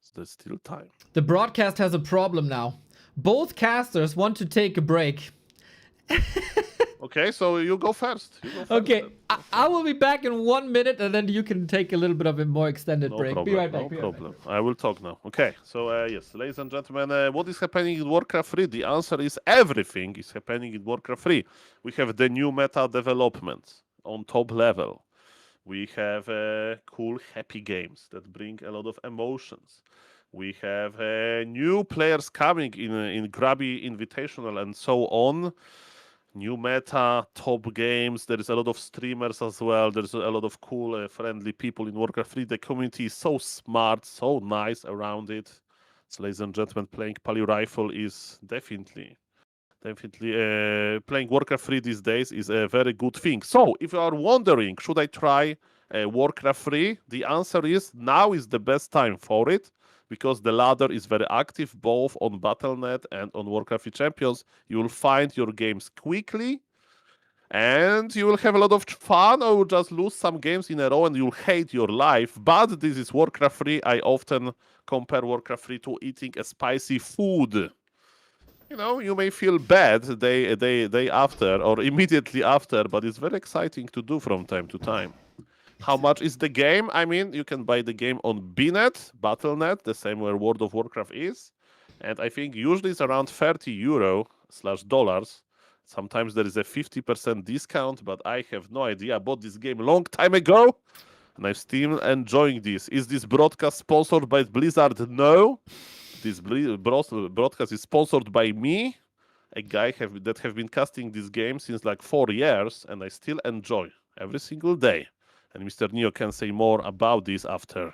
So there's still time. The broadcast has a problem now. Both casters want to take a break. Okay, so you go first. Okay, then. I will be back in 1 minute, and then you can take a little bit of a more extended No break. problem. Be right back. No be right problem. back. I will talk now. Okay. So yes, ladies and gentlemen, what is happening in Warcraft 3? The answer is everything is happening in Warcraft 3. We have the new meta development on top level. We have cool, happy games that bring a lot of emotions. We have new players coming in Grabby Invitational and so on. New meta, top games. There is a lot of streamers as well. There's a lot of cool, friendly people in Warcraft 3. The community is so smart, so nice around it. So, ladies and gentlemen, playing Pali Rifle is definitely playing Warcraft 3 these days is a very good thing. So, if you are wondering, should I try Warcraft 3? The answer is now is the best time for it because the ladder is very active both on Battle.net and on Warcraft 3 Champions. You will find your games quickly and you will have a lot of fun, or you will just lose some games in a row and you'll hate your life. But this is Warcraft 3. I often compare Warcraft 3 to eating a spicy food. You know, you may feel bad day after or immediately after, but it's very exciting to do from time to time. How much is the game? I mean, you can buy the game on Bnet, Battle.net, the same where World of Warcraft is. And I think usually it's around €30/dollars. Sometimes there is a 50% discount, but I have no idea. I bought this game a long time ago, and I'm still enjoying this. Is this broadcast sponsored by Blizzard? No. This broadcast is sponsored by me, a guy that have been casting this game since like 4 years, and I still enjoy every single day. And Mr. Neo can say more about this after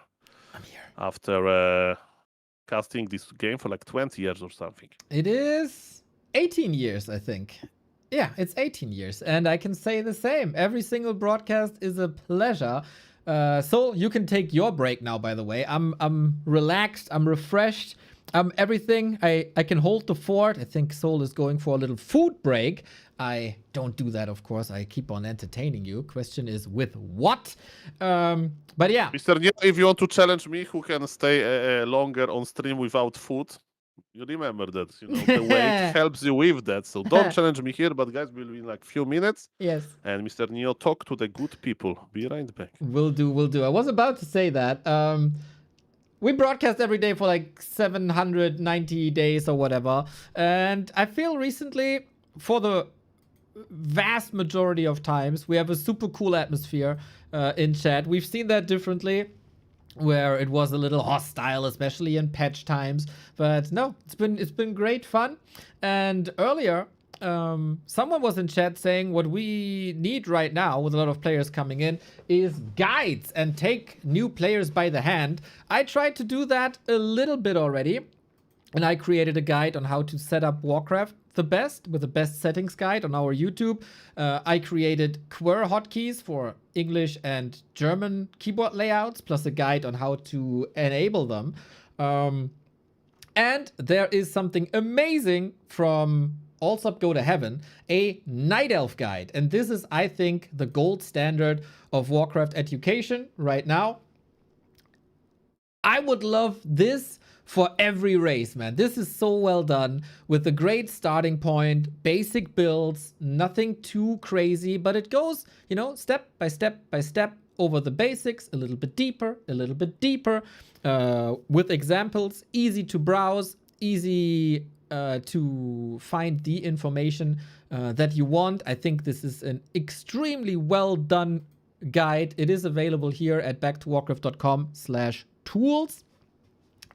casting this game for like 20 years or something. It is 18 years, I think. Yeah, it's 18 years, and I can say the same. Every single broadcast is a pleasure. So you can take your break now, by the way. I'm relaxed, I'm refreshed, I'm everything. I can hold the fort. I think Soul is going for a little food break. I don't do that, of course. I keep on entertaining you. Question is with what? But yeah. Mr. Neo, if you want to challenge me, who can stay longer on stream without food, you remember that, you know, the weight helps you with that. So don't challenge me here, but guys, we'll be in like few minutes. Yes. And Mr. Neo, talk to the good people. Be right back. Will do. I was about to say that. We broadcast every day for like 790 days or whatever. And I feel recently, for the vast majority of times, we have a super cool atmosphere in chat. We've seen that differently, where it was a little hostile, especially in patch times. But no, it's been great fun. And earlier, someone was in chat saying what we need right now, with a lot of players coming in, is guides and take new players by the hand. I tried to do that a little bit already, and I created a guide on how to set up Warcraft the best, with the best settings guide on our YouTube. I created queer hotkeys for English and German keyboard layouts, plus a guide on how to enable them. And there is something amazing from Allsop Go to Heaven, a Night Elf guide. And this is, I think, the gold standard of Warcraft education right now. I would love this for every race, man. This is so well done, with a great starting point, basic builds, nothing too crazy, but it goes, you know, step by step by step over the basics, a little bit deeper, with examples, easy to browse, easy to find the information that you want. I think this is an extremely well done guide. It is available here at backtowarcraft.com/tools.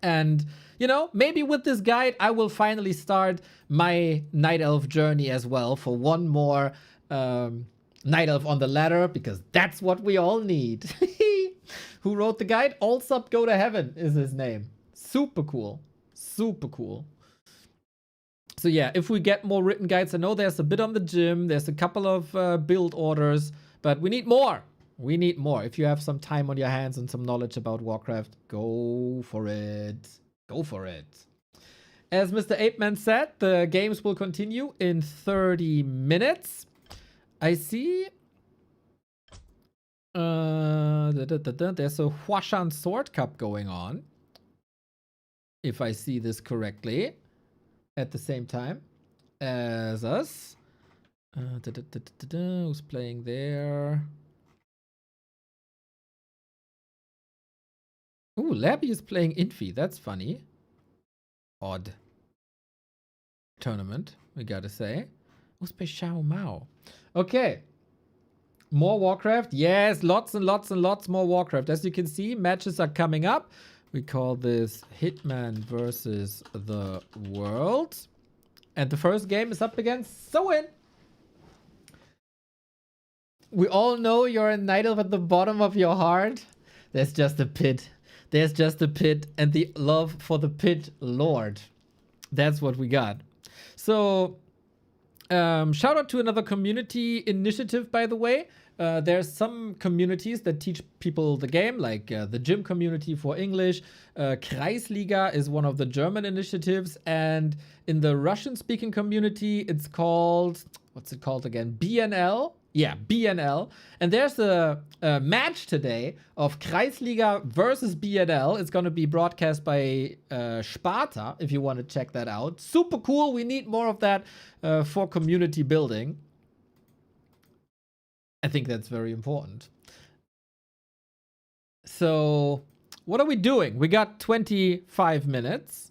And, you know, maybe with this guide, I will finally start my Night Elf journey as well, for one more Night Elf on the ladder, because that's what we all need. Who wrote the guide? Allsop Go to Heaven is his name. Super cool. Super cool. So yeah, if we get more written guides, I know there's a bit on the gym, there's a couple of build orders, but we need more. We need more. If you have some time on your hands and some knowledge about Warcraft, go for it. Go for it. As Mr. Apeman said, the games will continue in 30 minutes. I see. There's a Huashan Sword Cup going on, if I see this correctly, at the same time as us. Who's playing there? Ooh, Labby is playing Infi. That's funny. Odd tournament, we gotta say. Who's playing Xiao Mao? Okay. More Warcraft. Yes, lots and lots and lots more Warcraft. As you can see, matches are coming up. We call this Hitman versus the World. And the first game is up against Soin. We all know you're a knight at the bottom of your heart. There's just a pit. There's just a pit and the love for the pit lord. That's what we got. So, shout out to another community initiative, by the way. There's some communities that teach people the game, like the gym community for English. Kreisliga is one of the German initiatives. And in the Russian-speaking community, it's called, what's it called again? BNL. Yeah, BNL. And there's a match today of Kreisliga versus BNL. It's going to be broadcast by Sparta, if you want to check that out. Super cool. We need more of that for community building. I think that's very important. So, what are we doing? We got 25 minutes.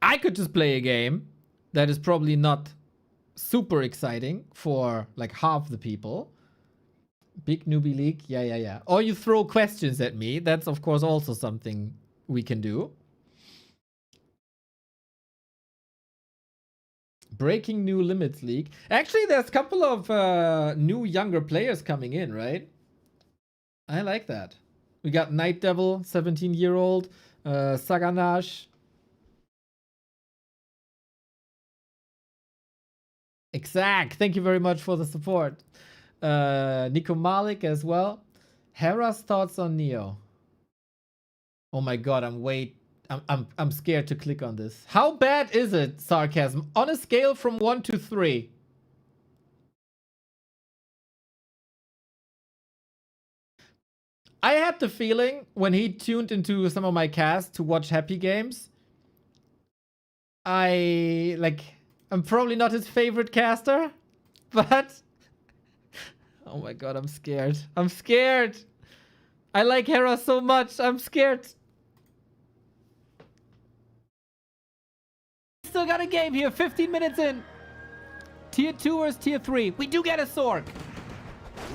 I could just play a game that is probably not super exciting for like half the people. Big newbie league. Yeah. Or you throw questions at me. That's of course also something we can do. Breaking new limits league. Actually, there's a couple of new younger players coming in, right? I like that. We got Night Devil, 17-year-old, Saganash. Exact. Thank you very much for the support. Nico Malik as well. Hera's thoughts on Neo. Oh my god, I'm scared to click on this. How bad is it, Sarcasm? On a scale from 1 to 3. I had the feeling when he tuned into some of my casts to watch Happy Games, I'm probably not his favorite caster, but oh my god, I'm scared. I'm scared. I like Hera so much. I'm scared. Still got a game here, 15 minutes in. Tier 2 versus Tier 3. We do get a Sork.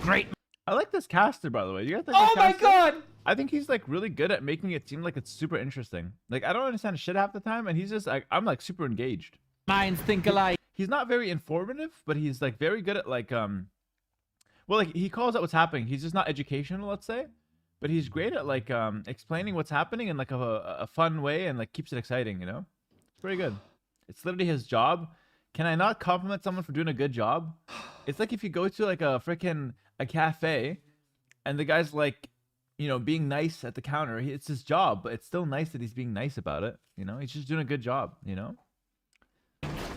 Great. I like this caster, by the way. You guys think Oh my god! I think he's like really good at making it seem like it's super interesting. Like I don't understand shit half the time, and he's just like I'm like super engaged. Minds think alike. He's not very informative, but he's like very good at like well, like he calls out what's happening. He's just not educational, let's say, but he's great at like explaining what's happening in like a fun way and like keeps it exciting. You know, it's very good. It's literally his job. Can I not compliment someone for doing a good job? It's like if you go to like a cafe, and the guy's like, you know, being nice at the counter. It's his job, but it's still nice that he's being nice about it. You know, he's just doing a good job. You know.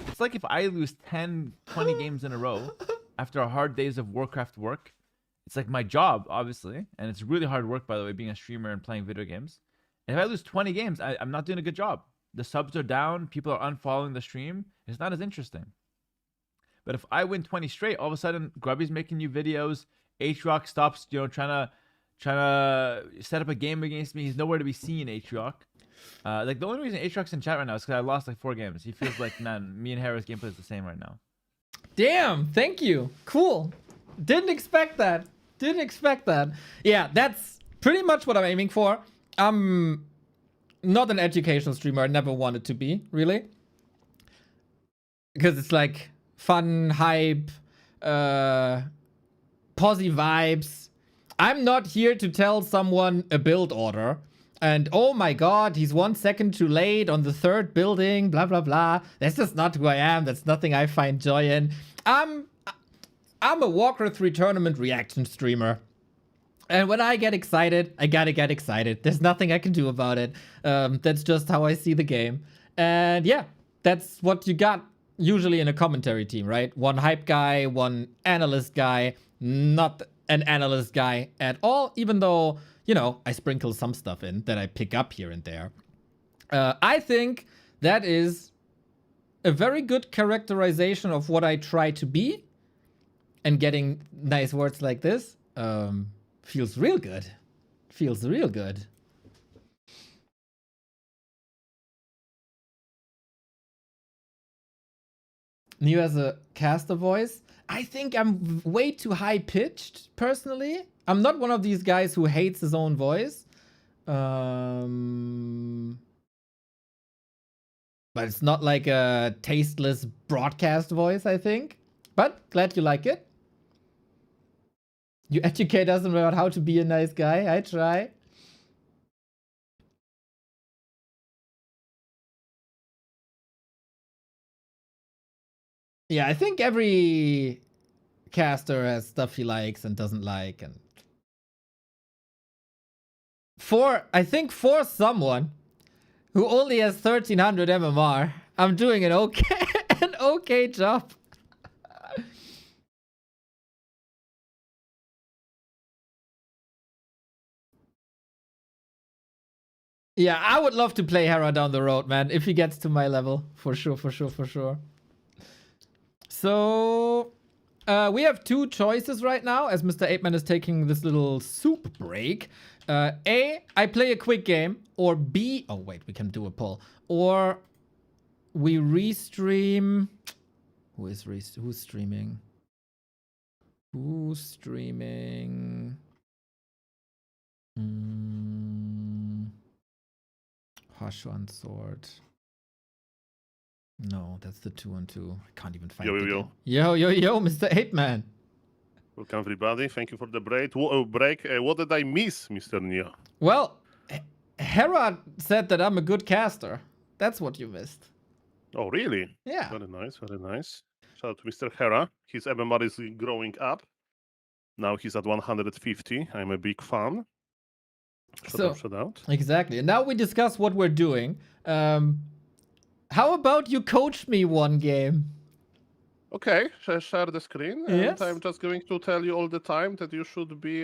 It's like if I lose 10, 20 games in a row after a hard days of Warcraft work. It's like my job, obviously. And it's really hard work, by the way, being a streamer and playing video games. And if I lose 20 games, I'm not doing a good job. The subs are down. People are unfollowing the stream. It's not as interesting. But if I win 20 straight, all of a sudden, Grubby's making new videos. H-Rock stops, you know, trying to set up a game against me. He's nowhere to be seen, H-Rock. Like the only reason H-Rock's in chat right now is because I lost like 4 games. He feels like, man, me and Hera's gameplay is the same right now. Damn, thank you. Cool. Didn't expect that. Didn't expect that. Yeah, that's pretty much what I'm aiming for. I'm not an educational streamer. I never wanted to be, really. Because it's like fun, hype, posy vibes. I'm not here to tell someone a build order. And oh my god, he's 1 second too late on the 3rd building, blah, blah, blah. That's just not who I am. That's nothing I find joy in. I'm a Warcraft 3 tournament reaction streamer. And when I get excited, I gotta get excited. There's nothing I can do about it. That's just how I see the game. And yeah, that's what you got usually in a commentary team, right? One hype guy, one analyst guy, not an analyst guy at all, even though, you know, I sprinkle some stuff in that I pick up here and there. I think that is a very good characterization of what I try to be. And getting nice words like this feels real good. Feels real good. Neo has a caster voice. I think I'm way too high pitched personally. I'm not one of these guys who hates his own voice. But it's not like a tasteless broadcast voice, I think. But glad you like it. You educate us about how to be a nice guy. I try. Yeah, I think every caster has stuff he likes and doesn't like, and I think for someone who only has 1300 MMR, I'm doing an okay job. Yeah, I would love to play Hera down the road, man, if he gets to my level. For sure. So, we have two choices right now, as Mr. 8man is taking this little soup break. A, I play a quick game, or B, oh wait, we can do a poll. Or we restream. Who's streaming? Who's streaming? Hashwan Sword. No, that's the 2-on-2. I can't even find it. Yo, Mr. 8man. Welcome, everybody. Thank you for the break. What did I miss, Mr. Neo? Well, Hera said that I'm a good caster. That's what you missed. Oh, really? Yeah. Very nice. Shout out to Mr. Hera. His MMR is growing up. Now he's at 150. I'm a big fan. Shout out. Exactly. And now we discuss what we're doing. How about you coach me one game? Okay, share the screen. Yes. And I'm just going to tell you all the time that you should be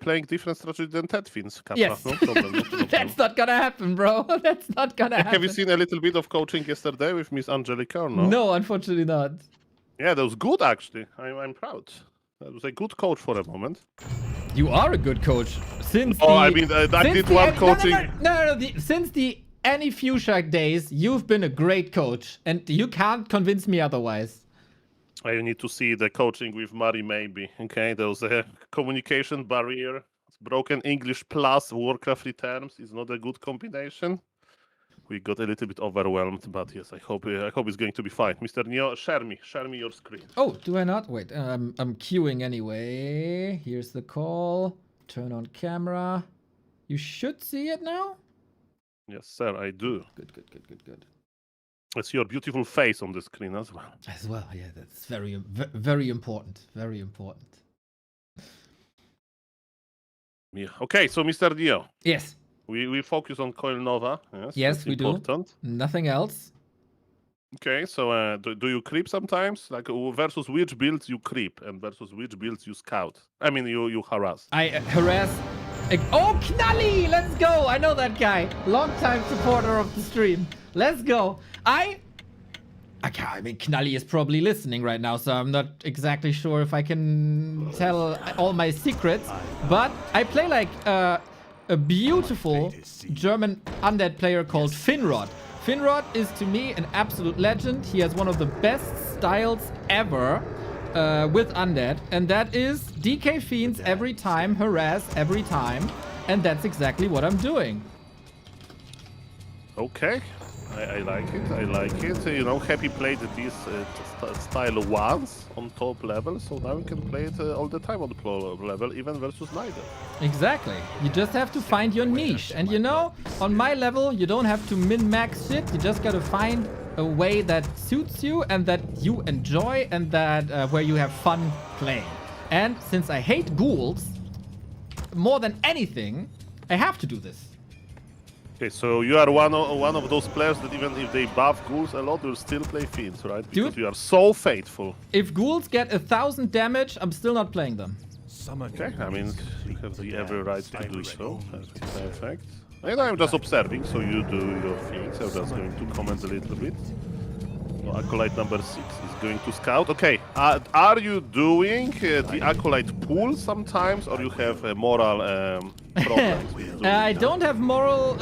playing different strategy than Tedfins. Yes. No problem. That's not gonna happen, bro. That's not gonna happen. Have you seen a little bit of coaching yesterday with Miss Angelica or no? No, unfortunately not. Yeah, that was good actually. I'm proud. That was a good coach for a moment. You are a good coach. Since I did one coaching. No. Since the Any Fuchsia days, you've been a great coach, and you can't convince me otherwise. I need to see the coaching with Mari maybe. Okay, there was a communication barrier. Broken English plus Warcraft terms is not a good combination. We got a little bit overwhelmed, but yes, I hope it's going to be fine. Mr. Neo, share me your screen. Oh, do I not? Wait, I'm queuing anyway. Here's the call. Turn on camera. You should see it now. Yes, sir, I do. Good. I see your beautiful face on the screen as well. As well, yeah, that's very, very important. Very important. Yeah. Okay, so Mr. Neo. Yes. We focus on Coil Nova. Yes, we important. do. Nothing else. Okay, so do you creep sometimes? Like versus which builds you creep and versus which builds you scout? I mean, you harass. I harass. Oh, Knalli! Let's go! I know that guy. Long-time supporter of the stream. Let's go. I mean, Knalli is probably listening right now, so I'm not exactly sure if I can tell all my secrets. But I play like a beautiful German undead player called Finrod. Finrod is to me an absolute legend. He has one of the best styles ever with undead, and that is DK Fiends every time, harass every time, and that's exactly what I'm doing. Okay, I like it. You know, Happy played this style once on top level, so now we can play it all the time on the pro level, even versus neither. Exactly. You just have to find your niche, and you know, on my level, you don't have to min-max shit. You just gotta find a way that suits you and that you enjoy and that where you have fun playing. And since I hate ghouls more than anything, I have to do this. Okay, so you are one of those players that even if they buff ghouls a lot, will still play fiends, right? Because Dude, you are so faithful. If ghouls get 1000 damage, I'm still not playing them. Okay, I mean, you have the every right to do so. Perfect. And I'm just observing, so you do your things. I'm just going to comment a little bit. So Acolyte number 6 is going to scout. Okay, are you doing the Acolyte pool sometimes, or you have moral problems with doing I that? don't have moral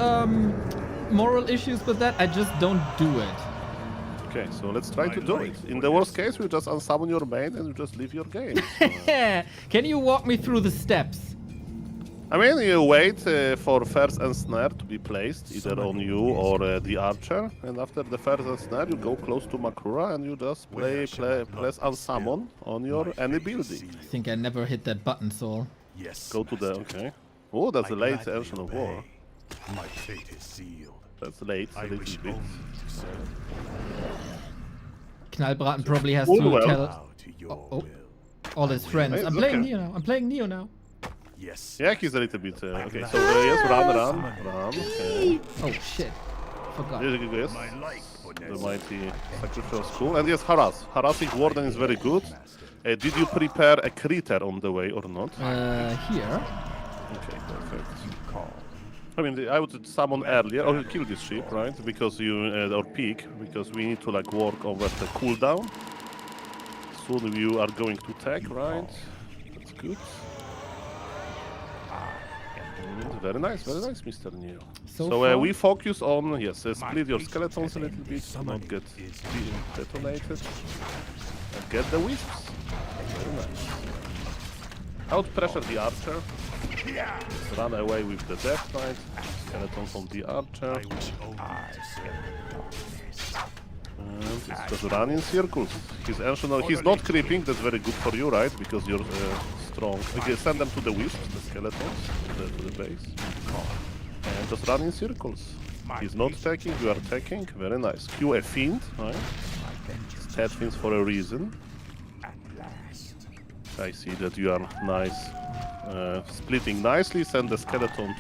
issues with that. I just don't do it. Okay, so let's try to do it. In the worst case, you just unsummon your main and you just leave your game. Can you walk me through the steps? I mean, you wait for first and snare to be placed, either on you or the archer, and after the first and snare, you go close to Makura and you just press unsummon on your any building. I think I never hit that button, Soul. Yes. Go to the okay. Oh, that's a late Ancient of War. My fate is sealed. That's late, a little bit. Knallbraten probably has Oh, to well. tell Bow to your oh, will. all his friends. It's I'm playing okay. Neo now. I'm playing Neo now. Yes. Yeah, he's a little bit okay. So yes, run. Okay. Oh shit. Forgot. Yes. The mighty sacrificial school, and yes, harass. Harassing warden is very good. Did you prepare a critter on the way or not? Here. Okay, perfect. I mean, I would summon earlier, or kill this ship, right? Because you, or peak, because we need to like work over the cooldown. Soon you are going to tag, right? That's good. Very nice, Mr. Neo. So So far- we focus on, yes, split your skeletons a little bit, to not get detonated. And get the wisps. Very nice. Out pressure the archer. Just run away with the death knight. Skeleton from the archer. And it's just run in circles. He's not creeping, that's very good for you, right? Because you're strong. Okay, send them to the wisps, the skeletons, to the base. And just run in circles. He's not attacking, you are attacking. Very nice. Q a fiend, right? Stat fiends for a reason. I see that you are nice. Splitting nicely, send the skeleton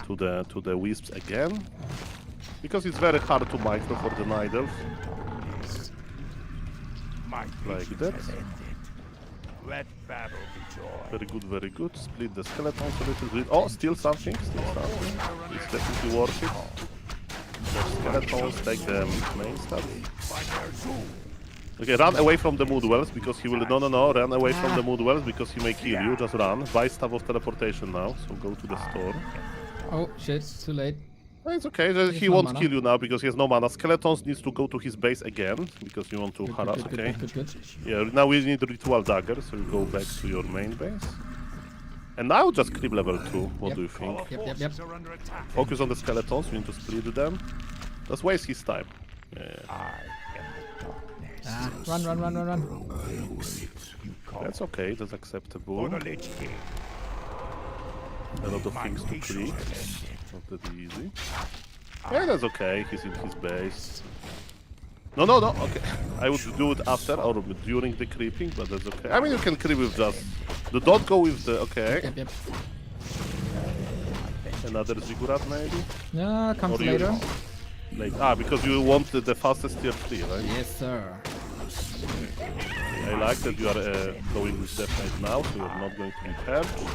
to the wisps again. Because it's very hard to micro for the night elf. Like that. Let battle be joy. Very good, very good. Split the skeletons a little bit. Oh, still something, It's definitely worth it. More skeletons, take the main stuff. Okay, run away from the mood wells because he will. No, run away from the mood wells because he may kill you. Just run. Buy stuff of teleportation now, so go to the store. Oh shit, too late. It's okay, he no won't mana. kill you now because he has no mana. Skeletons needs to go to his base again because you want to harass, okay? Good. Yeah, now we need ritual dagger, so you go back to your main base. And now just creep level 2. What do you think? Yep. Focus on the skeletons, we need to split them. Just waste his time. Run. That's okay, that's acceptable. A lot of things to click. Not that easy. Yeah, that's okay, he's in his base. No, okay. I would do it after or during the creeping, but that's okay. I mean, you can creep with just... Don't go with the... Okay. Yep. Another ziggurat maybe? Yeah, comes Or you- later. Like, because you want the fastest tier 3, right? Yes, sir. I like that you are going with Death Knight now, so you're not going to be purged.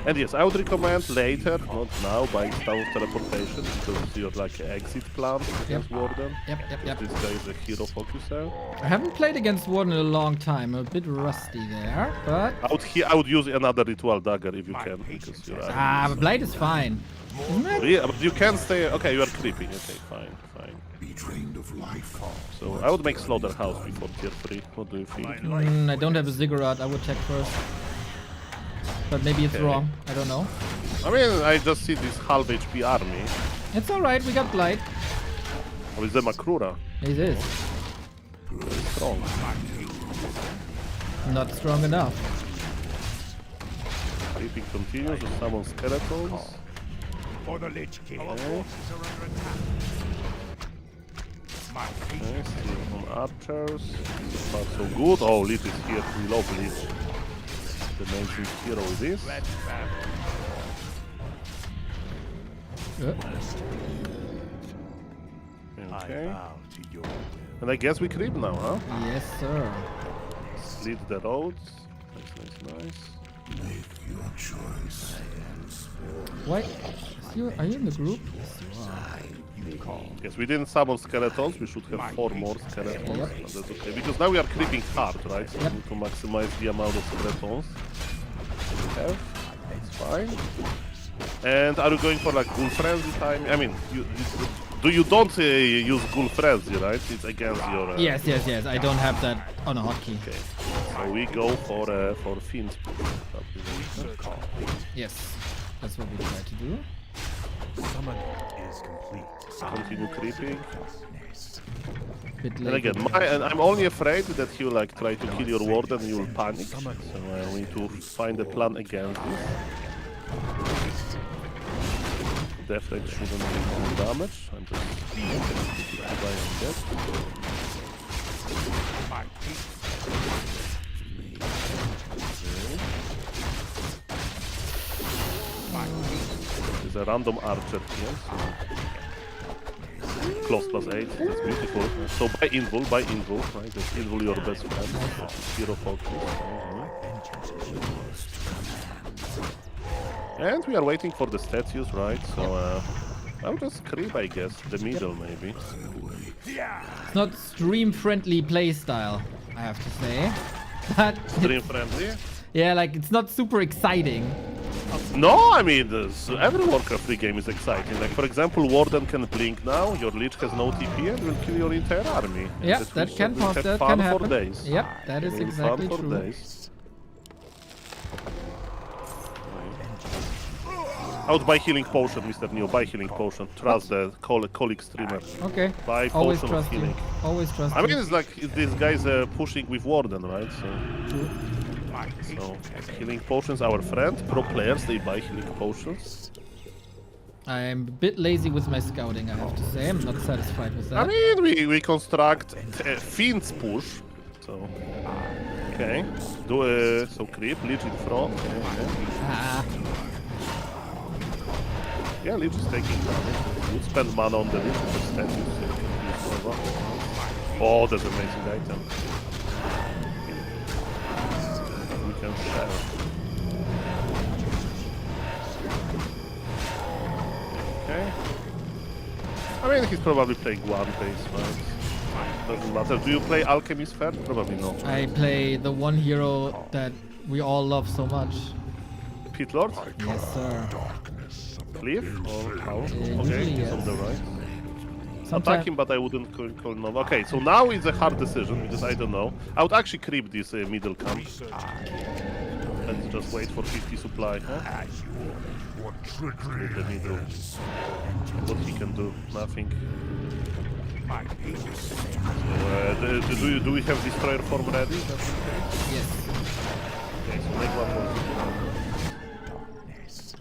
And yes, I would recommend later, not now, buying stuff of teleportation, because you're like an exit plan against Warden. Yep. This guy is a hero focuser. I haven't played against Warden in a long time. I'm a bit rusty there, but... I would use another ritual dagger if you can, because you're... but Blade is fine. Isn't it? Yeah, but you can stay... Okay, you are creeping. Okay, fine. Be drained of life. So I would make Slaughterhouse before tier 3. What do you think? I don't have a ziggurat. I would check first. But maybe it's wrong. I don't know. I mean, I just see this half HP army. It's alright. We got Blight. Or is the Makrura? It is. Very strong. Not strong enough. Creeping continues to summon skeletons. For the Lich King. Okay, still on archers. So far so good. Oh, Lich is here. We love Lich. The main hero is this. Okay. To your will. And I guess we creep now, huh? Yes, sir. Split the roads. Nice. Why? Are you in the group? Yes, we didn't summon skeletons. We should have 4 more skeletons. Yep. But that's okay. Because now we are creeping hard, right? So we need to maximize the amount of skeletons we have. That's fine. And are you going for like Ghoul Frenzy time? I mean, you don't use Ghoul Frenzy, right? It's against your... Yes. I don't have that on a hotkey. Okay. So we go for Fiends. Yes, that's what we try to do. Summon is complete. Continue creeping. Bit And late. again, I'm only afraid that you like try to kill your warden and you'll panic. So we need to find a plan against this. Deflect shouldn't do any damage. I'm just buying that. There's a random archer here. So close +8, that's beautiful. So buy invul, right? That's invul your best friend. Hero FoCuS. And we are waiting for the statues, right? So I'll just creep, I guess. The middle, maybe. It's not stream-friendly playstyle, I have to say. But Stream friendly? yeah, like it's not super exciting. No, I mean, every Warcraft 3 game is exciting. Like, for example, Warden can blink now, your Lich has no TP and will kill your entire army. Yeah, that can happen. For days. Yep, that is Will be exactly fun for true. days. Out buy healing potion, Mr. Neo. Buy healing potion. Trust the colleague streamer. Okay. Buy Always potion of trust you. healing. Always trust I mean, you. it's like these guys are pushing with Warden, right? True. So healing potions, our friend. Pro players, they buy healing potions. I'm a bit lazy with my scouting, I have to say. I'm not satisfied with that. I mean, we construct Fiends push. So, okay. So creep, Lich in front. Okay. Ah, Yeah, Lich is taking damage. Would spend mana on the Lich for statues. Oh, that's an amazing item. We can share. Okay. I mean, he's probably playing one base, right? Doesn't matter. Do you play Alchemist Fair? Probably not. I play the one hero that we all love so much. Pit Lord? Yes, sir. Cliff? Or how? Usually, Okay, he's yes. on the right. Sometimes Attack him, but I wouldn't call Nova. Okay, so now it's a hard decision because I don't know. I would actually creep this middle camp. Let's just wait for 50 supply. Huh? In the middle. What he can do? Nothing. So, do we have destroyer form ready? That's okay. yes. Okay, so make one more.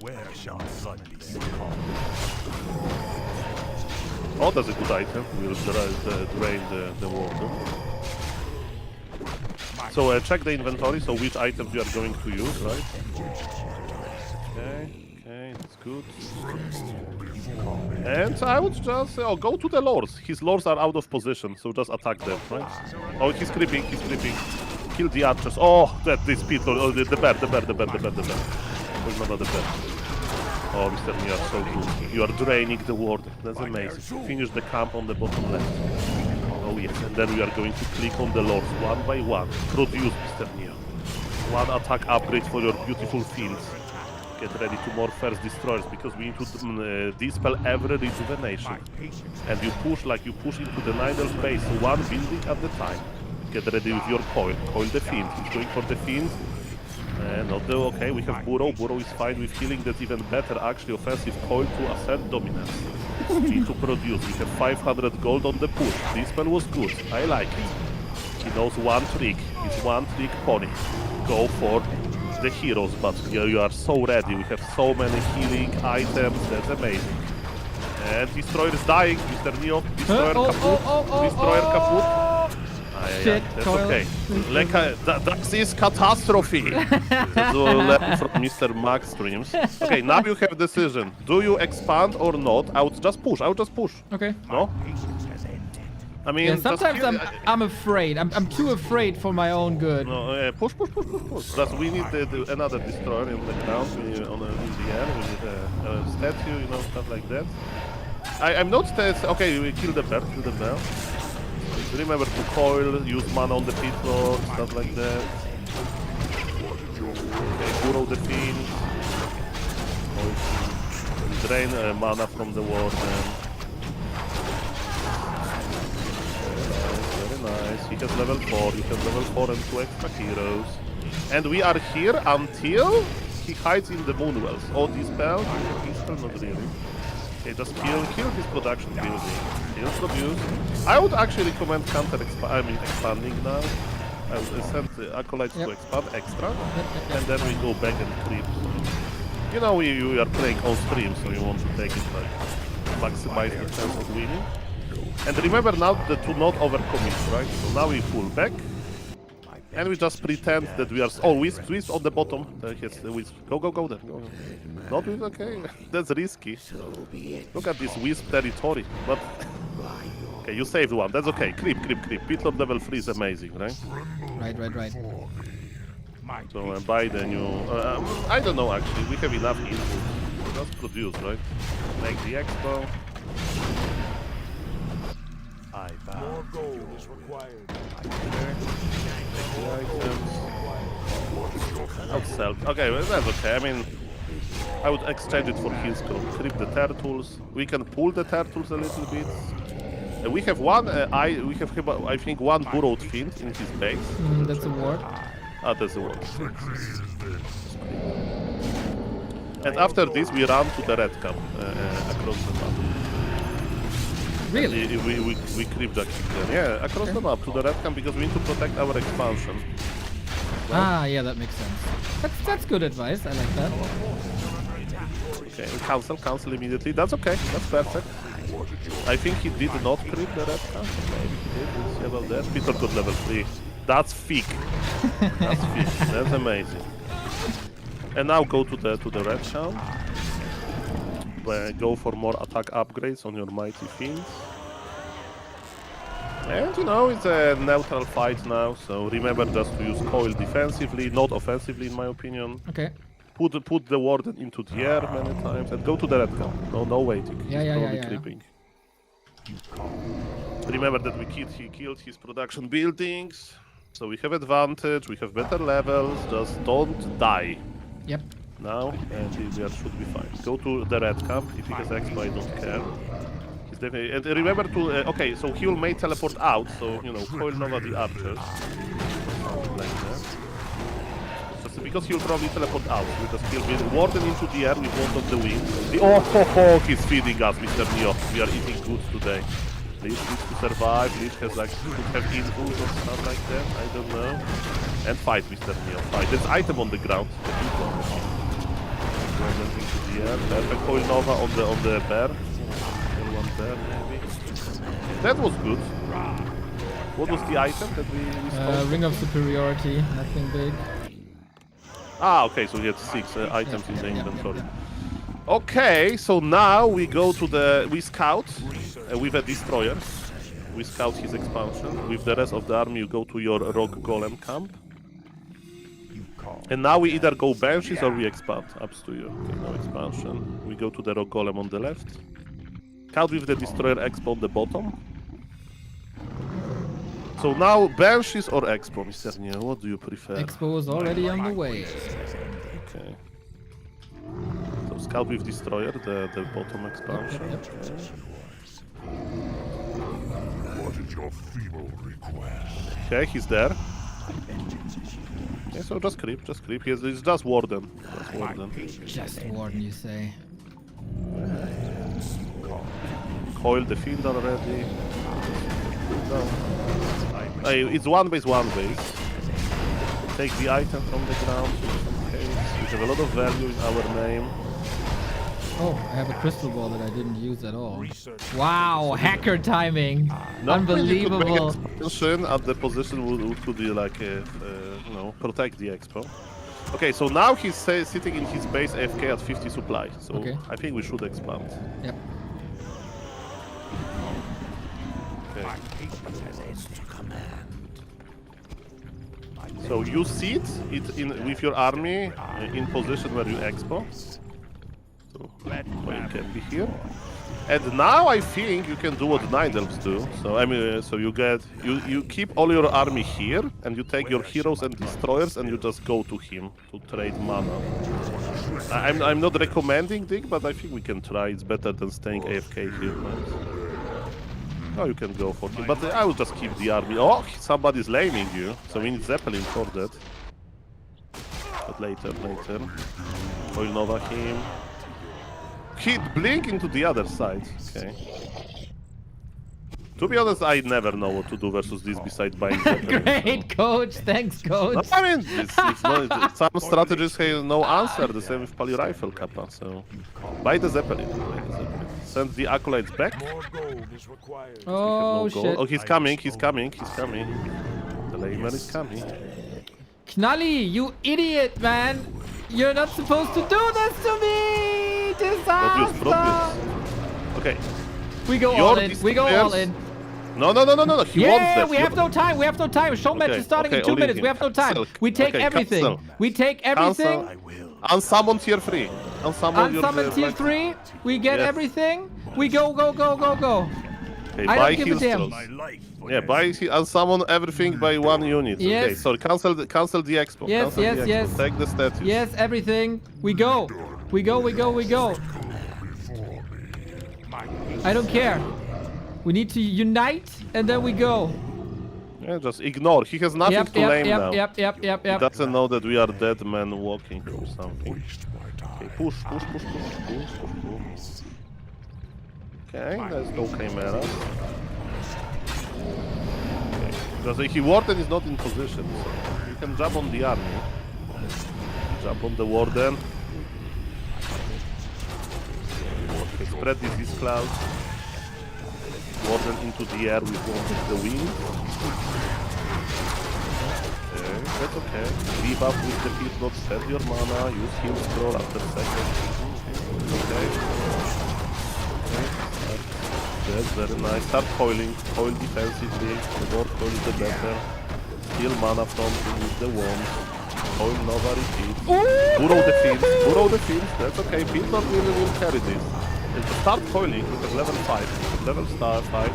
Where shall blood be? Oh, that's a good item. We'll drain the water. So check the inventory, so which items you are going to use, right? Okay, that's good. And I would just go to the lords. His lords are out of position, so just attack them, right? Oh, he's creeping. Kill the archers. Oh, this people. Oh, the bear. Well, no, not the bear. Oh, Mr. you are so good. You are draining the ward. That's amazing. Finish the camp on the bottom left. Oh yes, and then we are going to click on the lords one by one. Produce, Mr. Neo. One attack upgrade for your beautiful fields. Get ready to morph first destroyers because we need to dispel every rejuvenation. And you push into the Nidalee base, one building at a time. Get ready with your coil. Coil the fiend. He's going for the fiend. Okay, we have Burrow. Burrow is fine with healing. That's even better, actually. Offensive coil to assert dominance. Need to produce. We have 500 gold on the push. This spell was good. I like it. He knows one trick. It's one trick pony. Go for the heroes, but you are so ready. We have so many healing items. That's amazing. And Destroyer is dying. Mr. Neo. Destroyer kaput. Destroyer kaput. Shit, That's coil. okay. That is catastrophe. That's all left from Mr. Max streams. Okay, now you have decision. Do you expand or not? I would just push. Okay. No? I mean, Yeah, just sometimes kill- I'm afraid. I'm too afraid for my own good. No, push. That's, we need another destroyer in the ground, in the air. We need a statue, you know, stuff like that. I'm not okay. We kill the bear. Remember to coil, use mana on the pit lord, stuff like that. Okay, burrow the fiend. Drain mana from the warden. Very nice. He has level 4. You have level 4 and 2 extra heroes. And we are here until he hides in the moon wells. Oh, this spell? This spell, not really. Okay, just kill his production building. He'll produce. I would actually recommend expanding now. I would send the acolytes to expand extra, and then we go back and creep. You know, you are playing on stream, so you want to take it like maximize the chance of winning. And remember now to not overcommit, right? So now we pull back, and we just pretend that we are. Oh, wisp on the bottom. Yes, the wisp. Go then. Go. Not wisp, okay. That's risky. Look at this wisp territory. But okay, you saved one. That's okay. Creep. Pitlord level 3 is amazing, right? Right. So buy the new. I don't know actually. We have enough input. Just produce, right? Make the expo. I vow. More gold is required. Outsell. Okay, well, that's okay. I mean, I would exchange it for his code. Creep the turtles. We can pull the turtles a little bit. We have one. We have I think one burrowed fiend in his base. That's a ward. That's the ward. And after this, we run to the red camp across the map. Really? We creep the kingdom. Yeah, across the map to the red camp because we need to protect our expansion. Yeah, that makes sense. That's good advice. I like that. Okay, cancel immediately. That's okay. That's perfect. I think he did not creep the red camp. Maybe he did. We'll see about that. Peter got level 3. That's thick. That's thick. That's amazing. And now go to the red camp. Go for more attack upgrades on your mighty fiends. And you know, it's a neutral fight now, so remember just to use coil defensively, not offensively in my opinion. Okay. Put the warden into the air many times and go to the red camp. No waiting. Yeah. Creeping. Remember that he killed his production buildings, so we have advantage, we have better levels, just don't die. Yep. Now, and we should be fine. Go to the red camp. If he has expo, I don't care. He's definitely. And remember to. Okay, so he will may teleport out. So you know, coil Nova the archers. Like that. Just because he will probably teleport out. Because he'll be warden into the air with one of the wings. He's feeding us, Mr. Neo. We are eating good today. Lich needs to survive. Lich has like could have input or stuff like that. I don't know. And fight, Mr. Neo. Fight. There's item on the ground. Into the air. Perfect coil Nova on the bear. One there maybe. That was good. What was the item that we saw? Ring of Superiority, nothing big. Okay, so he had 6 items in the inventory. Okay, so now we go to we scout with a destroyer. We scout his expansion. With the rest of the army, you go to your rock golem camp. And now we either go Banshees or we expand. Up to you. Okay, no expansion. We go to the rock golem on the left. Scout with the destroyer expo on the bottom. So now Banshees or expo, Mr. Neo? What do you prefer? Expo is already on the way. Okay. So scout with destroyer, the bottom expansion. Yep. What is your feeble request? Okay, he's there. Okay, so just creep. It's just warden. Just warden, you say. Coil the field already. It's one base. Take the item from the ground. Okay. We have a lot of value in our name. Oh, I have a crystal ball that I didn't use at all. Wow, hacker timing. Unbelievable. Position at the position could be like protect the expo. Okay, so now he's sitting in his base AFK at 50 supply. So I think we should expand. Yep. So you sit it in with your army in position where you expo. So you can be here. And now I think you can do what Night Elves do. So I mean, so you keep all your army here, and you take your heroes and destroyers, and you just go to him to trade mana. I'm not recommending this, but I think we can try. It's better than staying AFK here. Right? Oh, you can go for him, but I will just keep the army. Oh, somebody's laming you, so we need Zeppelin for that. But later. Oil Nova him. Hit blink into the other side. Okay. To be honest, I never know what to do versus this besides buying Zeppelin. Great, coach. Thanks, coach. No, I mean, some strategies have no answer. The same with Poly Rifle Kappa. So buy the Zeppelin. Send the acolytes back. Oh, shit. Oh, he's coming. The Lamer is coming. Knalli, you idiot, man. You're not supposed to do this to me. Disaster. Okay. We go all in. We go all in. No. He wants that. We have no time. We have no time. Show match is starting in 2 minutes. We have no time. We take everything. We take everything. Unsummon tier 3. Unsummon tier 3. We get everything. We go. Okay, I buy don't give a damn. Yeah, unsummon everything by 1 unit. Yes. Okay, so cancel the expo. Yes. Take the status. Yes, everything. We go. I don't care. We need to unite and then we go. Yeah, just ignore. He has nothing to lame now. Yep. He doesn't know that we are dead men walking or something. Okay, push. Okay, there's no Chimera. Okay. Because Warden is not in position, so you can jump on the army. Jump on the Warden. Okay, spread these clouds. Warden into the air with one of the wings. Okay, that's okay. Debuff with the heat not spend your mana, use heal scroll after second. Okay. That's very nice. Start coiling. Coil defensively. The more coil the better. Steal mana from him with the wand. Coil Nova repeat. Burrow the fields. That's okay. Field not really will carry this. And to start coiling, you have level 5. Level star 5.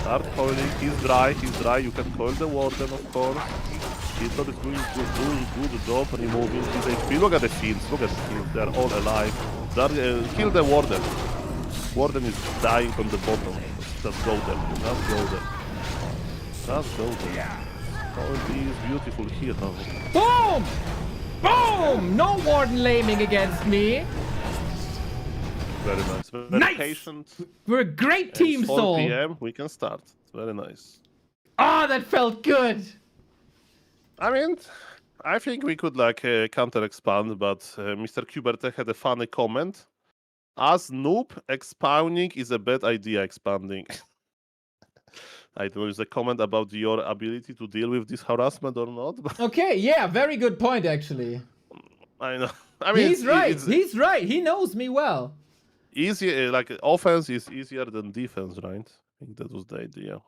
Start coiling. He's dry. You can coil the Warden, of course. He's not doing good job removing his HP. Look at the fields. They're all alive. Kill the Warden. Warden is dying on the bottom. Just go there. All these beautiful heroes. Boom! No Warden laming against me. Very nice. Very patient. We're a great team, It's 4 Soul. PM. We can start. Very nice. That felt good. I mean, I think we could counter expand, but Mr. Kuberte had a funny comment. As noob, expanding is a bad idea. Expanding. I don't know, is a comment about your ability to deal with this harassment or not. But Okay, yeah, very good point, actually. I know. I mean, He's right. He knows me well. Easier, offense is easier than defense, right? I think that was the idea.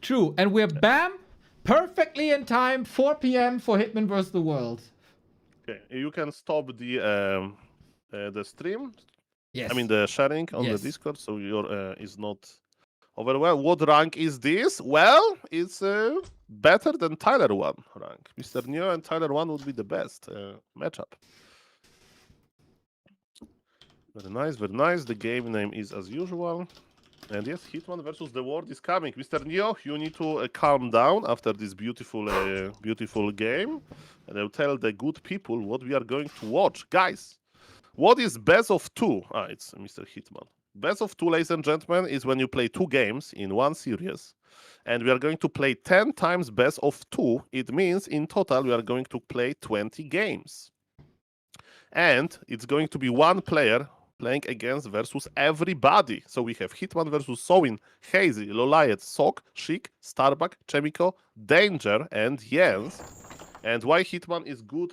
True, and we're perfectly in time, 4 PM for Hitman vs. the World. Okay, you can stop the stream. Yes. I mean the sharing on the Discord, so your is not overwhelmed. What rank is this? Well, it's better than Tyler 1 rank. Mr. Neo and Tyler 1 would be the best matchup. Very nice. The game name is as usual. And yes, Hitman versus the World is coming. Mr. Neo, you need to calm down after this beautiful game. And I'll tell the good people what we are going to watch. Guys, what is best of 2? It's Mr. Hitman. Best of 2, ladies and gentlemen, is when you play 2 games in one series. And we are going to play 10 times best of 2. It means in total we are going to play 20 games. And it's going to be one player playing against versus everybody. So we have Hitman versus Sowin, Hazy, Loliet, Sok, Chic, Starbuck, Chaemiko, Danger, and Jens. And why Hitman is good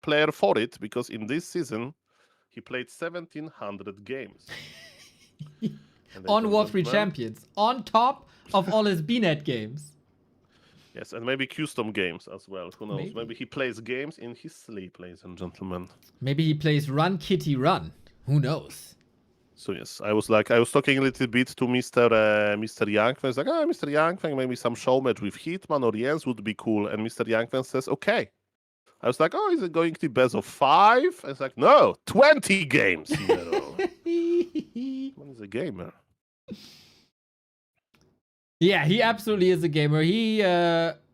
player for it? Because in this season he played 1700 games. On War 3 gentlemen. Champions. On top of all his BNet games. Yes, and maybe custom games as well. Who knows? Maybe. Maybe he plays games in his sleep, ladies and gentlemen. Maybe he plays Run Kitty Run. Who knows? So yes, I was talking a little bit to Mr. Yangfeng. I was like, Mr. Yangfeng, maybe some show match with Hitman or Jens would be cool. And Mr. Yangfeng says, okay. I was like, is it going to be best of 5? I was like, no, 20 games. Man is a gamer. Yeah, he absolutely is a gamer. He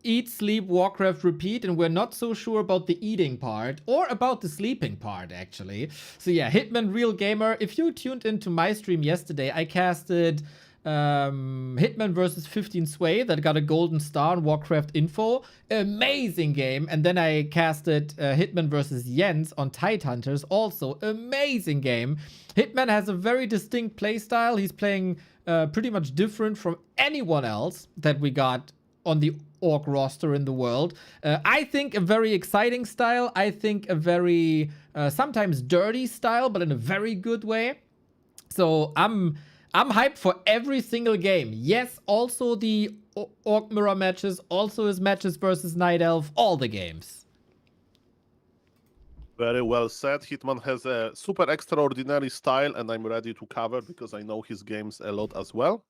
eat, sleep, Warcraft, repeat, and we're not so sure about the eating part or about the sleeping part, actually. So yeah, Hitman, real gamer. If you tuned into my stream yesterday, I casted Hitman versus 15 Sway that got a golden star on Warcraft Info. Amazing game. And then I casted Hitman versus Jens on Tidehunters. Also amazing game. Hitman has a very distinct playstyle. He's playing pretty much different from anyone else that we got on the orc roster in the world. I think a very exciting style. I think a very sometimes dirty style, but in a very good way. So I'm hyped for every single game. Yes, also the Orc Mirror matches, also his matches versus Night Elf, all the games. Very well said. Hitman has a super extraordinary style, and I'm ready to cover because I know his games a lot as well.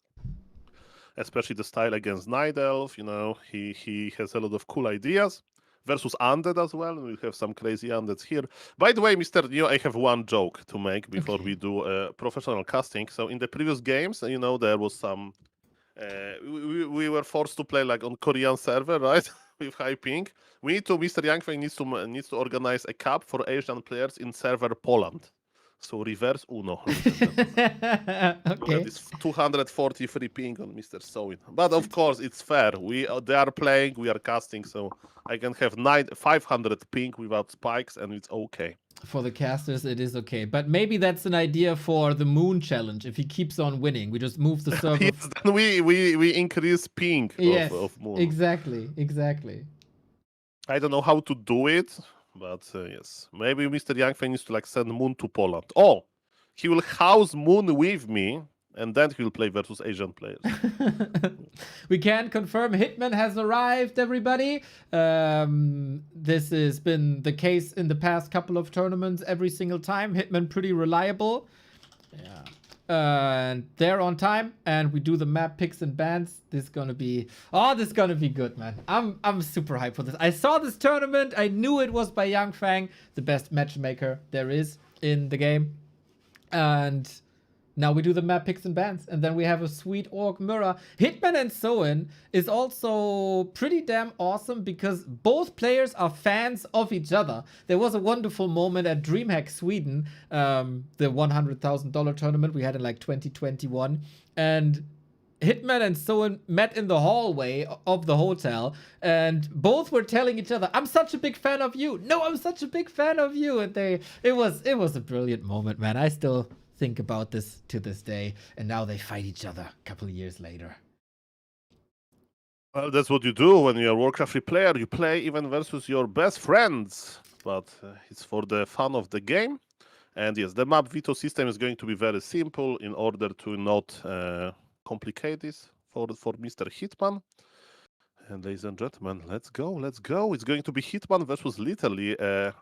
Especially the style against Night Elf, he has a lot of cool ideas. Versus Undead as well, and we have some crazy Undeads here. By the way, Mr. Neo, I have one joke to make before we do professional casting. So in the previous games, there was some... we were forced to play like on Korean server, right? With high ping. Mr. Yangfeng needs to organize a cup for Asian players in server Poland. So reverse Uno. Okay. It's 243 ping on Mr. Sowin. But of course, it's fair. They are playing, we are casting, so I can have 500 ping without spikes, and it's okay. For the casters, it is okay. But maybe that's an idea for the Moon Challenge. If he keeps on winning, we just move the server. Yes, then we increase ping of Moon. Exactly. I don't know how to do it, but yes. Maybe Mr. Yangfeng needs to send Moon to Poland. Oh, he will house Moon with me, and then he will play versus Asian players. We can confirm Hitman has arrived, everybody. This has been the case in the past couple of tournaments every single time. Hitman pretty reliable. Yeah. And they're on time, and we do the map picks and bans. This is gonna be good, man. I'm super hyped for this. I saw this tournament. I knew it was by Yangfeng, the best matchmaker there is in the game. And now we do the map picks and bans, and then we have a sweet Orc Mirror. Hitman and Soin is also pretty damn awesome because both players are fans of each other. There was a wonderful moment at DreamHack Sweden, the $100,000 tournament we had in 2021, and Hitman and Soin met in the hallway of the hotel, and both were telling each other, "I'm such a big fan of you." "No, I'm such a big fan of you." And it was a brilliant moment, man. I still think about this to this day, and now they fight each other a couple of years later. Well, that's what you do when you're a Warcraft player. You play even versus your best friends, but it's for the fun of the game. And yes, the map veto system is going to be very simple in order to not complicate this for Mr. Hitman. And ladies and gentlemen, let's go. It's going to be Hitman versus literally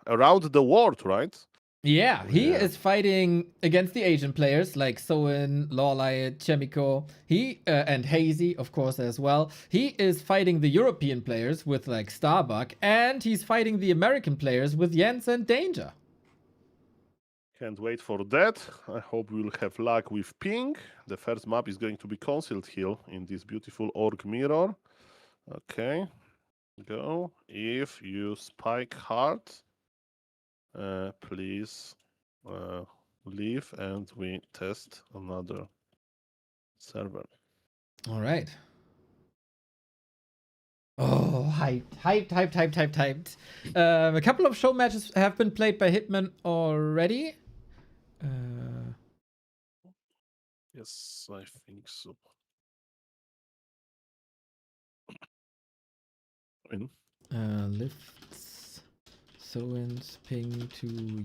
around the world, right? Yeah, he is fighting against the Asian players like Soin, Lawley, Chaemiko. He and Hazy, of course, as well. He is fighting the European players with Starbuck, and he's fighting the American players with Jens and Danger. Can't wait for that. I hope we'll have luck with ping. The first map is going to be Concealed Hill in this beautiful Orc Mirror. Okay, go. If you spike hard, please leave and we test another server. All right. Oh, hyped. A couple of show matches have been played by Hitman already. Yes, I think so. Lifts Soin's ping to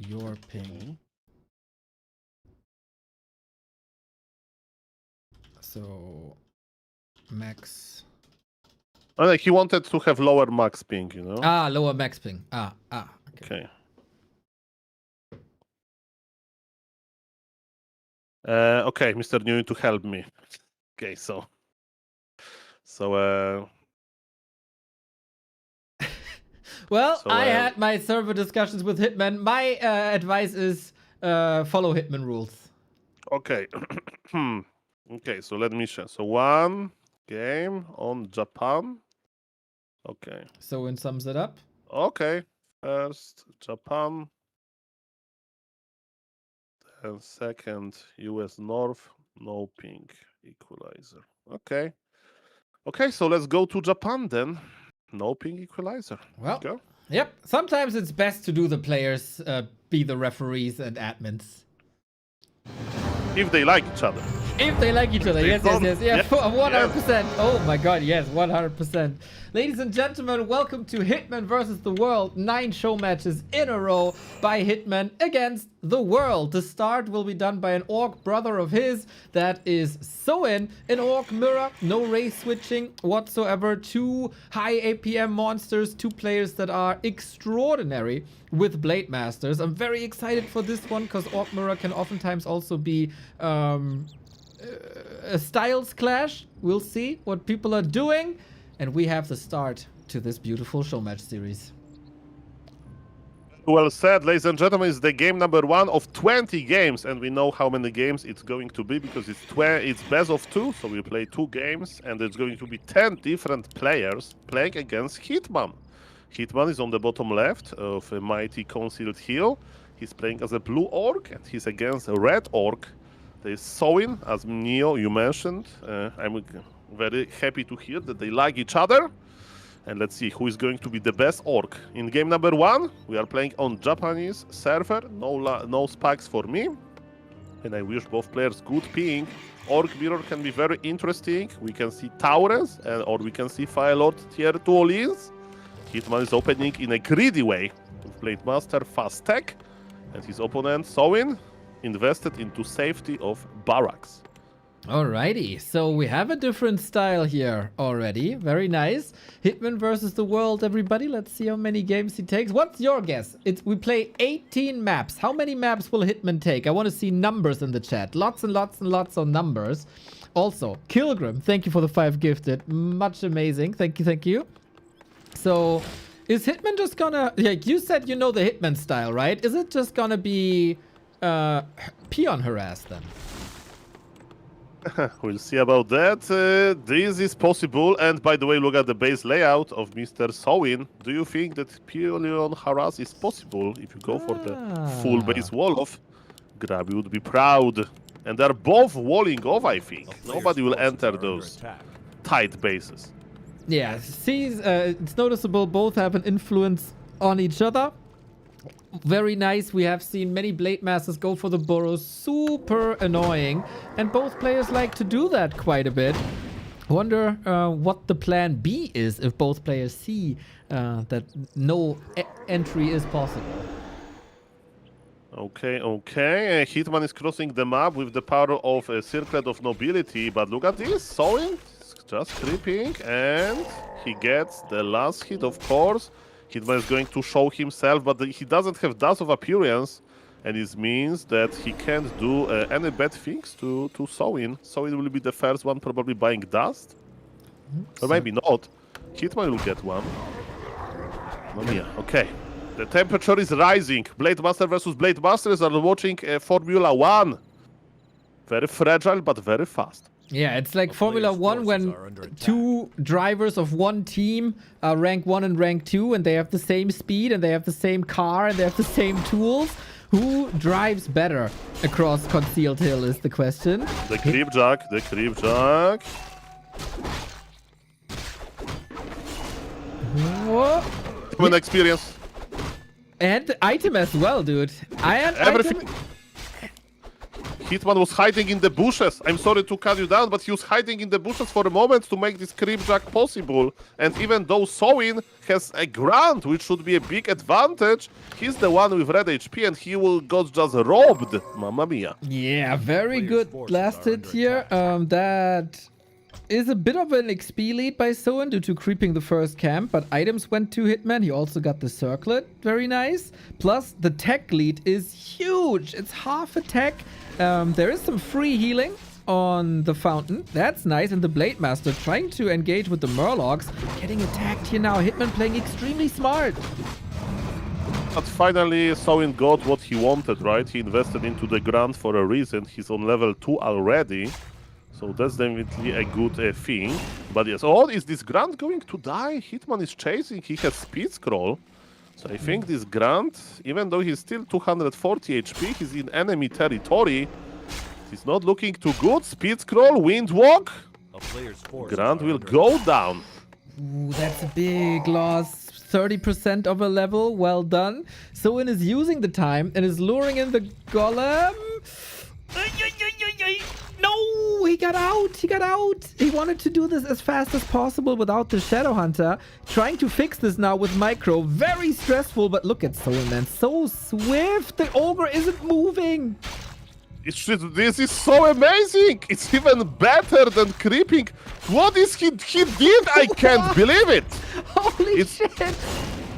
your ping. So max. Oh, like he wanted to have lower max ping, you know? Ah, lower max ping. Okay. Okay. Okay, Mr. New, to help me. Okay, so Well, So, I had my server discussions with Hitman. My advice is follow Hitman rules. okay. Okay, so let me share. So one game on Japan. Okay. So in sums it up. Okay. First Japan. And second US North. No ping equalizer. Okay. Okay, so let's go to Japan then. No ping equalizer. Well, Go. yep. Sometimes it's best to do the players be the referees and admins. If they like each other. If they like each other, they yes, don't, yes, yes, yeah, yes, 100%. Oh my god, yes, 100%. Ladies and gentlemen, welcome to Hitman versus the World. 9 show matches in a row by Hitman against the World. The start will be done by an orc brother of his, that is Soin, an orc mirror, no race switching whatsoever. 2 high APM monsters, 2 players that are extraordinary with Blade Masters. I'm very excited for this one because orc mirror can oftentimes also be a styles clash. We'll see what people are doing. And we have the start to this beautiful show match series. Well said, ladies and gentlemen. It's the game number 1 of 20 games, and we know how many games it's going to be because it's best of 2, so we play 2 games, and it's going to be 10 different players playing against Hitman. Hitman is on the bottom left of a mighty concealed hill. He's playing as a blue orc, and he's against a red orc. There's Soin, as Neo you mentioned. I'm very happy to hear that they like each other. And let's see who is going to be the best orc. In game number 1, we are playing on Japanese server. No spikes for me. And I wish both players good ping. Orc mirror can be very interesting. We can see Taurus, or we can see Firelord tier 2 all-ins. Hitman is opening in a greedy way with Blade Master fast tech. And his opponent, Soin, invested into safety of barracks. Alrighty, so we have a different style here already. Very nice. Hitman versus the World, everybody. Let's see how many games he takes. What's your guess? We play 18 maps. How many maps will Hitman take? I want to see numbers in the chat. Lots and lots and lots of numbers. Also, Kilgrim, thank you for the 5 gifted. Much amazing. Thank you, thank you. So, is Hitman just gonna... Like, you said you know the Hitman style, right? Is it just gonna be peon harass then? We'll see about that. This is possible. And by the way, look at the base layout of Mr. Soin. Do you think that peon harass is possible if you go for the full base wall off? Grabby would be proud. And they're both walling off, I think. Nobody will enter those tight bases. Yeah, see, it's noticeable both have an influence on each other. Very nice. We have seen many Blade Masters go for the burrows. Super annoying. And both players like to do that quite a bit. Wonder what the plan B is if both players see that no entry is possible. Okay. Hitman is crossing the map with the power of a Circlet of Nobility. But look at this. Soin just creeping. And he gets the last hit, of course. Hitman is going to show himself, but he doesn't have Dust of Appearance, and it means that he can't do any bad things to Soin. Soin will be the first one probably buying Dust. Or maybe not. Hitman will get one. Yeah, okay. The temperature is rising. Blade Master versus Blade Masters are watching Formula 1. Very fragile, but very fast. Yeah, it's like Formula 1 when 2 drivers of one team are rank 1 and rank 2 and they have the same speed and they have the same car and they have the same tools. Who drives better across Concealed Hill is the question. The creep jack. Whoa. Human experience. And the item as well, dude. I had everything. item. Hitman was hiding in the bushes. I'm sorry to cut you down, but he was hiding in the bushes for a moment to make this creep jack possible. And even though Soin has a Grand, which should be a big advantage, he's the one with red HP and he will got just robbed. Mamma mia. Yeah, very good last hit here. That is a bit of an XP lead by Soin due to creeping the first camp, but items went to Hitman. He also got the circlet, very nice. Plus, the tech lead is huge. It's half a tech. There is some free healing on the fountain. That's nice. And the Blade Master trying to engage with the Murlocs. Getting attacked here now. Hitman playing extremely smart. But finally, Soin got what he wanted, right? He invested into the Grand for a reason. He's on level 2 already. So that's definitely a good thing. But yes, oh, is this Grand going to die? Hitman is chasing. He has speed scroll. So I think this Grand, even though he's still 240 HP, he's in enemy territory. He's not looking too good. Speed scroll, wind walk. Grand will go down. Ooh, that's a big loss. 30% of a level. Well done. Soin is using the time and is luring in the Golem. No, he got out. He got out. He wanted to do this as fast as possible without the Shadow Hunter. Trying to fix this now with Micro. Very stressful, but look at Soin, man. So swift. The Ogre isn't moving. This is so amazing. It's even better than creeping. What is he did? I can't believe it. Holy shit.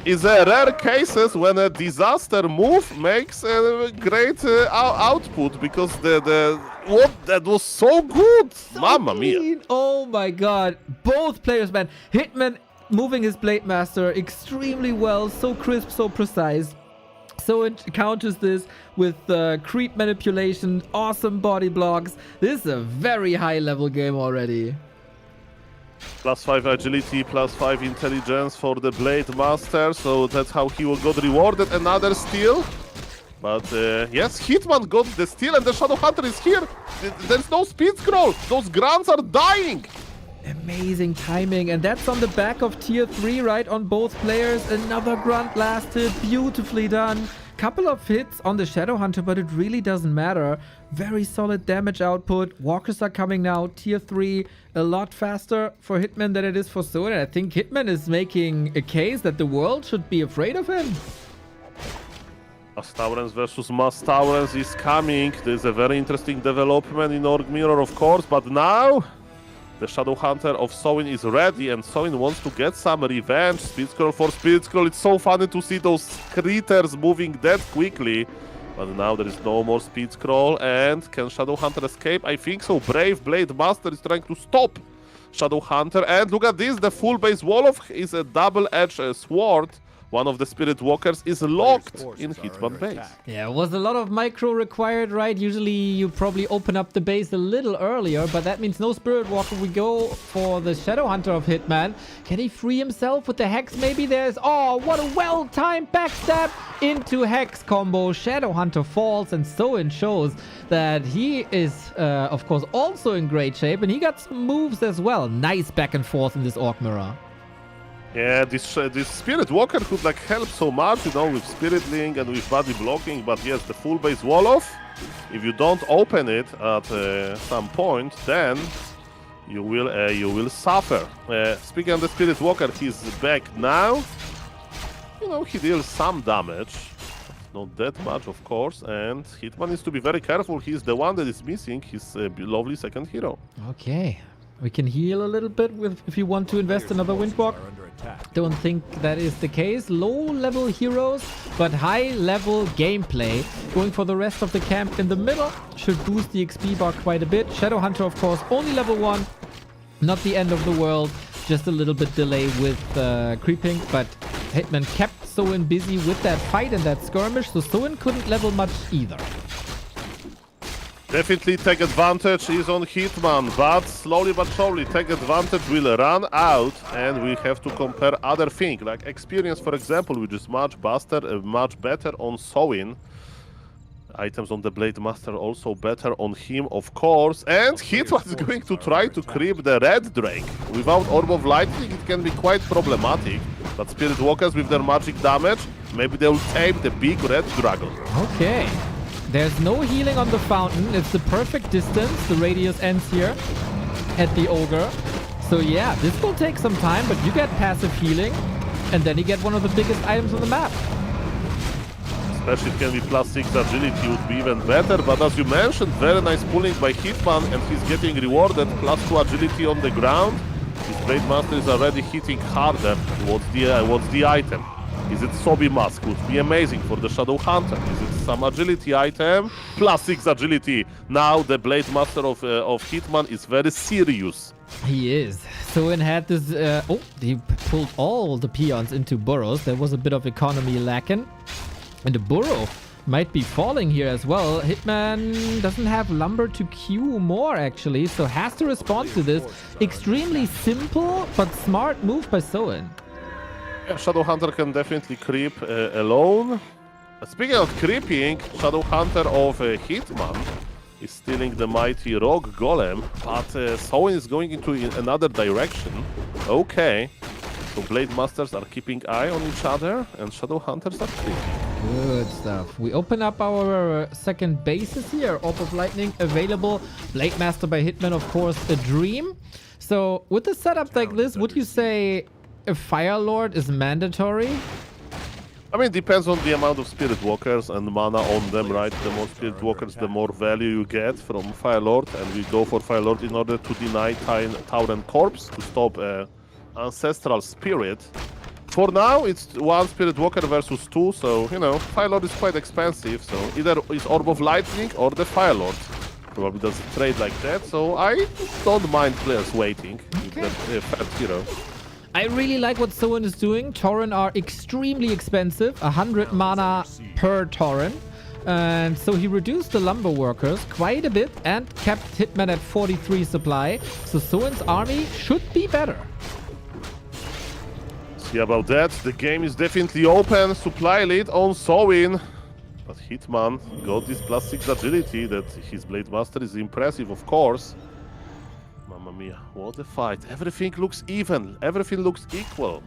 It's a rare cases when a disaster move makes a great output because that was so good. Mamma mia. Oh my god. Both players, man. Hitman moving his Blade Master extremely well. So crisp, so precise. So it counters this with creep manipulation, awesome body blocks. This is a very high level game already. +5 agility, +5 intelligence for the Blade Master, so that's how he will got rewarded. Another steal. But yes, Hitman got the steal and the Shadow Hunter is here. There's no speed scroll. Those Grants are dying. Amazing timing, and that's on the back of tier 3, right, on both players. Another grunt lasted, beautifully done. Couple of hits on the Shadow Hunter, but it really doesn't matter. Very solid damage output. Walkers are coming now, tier 3, a lot faster for Hitman than it is for Soin. I think Hitman is making a case that the world should be afraid of him. Mastaurens versus Mastaurens is coming. There's a very interesting development in Org Mirror, of course, but now the Shadow Hunter of Soin is ready, and Soin wants to get some revenge. Speed scroll for speed scroll. It's so funny to see those critters moving that quickly. But now there is no more speed scroll, and can Shadow Hunter escape? I think so. Brave Blade Master is trying to stop Shadow Hunter, and look at this. The full base Wolof is a double-edged sword. One of the Spirit Walkers is locked in Hitman base. Yeah, it was a lot of Micro required, right? Usually you probably open up the base a little earlier, but that means no Spirit Walker. We go for the Shadow Hunter of Hitman. Can he free himself with the Hex? Maybe there's... Oh, what a well-timed backstab into Hex combo. Shadow Hunter falls, and Soin shows that he is, of course, also in great shape, and he got some moves as well. Nice back and forth in this Orc Mirror. Yeah, this Spirit Walker could like help so much, you know, with Spirit Link and with body blocking. But yes, the full base Wolof, if you don't open it at some point, then you will suffer. Speaking of the Spirit Walker, he's back now. You know, he deals some damage, not that much, of course. And Hitman needs to be very careful. He's the one that is missing his lovely second hero. Okay. We can heal a little bit if you want to invest another Windwalk. Don't think that is the case. Low-level heroes, but high-level gameplay. Going for the rest of the camp in the middle should boost the XP bar quite a bit. Shadow Hunter, of course, only level 1. Not the end of the world. Just a little bit delay with creeping, but Hitman kept Soin busy with that fight and that skirmish, so Soin couldn't level much either. Definitely take advantage is on Hitman, but slowly but surely take advantage will run out, and we have to compare other things, like experience, for example, which is much better on Soin. Items on the Blade Master also better on him, of course, and Hitman is going to try to creep the Red Drake. Without Orb of Lightning, it can be quite problematic, but Spirit Walkers with their magic damage, maybe they will tame the big Red Dragon. Okay. There's no healing on the fountain. It's the perfect distance. The radius ends here at the ogre. So yeah, this will take some time, but you get passive healing, and then you get one of the biggest items on the map. Especially if it can be +6 agility would be even better, but as you mentioned, very nice pulling by Hitman, and he's getting rewarded, +2 agility on the ground. His Blade Master is already hitting harder. What's the item? Is it Sobi Mask? Would be amazing for the Shadow Hunter. Is it some agility item? +6 agility. Now the Blade Master of Hitman is very serious. He is. Soin had this... he pulled all the peons into burrows. There was a bit of economy lacking. And the burrow might be falling here as well. Hitman doesn't have lumber to queue more, actually, so has to respond to this. Extremely simple, but smart move by Soin. Yeah, Shadow Hunter can definitely creep alone. Speaking of creeping, Shadow Hunter of Hitman is stealing the mighty Rogue Golem, but Soin is going into another direction. Okay. So Blade Masters are keeping eye on each other, and Shadow Hunters are creeping. Good stuff. We open up our second bases here. Orb of Lightning available. Blade Master by Hitman, of course, a dream. So with a setup like this, would you say a Fire Lord is mandatory? I mean, it depends on the amount of Spirit Walkers and mana on them, right? The more Spirit Walkers, the more value you get from Fire Lord, and we go for Fire Lord in order to deny Tauren Corpse to stop Ancestral Spirit. For now, it's 1 Spirit Walker versus 2, so, you know, Fire Lord is quite expensive, so either it's Orb of Lightning or the Fire Lord. Probably doesn't trade like that, so I don't mind players waiting. Okay. That first hero. I really like what Soin is doing. Tauren are extremely expensive, 100 mana per Tauren. And so he reduced the lumber workers quite a bit and kept Hitman at 43 supply. So Soin's army should be better. See about that. The game is definitely open. Supply lead on Soin. But Hitman got this +6 agility that his Blade Master is impressive, of course. Mamma mia, what a fight. Everything looks even. Everything looks equal.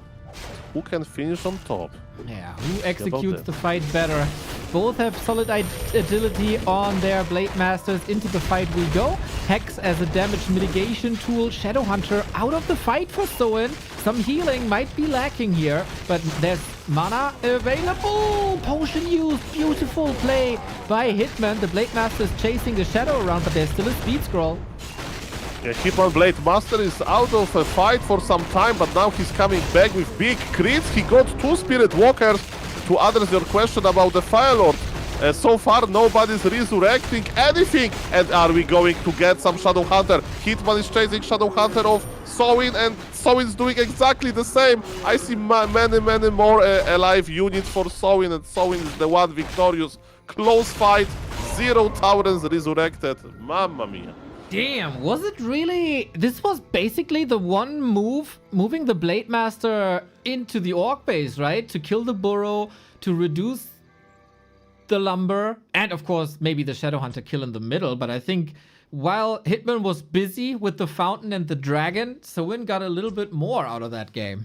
Who can finish on top? Yeah, who executes the fight better? Both have solid agility on their Blade Masters. Into the fight we go. Hex as a damage mitigation tool. Shadow Hunter out of the fight for Soin. Some healing might be lacking here, but there's mana available. Potion use. Beautiful play by Hitman. The Blade Master is chasing the Shadow around, but there's still a speed scroll. Yeah, Hitman Blade Master is out of a fight for some time, but now he's coming back with big crits. He got 2 Spirit Walkers. To address your question about the Fire Lord, so far nobody's resurrecting anything. And are we going to get some Shadow Hunter? Hitman is chasing Shadow Hunter of Soin, and Soin's doing exactly the same. I see many more alive units for Soin, and Soin is the one victorious. Close fight, 0 Taurens resurrected. Mamma mia. Damn, was it really? This was basically the one move, moving the Blade Master into the Orc base, right? To kill the burrow, to reduce the lumber, and of course, maybe the Shadow Hunter kill in the middle. But I think while Hitman was busy with the fountain and the dragon, Soin got a little bit more out of that game.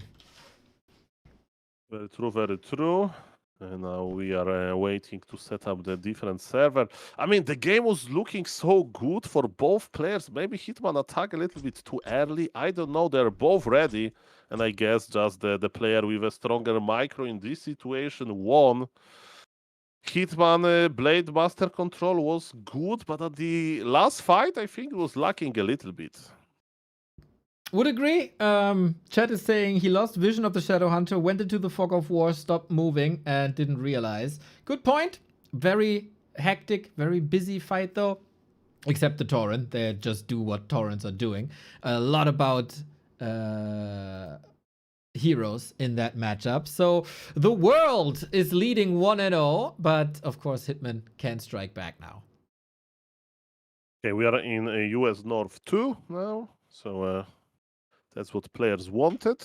Very true, very true. And now we are waiting to set up the different server. I mean, the game was looking so good for both players. Maybe Hitman attacked a little bit too early. I don't know. They're both ready. And I guess just the player with a stronger micro in this situation won. Hitman Blade Master control was good, but at the last fight, I think it was lacking a little bit. Would agree. Chat is saying he lost vision of the Shadow Hunter, went into the fog of war, stopped moving, and didn't realize. Good point. Very hectic, very busy fight, though. Except the Tauren. They just do what Taurens are doing. A lot about heroes in that matchup. So the world is leading 1-0, but of course Hitman can strike back now. Okay, we are in US North 2 now. So that's what players wanted.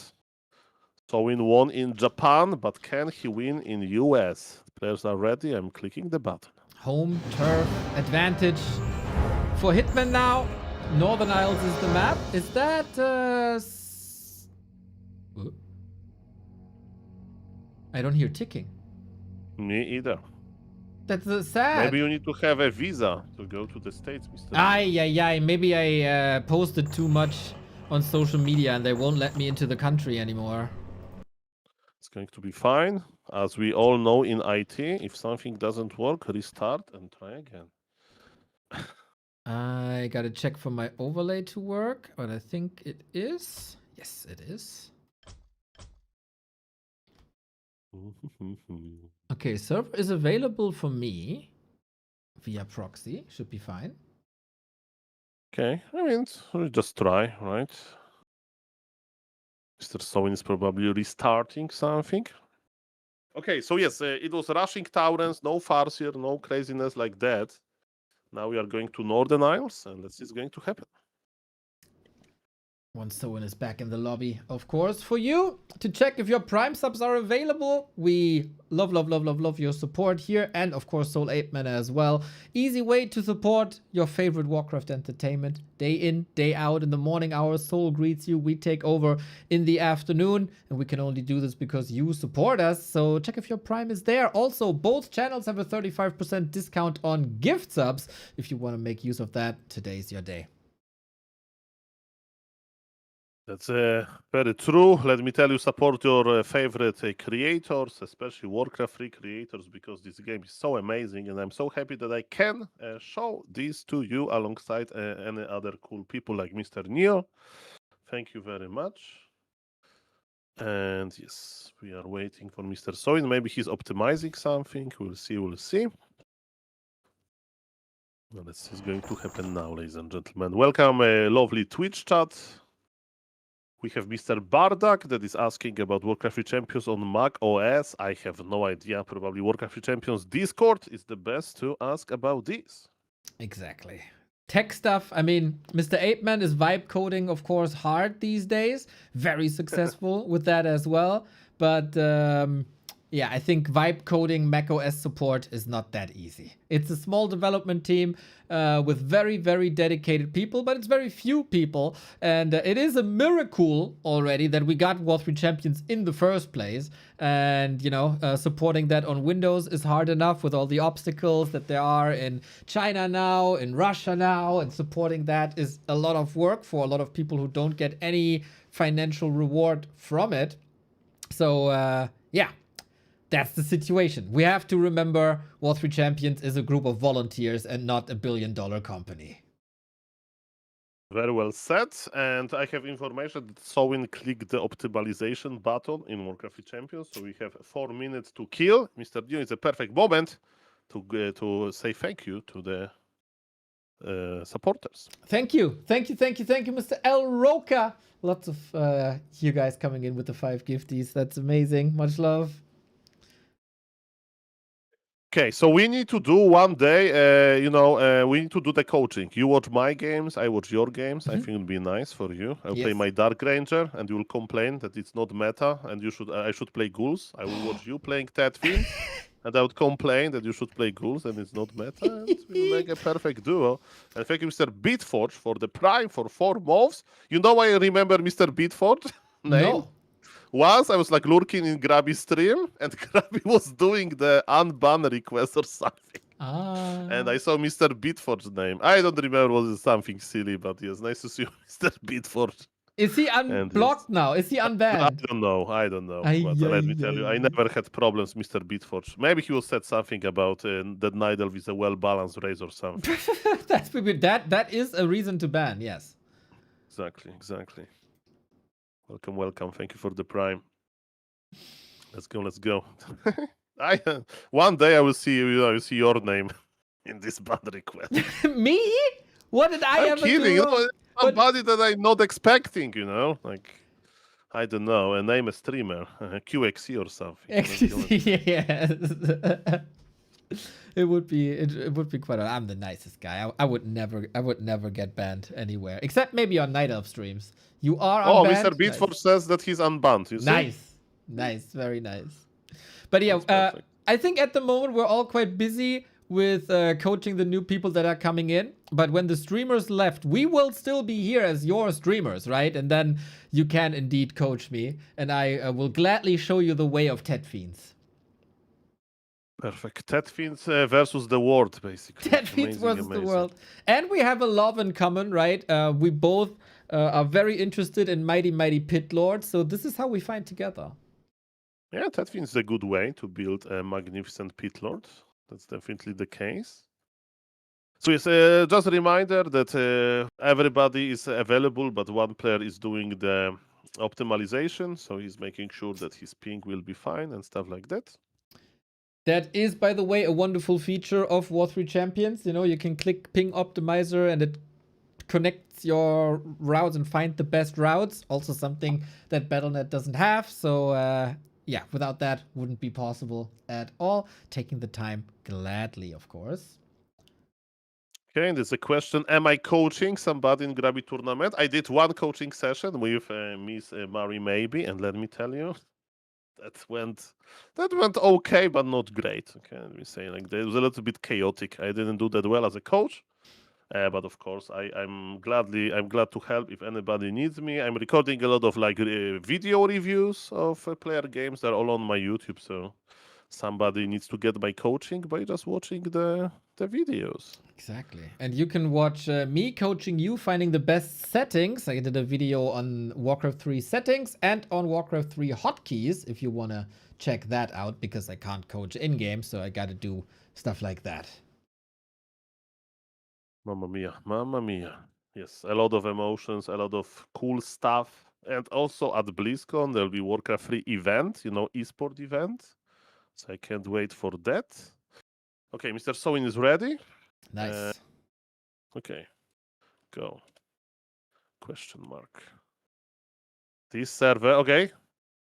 Soin won in Japan, but can he win in US? Players are ready. I'm clicking the button. Home turf advantage for Hitman now. Northern Isles is the map. Is that... I don't hear ticking. Me either. That's sad. Maybe you need to have a visa to go to the States, Mr. Ay. Maybe I posted too much on social media and they won't let me into the country anymore. It's going to be fine. As we all know in IT, if something doesn't work, restart and try again. I gotta check for my overlay to work, but I think it is. Yes, it is. Okay, server is available for me via proxy. Should be fine. Okay, I mean, we'll just try, right? Mr. Sowin is probably restarting something. Okay, so yes, it was rushing Taurens, no Farseer, no craziness like that. Now we are going to Northern Isles, and this is going to happen. Once Sowen is back in the lobby, of course, for you to check if your Prime subs are available. We love your support here, and of course Soul 8man as well. Easy way to support your favorite Warcraft entertainment. Day in, day out, in the morning hours, Soul greets you. We take over in the afternoon, and we can only do this because you support us. So check if your Prime is there. Also, both channels have a 35% discount on gift subs. If you want to make use of that, today's your day. That's very true. Let me tell you, support your favorite creators, especially Warcraft 3 creators, because this game is so amazing, and I'm so happy that I can show this to you alongside any other cool people like Mr. Neo. Thank you very much. And yes, we are waiting for Mr. Soin. Maybe he's optimizing something. We'll see. Well, this is going to happen now, ladies and gentlemen. Welcome, lovely Twitch chat. We have Mr. Bardak that is asking about Warcraft 3 Champions on Mac OS. I have no idea. Probably Warcraft 3 Champions Discord is the best to ask about this. Exactly. Tech stuff. I mean, Mr. 8man is vibe coding, of course, hard these days. Very successful with that as well. But yeah, I think vibe coding macOS support is not that easy. It's a small development team with very, very dedicated people, but it's very few people. And it is a miracle already that we got War 3 Champions in the first place. And, you know, supporting that on Windows is hard enough with all the obstacles that there are in China now, in Russia now. And supporting that is a lot of work for a lot of people who don't get any financial reward from it. So, yeah. That's the situation. We have to remember War 3 Champions is a group of volunteers and not a billion-dollar company. Very well said. And I have information that Sowin clicked the optimization button in Warcraft 3 Champions. So we have 4 minutes to kill. Mr. Dio, it's a perfect moment to say thank you to the supporters. Thank you, Mr. El Roca. Lots of you guys coming in with the 5 gifties. That's amazing. Much love. Okay, so we need to do one day, we need to do the coaching. You watch my games, I watch your games. I think it would be nice for you. I'll play my Dark Ranger, and you will complain that it's not meta, and I should play Ghouls. I will watch you playing Tedfin, and I would complain that you should play Ghouls, and it's not meta, and we will make a perfect duo. And thank you, Mr. Beatforge, for the Prime for 4 months. You know why I remember Mr. Beatforge name? No. Once I was like lurking in Grabby's stream, and Grabby was doing the unban request or something. And I saw Mr. Beatforge's name. I don't remember, was it something silly, but yes, nice to see you, Mr. Beatforge. Is he unblocked now? Is he unbanned? I don't know. But let me tell you, I never had problems, Mr. Beatforge. Maybe he will said something about that Nidal is a well-balanced race or something. That is a reason to ban, yes. Exactly. Welcome. Thank you for the Prime. Let's go. One day I will see you see your name in this ban request. Me? What did I ever kidding. do? Somebody that I'm not expecting, like I don't know, a name a streamer, QXC or something. Yes. It would be quite. I'm the nicest guy. I would never get banned anywhere except maybe on Night Elf streams. You are unbanned. Mr. Beatforge says that he's unbanned. You see? Nice, very nice. But yeah, I think at the moment we're all quite busy with coaching the new people that are coming in. But when the streamers left, we will still be here as your streamers, right? And then you can indeed coach me, and I will gladly show you the way of Ted Fiends. Perfect. Tetfins versus the world, basically. That feeds versus the world. And we have a love in common, right? We both are very interested in Mighty Mighty Pit Lord, so this is how we find together. Yeah, Tetfins is a good way to build a magnificent pit lord. That's definitely the case. So yes, just a reminder that everybody is available, but one player is doing the optimization, so he's making sure that his ping will be fine and stuff like that. That is, by the way, a wonderful feature of War 3 Champions. You know, you can click Ping Optimizer and it connects your routes and find the best routes. Also something that Battle.net doesn't have. So, yeah, without that, wouldn't be possible at all. Taking the time gladly, of course. Okay, and there's a question: am I coaching somebody in Grabby tournament? I did one coaching session with Miss Mary Maybe, and let me tell you, that went okay, but not great. Okay, let me say like that. It was a little bit chaotic. I didn't do that well as a coach, but of course I'm glad to help if anybody needs me. I'm recording a lot of like video reviews of player games. They're all on my YouTube, so somebody needs to get my coaching by just watching the videos. Exactly. And you can watch me coaching you, finding the best settings. I did a video on Warcraft 3 settings and on Warcraft 3 hotkeys if you want to check that out, because I can't coach in-game, so I got to do stuff like that. Mamma mia, mamma mia. Yes, a lot of emotions, a lot of cool stuff. And also at BlizzCon, there'll be Warcraft 3 event, Esports event. So I can't wait for that. Okay, Mr. Sowin is ready. Nice. Okay, go. Question mark. This server, okay.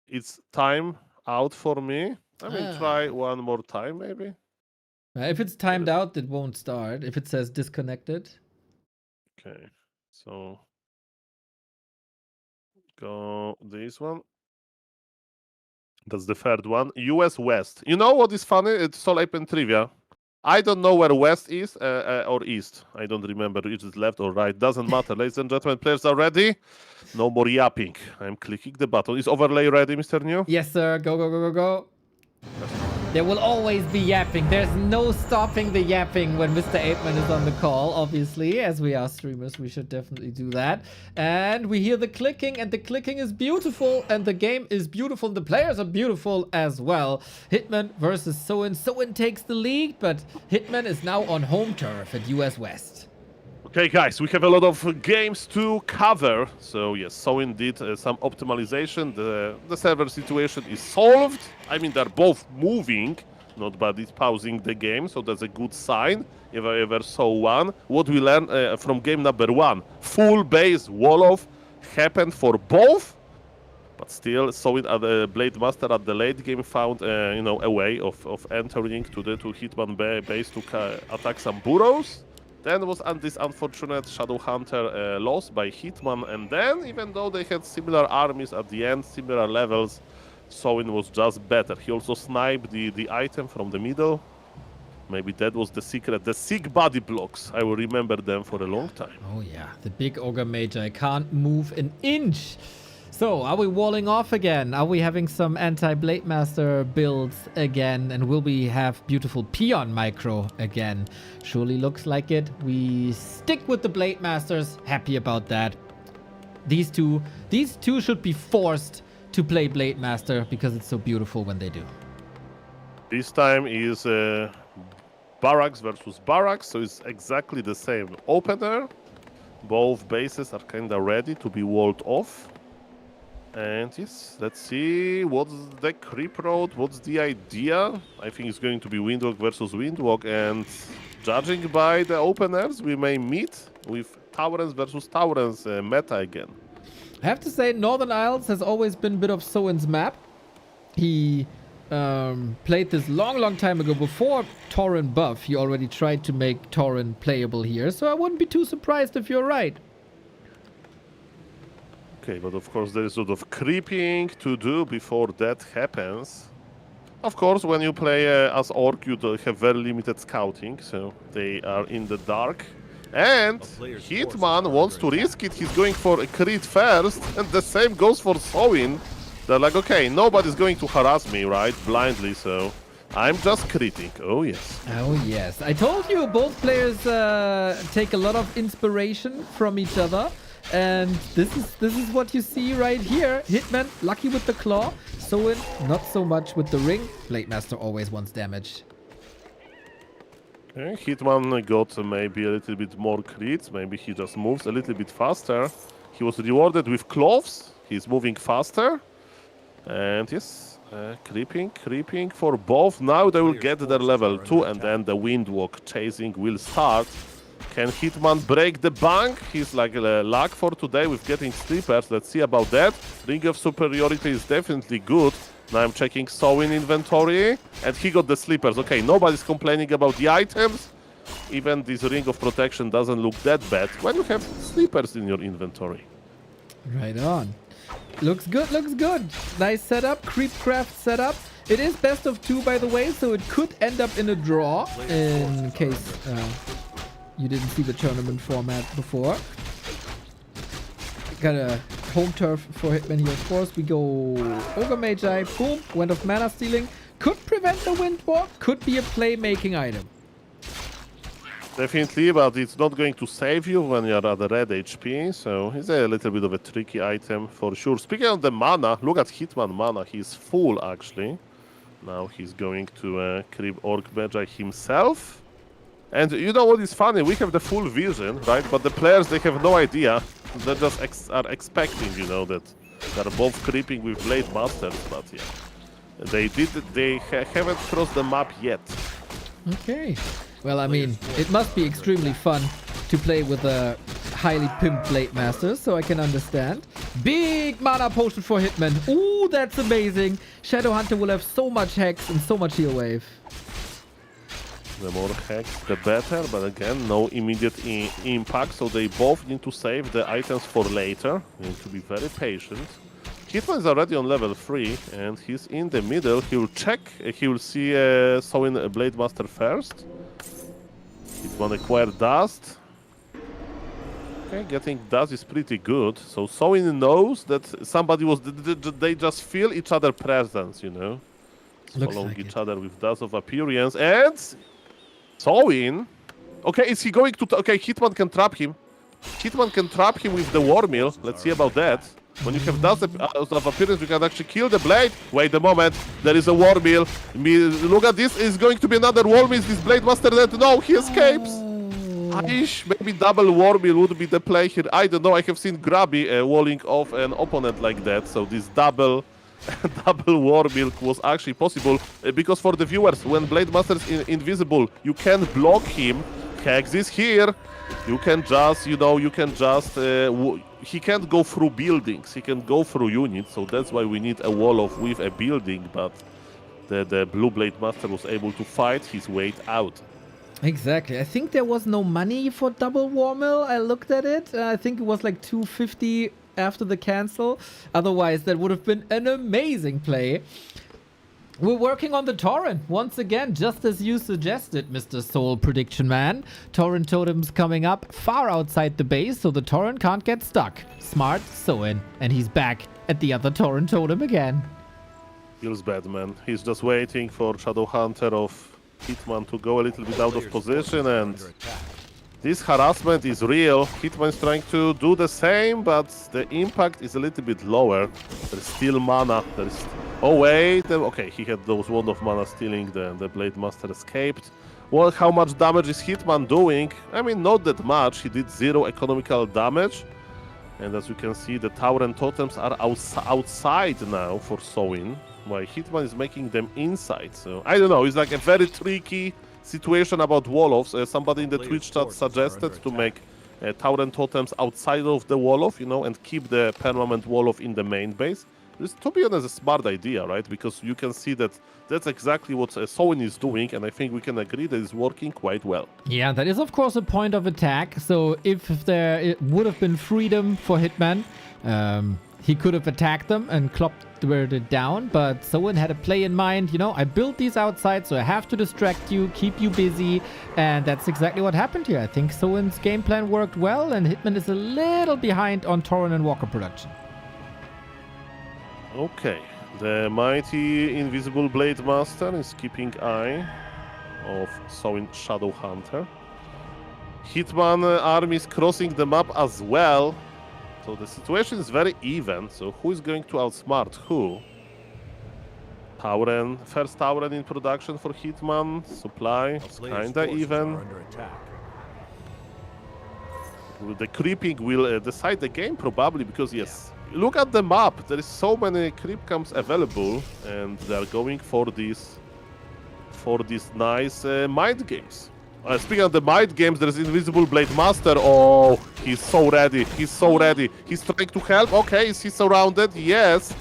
It's time out for me. I will try one more time, maybe. If it's timed out, it won't start. If it says disconnected. Okay, so go this one. That's the third one. US West. You know what is funny? It's Sol Open Trivia. I don't know where West is or East. I don't remember if it's left or right. Doesn't matter. Ladies and gentlemen, players are ready. No more yapping. I'm clicking the button. Is overlay ready, Mr. New? Yes, sir. Go, go, go, go, go. There will always be yapping. There's no stopping the yapping when Mr. Apeman is on the call, obviously. As we are streamers, we should definitely do that. And we hear the clicking, and the clicking is beautiful, and the game is beautiful, and the players are beautiful as well. Hitman versus Sowin. Sowin takes the lead, but Hitman is now on home turf at US West. Okay, guys, we have a lot of games to cover. So, yes, Sowin did some optimization. The server situation is solved. I mean, they're both moving. Nobody's pausing the game, so that's a good sign, if I ever saw one. What we learned from game number one, full base wall-off happened for both. But still, Sowin at the Blade Master at the late game found, a way of entering to Hitman base to attack some burrows. Then was this unfortunate Shadow Hunter loss by Hitman, and then, even though they had similar armies at the end, similar levels, Sowin was just better. He also sniped the item from the middle. Maybe that was the secret. The sick body blocks. I will remember them for a long time. Oh yeah, the big Ogre Mage. I can't move an inch. So, are we walling off again? Are we having some anti-Blade Master builds again? And will we have beautiful Peon Micro again? Surely looks like it. We stick with the Blade Masters. Happy about that. These two should be forced to play Blade Master because it's so beautiful when they do. This time is Barracks versus Barracks, so it's exactly the same opener. Both bases are kind of ready to be walled off. And yes, let's see what's the creep road, what's the idea. I think it's going to be Windwalk versus Windwalk, and judging by the openers, we may meet with Taurens versus Taurens meta again. I have to say, Northern Isles has always been a bit of Sowin's map. He played this long time ago before Tauren buff. He already tried to make Tauren playable here, so I wouldn't be too surprised if you're right. Okay, but of course there is sort of creeping to do before that happens. Of course, when you play as Orc, you have very limited scouting, so they are in the dark. And Hitman wants to risk it. He's going for a crit first, and the same goes for Sowin. They're like, okay, nobody's going to harass me, right, blindly, so I'm just critting. Oh, yes. Oh yes, I told you both players take a lot of inspiration from each other, and this is what you see right here. Hitman lucky with the claw, Soin not so much with the ring. Blade Master always wants damage. Okay, Hitman got maybe a little bit more crits. Maybe he just moves a little bit faster. He was rewarded with cloves. He's moving faster, and yes. Creeping for both. Now they will get their level 2 and then the windwalk chasing will start. Can Hitman break the bank? He's like luck for today with getting sleepers. Let's see about that. Ring of Superiority is definitely good. Now I'm checking Soin inventory and he got the sleepers. Okay, nobody's complaining about the items. Even this Ring of Protection doesn't look that bad when you have sleepers in your inventory. Right on. Looks good, looks good. Nice setup, Creepcraft setup. It is best of 2, by the way, so it could end up in a draw in case you didn't see the tournament format before. Got a home turf for Hitman here, of course. We go Ogre Magi, boom, went off mana stealing. Could prevent the windwalk, could be a playmaking item. Definitely, but it's not going to save you when you're at the red HP, so it's a little bit of a tricky item for sure. Speaking of the mana, look at Hitman mana, he's full actually. Now he's going to creep Orc Magi himself. And you know what is funny, we have the full vision, right? But the players, they have no idea. They just are expecting, you know, that they're both creeping with Blade Masters, but yeah. They haven't crossed the map yet. Okay. Well, I mean, it must be extremely fun to play with a highly pimped Blade Master, so I can understand. Big mana potion for Hitman. Ooh, that's amazing. Shadow Hunter will have so much hex and so much heal wave. The more hex, the better, but again, no immediate impact, so they both need to save the items for later. You need to be very patient. Hitman is already on level 3, and he's in the middle. He will check, he will see Soin Blade Master first. Hitman acquired dust. Okay, getting dust is pretty good. So Soin knows that somebody was... They just feel each other's presence, you know. Following like each other with dust of appearance. And... Soin... Okay, is he going to... Okay, Hitman can trap him. Hitman can trap him with the War Mill. Let's see about that. When you have dust of appearance, you can actually kill the blade. Wait a moment, there is a War Mill. Look at this, is going to be another War Mill. Is this Blade Master dead? No, he escapes. Maybe double War Mill would be the play here. I don't know, I have seen Grabby walling off an opponent like that. So this double War Mill was actually possible. Because for the viewers, when Blade Master is invisible, you can block him. Hex is here. You can just, he can't go through buildings, he can go through units, so that's why we need a wall with a building, but the Blue Blade Master was able to fight his way out. Exactly. I think there was no money for double War Mill. I looked at it. I think it was like 250 after the cancel. Otherwise, that would have been an amazing play. We're working on the Torrent once again, just as you suggested, Mr. Soul Prediction Man. Torrent totems coming up far outside the base, so the Torrent can't get stuck. Smart Soin, and he's back at the other Torrent totem again. Feels bad, man. He's just waiting for Shadow Hunter of Hitman to go a little bit out of position, and this harassment is real. Hitman is trying to do the same, but the impact is a little bit lower. There's still mana. Oh wait, okay, he had those Wand of Mana stealing, the Blade Master escaped. Well, how much damage is Hitman doing? I mean, not that much. He did 0 economical damage. And as you can see, the tower and totems are outside now for Soin, while Hitman is making them inside. So, I don't know, it's like a very tricky situation about wall-offs. Somebody in the Twitch chat suggested to make tower and totems outside of the wall-off, you know, and keep the permanent wall-off in the main base. It's, to be honest, a smart idea, right? Because you can see that that's exactly what Soin is doing, and I think we can agree that it's working quite well. Yeah, that is of course a point of attack. So if there would have been freedom for Hitman, he could have attacked them and clopped it down, but Soin had a play in mind. You know, I built these outside, so I have to distract you, keep you busy, and that's exactly what happened here. I think Soin's game plan worked well, and Hitman is a little behind on Torrent and Walker production. Okay, The mighty Invisible Blade Master is keeping eye of Sowin Shadow Hunter. Hitman army is crossing the map as well. So the situation is very even. So who is going to outsmart who? Tauren, first Tauren in production for Hitman. Supply is kinda even. The creeping will decide the game probably because yes, look at the map. There is so many creep camps available, and they are going for these nice mind games. Speaking of the mind games, there is Invisible Blade Master. Oh, he's so ready. He's so ready. He's trying to help. Okay, is he surrounded? Yes.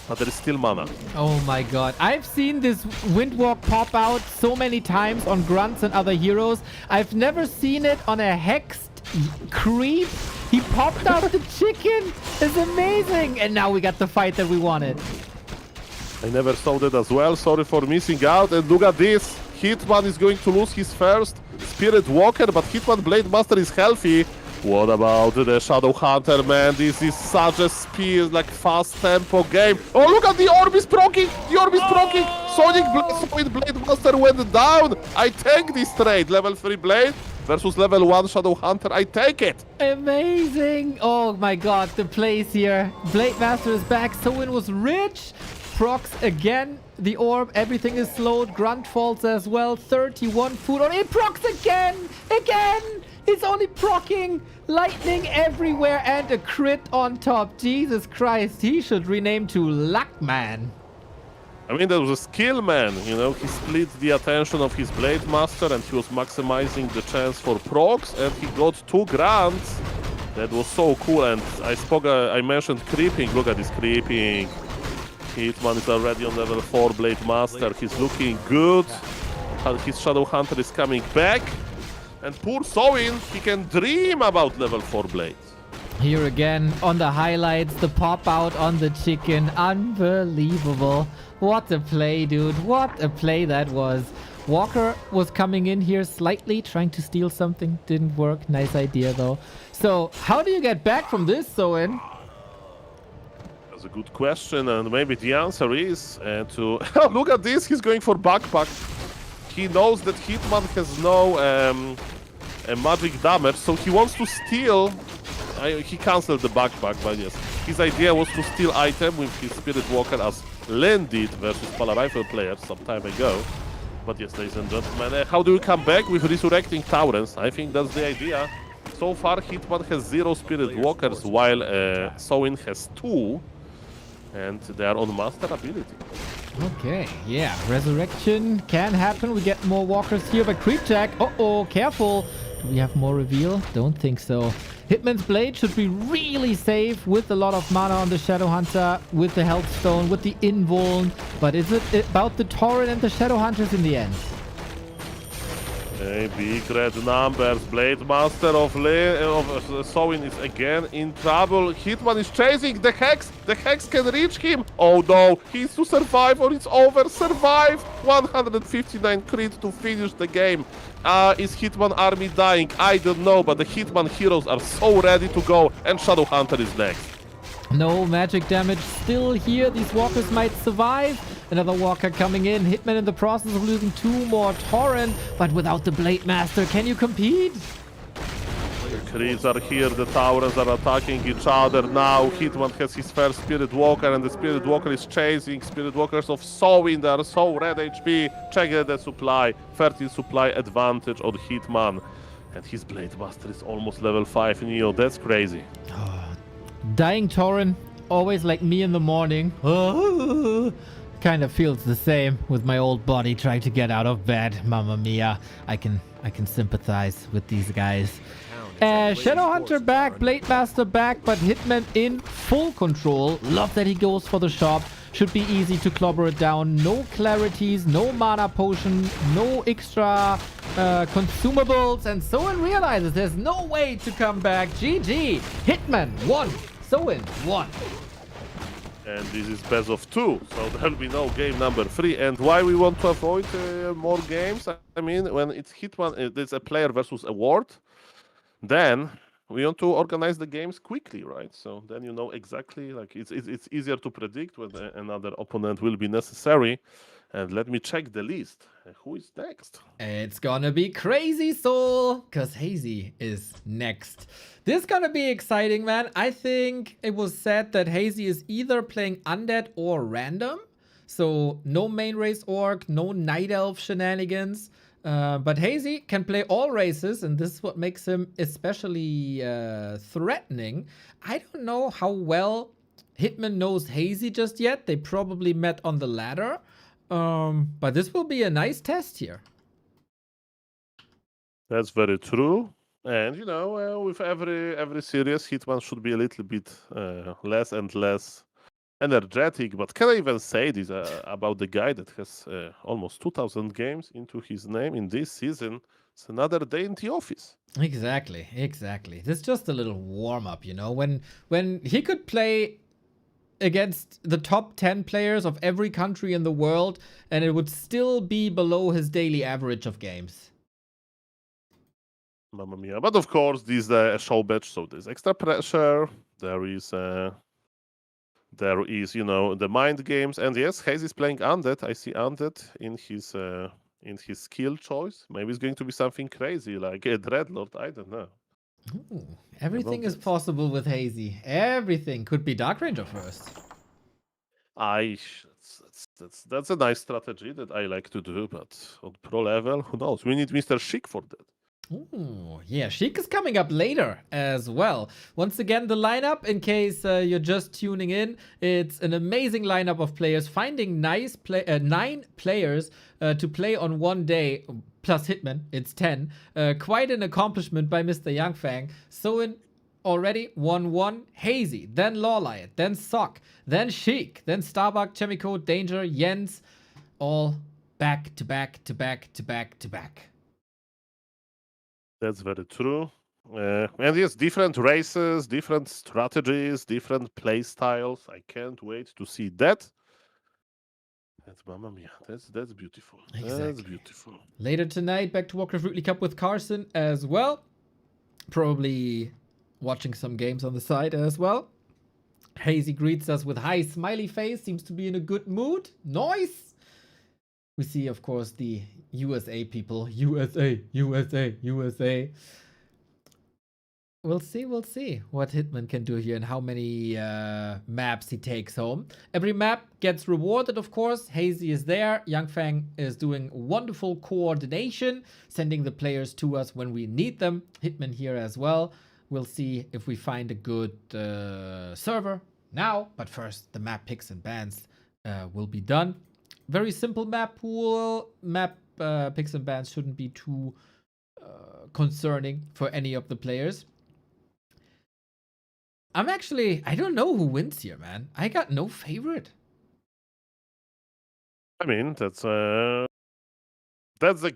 But there is still mana. Oh my god. I've seen this Windwalk pop out so many times on Grunts and other heroes. I've never seen it on a Hexed creep. He popped out the chicken. It's amazing. And now we got the fight that we wanted. I never saw that as well. Sorry for missing out. And look at this. Hitman is going to lose his first Spirit Walker, but Hitman Blade Master is healthy. What about the Shadow Hunter, man? This is such a speed, like fast tempo game. Oh, look at the orb is proccing! The orb is proccing! Sonic Blade Master went down! I take this trade. Level 3 Blade versus level 1 Shadow Hunter. I take it! Amazing! Oh my god, the plays here. Blade Master is back. Sowin was rich. Procs again. The orb, everything is slowed. Grunt falls as well. 31 food on it. Procs again! Again! It's only procking. Lightning everywhere and a crit on top. Jesus Christ, he should rename to Luckman. I mean, that was a skill man, you know. He split the attention of his Blade Master and he was maximizing the chance for procs, and he got 2 grants. That was so cool. And I mentioned creeping. Look at this creeping. Hitman is already on level 4 Blade Master. He's looking good. His Shadow Hunter is coming back. And poor Sowin, he can dream about level 4 blades. Here again on the highlights, the pop out on the chicken. Unbelievable. What a play, dude. What a play that was. Walker was coming in here slightly, trying to steal something. Didn't work. Nice idea, though. So, how do you get back from this, Sowin? That's a good question, and maybe the answer is to... Oh, look at this, he's going for backpack. He knows that Hitman has no magic damage, so he wants to steal... he cancelled the backpack, but yes. His idea was to steal item with his Spirit Walker as Len did versus Pala Rifle players some time ago. But yes, ladies and gentlemen, how do we come back with Resurrecting Taurens? I think that's the idea. So far, Hitman has 0 Spirit Walkers, while Sowin has 2. And they are on master ability. Okay, yeah, resurrection can happen. We get more walkers here, but creep check. Uh-oh, careful. Do we have more reveal? Don't think so. Hitman's Blade should be really safe with a lot of mana on the Shadow Hunter, with the Health Stone, with the Invuln. But is it about the Tauren and the Shadow Hunters in the end? Big red numbers. Blade Master of Sowin is again in trouble. Hitman is chasing the Hex. The Hex can reach him. Oh no, he needs to survive or it's over. Survive! 159 crit to finish the game. Is Hitman army dying? I don't know, but the Hitman heroes are so ready to go, and Shadow Hunter is next. No magic damage still here. These walkers might survive. Another walker coming in. Hitman in the process of losing 2 more Tauren, but without the Blade Master, can you compete? The creeps are here, the Taurens are attacking each other now. Hitman has his first Spirit Walker, and the Spirit Walker is chasing Spirit Walkers of Sowin. They are so red HP. Check the supply. 13 supply advantage on Hitman. And his Blade Master is almost level 5 Neo. That's crazy. Dying Tauren, always like me in the morning. Kind of feels the same with my old body trying to get out of bed. Mamma mia. I can sympathize with these guys. Shadow Hunter back, Blade Master back, but Hitman in full control. Love that he goes for the shop. Should be easy to clobber it down. No clarities, no mana potion, no extra consumables. And Sowin realizes there's no way to come back. GG. Hitman 1. Sowin 1. And this is best of 2, so there'll be no game number 3. And why we want to avoid more games? I mean, when it's Hitman, it's a player versus a ward, then we want to organize the games quickly, right? So then you know exactly, like it's easier to predict when another opponent will be necessary. And let me check the list. Who is next? It's gonna be crazy, Soul, because Hazy is next. This is gonna be exciting, man. I think it was said that Hazy is either playing Undead or Random. So no main race orc, no Night Elf shenanigans. But Hazy can play all races, and this is what makes him especially threatening. I don't know how well Hitman knows Hazy just yet. They probably met on the ladder. But this will be a nice test here. That's very true. And you know, with every series, Hitman should be a little bit less and less energetic. But can I even say this about the guy that has almost 2,000 games into his name in this season? It's another day in the office. Exactly. This is just a little warm up, you know. When he could play against the top 10 players of every country in the world, and it would still be below his daily average of games. Mamma mia. But of course, this is a show match, so there's extra pressure. There is, you know, the mind games. And yes, Haze is playing Undead. I see Undead in his skill choice. Maybe it's going to be something crazy, like a Dreadlord. I don't know. Ooh, everything is possible with Hazy. Everything could be Dark Ranger first. That's a nice strategy that I like to do, but on pro level, who knows? We need Mr. Chic for that. Ooh, yeah, Sheik is coming up later as well. Once again, the lineup, in case you're just tuning in, it's an amazing lineup of players. Finding 9 players to play on one day, plus Hitman, it's 10. Quite an accomplishment by Mr. Yangfang. So in already 1-1, Hazy, then Lawliot, then Sock, then Sheik, then Starbuck, Chaemiko, Danger, Jens, all back to back to back to back to back. That's very true. And yes, different races, different strategies, different play styles. I can't wait to see that. That's mamma mia. That's beautiful. Exactly. That's beautiful. Later tonight, back to Warcraft Weekly Cup with Carson as well. Probably watching some games on the side as well. Hazy greets us with high smiley face. Seems to be in a good mood. Nice. We see, of course, the USA people. USA. We'll see what Hitman can do here and how many maps he takes home. Every map gets rewarded, of course. Hazy is there. Yangfang is doing wonderful coordination, sending the players to us when we need them. Hitman here as well. We'll see if we find a good server now. But first, the map picks and bans will be done. Very simple map pool. Picks and bans shouldn't be too concerning for any of the players. I don't know who wins here, man. I got no favorite. I mean, that's a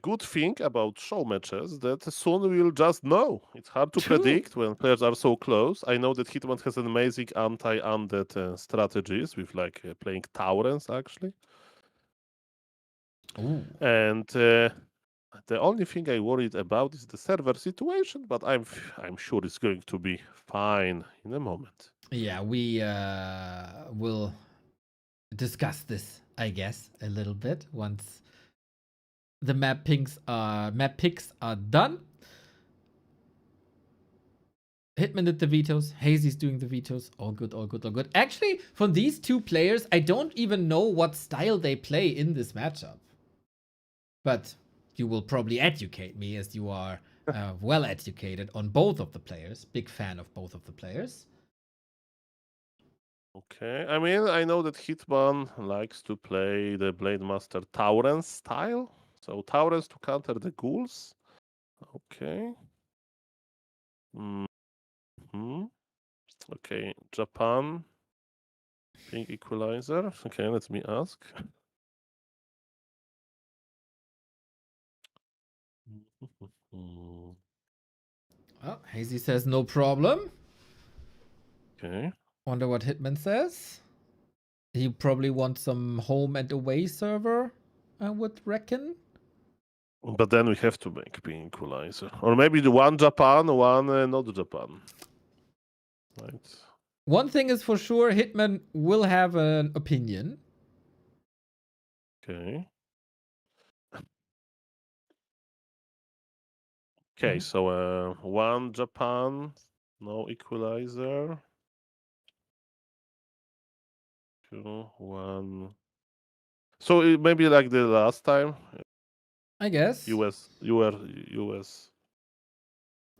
good thing about show matches, that soon we'll just know. It's hard to predict when players are so close. I know that Hitman has an amazing anti-undead strategies with like playing Taurens, actually. Ooh. And the only thing I worried about is the server situation, but I'm sure it's going to be fine in a moment. Yeah, we will discuss this, I guess, a little bit once the map picks are done. Hitman did the vetoes. Hazy's doing the vetoes. All good. Actually, from these two players, I don't even know what style they play in this matchup. But you will probably educate me, as you are well educated on both of the players. Big fan of both of the players. Okay, I mean, I know that Hitman likes to play the Blade Master Tauren style. So Taurens to counter the ghouls. Okay. Okay, Japan. Pink equalizer. Okay, let me ask. Oh, Hazy says no problem. Okay. Wonder what Hitman says. He probably wants some home and away server, I would reckon. But then we have to make P equalizer. Or maybe the one Japan, one not Japan. Right. One thing is for sure, Hitman will have an opinion. Okay. Okay, so one Japan, no equalizer. 2, 1. So it maybe like the last time. I guess. US.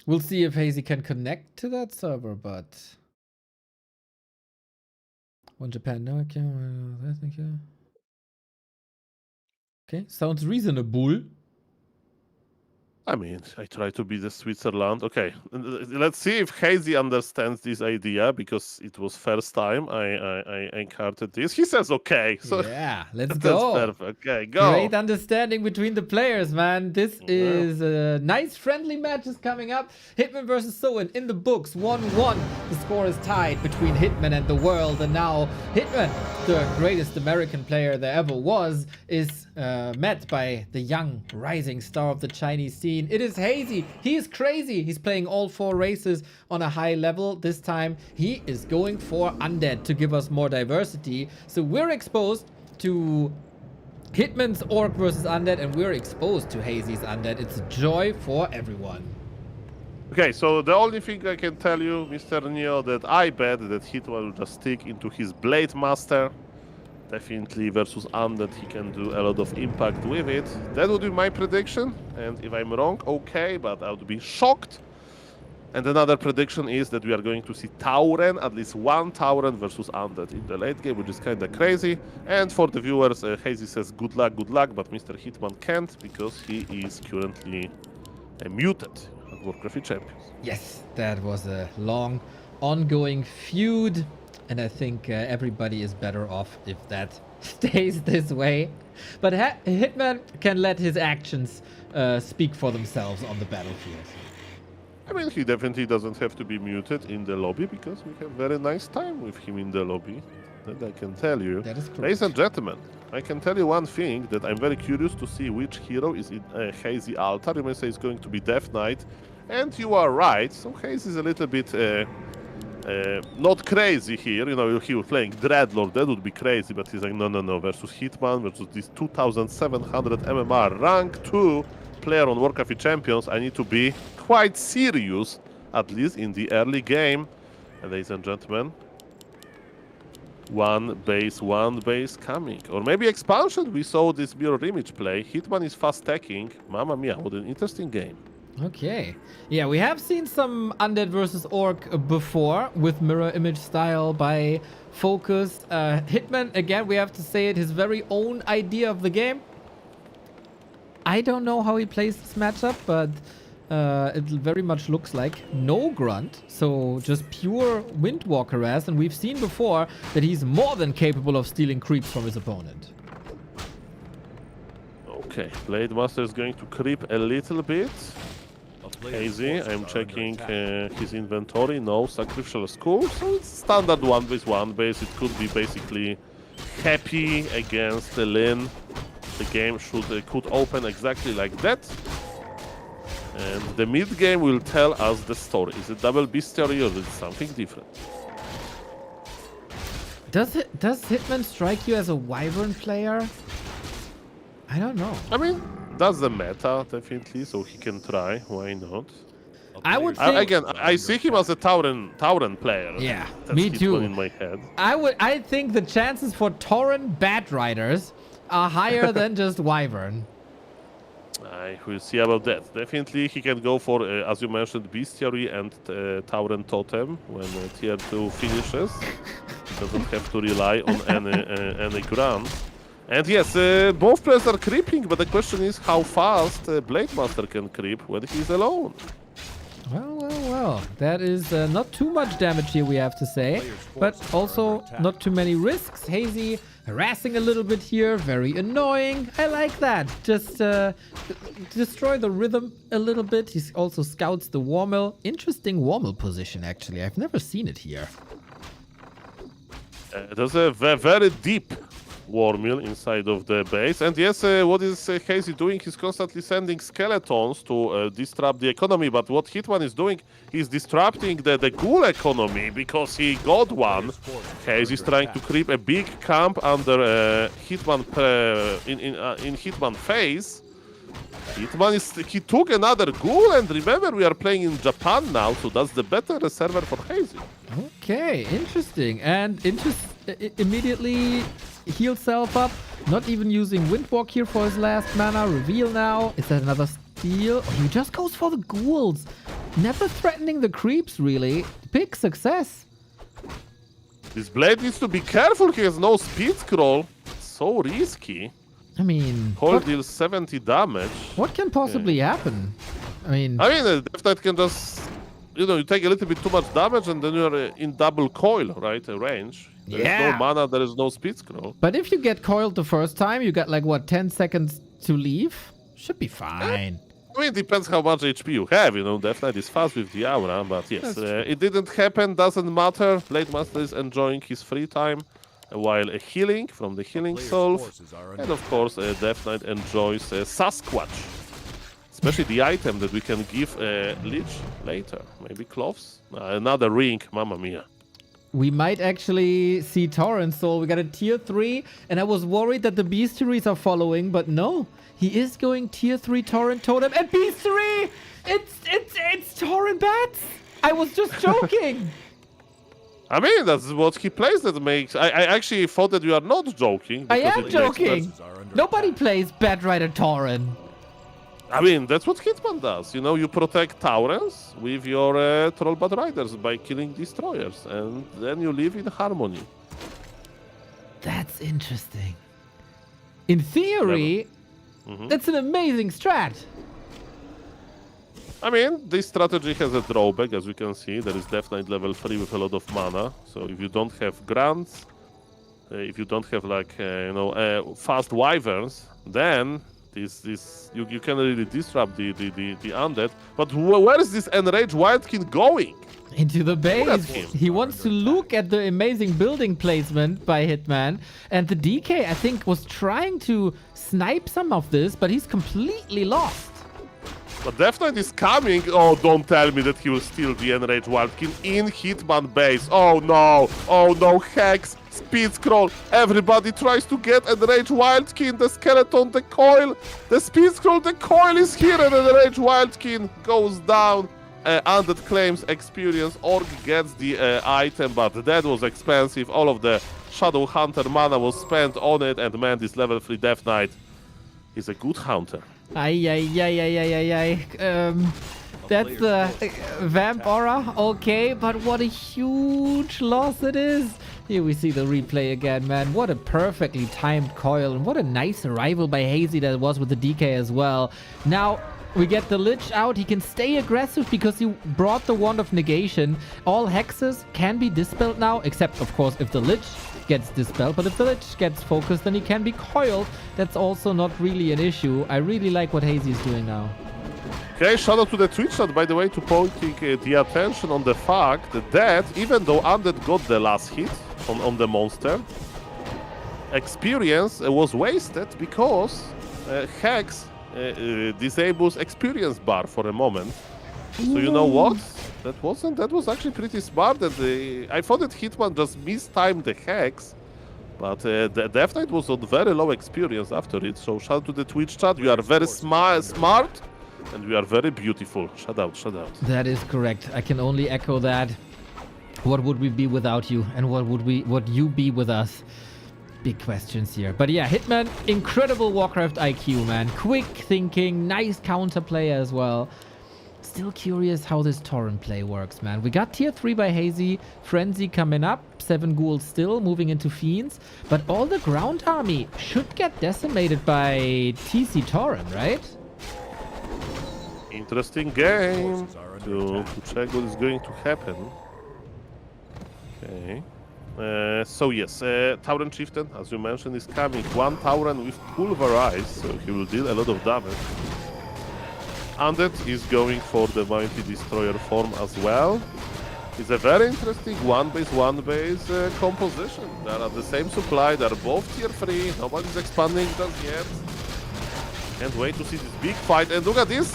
We'll see if Hazy can connect to that server, but one Japan, no, okay. Okay, sounds reasonable. I mean, I try to be the Switzerland. Okay, let's see if Hazy understands this idea, because it was first time I encountered this. He says okay, so Yeah, let's that's go. perfect. Okay, go. Great understanding between the players, man. This is a nice friendly match is coming up. Hitman versus Soen in the books, 1-1. The score is tied between Hitman and the world, and now Hitman, the greatest American player there ever was, is met by the young rising star of the Chinese scene. It is Hazy. He is crazy. He's playing all 4 races on a high level. This time he is going for Undead to give us more diversity. So we're exposed to Hitman's Orc versus Undead, and we're exposed to Hazy's Undead. It's a joy for everyone. Okay, so the only thing I can tell you, Mr. Neo, that I bet that Hitman will just stick into his Blade Master. Definitely versus Undead, he can do a lot of impact with it. That would be my prediction, and if I'm wrong, okay, but I would be shocked. And another prediction is that we are going to see Tauren, at least one Tauren versus Undead in the late game, which is kind of crazy. And for the viewers, Hazy says good luck, but Mr. Hitman can't, because he is currently muted at Warcraft Champions. Yes, that was a long, ongoing feud. And I think everybody is better off if that stays this way. But Hitman can let his actions speak for themselves on the battlefield. I mean, he definitely doesn't have to be muted in the lobby, because we have very nice time with him in the lobby. That I can tell you. That is correct. Ladies and gentlemen, I can tell you one thing, that I'm very curious to see which hero is in Hazy altar. You may say it's going to be Death Knight. And you are right. So Hazy is a little bit... not crazy here, you know, he was playing Dreadlord, that would be crazy, but he's like, no, versus Hitman, versus this 2700 MMR, rank 2 player on Warcraft Champions, I need to be quite serious, at least in the early game. And ladies and gentlemen, one base coming. Or maybe expansion, we saw this mirror image play, Hitman is fast stacking, mamma mia, what an interesting game. Okay. Yeah, we have seen some Undead versus Orc before with mirror image style by FoCuS. Hitman, again, we have to say it, his very own idea of the game. I don't know how he plays this matchup, but it very much looks like no grunt. So just pure Windwalker ass. And we've seen before that he's more than capable of stealing creeps from his opponent. Okay, Blade Master is going to creep a little bit. Hazy, I'm checking his inventory, no sacrificial skull, so it's standard 1v1 it could be basically happy against the Lin. The game could open exactly like that. And the mid game will tell us the story. Is it double bestiary or is it something different? Does Hitman strike you as a Wyvern player? I don't know. I mean, that's the meta, definitely, so he can try. Why not? I would think... I see him as a Tauren player. Yeah, that's me too. in my head. I think the chances for Tauren Batriders are higher than just Wyvern. I will see about that. Definitely, he can go for, as you mentioned, Bestiary and Tauren Totem when tier 2 finishes. He doesn't have to rely on any grunt. And yes, both players are creeping, but the question is how fast Blade Master can creep when he's alone. Well. That is not too much damage here, we have to say. But also not too many risks. Hazy harassing a little bit here. Very annoying. I like that. Just destroy the rhythm a little bit. He also scouts the Warmill. Interesting Warmill position, actually. I've never seen it here. There's a very deep war mill inside of the base. And yes, what is Hazy doing? He's constantly sending skeletons to disrupt the economy. But what Hitman is doing, he's disrupting the ghoul economy because he got one. Hazy is trying to creep a big camp under Hitman in Hitman phase. He took another ghoul, and remember, we are playing in Japan now, so that's the better server for Hazy. Okay, interesting. And immediately heal self up. Not even using Windwalk here for his last mana. Reveal now. Is that another steal? Oh, he just goes for the ghouls. Never threatening the creeps, really. Big success. This blade needs to be careful. He has no speed scroll. So risky. I mean, Coil deals 70 damage. what can possibly happen? I mean, Death Knight can just, you take a little bit too much damage and then you're in double coil, right? Range. There is no mana, there is no speed scroll. but if you get coiled the first time, you got like, what, 10 seconds to leave? Should be fine. It depends how much HP you have, Death Knight is fast with the aura, but yes, it didn't happen, doesn't matter. Blade Master is enjoying his free time while healing from the healing solve. And of course, Death Knight enjoys Sasquatch. Especially the item that we can give Lich later. Maybe cloves? Another ring, mamma mia. We might actually see Torrent Soul. We got a tier 3, and I was worried that the Beasteries are following, but no. He is going tier 3 Torrent Totem, and Beastery! It's Torrent Bats! I was just joking! That's what he plays that makes... I actually thought that you are not joking. I am joking! Nobody plays Bat Rider Torrent. That's what Hitman does. You protect Taurens with your Troll Bat Riders by killing destroyers, and then you live in harmony. That's interesting. In theory, that's an amazing strat. This strategy has a drawback, as you can see. There is Death Knight level 3 with a lot of mana. So if you don't have grants, if you don't have fast wyverns, then you can really disrupt the undead. But where is this enraged wildkin going? Into the base. He wants to look at the amazing building placement by Hitman. And the DK, I think, was trying to snipe some of this, but he's completely lost. But Death Knight is coming. Oh, don't tell me that he will steal the enraged wildkin in Hitman base. Oh no, Hex, speed scroll. Everybody tries to get enraged wildkin. The skeleton, the coil, the speed scroll, the coil is here, and enraged wildkin goes down. Undead claims experience. Orc gets the item, but that was expensive. All of the Shadow Hunter mana was spent on it, and man, this level 3 Death Knight is a good hunter. That's the Vamp Aura, okay, but what a huge loss it is. Here we see the replay again, man. What a perfectly timed coil, and what a nice arrival by Hazy that was with the DK as well. Now, we get the Lich out. He can stay aggressive because he brought the Wand of Negation. All hexes can be dispelled now, except, of course, if the Lich gets dispelled. But if the Lich gets focused, then he can be coiled. That's also not really an issue. I really like what Hazy is doing now. Okay, shout out to the Twitch chat, by the way, to pointing the attention on the fact that even though Undead got the last hit on the monster, experience was wasted because Hex disables experience bar for a moment. So you know what? That was actually pretty smart. I thought that Hitman just mistimed the Hex, but the Death Knight was on very low experience after it. So shout out to the Twitch chat. You are very smart, and we are very beautiful. Shout out. That is correct. I can only echo that. What would we be without you, and would you be with us? Big questions here. But yeah, Hitman, incredible Warcraft IQ, man. Quick thinking, nice counterplay as well. Still curious how this Torrent play works, man. We got tier 3 by Hazy, Frenzy coming up, 7 ghouls still, moving into Fiends. But all the ground army should get decimated by TC Torrent, right? Interesting game to check what is going to happen. Okay. So yes, Tauren Chieftain, as you mentioned, is coming. One Tauren with pulverize, so he will deal a lot of damage. Undead is going for the Mighty Destroyer form as well. It's a very interesting one base composition. They are at the same supply. They are both tier 3. Nobody's expanding just yet. Can't wait to see this big fight. And look at this,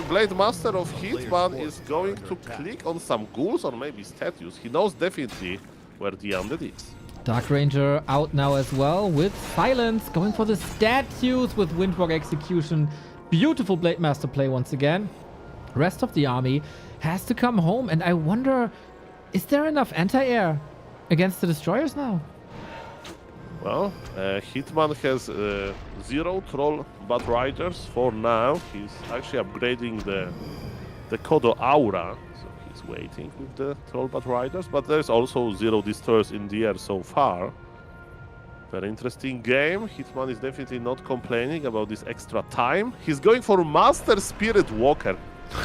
Blade Master of Hitman is going to click on some ghouls or maybe statues. He knows definitely where the undead is. Dark Ranger out now as well with Silence, going for the statues with Windwalk Execution. Beautiful Blade Master play once again. Rest of the army has to come home, and I wonder, is there enough anti-air against the destroyers now? Well, Hitman has 0 Troll Bat Riders for now. He's actually upgrading the Kodo Aura, so he's waiting with the Troll Bat Riders, but there's also 0 Destroyers in the air so far. Very interesting game. Hitman is definitely not complaining about this extra time. He's going for Master Spirit Walker.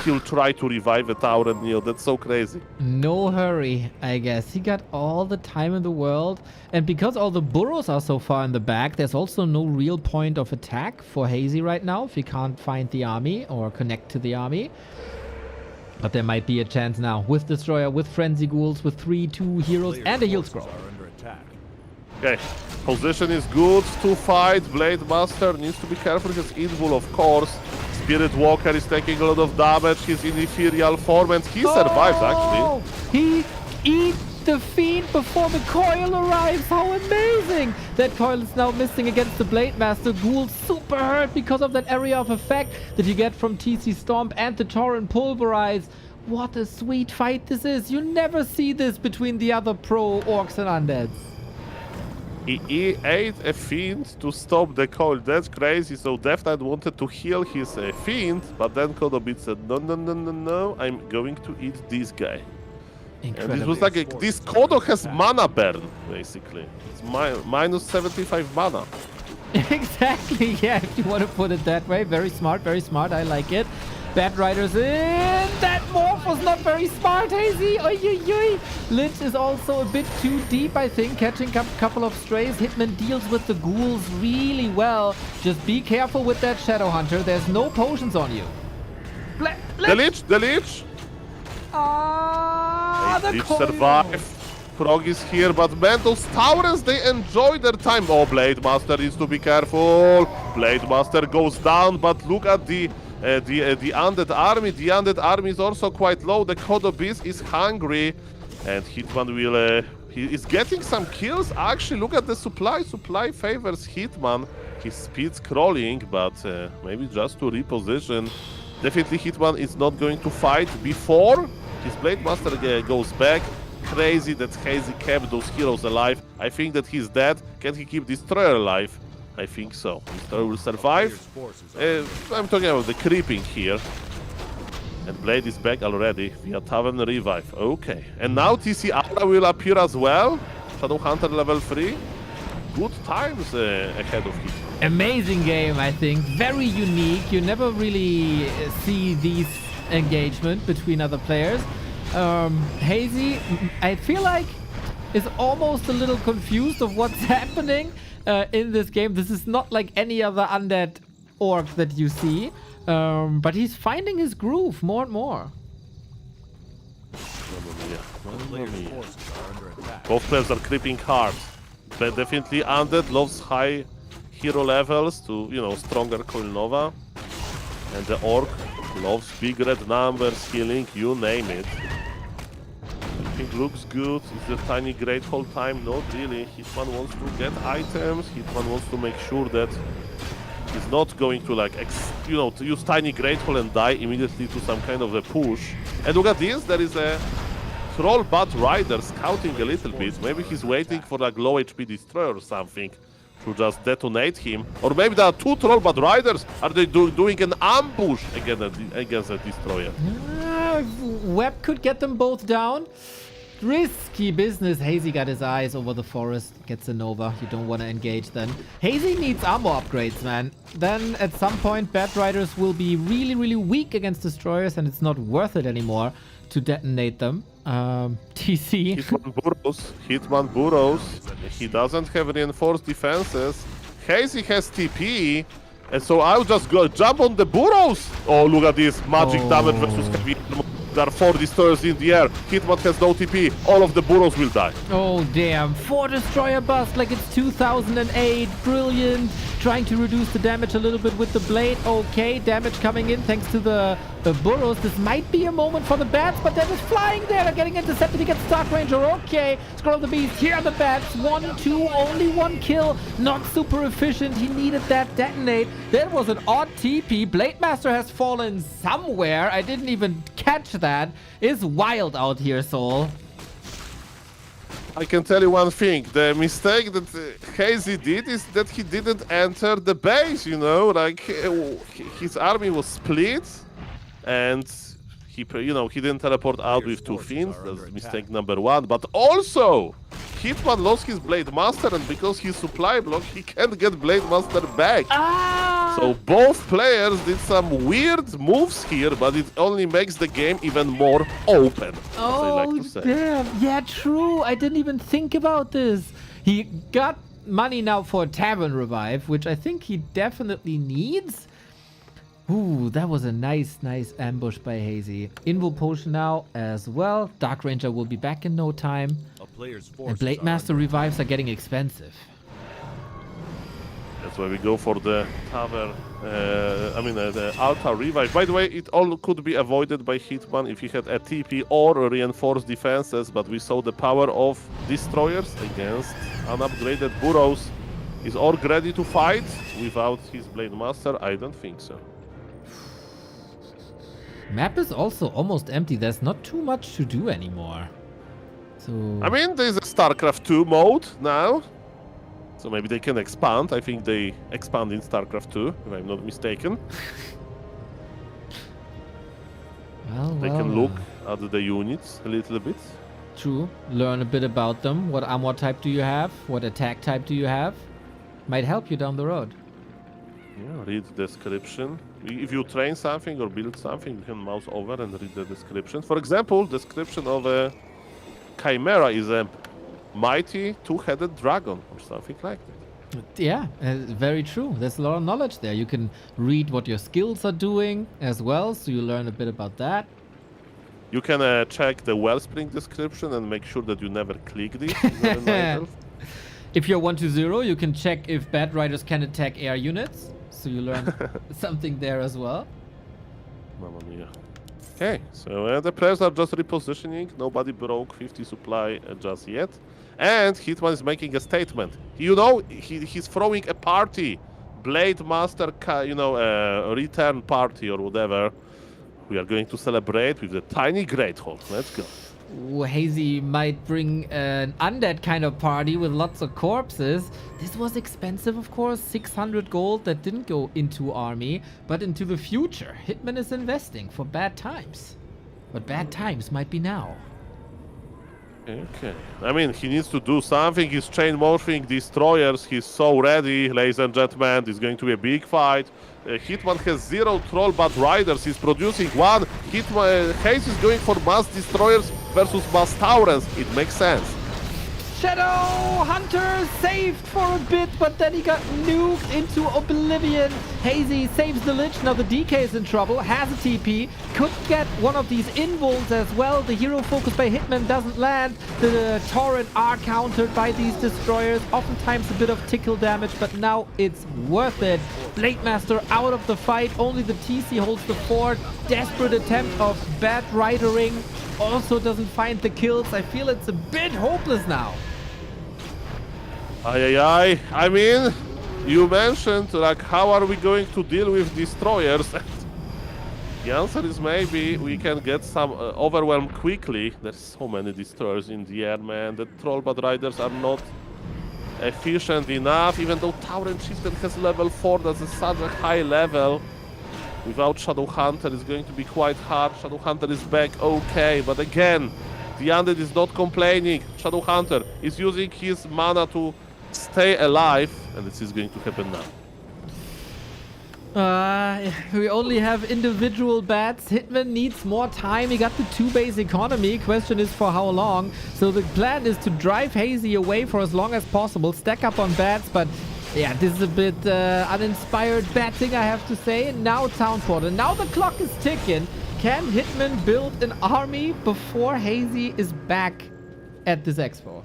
He'll try to revive a tower and Neo. That's so crazy. No hurry, I guess. He got all the time in the world. And because all the burrows are so far in the back, there's also no real point of attack for Hazy right now if he can't find the army or connect to the army. But there might be a chance now with Destroyer, with Frenzy Ghouls, with 3-2 heroes and a heal scroll. Okay, position is good to fight. Blade Master needs to be careful. He has Invul, of course. Spirit Walker is taking a lot of damage. He's in ethereal form and he survives actually. He eats the Fiend before the coil arrives. How amazing! That coil is now missing against the Blade Master. Ghoul super hurt because of that area of effect that you get from TC Stomp and the Torrent Pulverize. What a sweet fight this is. You never see this between the other pro orcs and undeads. He ate a Fiend to stop the coil. That's crazy. So Death Knight wanted to heal his Fiend, but then Kodobit said, no, I'm going to eat this guy. Incredible. And this was like, this Kodo has mana burn, basically. It's minus 75 mana. Exactly, yeah, if you want to put it that way. Very smart, I like it. Bat Riders in! That morph was not very smart, Hazy! Oy, oy, oy. Lich is also a bit too deep, I think, catching up a couple of strays. Hitman deals with the ghouls really well. Just be careful with that Shadow Hunter. There's no potions on you. The Lich! The Lich coil. survive. Frog is here, but man, those towers, they enjoy their time. Oh, Blade Master needs to be careful. Blade Master goes down, but look at the undead army. The undead army is also quite low. The Kodo Beast is hungry, and Hitman will. He is getting some kills. Actually, look at the supply. Supply favors Hitman. His speed's crawling, but maybe just to reposition. Definitely, Hitman is not going to fight before his Blade Master goes back. Crazy that Hazy kept those heroes alive. I think that he's dead. Can he keep Destroyer alive? I think so. Destroyer will survive. I'm talking about the creeping here. And Blade is back already via Tavern Revive. Okay. And now TC Aura will appear as well. Shadow Hunter level 3. Good times ahead of him. Amazing game, I think. Very unique. You never really see these engagement between other players. Hazy, I feel like, is almost a little confused of what's happening in this game. This is not like any other undead orc that you see, but he's finding his groove more and more. Both players are creeping hard. But definitely undead loves high hero levels to, stronger Coil Nova. And the orc loves big red numbers, healing, you name it. Everything looks good. Is the tiny great hole time? Not really. Hitman wants to get items. Hitman wants to make sure that he's not going to to use tiny great hole and die immediately to some kind of a push. And look at this. There is a Troll Bat Rider scouting a little bit. Maybe he's waiting for like low HP Destroyer or something to just detonate him. Or maybe there are 2 Troll Bat Riders. Are they doing an ambush against a Destroyer? Web could get them both down. Risky business. Hazy got his eyes over the forest. Gets a Nova. You don't want to engage then. Hazy needs armor upgrades, man. Then at some point, Bat Riders will be really, really weak against Destroyers, and it's not worth it anymore to detonate them. TC. Hitman burrows. He doesn't have reinforced defenses. Hazy has TP. And so I'll just go jump on the burrows. Oh, look at this. Magic damage versus heavy armor. There are 4 destroyers in the air. Hitman has no TP. All of the burrows will die. Oh, damn. 4 destroyer bust like it's 2008. Brilliant. Trying to reduce the damage a little bit with the blade. Okay, damage coming in thanks to the burrows. This might be a moment for the bats, but they're just flying there. They're getting intercepted against Dark Ranger. Okay, Scroll of the Beast. Here are the bats. 1, 2, only 1 kill. Not super efficient. He needed that detonate. That was an odd TP. Blade Master has fallen somewhere. I didn't even catch that. It's wild out here, Soul. I can tell you one thing. The mistake that Hazy did is that he didn't enter the base, you know? Like, his army was split, and he didn't teleport out with 2 fiends. That's mistake number 1. But also, Hitman lost his Blade Master, and because he's supply block, he can't get Blade Master back. So both players did some weird moves here, but it only makes the game even more open, as I like to say. Damn. Yeah, true. I didn't even think about this. He got money now for a Tavern Revive, which I think he definitely needs. Ooh, that was a nice ambush by Hazy. Invo Potion now as well. Dark Ranger will be back in no time. And Blade Master revives are getting expensive. That's why we go for the Tavern, the Alta Revive. By the way, it all could be avoided by Hitman if he had a TP or reinforced defenses, but we saw the power of Destroyers against unupgraded Burrows. Is Orc ready to fight without his Blade Master? I don't think so. Map is also almost empty. There's not too much to do anymore. So I mean, there's a StarCraft 2 mode now. So maybe they can expand. I think they expand in StarCraft 2, if I'm not mistaken. They can look at the units a little bit. True. Learn a bit about them. What armor type do you have? What attack type do you have? Might help you down the road. Yeah, read description. If you train something or build something, you can mouse over and read the description. For example, description of a Chimera is a mighty 2-headed dragon or something like that. Yeah, very true. There's a lot of knowledge there. You can read what your skills are doing as well, so you learn a bit about that. You can check the Wellspring description and make sure that you never click this. If you're 1-0, you can check if Bat Riders can attack air units, so you learn something there as well. Mamma mia. Okay, so the players are just repositioning. Nobody broke 50 supply just yet. And Hitman is making a statement. You know, he's throwing a party. Blade Master, return party or whatever. We are going to celebrate with the tiny Greathawk. Let's go. Ooh, Hazy might bring an undead kind of party with lots of corpses. This was expensive, of course. 600 gold that didn't go into army, but into the future. Hitman is investing for bad times. But bad times might be now. Okay. I mean, he needs to do something. He's chain morphing destroyers. He's so ready, ladies and gentlemen. It's going to be a big fight. Hitman has 0 troll bat riders. He's producing 1. Hitman Haze is going for mass destroyers versus mass Taurens. It makes sense. Shadow Hunter saved for a bit, but then he got nuked into oblivion. Hazy saves the Lich. Now the DK is in trouble, has a TP, could get one of these invulns as well. The hero focus by Hitman doesn't land. The Torrent are countered by these destroyers. Oftentimes a bit of tickle damage, but now it's worth it. Blade Master out of the fight. Only the TC holds the fort. Desperate attempt of Bat Ridering. Also doesn't find the kills. I feel it's a bit hopeless now. I mean, you mentioned, like, how are we going to deal with destroyers? The answer is maybe we can get some overwhelm quickly. There's so many destroyers in the air, man. The Trollbat Riders are not efficient enough, even though Tauren Chieftain has level 4. That's such a high level. Without Shadow Hunter, it's going to be quite hard. Shadow Hunter is back, okay, but again, the Undead is not complaining. Shadow Hunter is using his mana to stay alive, and this is going to happen now. We only have individual bats. Hitman needs more time. He got the 2-base economy. Question is for how long. So the plan is to drive Hazy away for as long as possible, stack up on bats, but yeah, this is a bit uninspired batting, I have to say. And now Town Portal. Now the clock is ticking. Can Hitman build an army before Hazy is back at this expo?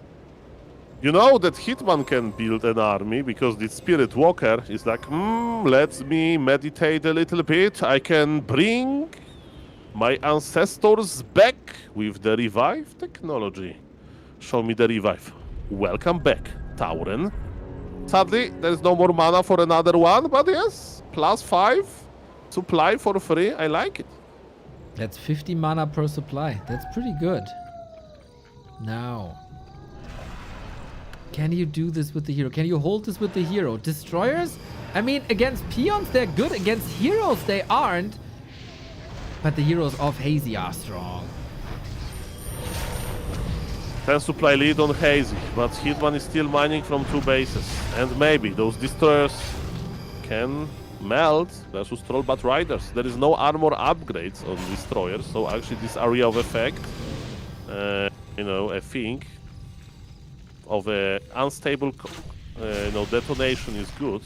You know that Hitman can build an army because the Spirit Walker is like, let me meditate a little bit. I can bring my ancestors back with the revive technology. Show me the revive. Welcome back, Tauren. Sadly, there's no more mana for another one, but yes, +5 supply for free. I like it. That's 50 mana per supply. That's pretty good. Now, can you do this with the hero? Can you hold this with the hero? Destroyers? I mean, against peons, they're good. Against heroes, they aren't. But the heroes of Hazy are strong. 10 supply lead on Hazy, but Hitman is still mining from 2 bases. And maybe those destroyers can melt versus Trollbat Riders. There is no armor upgrades on destroyers, so actually this area of effect, you know, a thing of a unstable detonation is good.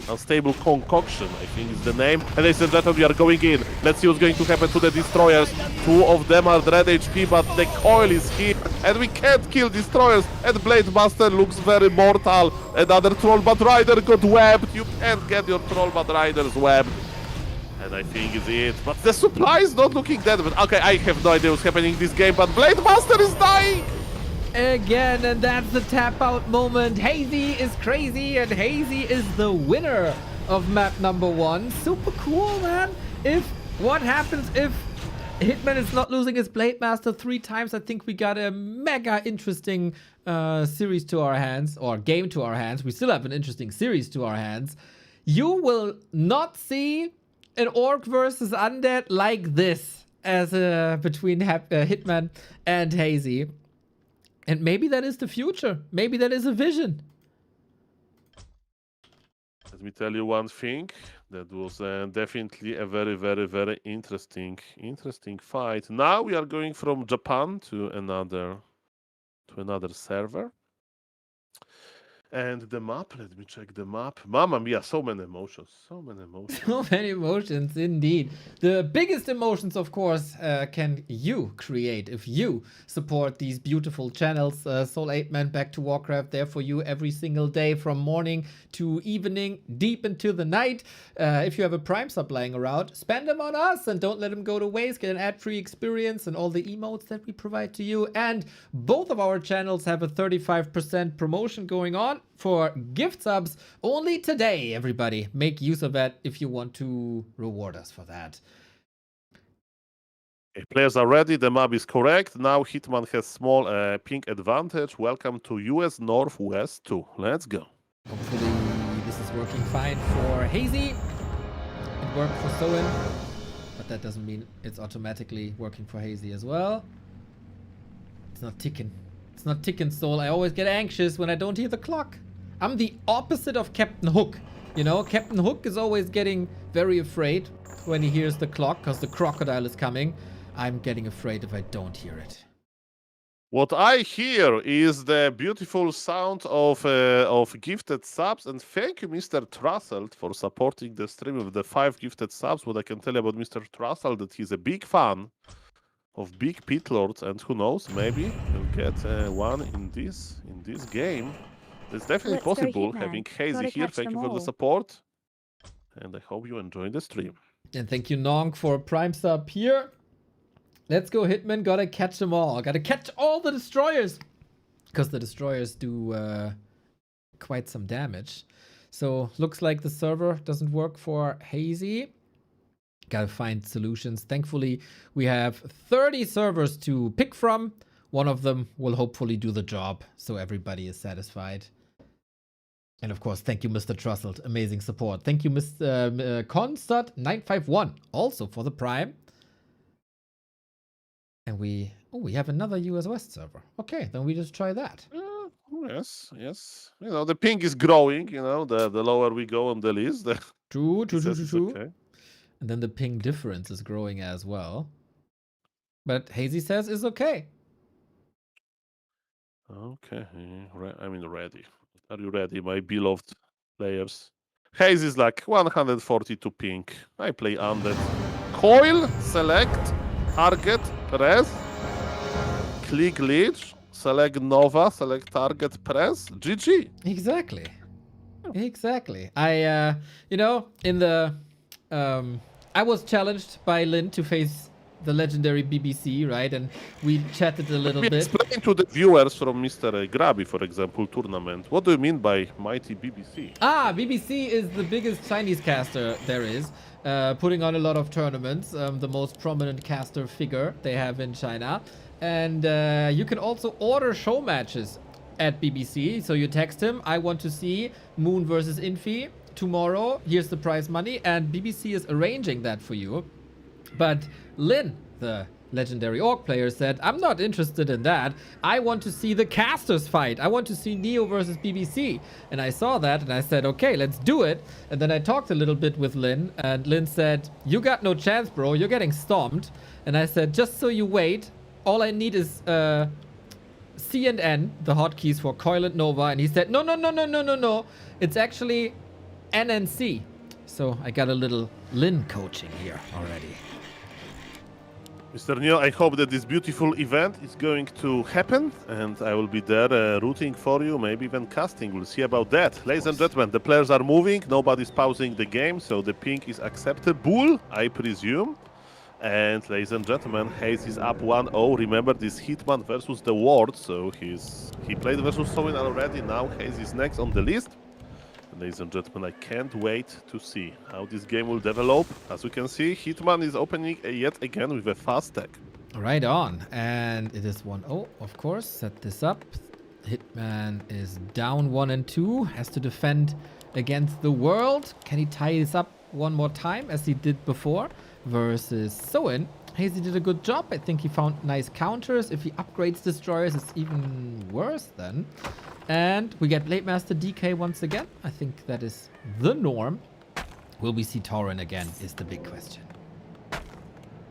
Unstable concoction, I think is the name. And they said that we are going in. Let's see what's going to happen to the destroyers. 2 of them are dread HP, but the coil is here. And we can't kill destroyers. And Blade Master looks very mortal. Another Trollbat Rider got webbed. You can't get your Trollbat Riders webbed. And I think it's it. But the supply is not looking that bad. Okay, I have no idea what's happening in this game, but Blade Master is dying! Again, and that's the tap out moment. Hazy is crazy, and Hazy is the winner of map number 1. Super cool, man. What happens if Hitman is not losing his Blade Master 3 times? I think we got a mega interesting series to our hands, or game to our hands. We still have an interesting series to our hands. You will not see an Orc versus Undead like this as between Hitman and Hazy. And maybe that is the future. Maybe that is a vision. Let me tell you one thing. That was definitely a very, very, very interesting fight. Now we are going from Japan to another server. And the map, let me check the map. Mamma mia, so many emotions. So many emotions. So many emotions, indeed. The biggest emotions, of course, can you create if you support these beautiful channels. Soul 8 Man Back to Warcraft there for you every single day from morning to evening, deep into the night. If you have a Prime sub lying around, spend them on us and don't let them go to waste. Get an ad-free experience and all the emotes that we provide to you. And both of our channels have a 35% promotion going on for gift subs only today, everybody. Make use of that if you want to reward us for that. Okay, players are ready. The map is correct. Now Hitman has small pink advantage. Welcome to US Northwest 2. Let's go. Hopefully this is working fine for Hazy. It worked for Soin, but that doesn't mean it's automatically working for Hazy as well. It's not ticking. It's not ticking, Soul. I always get anxious when I don't hear the clock. I'm the opposite of Captain Hook. You know, Captain Hook is always getting very afraid when he hears the clock because the crocodile is coming. I'm getting afraid if I don't hear it. What I hear is the beautiful sound of gifted subs, and thank you, Mr. Trussell, for supporting the stream with the 5 gifted subs. What I can tell you about Mr. Trussell, that he's a big fan of big pit lords, and who knows, maybe he'll get one in this game. It's definitely Let's go, possible Hitman. having Hazy Gotta here. catch Thank you them for the all. support, and I hope you enjoy the stream. And thank you, Nong, for a Prime sub here. Let's go, Hitman. Gotta catch them all. Gotta catch all the destroyers. Because the destroyers do quite some damage. So, looks like the server doesn't work for Hazy. Gotta find solutions. Thankfully, we have 30 servers to pick from. One of them will hopefully do the job, so everybody is satisfied. And of course, thank you, Mr. Trussell. Amazing support. Thank you, Mr. Constat951, also for the Prime. And we have another US West server. Okay, then we just try that. Yes. You know, the ping is growing, you know, the lower we go on the list. True. Okay. And then the ping difference is growing as well. But Hazy says it's okay. Okay, I'm ready. Are you ready, my beloved players? Haze is like 142 ping. I play undead. Coil, select. target, press, click leech, select Nova, select target, press, GG. Exactly. Exactly. I, in the, I was challenged by Lin to face the legendary BBC, right? And we chatted a little Let me bit. explain to the viewers from Mr. Grabby, for example, tournament. What do you mean by mighty BBC? BBC is the biggest Chinese caster there is, putting on a lot of tournaments, the most prominent caster figure they have in China. And you can also order show matches at BBC. So you text him, I want to see Moon versus Infi tomorrow. Here's the prize money. And BBC is arranging that for you. But Lin, the legendary orc player, said, I'm not interested in that. I want to see the casters fight. I want to see Neo versus BBC. And I saw that and I said, okay, let's do it. And then I talked a little bit with Lin, and Lin said, you got no chance, bro. You're getting stomped. And I said, just so you wait, all I need is C and N, the hotkeys for Coil and Nova. And he said, no. It's actually N and C. So I got a little Lin coaching here already. Mr. Neo, I hope that this beautiful event is going to happen, and I will be there rooting for you, maybe even casting. We'll see about that. Ladies and gentlemen, the players are moving, nobody's pausing the game, so the ping is acceptable, I presume. And ladies and gentlemen, Hayes is up 1-0. Remember this Hitman versus the Ward, so he played versus Soin already. Now Hayes is next on the list. And ladies and gentlemen, I can't wait to see how this game will develop. As you can see, Hitman is opening yet again with a fast tech. Right on. And it is 1-0, of course. Set this up. Hitman is down 1 and 2. Has to defend against the world. Can he tie this up one more time as he did before? Versus Soin. Hazy did a good job. I think he found nice counters. If he upgrades destroyers, it's even worse then. And we get Blade Master DK once again. I think that is the norm. Will we see Tauren again is the big question.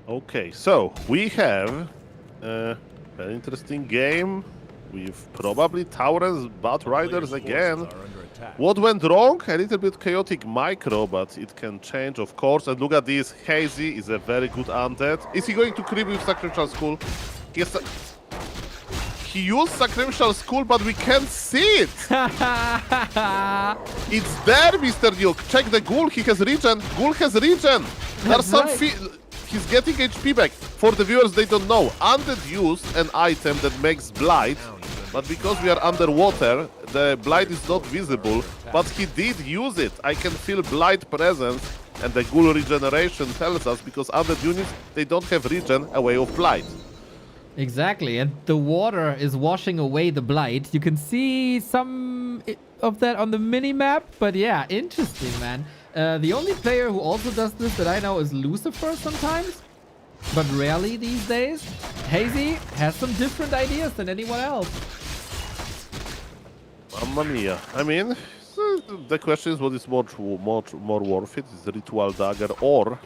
Okay, so we have a very interesting game with probably Taurens, Bat Riders again. What went wrong? A little bit chaotic micro, but it can change, of course. And look at this. Hazy is a very good undead. Is he going to creep with Sacrificial Skull? He used Sacrificial Skull, but we can't see it. It's there, Mr. Duke. Check the Ghoul. He has regen. Ghoul has regen. There's some he's getting HP back. For the viewers, they don't know. Undead used an item that makes blight. But because we are underwater, the blight is not visible, but he did use it. I can feel blight presence, and the ghoul regeneration tells us, because other units, they don't have regen away of blight. Exactly, and the water is washing away the blight. You can see some of that on the mini-map, but yeah, interesting, man. The only player who also does this that I know is Lucifer sometimes, but rarely these days. Hazy has some different ideas than anyone else. Mamma mia. I mean, the question is what is more worth it? Is the Ritual Dagger or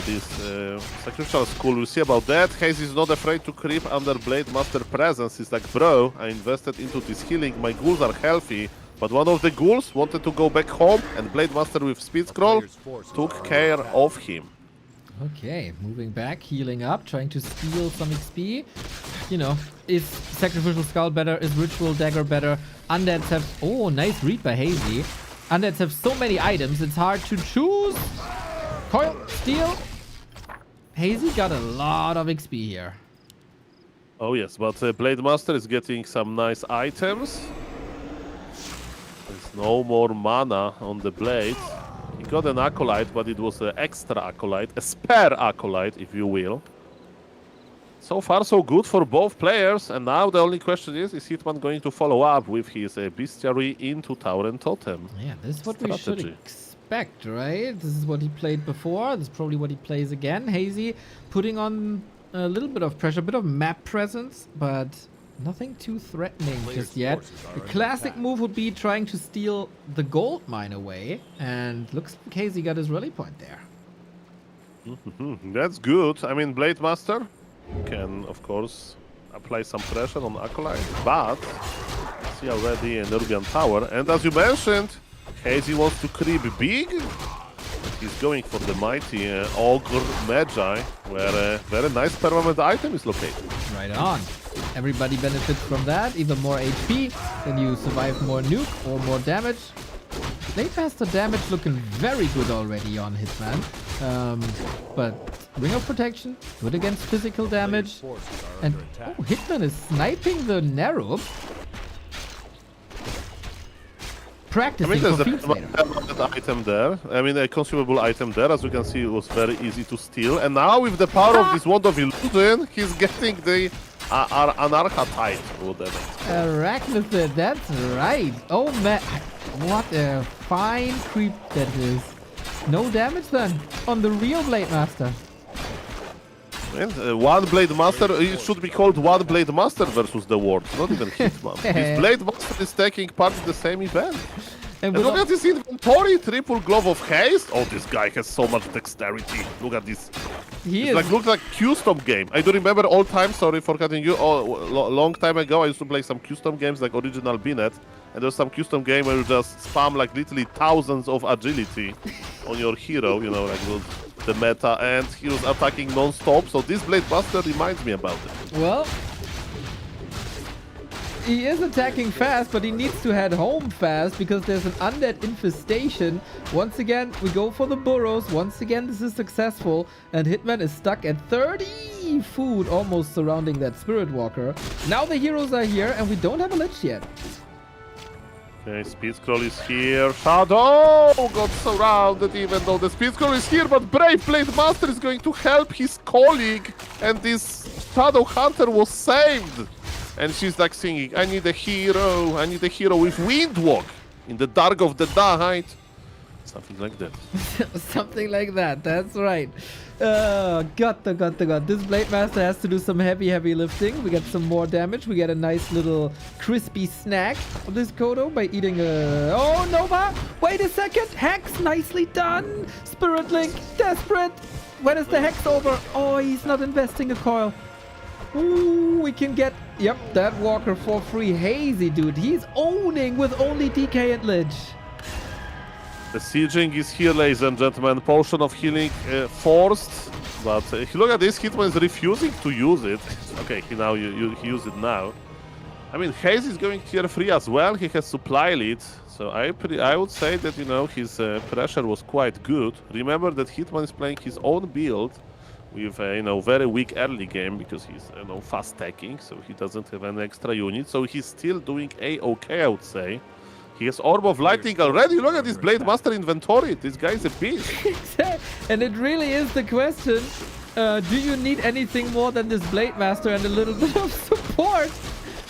this Sacrificial Skull? We'll see about that. Haze is not afraid to creep under Blade Master presence. He's like, bro, I invested into this healing. My ghouls are healthy. But one of the ghouls wanted to go back home, and Blade Master with Speed Scroll took care of him. Okay, moving back, healing up, trying to steal some XP. You know, is Sacrificial Skull better? Is Ritual Dagger better? Undeads have... Oh, nice read by Hazy. Undeads have so many items, it's hard to choose. Coil, steal. Hazy got a lot of XP here. Oh yes, but Blade Master is getting some nice items. There's no more mana on the blade. He got an Acolyte, but it was an extra Acolyte, a spare Acolyte, if you will. So far, so good for both players. And now the only question is Hitman going to follow up with his bestiary into Tauren Totem? Yeah, this is what we should expect, right? This is what he played before. This is probably what he plays again. Hazy putting on a little bit of pressure, a bit of map presence, but nothing too threatening just yet. The classic move would be trying to steal the gold mine away, and looks like Hazy got his rally point there. That's good. I mean, Blade Master can, of course, apply some pressure on Acolyte, but see already an Urbian Tower. And as you mentioned, Hazy wants to creep big. he's going for the mighty Ogre Magi, where a very nice permanent item is located. Right on. Everybody benefits from that. Even more HP, then you survive more nuke or more damage. Blade Master damage looking very good already on Hitman. But Ring of Protection, good against physical damage. And oh, Hitman is sniping the Nerub. Practicing there's for a feats later. permanent item there. A consumable item there. As you can see, it was very easy to steal. And now with the power of this Wand of Illusion, he's getting the Anarcha type or whatever. Arachnid, that's right. Oh man, what a fine creep that is. No damage then on the real Blade Master. And one Blade Master, it should be called one Blade Master versus the world, not even Hitman. This Blade Master is taking part in the same event. And And look at this inventory, triple glove of haste. Oh, this guy has so much dexterity. Look at this. he It's is looks like custom game. I do remember all time, sorry for cutting you, long time ago I used to play some custom games like original Binet. And there's some custom game where you just spam like literally thousands of agility on your hero, you know, like the meta, and he was attacking non-stop. So this Blade Master reminds me about it. well. He is attacking fast, but he needs to head home fast because there's an undead infestation. Once again, we go for the burrows. Once again, this is successful. And Hitman is stuck at 30 food, almost surrounding that Spirit Walker. Now the heroes are here, and we don't have a Lich yet. Okay, Speed Scroll is here. Shadow got surrounded even though the Speed Scroll is here, but Brave Blade Master is going to help his colleague. And this Shadow Hunter was saved. And she's like singing, I need a hero with Windwalk in the dark of the night. Something like that. Something like that, that's right. God. This Blade Master has to do some heavy lifting. We get some more damage. We get a nice little crispy snack of this Kodo by eating a... Oh, Nova! Wait a second! Hex! Nicely done! Spirit Link! Desperate! When is the Hex over? Oh, he's not investing a coil. Ooh, we can get... Yep, that Walker for free. Hazy, dude. He's owning with only DK and Lich. The sieging is here, ladies and gentlemen. Potion of healing forced, but if you look at this, Hitman is refusing to use it. Okay, he use it now. I mean, Haze is going tier 3 as well. He has supply lead, so I would say that, you know, his pressure was quite good. Remember that Hitman is playing his own build with you know, very weak early game because he's, you know, fast stacking, so he doesn't have any extra unit. So he's still doing a-okay, I would say. He has Orb of Lightning already. Look at this Blade Master inventory. This guy is a beast. And it really is the question, do you need anything more than this Blade Master and a little bit of support?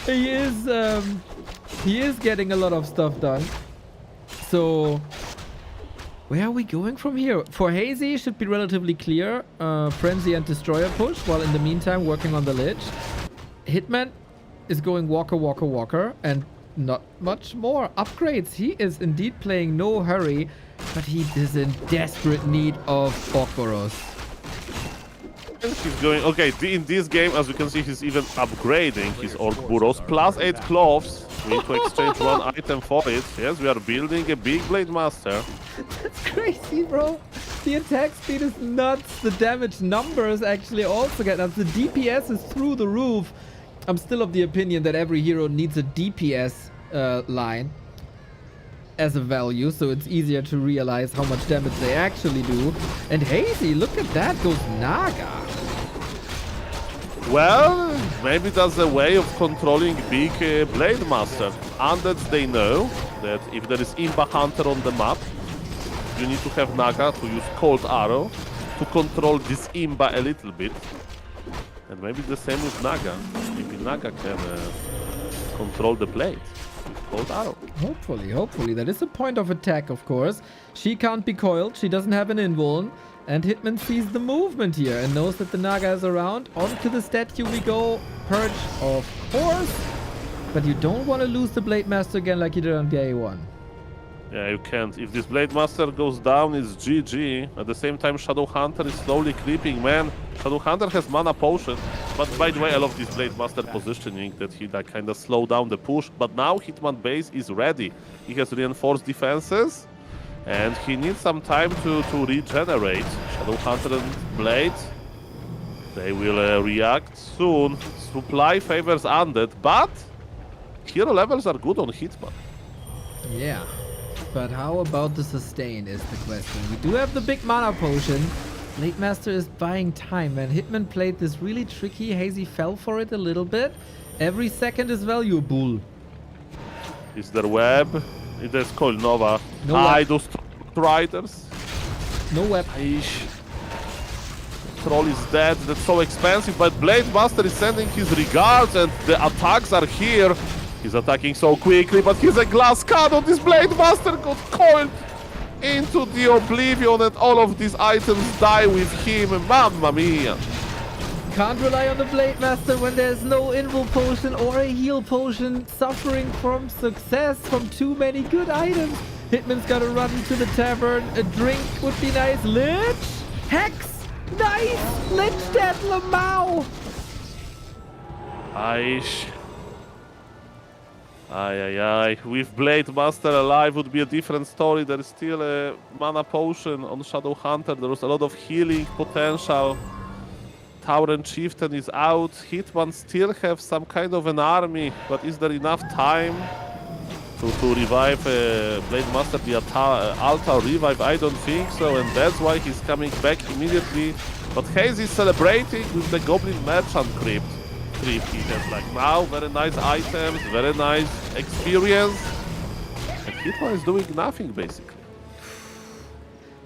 He is getting a lot of stuff done. So, where are we going from here? For Hazy, should be relatively clear. Frenzy and Destroyer push, while in the meantime working on the Lich. Hitman is going Walker, and not much more upgrades. He is indeed playing no hurry, but he is in desperate need of Orboros. He's going, okay, in this game, as you can see, he's even upgrading his Orboros. Plus 8 cloves. We need to exchange one item for it. Yes, we are building a big Blade Master. That's crazy, bro. The attack speed is nuts. The damage numbers actually also get nuts. The DPS is through the roof. I'm still of the opinion that every hero needs a DPS line as a value, so it's easier to realize how much damage they actually do. And Hazy, look at that, goes Naga. Well, maybe that's a way of controlling big Blade Master. Undeads, they know that if there is Imba Hunter on the map, you need to have Naga to use Cold Arrow to control this Imba a little bit. And maybe the same with Naga. Maybe Naga can control the blade with Cold Arrow. Hopefully. That is a point of attack, of course. She can't be coiled. She doesn't have an invuln. And Hitman sees the movement here and knows that the Naga is around. Onto the statue we go. Purge, of course. But you don't want to lose the Blade Master again like you did on day 1. Yeah, you can't. If this Blade Master goes down, it's GG. At the same time, Shadow Hunter is slowly creeping. Man, Shadow Hunter has mana potion. But by the way, I love this Blade Master positioning, that he like kind of slowed down the push. But now Hitman base is ready. He has reinforced defenses. And he needs some time to regenerate. Shadowhunter and Blade, they will react soon. Supply favors Undead, but hero levels are good on Hitman. Yeah. But how about the sustain is the question. We do have the big mana potion. Blade Master is buying time, and Hitman played this really tricky. Hazy fell for it a little bit. Every second is valuable. Is there web? It is called Nova. No web. Those Riders. No web. Troll is dead. That's so expensive, but Blade Master is sending his regards, and the attacks are here. He's attacking so quickly, but he's a glass cannon. This Blade Master got coiled into the oblivion, and all of these items die with him. Mamma mia! Can't rely on the Blade Master when there's no invul potion or a heal potion. Suffering from success from too many good items. Hitman's gotta run to the tavern. A drink would be nice. Lich! Hex! Nice! Lich dead Lamau! Ay. With Blade Master alive would be a different story. There is still a mana potion on Shadowhunter. There was a lot of healing potential. Tauren Chieftain is out. Hitman still have some kind of an army, but is there enough time to revive Blade Master the altar revive? I don't think so, and that's why he's coming back immediately. But Haze is celebrating with the Goblin Merchant Crypt. He has like now very nice items, very nice experience, and Hitman is doing nothing basically.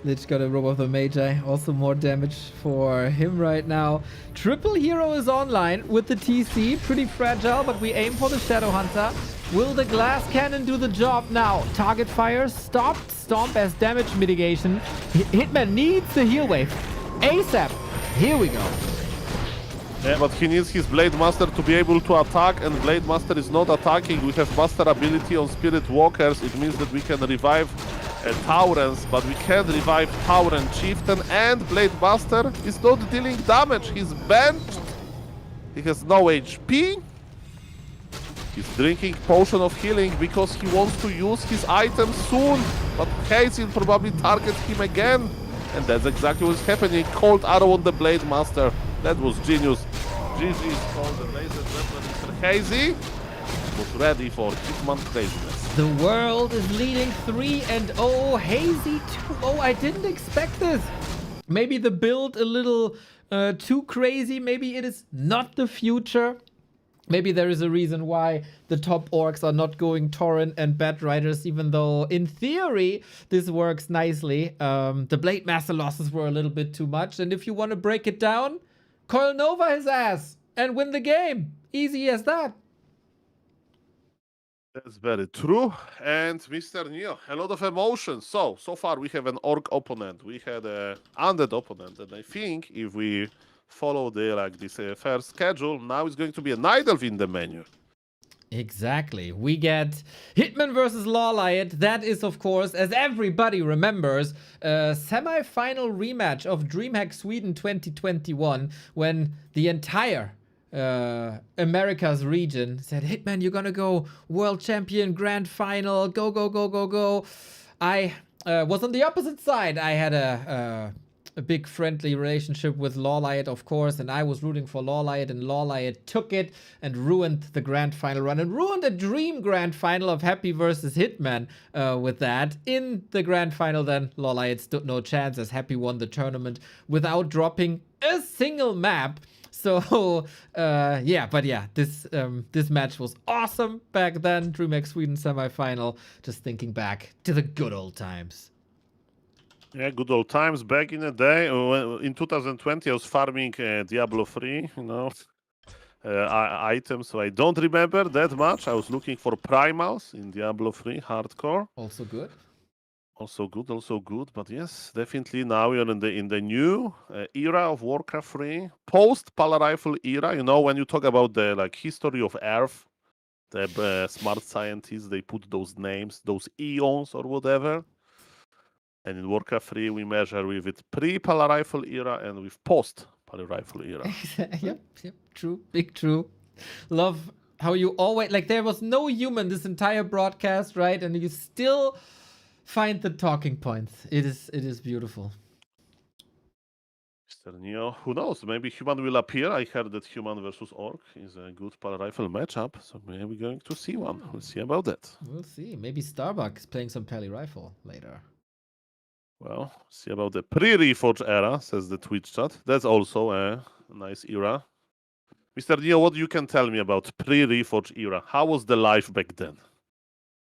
Lich got a Robe of the Magi, also more damage for him right now. Triple Hero is online with the TC, pretty fragile, but we aim for the Shadowhunter. Will the Glass Cannon do the job now? Target fire stopped, Stomp as damage mitigation. Hitman needs the heal wave. ASAP, here we go. Yeah, but he needs his Blade Master to be able to attack, and Blade Master is not attacking. We have Master ability on Spirit Walkers. It means that we can revive Taurens, but we can't revive Tauren Chieftain, and Blade Master is not dealing damage. He's benched. He has no HP. He's drinking Potion of Healing because he wants to use his items soon, but Haze will probably target him again. And that's exactly what's happening. Cold Arrow on the Blade Master. That was genius. GG is called the laser weapon. Mr. Hazy was ready for Hitman craziness. The world is leading 3-0. Hazy 2-0. I didn't expect this. Maybe the build a little too crazy. Maybe it is not the future. Maybe there is a reason why the top orcs are not going Torrent and Bat Riders, even though in theory this works nicely. The Blade Master losses were a little bit too much. And if you want to break it down, Coil Nova his ass and win the game. Easy as that. That's very true. And Mr. Neo, a lot of emotions. So far we have an orc opponent. We had an undead opponent. And I think if we follow this fair schedule, now it's going to be a Night Elf in the menu. Exactly. We get Hitman versus Lawlight. That is, of course, as everybody remembers, a semi-final rematch of DreamHack Sweden 2021 when the entire Americas region said, Hitman, you're gonna go world champion, grand final, go, go, go, go, go. I was on the opposite side. I had a big friendly relationship with Lawlight, of course, and I was rooting for Lawlight, and Lawlight took it and ruined the grand final run and ruined the dream grand final of Happy versus Hitman with that. In the grand final then, Lawlight stood no chance as Happy won the tournament without dropping a single map. So, this match was awesome back then. DreamHack Sweden semi-final. Just thinking back to the good old times. Yeah, good old times back in the day. In 2020, I was farming Diablo 3, items, so I don't remember that much. I was looking for primals in Diablo 3 hardcore. Also good. Also good. But yes, definitely now we're in the new era of Warcraft 3, post Pala Rifle era. When you talk about the history of Earth, the smart scientists, they put those names, those eons or whatever. And in Warcraft 3, we measure with it pre-Pala Rifle era and with post-Pala Rifle era. Yep, true, big true. Love how you always, there was no human this entire broadcast, right? And you still find the talking points. It is beautiful. Mr. Neo, who knows? Maybe Human will appear. I heard that Human versus Orc is a good para rifle matchup, so maybe we're going to see one. We'll see about that. We'll see. Maybe Starbuck is playing some pally rifle later. Well, see about the pre-Reforge era, says the Twitch chat. That's also a nice era. Mr. Neo, what you can tell me about pre-Reforge era? How was the life back then?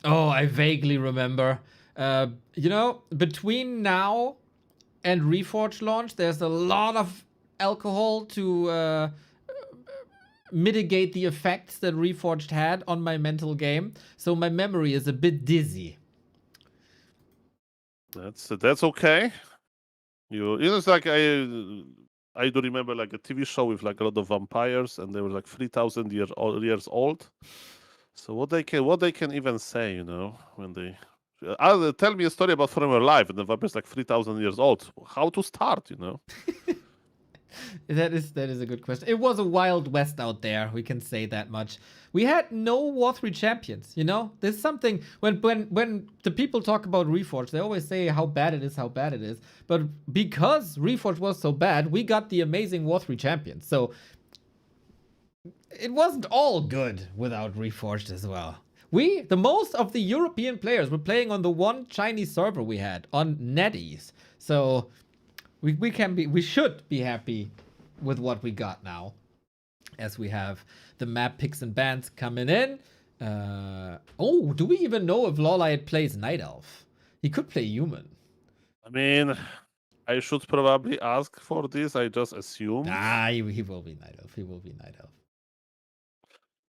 Oh, I vaguely remember. You know, between now and Reforge launch, there's a lot of alcohol to mitigate the effects that Reforged had on my mental game. So my memory is a bit dizzy. That's okay. It's like I do remember like a TV show with like a lot of vampires, and they were like 3,000 years old. So what they can even say, you know, when they tell me a story about From Your Life, and the vampire's like 3,000 years old. How to start, you know? That is a good question. It was a wild west out there, we can say that much. We had no War 3 champions, you know? There's something when the people talk about Reforged, they always say how bad it is. But because Reforged was so bad, we got the amazing War 3 champions. So it wasn't all good without Reforged as well. The most of the European players were playing on the one Chinese server we had on NetEase. So we should be happy with what we got now, as we have the map picks and bans coming in. Do we even know if Lawlight plays Night Elf? He could play human. I mean, I should probably ask for this. I just assume. He will be Night Elf. He will be Night Elf.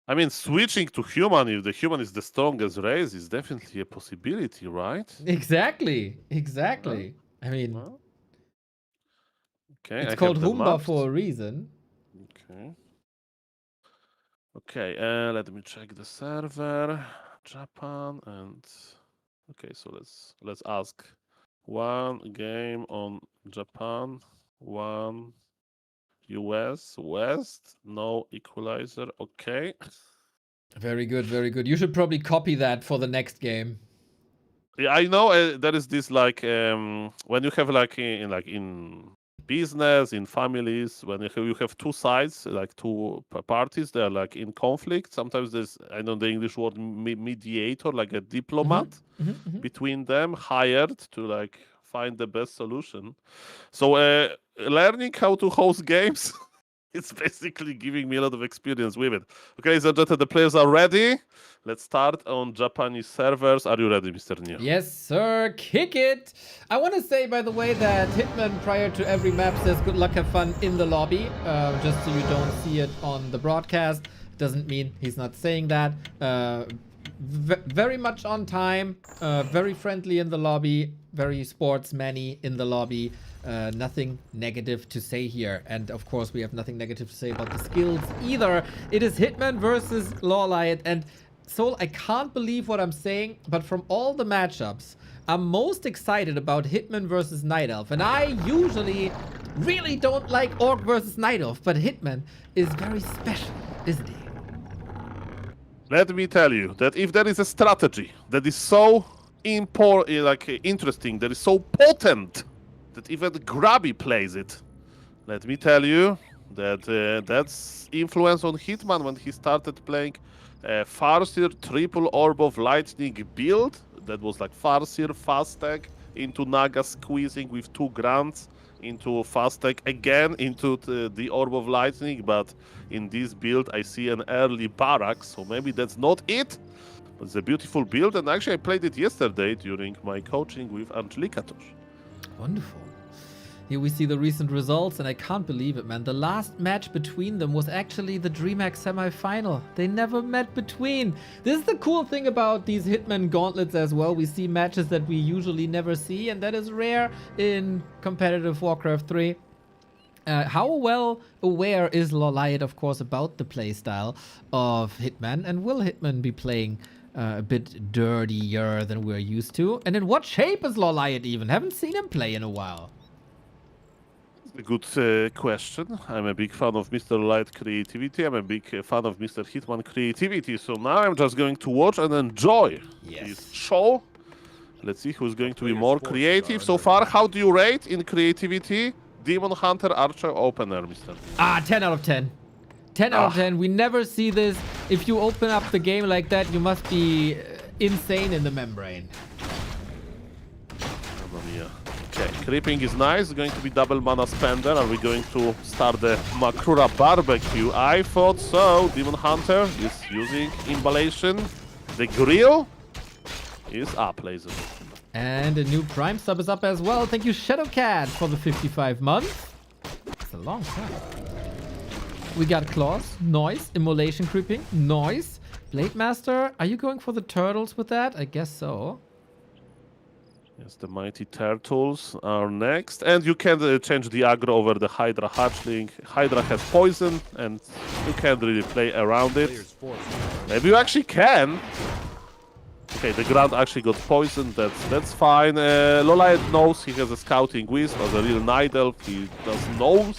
I mean, switching to human, if the human is the strongest race, is definitely a possibility, right? Exactly. I mean, okay, it's called Humba for a reason. Okay, let me check the server. Japan and okay, so let's ask. One game on Japan, one US West, no equalizer. Okay. Very good, very good. You should probably copy that for the next game. Yeah, I know there is this like when you have like in business, in families, when you have two sides, like two parties, they're like in conflict. Sometimes there's, I know the English word mediator, like a diplomat between them, hired to like find the best solution. So learning how to host games, it's basically giving me a lot of experience with it. Okay, so the players are ready. Let's start on Japanese servers. Are you ready, Mr. Neo? Yes, sir. Kick it. I want to say, by the way, that Hitman prior to every map says good luck, have fun in the lobby. Just so you don't see it on the broadcast. Doesn't mean he's not saying that. Very much on time. Very friendly in the lobby. Very sportsman-y in the lobby. Nothing negative to say here. And of course, we have nothing negative to say about the skills either. It is Hitman versus Lawlight. And Soul, I can't believe what I'm saying, but from all the matchups, I'm most excited about Hitman versus Night Elf. And I usually really don't like Orc versus Night Elf, but Hitman is very special, isn't he? Let me tell you that if there is a strategy that is so interesting, that is so potent, that even Grabby plays it, let me tell you that that's influence on Hitman when he started playing Farseer triple orb of lightning build. That was like Farseer fast tag into Naga squeezing with 2 grants into fast tag again into the orb of lightning. But in this build I see an early barracks, so maybe that's not it. But it's a beautiful build, and actually I played it yesterday during my coaching with Angelika Tosh. Wonderful. Here we see the recent results, and I can't believe it, man. The last match between them was actually the DreamHack semi-final. They never met between. This is the cool thing about these Hitman gauntlets as well. We see matches that we usually never see, and that is rare in competitive Warcraft 3. How well aware is Lawlight, of course, about the playstyle of Hitman, and will Hitman be playing a bit dirtier than we're used to? And in what shape is Lawlight even? Haven't seen him play in a while. A good question. I'm a big fan of Mr. Light creativity. I'm a big fan of Mr. Hitman creativity. So now I'm just going to watch and enjoy his show. Let's see who's going to be more creative. So far, how do you rate in creativity? Demon Hunter, Archer, Opener, Mr. 10 out of 10. 10 out of 10. We never see this. If you open up the game like that, you must be insane in the membrane. Mamma mia. Okay, creeping is nice. Going to be double mana spender. Are we going to start the Makrura barbecue? I thought so. Demon Hunter is using imballation. The grill is up, ladies and gentlemen. And a new Prime sub is up as well. Thank you, Shadowcat, for the 55 months. It's a long time. We got Claws, noise, immolation creeping, noise. Blade Master, are you going for the turtles with that? I guess so. Yes, the mighty turtles are next. And you can change the aggro over the Hydra hatchling. Hydra has poison, and you can't really play around it. Maybe you actually can. Okay, the Grunt actually got poisoned, that's fine. Lolite knows he has a scouting wisp as a real Night Elf. He does knows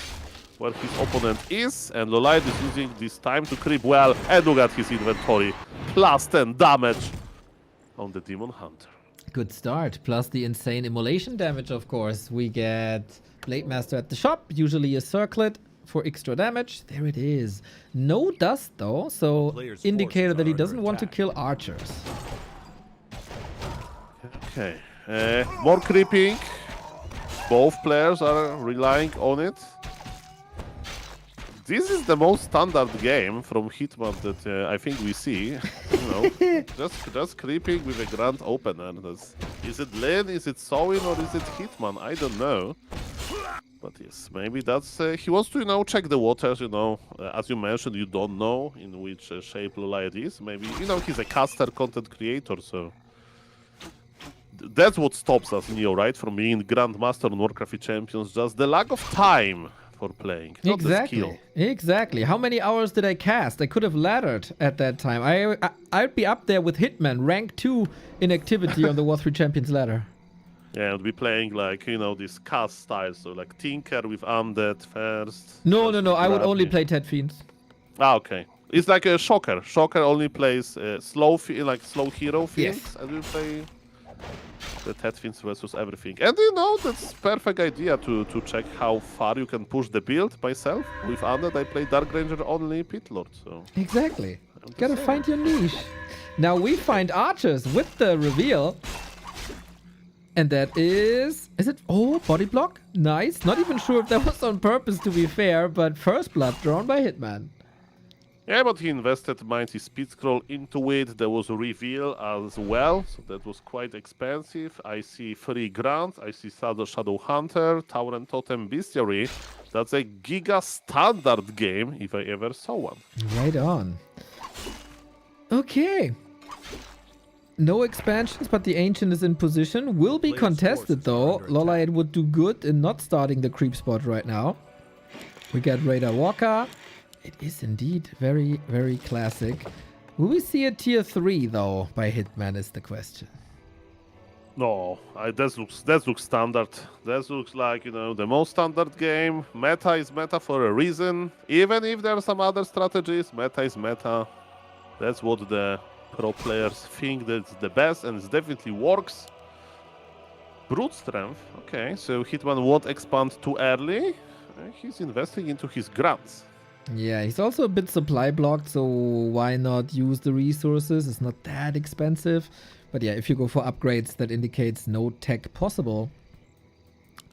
where his opponent is, and Lolite is using this time to creep well, and look at his inventory. Plus 10 damage on the Demon Hunter. Good start. Plus the insane immolation damage, of course. We get Blade Master at the shop, usually a circlet for extra damage. There it is. No dust though, so indicator that he doesn't want to kill archers. Okay, more creeping. Both players are relying on it. This is the most standard game from Hitman that I think we see. You know, just creeping with a grand opener. Is it Lin? Is it Sowin? Or is it Hitman? I don't know. But yes, maybe that's he wants to, you know, check the waters. You know, as you mentioned, you don't know in which shape Lolite is. Maybe, you know, he's a caster, content creator, so. That's what stops us, Neo, right? From being Grandmaster on Warcraft Champions. Just the lack of time for playing, not the skill. Exactly. How many hours did I cast? I could have laddered at that time. I'd be up there with Hitman, rank 2 in activity on the Warcraft Champions ladder. Yeah, I'd be playing like, you know, this cast style, so like Tinker with Undead first. No. I would only play Ted Fiends. Ah, okay. It's like a Shocker. Shocker only plays slow hero Fiends, Yes. and we play the Ted Fiends versus everything. And you know, that's perfect idea to check how far you can push the build myself. With Undead, I play Dark Ranger only Pit Lord, so. Exactly. Gotta find your niche. Now we find archers with the reveal. And that is it? Oh, body block? Nice. Not even sure if that was on purpose, to be fair, but first blood drawn by Hitman. Yeah, but he invested mighty speed scroll into it. There was a reveal as well, so that was quite expensive. I see 3 grants. I see Shadow Hunter, Tower and Totem Bestiary. That's a giga standard game, if I ever saw one. Right on. Okay. No expansions, but the Ancient is in position. Will be contested though. Lolite would do good in not starting the creep spot right now. We got Raider Walker. It is indeed very, very classic. Will we see a tier 3 though by Hitman is the question. No, that looks standard. That looks like, you know, the most standard game. Meta is meta for a reason. Even if there are some other strategies, meta is meta. That's what the pro players think that's the best, and it definitely works. Brute strength. Okay, so Hitman won't expand too early. He's investing into his grants. Yeah, he's also a bit supply blocked, so why not use the resources? It's not that expensive. But yeah, if you go for upgrades, that indicates no tech possible.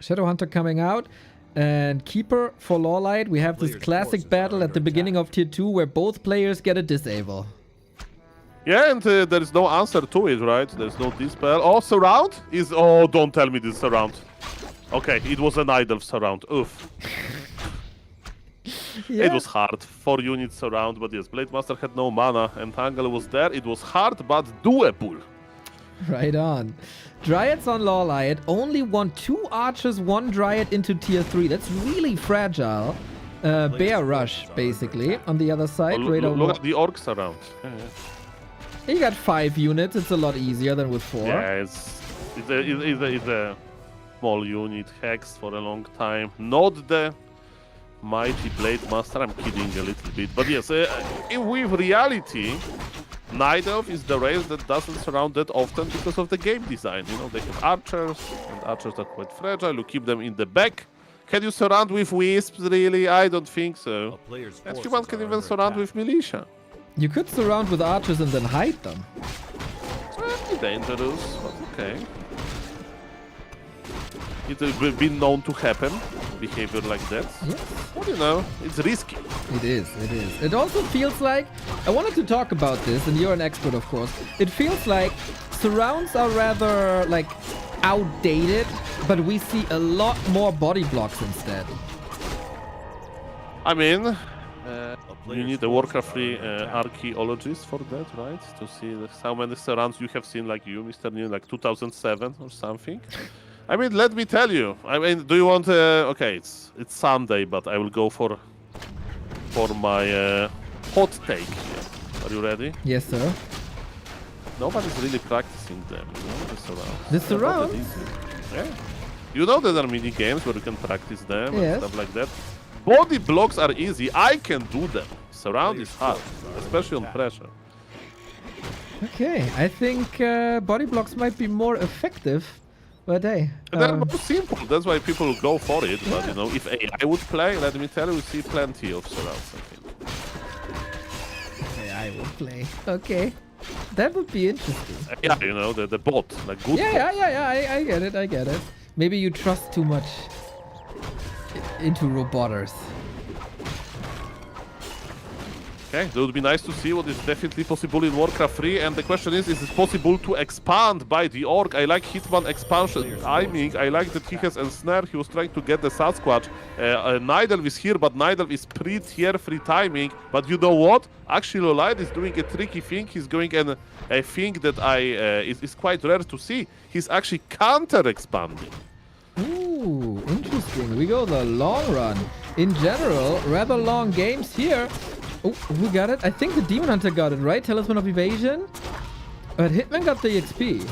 Shadowhunter coming out. And Keeper for Lawlight. We have this classic battle at the beginning of Tier 2 where both players get a disable. Yeah, and there is no answer to it, right? There's no dispel. Oh, surround is... Oh, don't tell me this surround. Okay, it was an idle surround. Oof. Yeah. It was hard. 4 units surround, but yes, Blade Master had no mana. Entangle was there. It was hard, but doable. Right on. Dryads on Lawlight only want 2 archers, 1 Dryad into Tier 3. That's really fragile. Bear Rush, basically, on the other side. Oh, look at the orcs around. Yeah. You got 5 units. It's a lot easier than with 4. Yeah, it's a small unit, hexed for a long time. Not the mighty Blade Master. I'm kidding a little bit. But yes, with reality, Night Elf is the race that doesn't surround that often because of the game design. You know, they have archers, and archers are quite fragile. You keep them in the back. Can you surround with wisps, really? I don't think so. And human can even surround with militia. You could surround with archers and then hide them. Dangerous, but okay. It has been known to happen, behavior like that. Yes. But you know, it's risky. It is, it is. It also feels like, I wanted to talk about this, and you're an expert, of course. It feels like surrounds are rather, like, outdated, but we see a lot more body blocks instead. I mean, you need a Warcraft 3 archaeologist for that, right? To see how many surrounds you have seen, like you, Mr. New, like 2007 or something. I mean, let me tell you. I mean, do you want? Okay, it's Sunday, but I will go for my hot take. Here. Are you ready? Yes, sir. Nobody's really practicing them, you know, the surrounds. The They're not that surrounds? easy. Yeah. You know there are mini games where you can practice them Yes. and stuff like that. Body blocks are easy. I can do them. Surround is hard, especially on pressure. Okay, I think body blocks might be more effective, but hey. And they're more simple. That's why people go for it. But you know, if AI would play, let me tell you, we see plenty of surrounds. I think. Okay, I will play. Okay. That would be interesting. Yeah, you know, the bot, like good. Yeah, bot. I get it, I get it. Maybe you trust too much into robotters. Okay, that would be nice to see what is definitely possible in Warcraft 3. And the question is it possible to expand by the orc? I like Hitman expansion timing. I like that he has ensnare. He was trying to get the Sasquatch. Nidal is here, but Nidal is pre-tier free timing. But you know what? Actually, Lolite is doing a tricky thing. He's going a thing that is quite rare to see. He's actually counter-expanding. Ooh, interesting. We go the long run. In general, rather long games here. Oh, who got it? I think the Demon Hunter got it, right? Talisman of Evasion? But Hitman got the XP.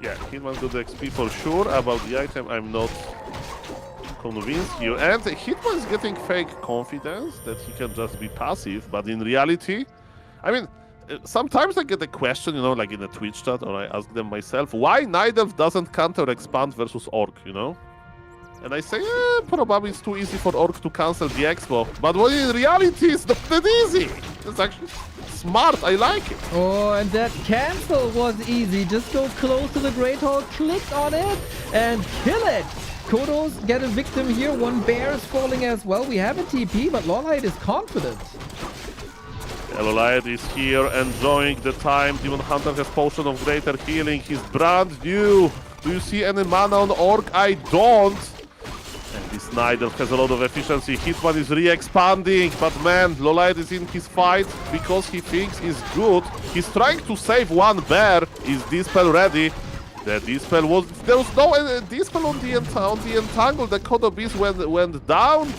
Yeah, Hitman got the XP for sure. About the item, I'm not convinced you. And Hitman is getting fake confidence that he can just be passive, but in reality, I mean, sometimes I get a question, you know, like in a Twitch chat, or I ask them myself, why Nidelf doesn't counter-expand versus Orc, you know? And I say, probably it's too easy for Orc to cancel the expo. But what in reality is not that easy. It's actually smart, I like it. Oh, and that cancel was easy. Just go close to the Great Hall, click on it, and kill it. Kodos get a victim here. One bear is falling as well. We have a TP, but Lolite is confident. Lolite is here, enjoying the time. Demon Hunter has Potion of Greater Healing. He's brand new. Do you see any mana on Orc? I don't. And this Nidal has a lot of efficiency. Hitman is re-expanding, but man, Lolite is in his fight because he thinks he's good. He's trying to save one bear. Is Dispel ready? The Dispel was... There was no Dispel on the Entangle. The Kodo Beast went down.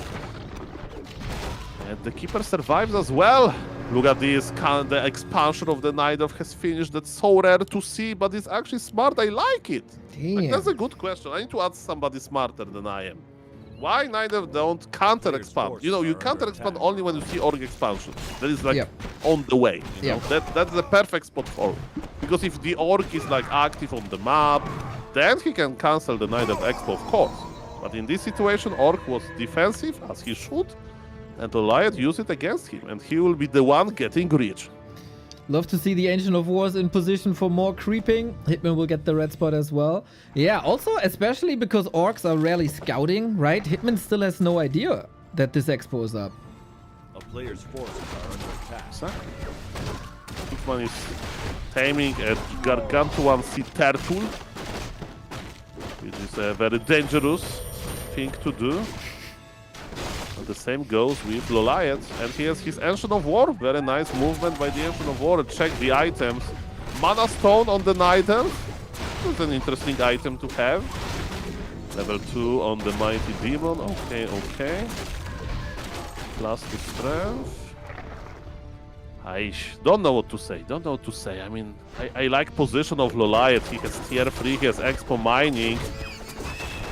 And the Keeper survives as well. Look at this, the expansion of the Nidal has finished. That's so rare to see, but it's actually smart. I like it. Damn. Like, that's a good question. I need to ask somebody smarter than I am. Why Nidal don't counter-expand? You know, you counter-expand only when you see Orc expansion. That is like on the way. You know? That's the perfect spot for it. Because if the Orc is like active on the map, then he can cancel the Nidal expo, of course. But in this situation, Orc was defensive, as he should. And Goliath used it against him, and he will be the one getting rich. Love to see the Ancient of Wars in position for more creeping. Hitman will get the red spot as well. Yeah, also, especially because Orcs are rarely scouting, right? Hitman still has no idea that this expo is up. A player's forces are under attack. Exactly. Hitman is taming a Gargantuan sea turtle, which is a very dangerous thing to do. And the same goes with Lolite, and he has his Ancient of War. Very nice movement by the Ancient of War. Check the items. Mana Stone on the Nidal. It's an interesting item to have. Level 2 on the Mighty Demon. Okay, okay. Plus 2 strength. I don't know what to say. Don't know what to say. I mean, I like position of Lolite. He has tier 3, he has Expo Mining.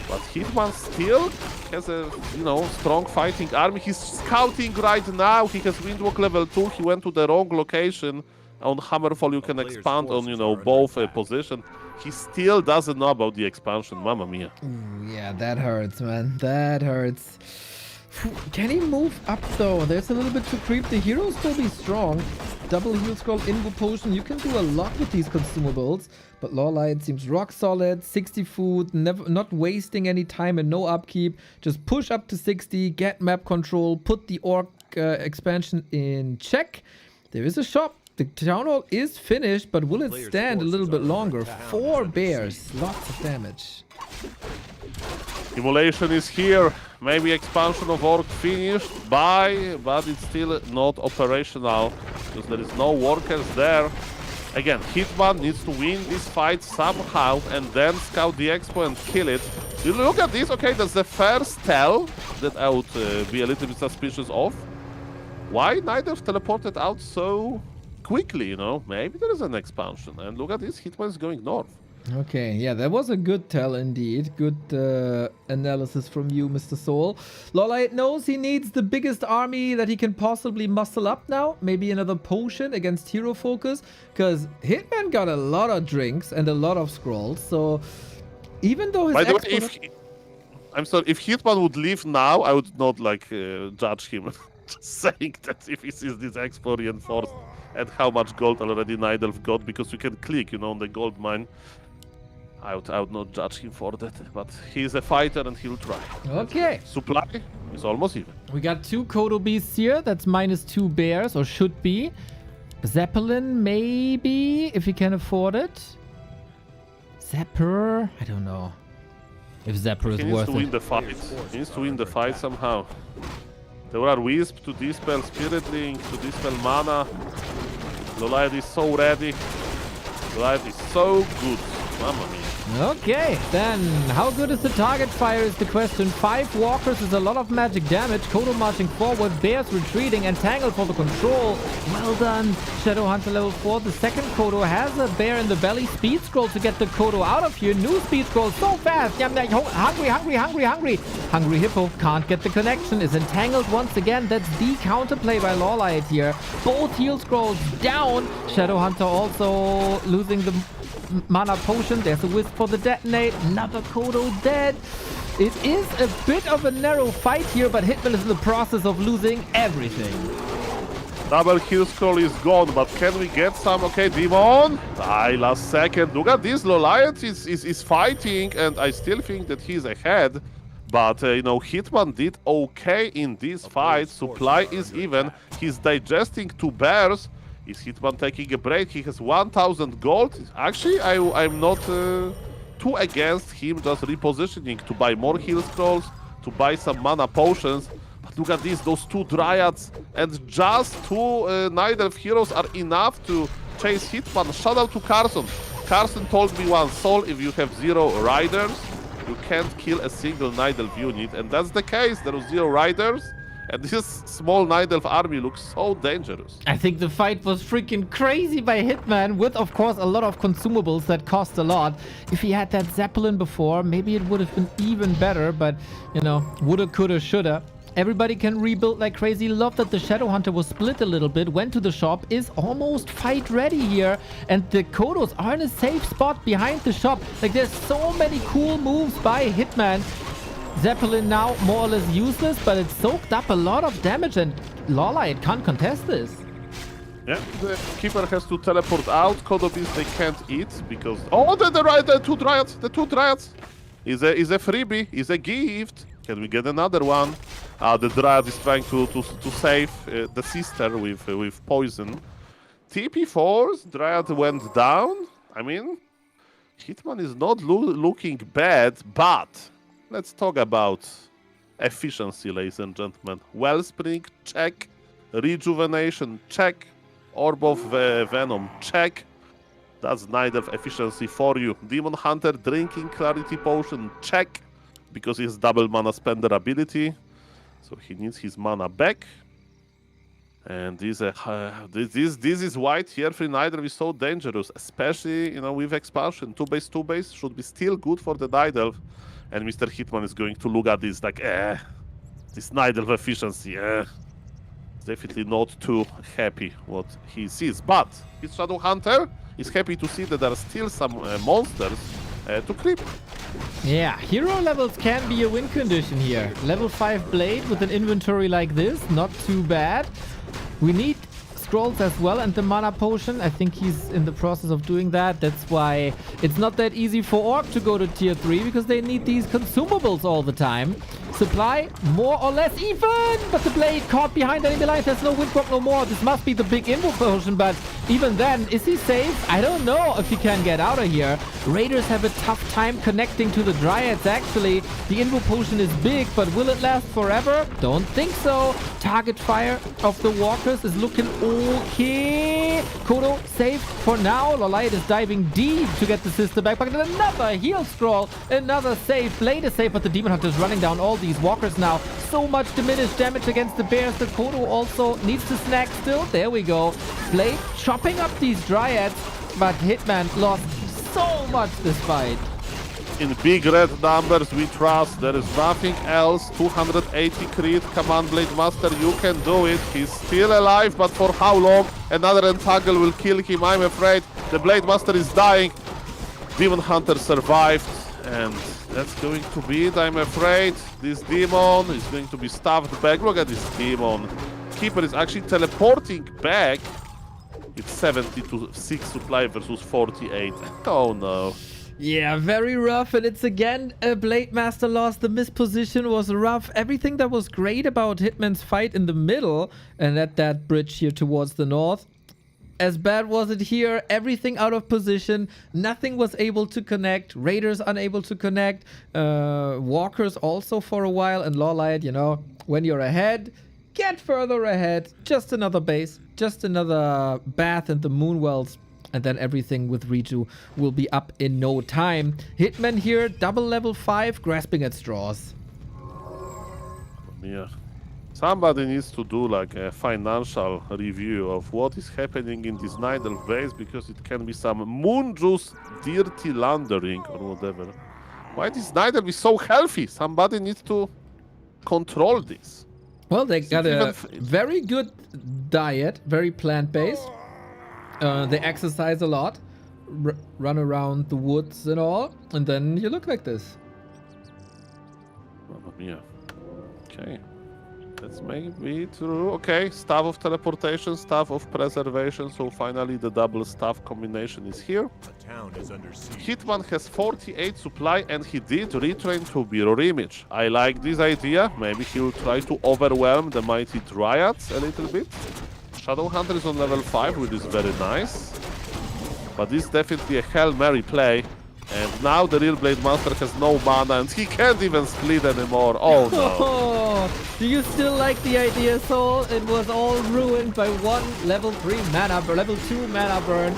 But Hitman still has a, you know, strong fighting army. He's scouting right now. He has Windwalk level 2. He went to the wrong location. On Hammerfall you can player's expand on, forces are under both attack. position. He still doesn't know about the expansion. Mamma mia. Ooh, yeah, that hurts, man. That hurts. Phew, can he move up though? There's a little bit to creep. The hero still be strong. Double heal scroll, invo potion. You can do a lot with these consumables. But Lawlight seems rock solid. 60 food, not wasting any time and no upkeep. Just push up to 60, get map control, put the orc expansion in check. There is a shop. The town hall is finished, but will it Player's stand a little forces bit are longer? under attack. 4 bears, lots of damage. Emulation is here. Maybe expansion of Orc finished by, but it's still not operational because there is no workers there. Again, Hitman needs to win this fight somehow and then scout the expo and kill it. You look at this, okay, that's the first tell that I would be a little bit suspicious of. Why neither teleported out so quickly, Maybe there is an expansion. And look at this, Hitman is going north. Okay, yeah, that was a good tell indeed. Good analysis from you, Mr. Soul. Lawlight knows he needs the biggest army that he can possibly muscle up now. Maybe another potion against hero focus. Because Hitman got a lot of drinks and a lot of scrolls. So even though his By the way, export- I'm sorry, if Hitman would leave now, I would not judge him. Just saying that if he sees this expo reinforced and how much gold already Nidelf got, because you can click, on the gold mine. I would not judge him for that, but he's a fighter and he'll try. Okay. Supply is almost even. We got 2 Kodo beasts here. That's -2 bears, or should be. Zeppelin, maybe, if he can afford it. Zepper, I don't know if Zepper is He needs worth to win it. the fight. He needs to win the fight somehow. There are Wisp to dispel Spirit Link, to dispel mana. Lolite is so ready. Lolite is so good. Mamma mia. Okay, then how good is the target fire is the question. 5 walkers is a lot of magic damage. Kodo marching forward, bears retreating, and Tangle for the control. Well done. Shadowhunter level 4. The second Kodo has a bear in the belly. Speed scroll to get the Kodo out of here. New speed scroll so fast. Yum, yum, hungry, hungry, hungry, hungry. Hungry Hippo can't get the connection. Is entangled once again. That's the counterplay by Lawlight here. Both heal scrolls down. Shadowhunter also losing the mana potion. There's a wisp for the detonate. Another Kodo dead. It is a bit of a narrow fight here, but Hitman is in the process of losing everything. Double heal scroll is gone, but can we get some? Okay, Demon. Last second. Look at this. Lolliant is fighting, and I still think that he's ahead. But, Hitman did okay in this fight. Supply is even. He's digesting 2 bears. Is Hitman taking a break? He has 1000 gold. Actually, I'm not too against him just repositioning to buy more heal scrolls, to buy some mana potions. But look at this, those 2 dryads and just 2 Nidelf heroes are enough to chase Hitman. Shout out to Carson. Carson told me once, Soul, if you have 0 riders, you can't kill a single Nidelf unit. And that's the case. There are 0 riders. And this small Nidelf army looks so dangerous. I think the fight was freaking crazy by Hitman with, of course, a lot of consumables that cost a lot. If he had that Zeppelin before, maybe it would have been even better, but, woulda, coulda, shoulda. Everybody can rebuild like crazy. Love that the Shadowhunter was split a little bit, went to the shop, is almost fight ready here. And the Kodos are in a safe spot behind the shop. Like, there's so many cool moves by Hitman. Zeppelin now more or less useless, but it soaked up a lot of damage, and Lawlight can't contest this. Yeah, the keeper has to teleport out. Kodo beasts they can't eat because the 2 dryads, the 2 dryads is a freebie, is a gift. Can we get another one? The dryad is trying to save the sister with poison. TP4's dryad went down. I mean, Hitman is not looking bad, but let's talk about efficiency, ladies and gentlemen. Wellspring, check. Rejuvenation, check. Orb of Venom, check. That's Nidelf efficiency for you. Demon Hunter, drinking Clarity Potion, check. Because he has double mana spender ability. So he needs his mana back. And this is why tier 3 Nidelf is so dangerous. Especially, with expansion. 2 base, 2 base should be still good for the Nidelf. And Mr. Hitman is going to look at this like, this Nidelf efficiency, definitely not too happy what he sees. But his Shadow Hunter is happy to see that there are still some monsters to creep. Yeah, hero levels can be a win condition here. Level 5 Blade with an inventory like this, not too bad. We need scrolls as well and the mana potion. I think he's in the process of doing that. That's why it's not that easy for Orc to go to tier 3, because they need these consumables all the time. Supply more or less even, but the Blade caught behind enemy lines. There's no wind block no more. This must be the big info potion, but even then, is he safe? I don't know if he can get out of here. Raiders have a tough time connecting to the Dryads actually. The info potion is big, but will it last forever? Don't think so. Target fire of the walkers is looking okay. Kodo safe for now. Lolite is diving deep to get the sister back. But another heal scroll, another save. Blade is safe, but the Demon Hunter is running down all these walkers now. So much diminished damage against the bears. The Kodo also needs to snack still. There we go. Blade chopping up these Dryads, but Hitman lost so much this fight. In big red numbers, we trust. There is nothing else. 280 crit. Come on, Blade Master, you can do it. He's still alive, but for how long? Another Entangle will kill him, I'm afraid. The Blade Master is dying. Demon Hunter survived, and that's going to be it, I'm afraid. This demon is going to be stuffed back. Look at this demon. Keeper is actually teleporting back. It's 70-6 supply versus 48. Oh no. Yeah, very rough, and it's again a Blade Master loss. The misposition was rough. Everything that was great about Hitman's fight in the middle and at that bridge here towards the north, as bad was it here. Everything out of position. Nothing was able to connect. Raiders unable to connect. Walkers also for a while. And Lawlight, you know, when you're ahead, get further ahead. Just another base. Just another bath in the Moonwells. And then everything with Ritu will be up in no time. Hitman here, double level 5, grasping at straws. Yeah. Somebody needs to do like a financial review of what is happening in this Nidal base, because it can be some moon juice dirty laundering or whatever. Why this Nidal is so healthy? Somebody needs to control this. Well, they got a very good diet, very plant-based. They exercise a lot, run around the woods and all, and then you look like this. Mamma mia. Okay. That's maybe true. Okay, Staff of Teleportation, Staff of Preservation, so finally the double staff combination is here. A town is under siege. Hitman has 48 supply and he did retrain to Mirror Image. I like this idea. Maybe he will try to overwhelm the mighty Dryads a little bit. Shadow Hunter is on level 5, which is very nice. But this is definitely a Hail Mary play. And now the real Blade Master has no mana and he can't even split anymore. Oh no. Do you still like the idea, Soul? It was all ruined by one level 3 mana, level 2 mana burn.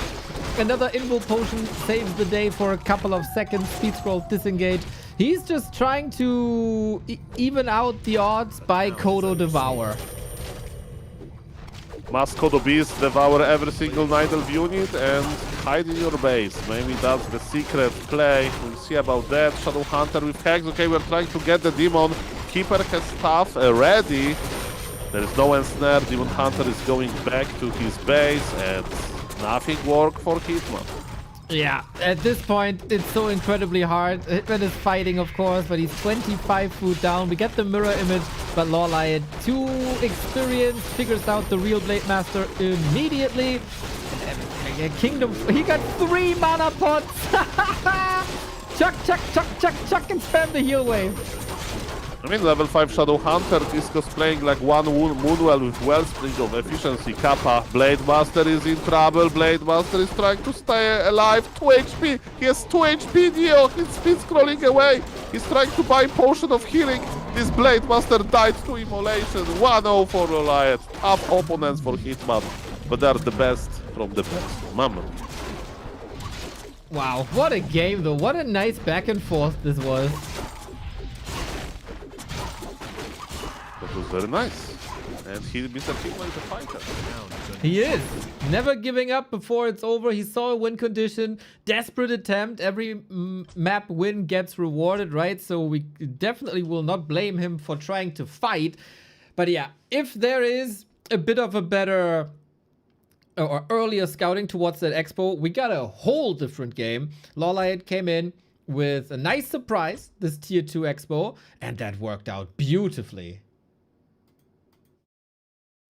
Another Invo Potion saves the day for a couple of seconds. Speed Scroll disengage. He's just trying to even out the odds by Kodo Devour. Must Kodo Beast devour every single Nidal unit and hide in your base. Maybe that's the secret play. We'll see about that. Shadow Hunter with Hex. Okay, we're trying to get the Demon. Keeper has stuff ready. There is no ensnare. Demon Hunter is going back to his base and nothing worked for Hitman. Yeah, at this point, it's so incredibly hard. Hitman is fighting, of course, but he's 25 food down. We get the mirror image, but Lawlight, too experienced, figures out the real Blade Master immediately. Kingdom, he got 3 mana pots. Chuck, chuck, chuck, chuck, chuck, and spam the heal wave. I mean, level 5 Shadow Hunter is cosplaying like one Moonwell with Wellspring of efficiency. Kappa, Blade Master is in trouble. Blade Master is trying to stay alive. 2 HP. He has 2 HP, Dio. He's speed scrolling away. He's trying to buy potion of healing. This Blade Master died to immolation. 1-0 for Goliath. Tough opponents for Hitman, but they're the best from the best. Mama. Wow, what a game though. What a nice back and forth this was. That was very nice. And Mr. Hitman is a fighter. He is. Never giving up before it's over. He saw a win condition. Desperate attempt. Every map win gets rewarded, right? So we definitely will not blame him for trying to fight. But yeah, if there is a bit of a better or earlier scouting towards that expo, we got a whole different game. Lolite came in with a nice surprise, this tier 2 expo, and that worked out beautifully.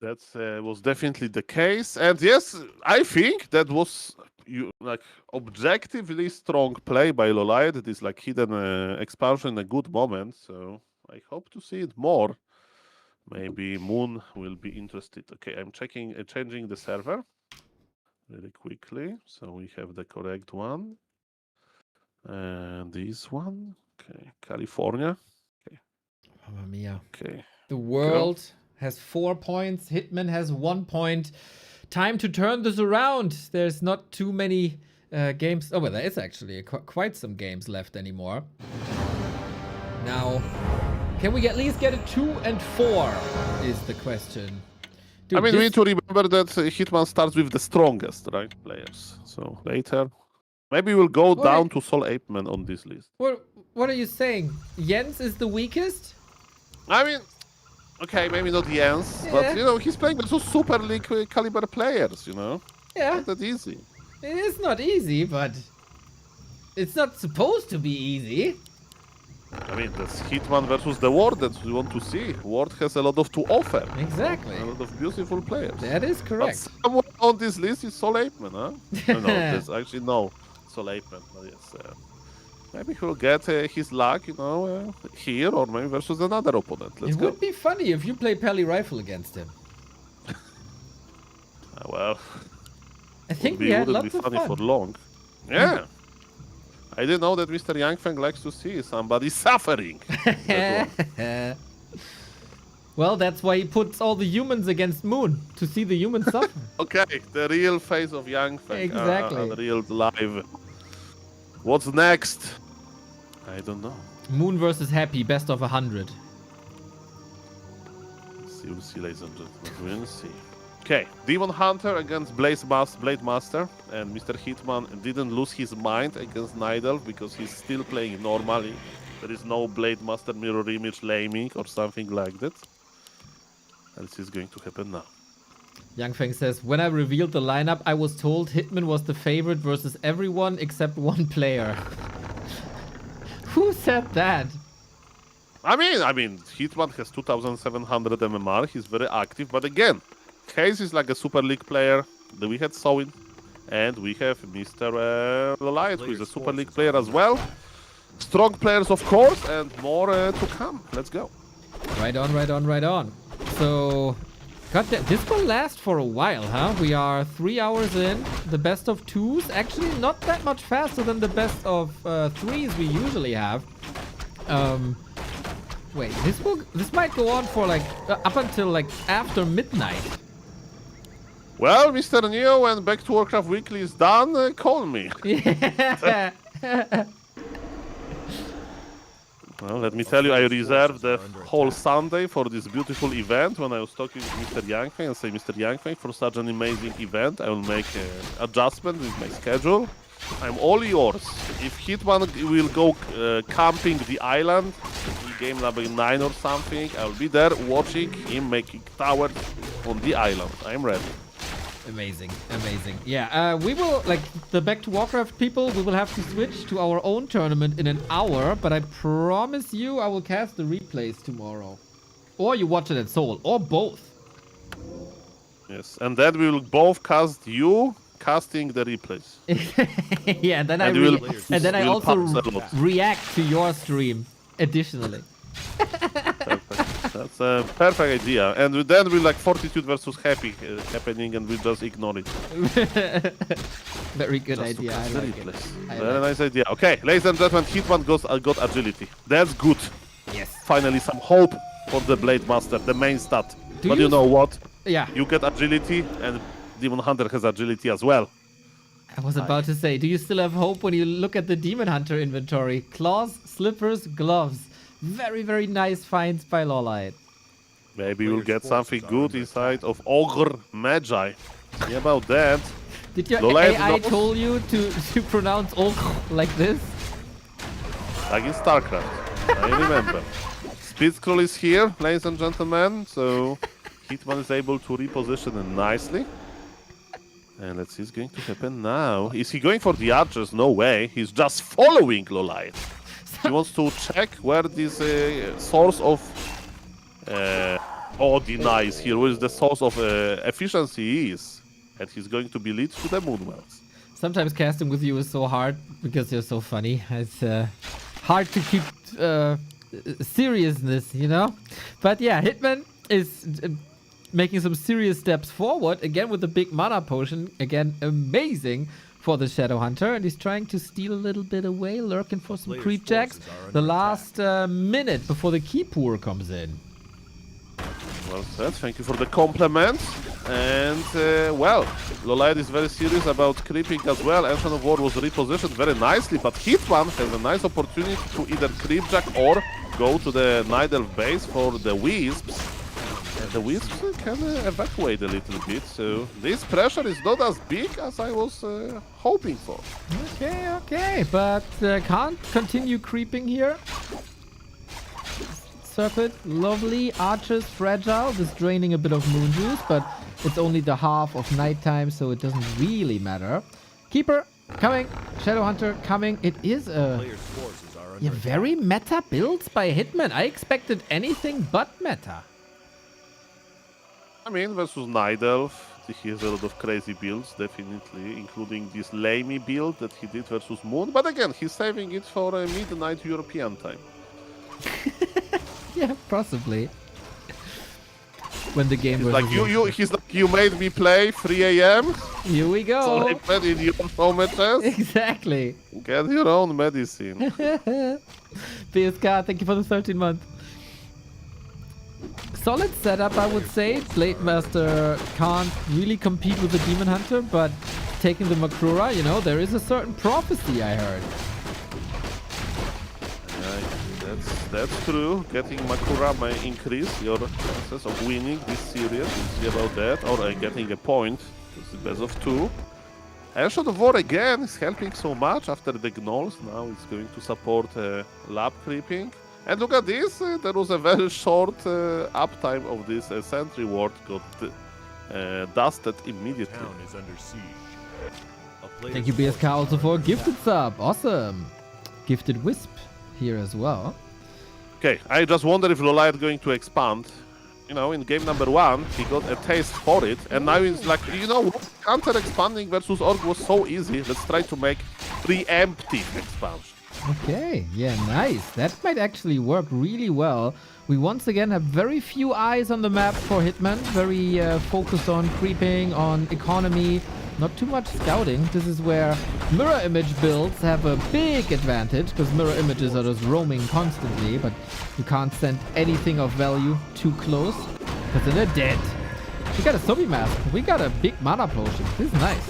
That was definitely the case, and yes, I think that was like objectively strong play by Lolite. It is like hidden expansion in a good moment, so I hope to see it more. Maybe Moon will be interested. Okay, I'm changing the server really quickly, so we have the correct one. And this one, okay, California. Okay, Mamma mia. okay. The world has 4 points. Hitman has 1 point. Time to turn this around. There's not too many games. Oh, well, there is actually quite some games left anymore. Now, can we at least get a 2 and 4 is the question. Dude, I mean, we need to remember that Hitman starts with the strongest, right, players. So later, maybe we'll go down to Sol Apeman on this list. What are you saying? Jens is the weakest? I mean, okay, maybe not Jens, but you know, he's playing with Super League caliber players, you know? Yeah. Not that easy. It is not easy, but it's not supposed to be easy. I mean, that's Hitman versus the Ward that we want to see. Ward has a lot to offer. Exactly. A lot of beautiful players. That is But correct. someone on this list is Sol Apeman, huh? No, there's actually no Sol Apeman. But yes, maybe he'll get his luck, you know, here or maybe versus another opponent. Let's It go. would be funny if you play Pally Rifle against him. Well, I think would we had wouldn't lots be of funny fun. for long. Yeah. I didn't know that Mr. Yangfeng likes to see somebody suffering. Well, that's why he puts all the humans against Moon, to see the humans suffer. Okay, the real face of Yangfeng. Exactly. Real live. What's next? I don't know. Moon versus Happy, best of 100. We'll see, ladies and gentlemen. We'll see. Okay, Demon Hunter against Blade Master, and Mr. Hitman didn't lose his mind against Nidal because he's still playing normally. There is no Blade Master mirror image laming or something like that. And this is going to happen now. Yangfeng says, when I revealed the lineup, I was told Hitman was the favorite versus everyone except one player. Who said that? I mean, Hitman has 2,700 MMR. He's very active, but again, Hayes is like a Super League player that we had Sowin, and we have Mr. Lolite, who is a Super League player as well. Strong players, of course, and more to come. Let's go. Right on, right on, right on. So, this will last for a while, huh? We are 3 hours in. The best of 2s, actually not that much faster than the best of 3s we usually have. Wait, this might go on for like up until like after midnight. Well, Mr. Neo, when Back to Warcraft Weekly is done, call me. Yeah. Well, let me tell you, I reserved the whole Sunday for this beautiful event. When I was talking with Mr. Yangfeng, and say, Mr. Yangfeng, for such an amazing event, I will make an adjustment with my schedule. I'm all yours. If Hitman will go camping the island in game number 9 or something, I'll be there watching him making towers on the island. I'm ready. Amazing, amazing. Yeah, we will, like, the Back to Warcraft people, we will have to switch to our own tournament in an hour, but I promise you I will cast the replays tomorrow. Or you watch it at Seoul, or both. Yes, and then we will both cast you casting the replays. Yeah, and then I we'll also pass a lot. react to your stream additionally. That's a perfect idea. And then we'll like Fortitude versus Happy happening, and we just ignore it. Very good Just to idea. I cast the like it. replays. I Very like nice idea. Okay, ladies and gentlemen, Hitman got agility. That's good. Yes. Finally, some hope for the Blade Master, the main stat. Do But you you know what? Yeah, You get agility, and Demon Hunter has agility as well. I was about to say, do you still have hope when you look at the Demon Hunter inventory? Claws, slippers, gloves. Very, very nice finds by Lolite. Maybe we'll get something good inside of Ogre Magi. See about that. Did your Lolite AI knows. told you to pronounce "og" like this? Like in StarCraft. I remember. Speed Scroll is here, ladies and gentlemen, so Hitman is able to reposition it nicely. And let's see what's going to happen now. Is he going for the archers? No way. He's just following Lolite. He wants to check where this source of... denies here, where is the source of efficiency is. And he's going to be lead to the Moonwells. Sometimes casting with you is so hard because you're so funny. It's hard to keep seriousness, you know? But yeah, Hitman is making some serious steps forward. Again with the big mana potion. Again, amazing for the Shadow Hunter. And he's trying to steal a little bit away, lurking for some creep jacks. The last minute before the key pour comes in. Well said, thank you for the compliment. And, well, Lolite is very serious about creeping as well. Ancient of War was repositioned very nicely, but Hitman has a nice opportunity to either creepjack or go to the Night Elf base for the Wisps. And the Wisps can evacuate a little bit, so this pressure is not as big as I was hoping for. Okay, but can't continue creeping here. Circuit, lovely. Archers, fragile. This draining a bit of moon juice, but it's only the half of nighttime, so it doesn't really matter. Keeper coming. Shadow Hunter coming. It is a Players' forces are under very meta builds by Hitman. I expected anything but meta. I mean, versus Night Elf, he has a lot of crazy builds, definitely, including this Lamey build that he did versus Moon. But again, he's saving it for a midnight European time. Yeah, possibly. When the game was He's like, you made me play 3 AM. Here we So go. I played in your home matches. Exactly. Get your own medicine. PSK, thank you for the 13 month. Solid setup, I would say. Blade Master can't really compete with the Demon Hunter, but taking the Makura, you know, there is a certain prophecy I heard. That's true. Getting Makura may increase your chances of winning this series. We'll see about that. Or getting a point. It's the best of 2. Ancient of War again is helping so much after the Gnolls. Now it's going to support lab creeping. And look at this. There was a very short uptime of this sentry ward. Got dusted immediately. town is under siege. A player's Thank you, BSK, forces also are for a under gifted attack. sub. Awesome. Gifted Wisp here as well. Okay, I just wonder if Lolite going to expand. You know, in game number 1, he got a taste for it, and now he's like, you know what? Counter-expanding versus Orc was so easy, let's try to make preemptive expansion. Okay, yeah, nice. That might actually work really well. We once again have very few eyes on the map for Hitman. Very focused on creeping, on economy. Not too much scouting. This is where mirror image builds have a big advantage, because mirror images are just roaming constantly, but you can't send anything of value too close, because then they're dead. We got a zombie mask. We got a big mana potion. This is nice.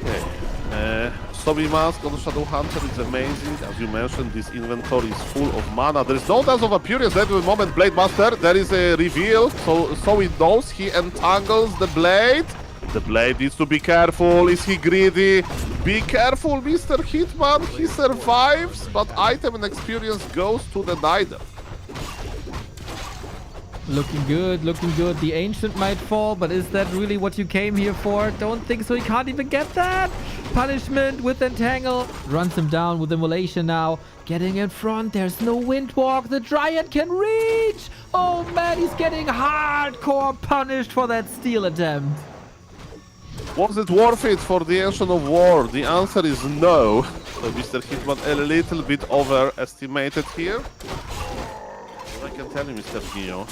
Okay. Zombie Mask on Shadow Hunter is amazing. As you mentioned, this inventory is full of mana. There is no Dance of Appearance at the moment, Blade Master. There is a reveal, so he knows he entangles the blade. The blade needs to be careful. Is he greedy? Be careful, Mr. Hitman. He survives, but item and experience goes to the Nider. Looking good, looking good. The Ancient might fall, but is that really what you came here for? Don't think so. He can't even get that. Punishment with Entangle. Runs him down with Immolation now. Getting in front. There's no Windwalk. The Dryad can reach. Oh man, he's getting hardcore punished for that steal attempt. Was it worth it for the Ancient of War? The answer is no. So Mr. Hitman a little bit overestimated here. I can tell you, Mr. Gio.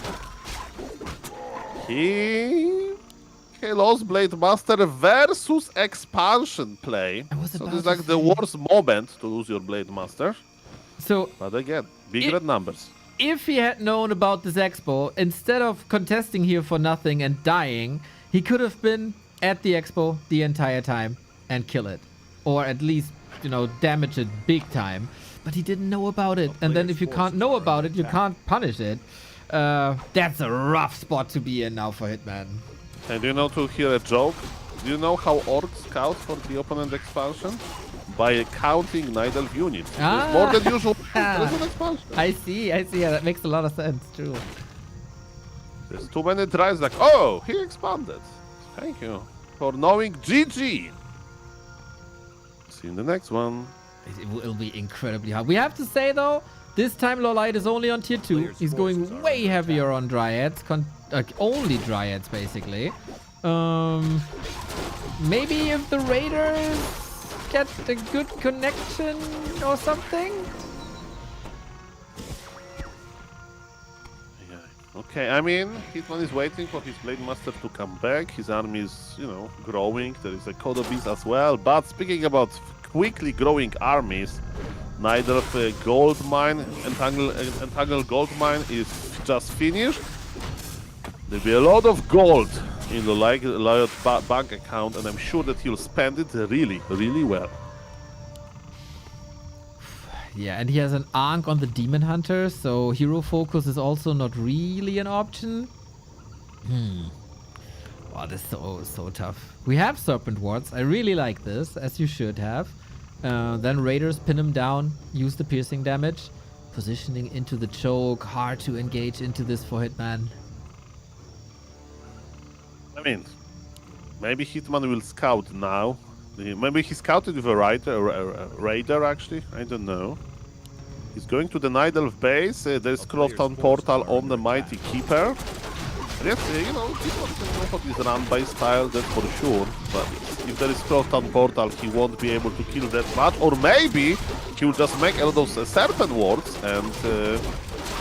He lost Blade Master versus expansion play. So this is like the worst moment to lose your Blade Master. So, But again, big red numbers. if he had known about this expo, instead of contesting here for nothing and dying, he could have been at the expo the entire time and kill it. Or at least, you know, damage it big time. But he didn't know about it. And then if you can't know about it, you can't punish it. That's a rough spot to be in now for Hitman. And do you know, to hear a joke? Do you know how orcs scout for the opponent expansion? By counting Night Elf units. There's more than usual. There's an expansion. I see. Yeah, that makes a lot of sense, true. There's too many tries. Like, oh, he expanded. Thank you for knowing GG. See you in the next one. It will be incredibly hard. We have to say, though, this time Lolite is only on tier 2. Player's He's forces going are way under heavier on Dryads. Only Dryads, basically. Maybe if the Raiders get a good connection or something? Okay, I mean, Hitman is waiting for his Blade Master to come back. His army is, you know, growing. There is a Kodobis as well. But speaking about quickly growing armies, neither of gold mine, Entangle gold mine is just finished. There'll be a lot of gold in the Riot bank account, and I'm sure that he'll spend it really, really well. Yeah, and he has an Ankh on the Demon Hunter, so hero focus is also not really an option. Wow, this is so tough. We have Serpent Wards. I really like this, as you should have. Then Raiders pin him down, use the piercing damage. Positioning into the choke, hard to engage into this for Hitman. I mean, maybe Hitman will scout now. Maybe he scouted with a Raider, actually. I don't know. He's going to the Nidalf base. There's Crosstown Portal on the Mighty Keeper. Yes, you know, Hitman can go for this run-based style, that's for sure. But if there is Crosstown Portal, he won't be able to kill that much. Or maybe he will just make a lot of Serpent Wards and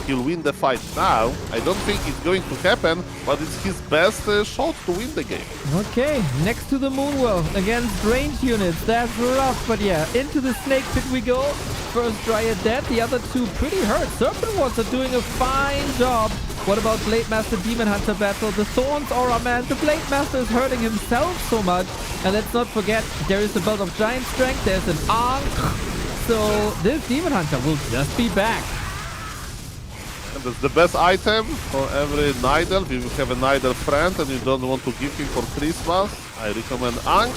he'll win the fight now. I don't think it's going to happen, but it's his best shot to win the game. Okay, next to the Moonwell against ranged units. That's rough, but yeah, into the Snake Pit we go. First Dryad dead, the other two pretty hurt. Serpent Wards are doing a fine job. What about Blade Master Demon Hunter battle? The Thorns Aura, man, the Blade Master is hurting himself so much. And let's not forget, there is the Belt of Giant Strength, there's an Ankh. So this Demon Hunter will just be back. And that's the best item for every Nidal. If you have a Nidal friend and you don't want to give him for Christmas, I recommend Ankh.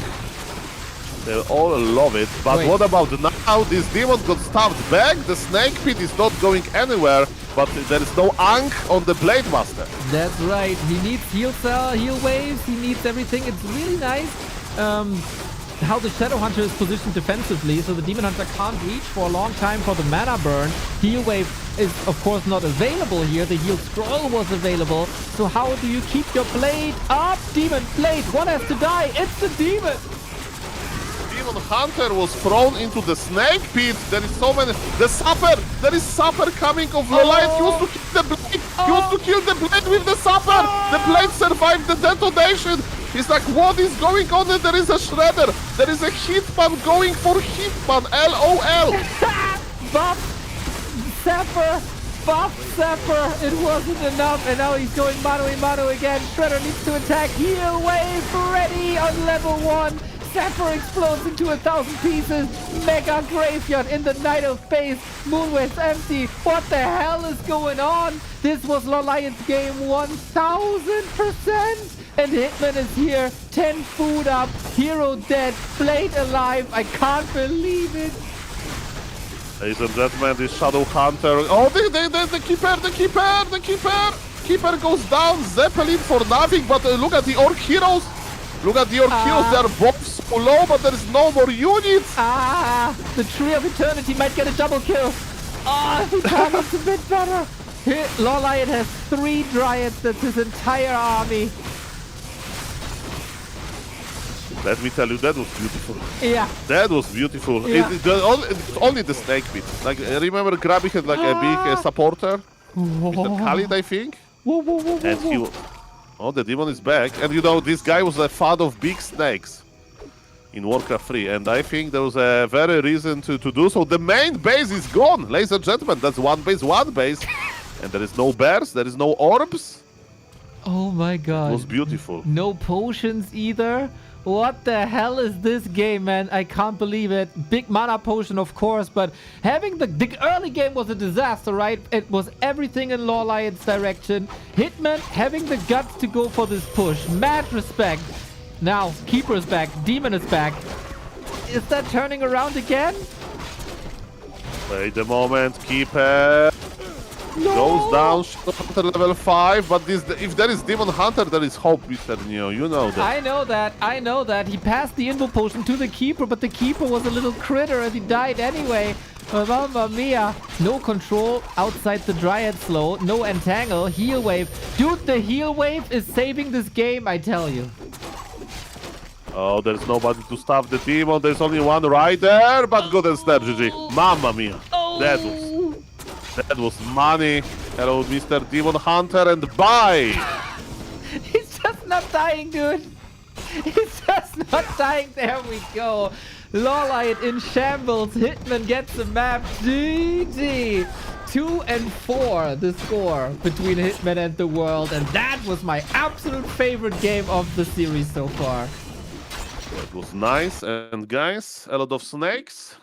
They all love it. But Wait. what about now? This demon got stabbed back. The Snake Pit is not going anywhere, but there is no Ankh on the Blade Master. That's right. He needs heal cell, heal waves. He needs everything. It's really nice how the Shadow Hunter is positioned defensively, so the Demon Hunter can't reach for a long time for the mana burn. Heal wave is, of course, not available here. The heal scroll was available. So how do you keep your blade up? Demon Blade. One has to die. It's the Demon. Demon Hunter was thrown into the Snake Pit. There is so many. The Supper! There is Supper coming of Lolite. He wants to kill the Blade. He wants to kill the Blade with the Supper. The Blade survived the detonation. He's like, what is going on? And there is a Shredder. There is a Hitman going for Hitman. LOL. Buff Zephyr. Buff Zephyr. It wasn't enough. And now he's going mano a mano again. Shredder needs to attack. Heal wave ready on level 1. Zephyr explodes into 1,000 pieces. Mega Graveyard in the Night of Base. Moonwave's empty. What the hell is going on? This was Lolite's game 1000%. And Hitman is here. 10 food up. Hero dead. Blade alive. I can't believe it. Ladies and gentlemen, this Shadow Hunter. Oh, the Keeper. Keeper goes down. Zeppelin for nothing. But look at the Orc Heroes. Look at the Orc Heroes. They are both so low, but there is no more units. The Tree of Eternity might get a double kill. He targets a bit better. Here, Lolite has 3 Dryads. That's his entire army. Let me tell you, that was beautiful. Yeah. That was beautiful. Yeah. It's only the Snake Pit. Like, I remember Grabby had like a big supporter. Mr. Khalid, I think. And he was... Oh, the demon is back. And you know, this guy was a fan of big snakes in Warcraft 3. And I think there was a very reason to do so. The main base is gone, ladies and gentlemen. That's one base. And there is no bears, there is no orbs. Oh my god. It was beautiful. No potions either. What the hell is this game, man? I can't believe it. Big mana potion, of course, but having the early game was a disaster, right? It was everything in Lolite's direction. Hitman having the guts to go for this push. Mad respect. Now, Keeper is back. Demon is back. Is that turning around again? Wait a moment, Keeper. Goes down, Shadow Hunter level 5, but if there is Demon Hunter, there is hope, Mr. Neo. You know that. I know that. He passed the Invo Potion to the Keeper, but the Keeper was a little critter and he died anyway. Mamma mia. No control outside the Dryad slow. No entangle. Heal wave. Dude, the heal wave is saving this game, I tell you. Oh, there's nobody to stop the demon. There's only one right there, but good and there, GG. Mamma mia. That was money. Hello, Mr. Demon Hunter, and bye. He's just not dying, dude. He's just not dying. There we go. Lawlight in shambles. Hitman gets the map. GG. 2 and 4 the score between Hitman and the world. And that was my absolute favorite game of the series so far. That was nice. And guys, a lot of snakes.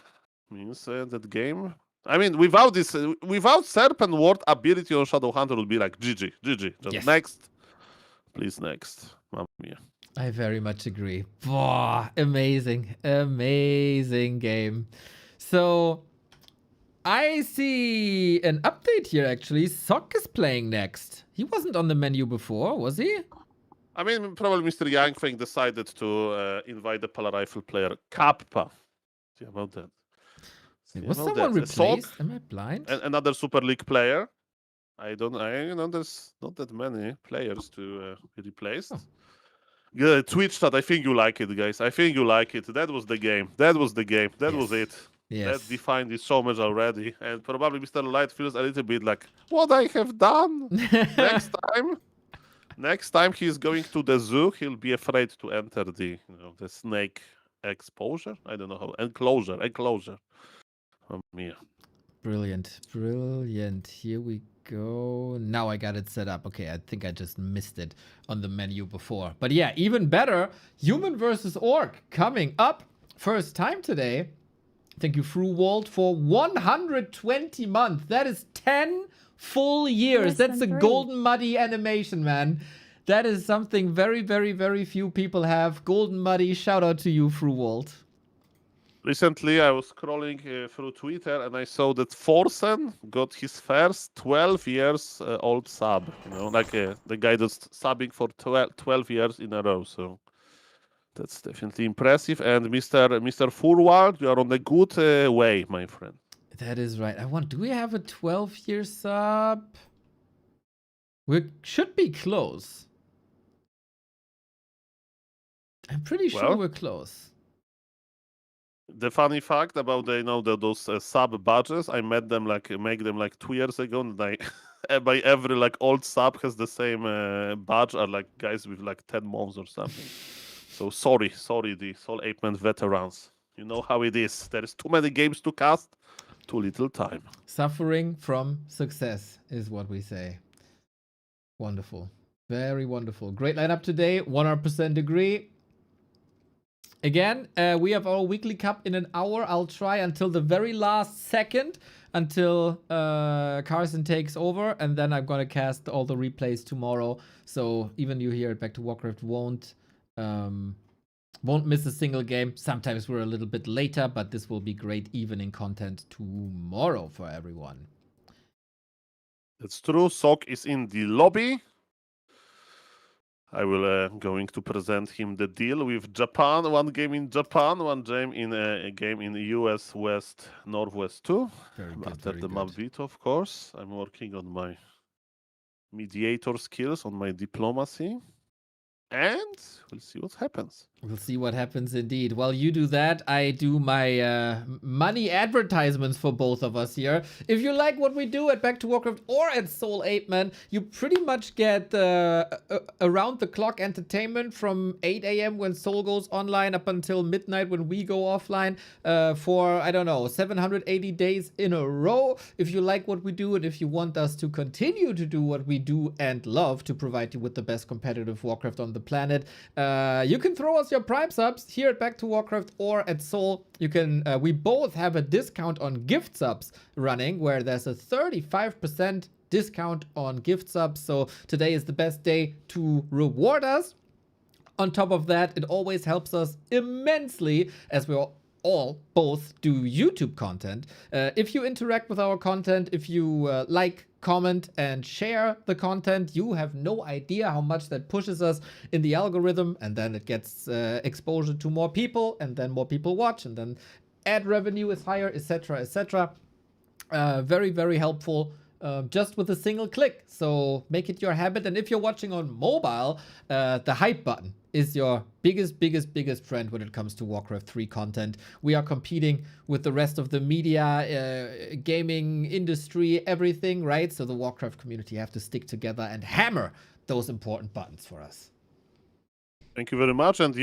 Means that game. I mean, without this, without Serpent Ward ability on Shadow Hunter would be like GG. Just Yes. next. Please next. Mamma mia. I very much agree. Wow, amazing game. So I see an update here actually. Sok is playing next. He wasn't on the menu before, was he? I mean, probably Mr. Yangfeng decided to invite the Palarifle player Kappa. See about that. Was someone replaced? Am I blind? Another Super League player. There's not that many players to be replaced. Yeah, Twitch chat, I think you like it, guys. I think you like it. That was the game. That was it. Yes. That defined it so much already. And probably Mr. Light feels a little bit like, what I have done? Next time he's going to the zoo, he'll be afraid to enter the snake exposure. I don't know how. Enclosure. Oh, yeah. Brilliant. Here we go. Now I got it set up. Okay, I think I just missed it on the menu before. But yeah, even better. Human versus Orc coming up. First time today. Thank you, Fruwald, for 120 months. That is 10 full years. Less That's a than 3. golden muddy animation, man. That is something very, very, very few people have. Golden muddy. Shout out to you, Fruwald. Recently, I was scrolling through Twitter and I saw that Forsen got his first 12 years old sub. The guy that's subbing for 12 years in a row. So that's definitely impressive. And Mr. Furward, you are on a good way, my friend. That is right. Do we have a 12-year sub? We should be close. I'm pretty sure we're close. The funny fact about those sub badges, I make them like 2 years ago, and by every old sub has the same badge, are like guys with 10 months or something. So sorry, the Soul Ape-Man veterans. You know how it is. There is too many games to cast, too little time. Suffering from success is what we say. Wonderful. Very wonderful. Great lineup today. 100% agree. Again, we have our weekly cup in an hour. I'll try until the very last second, until Carson takes over, and then I'm gonna cast all the replays tomorrow. So even you here at Back to Warcraft won't miss a single game. Sometimes we're a little bit later, but this will be great evening content tomorrow for everyone. That's true. Sok is in the lobby. I will going to present him the deal with Japan. One game in Japan, one game in a game in the US West Northwest too. Very good. After Very the map good. beat, of course. I'm working on my mediator skills, on my diplomacy. And we'll see what happens. We'll see what happens indeed. While you do that, I do my money advertisements for both of us here. If you like what we do at Back to Warcraft or at Soul Ape-Man, you pretty much get around-the-clock entertainment from 8 a.m. when Soul goes online up until midnight when we go offline for, 780 days in a row. If you like what we do and if you want us to continue to do what we do and love to provide you with the best competitive Warcraft on the planet, you can throw us your Prime subs here at Back to Warcraft or at Soul. You can we both have a discount on gift subs running, where there's a 35% discount on gift subs. So today is the best day to reward us. On top of that, it always helps us immensely, as we're both do YouTube content. If you interact with our content, if you like, comment, and share the content, you have no idea how much that pushes us in the algorithm, and then it gets exposure to more people, and then more people watch, and then ad revenue is higher, etc., etc. Very, very helpful. Just with a single click. So make it your habit. And if you're watching on mobile, the hype button is your biggest friend when it comes to Warcraft 3 content. We are competing with the rest of the media, gaming industry, everything, right? So the Warcraft community have to stick together and hammer those important buttons for us. Thank you very much. And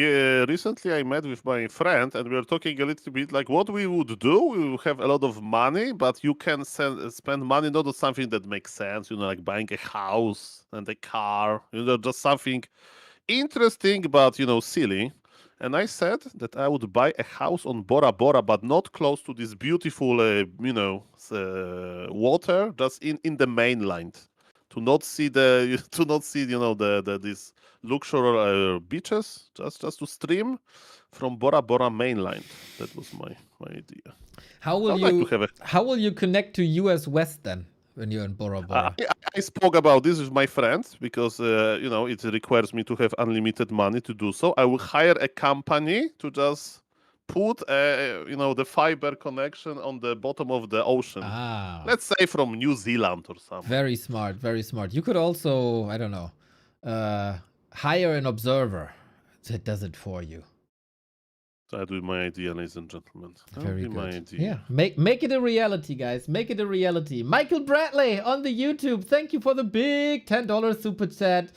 recently I met with my friend and we were talking a little bit like what we would do. We will have a lot of money, but you can spend money not on something that makes sense, like buying a house and a car, just something interesting, but, silly. And I said that I would buy a house on Bora Bora, but not close to this beautiful, water, just in the mainland. To not see this luxury beaches, just to stream from Bora Bora mainland. That was my idea. How will you connect to US West then when you're in Bora Bora? I spoke about this with my friends because it requires me to have unlimited money to do so. I will hire a company to just put the fiber connection on the bottom of the ocean. Let's say from New Zealand or something. Very smart, very smart. You could also, I don't know, hire an observer that does it for you. That would be my idea, ladies and gentlemen. Very good. My idea. Yeah, make it a reality, guys. Make it a reality. Michael Bradley on the YouTube. Thank you for the big $10 super chat.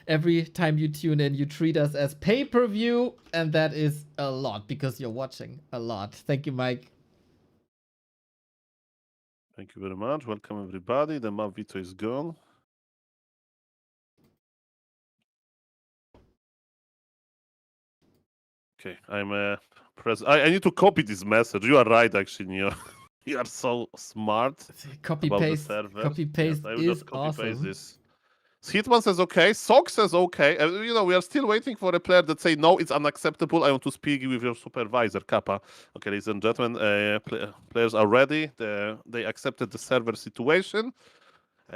Every time you tune in, you treat us as pay-per-view, and that is a lot because you're watching a lot. Thank you, Mike. Thank you very much. Welcome, everybody. The map Vito is gone. Okay, I'm I need to copy this message. You are right, actually, Neo. You are so smart. Copy paste. Copy paste yes, I will is just copy paste awesome. this. Hitman says okay. Sock says okay. We are still waiting for a player that say no, it's unacceptable. I want to speak with your supervisor, Kappa. Okay, ladies and gentlemen, players are ready. They accepted the server situation.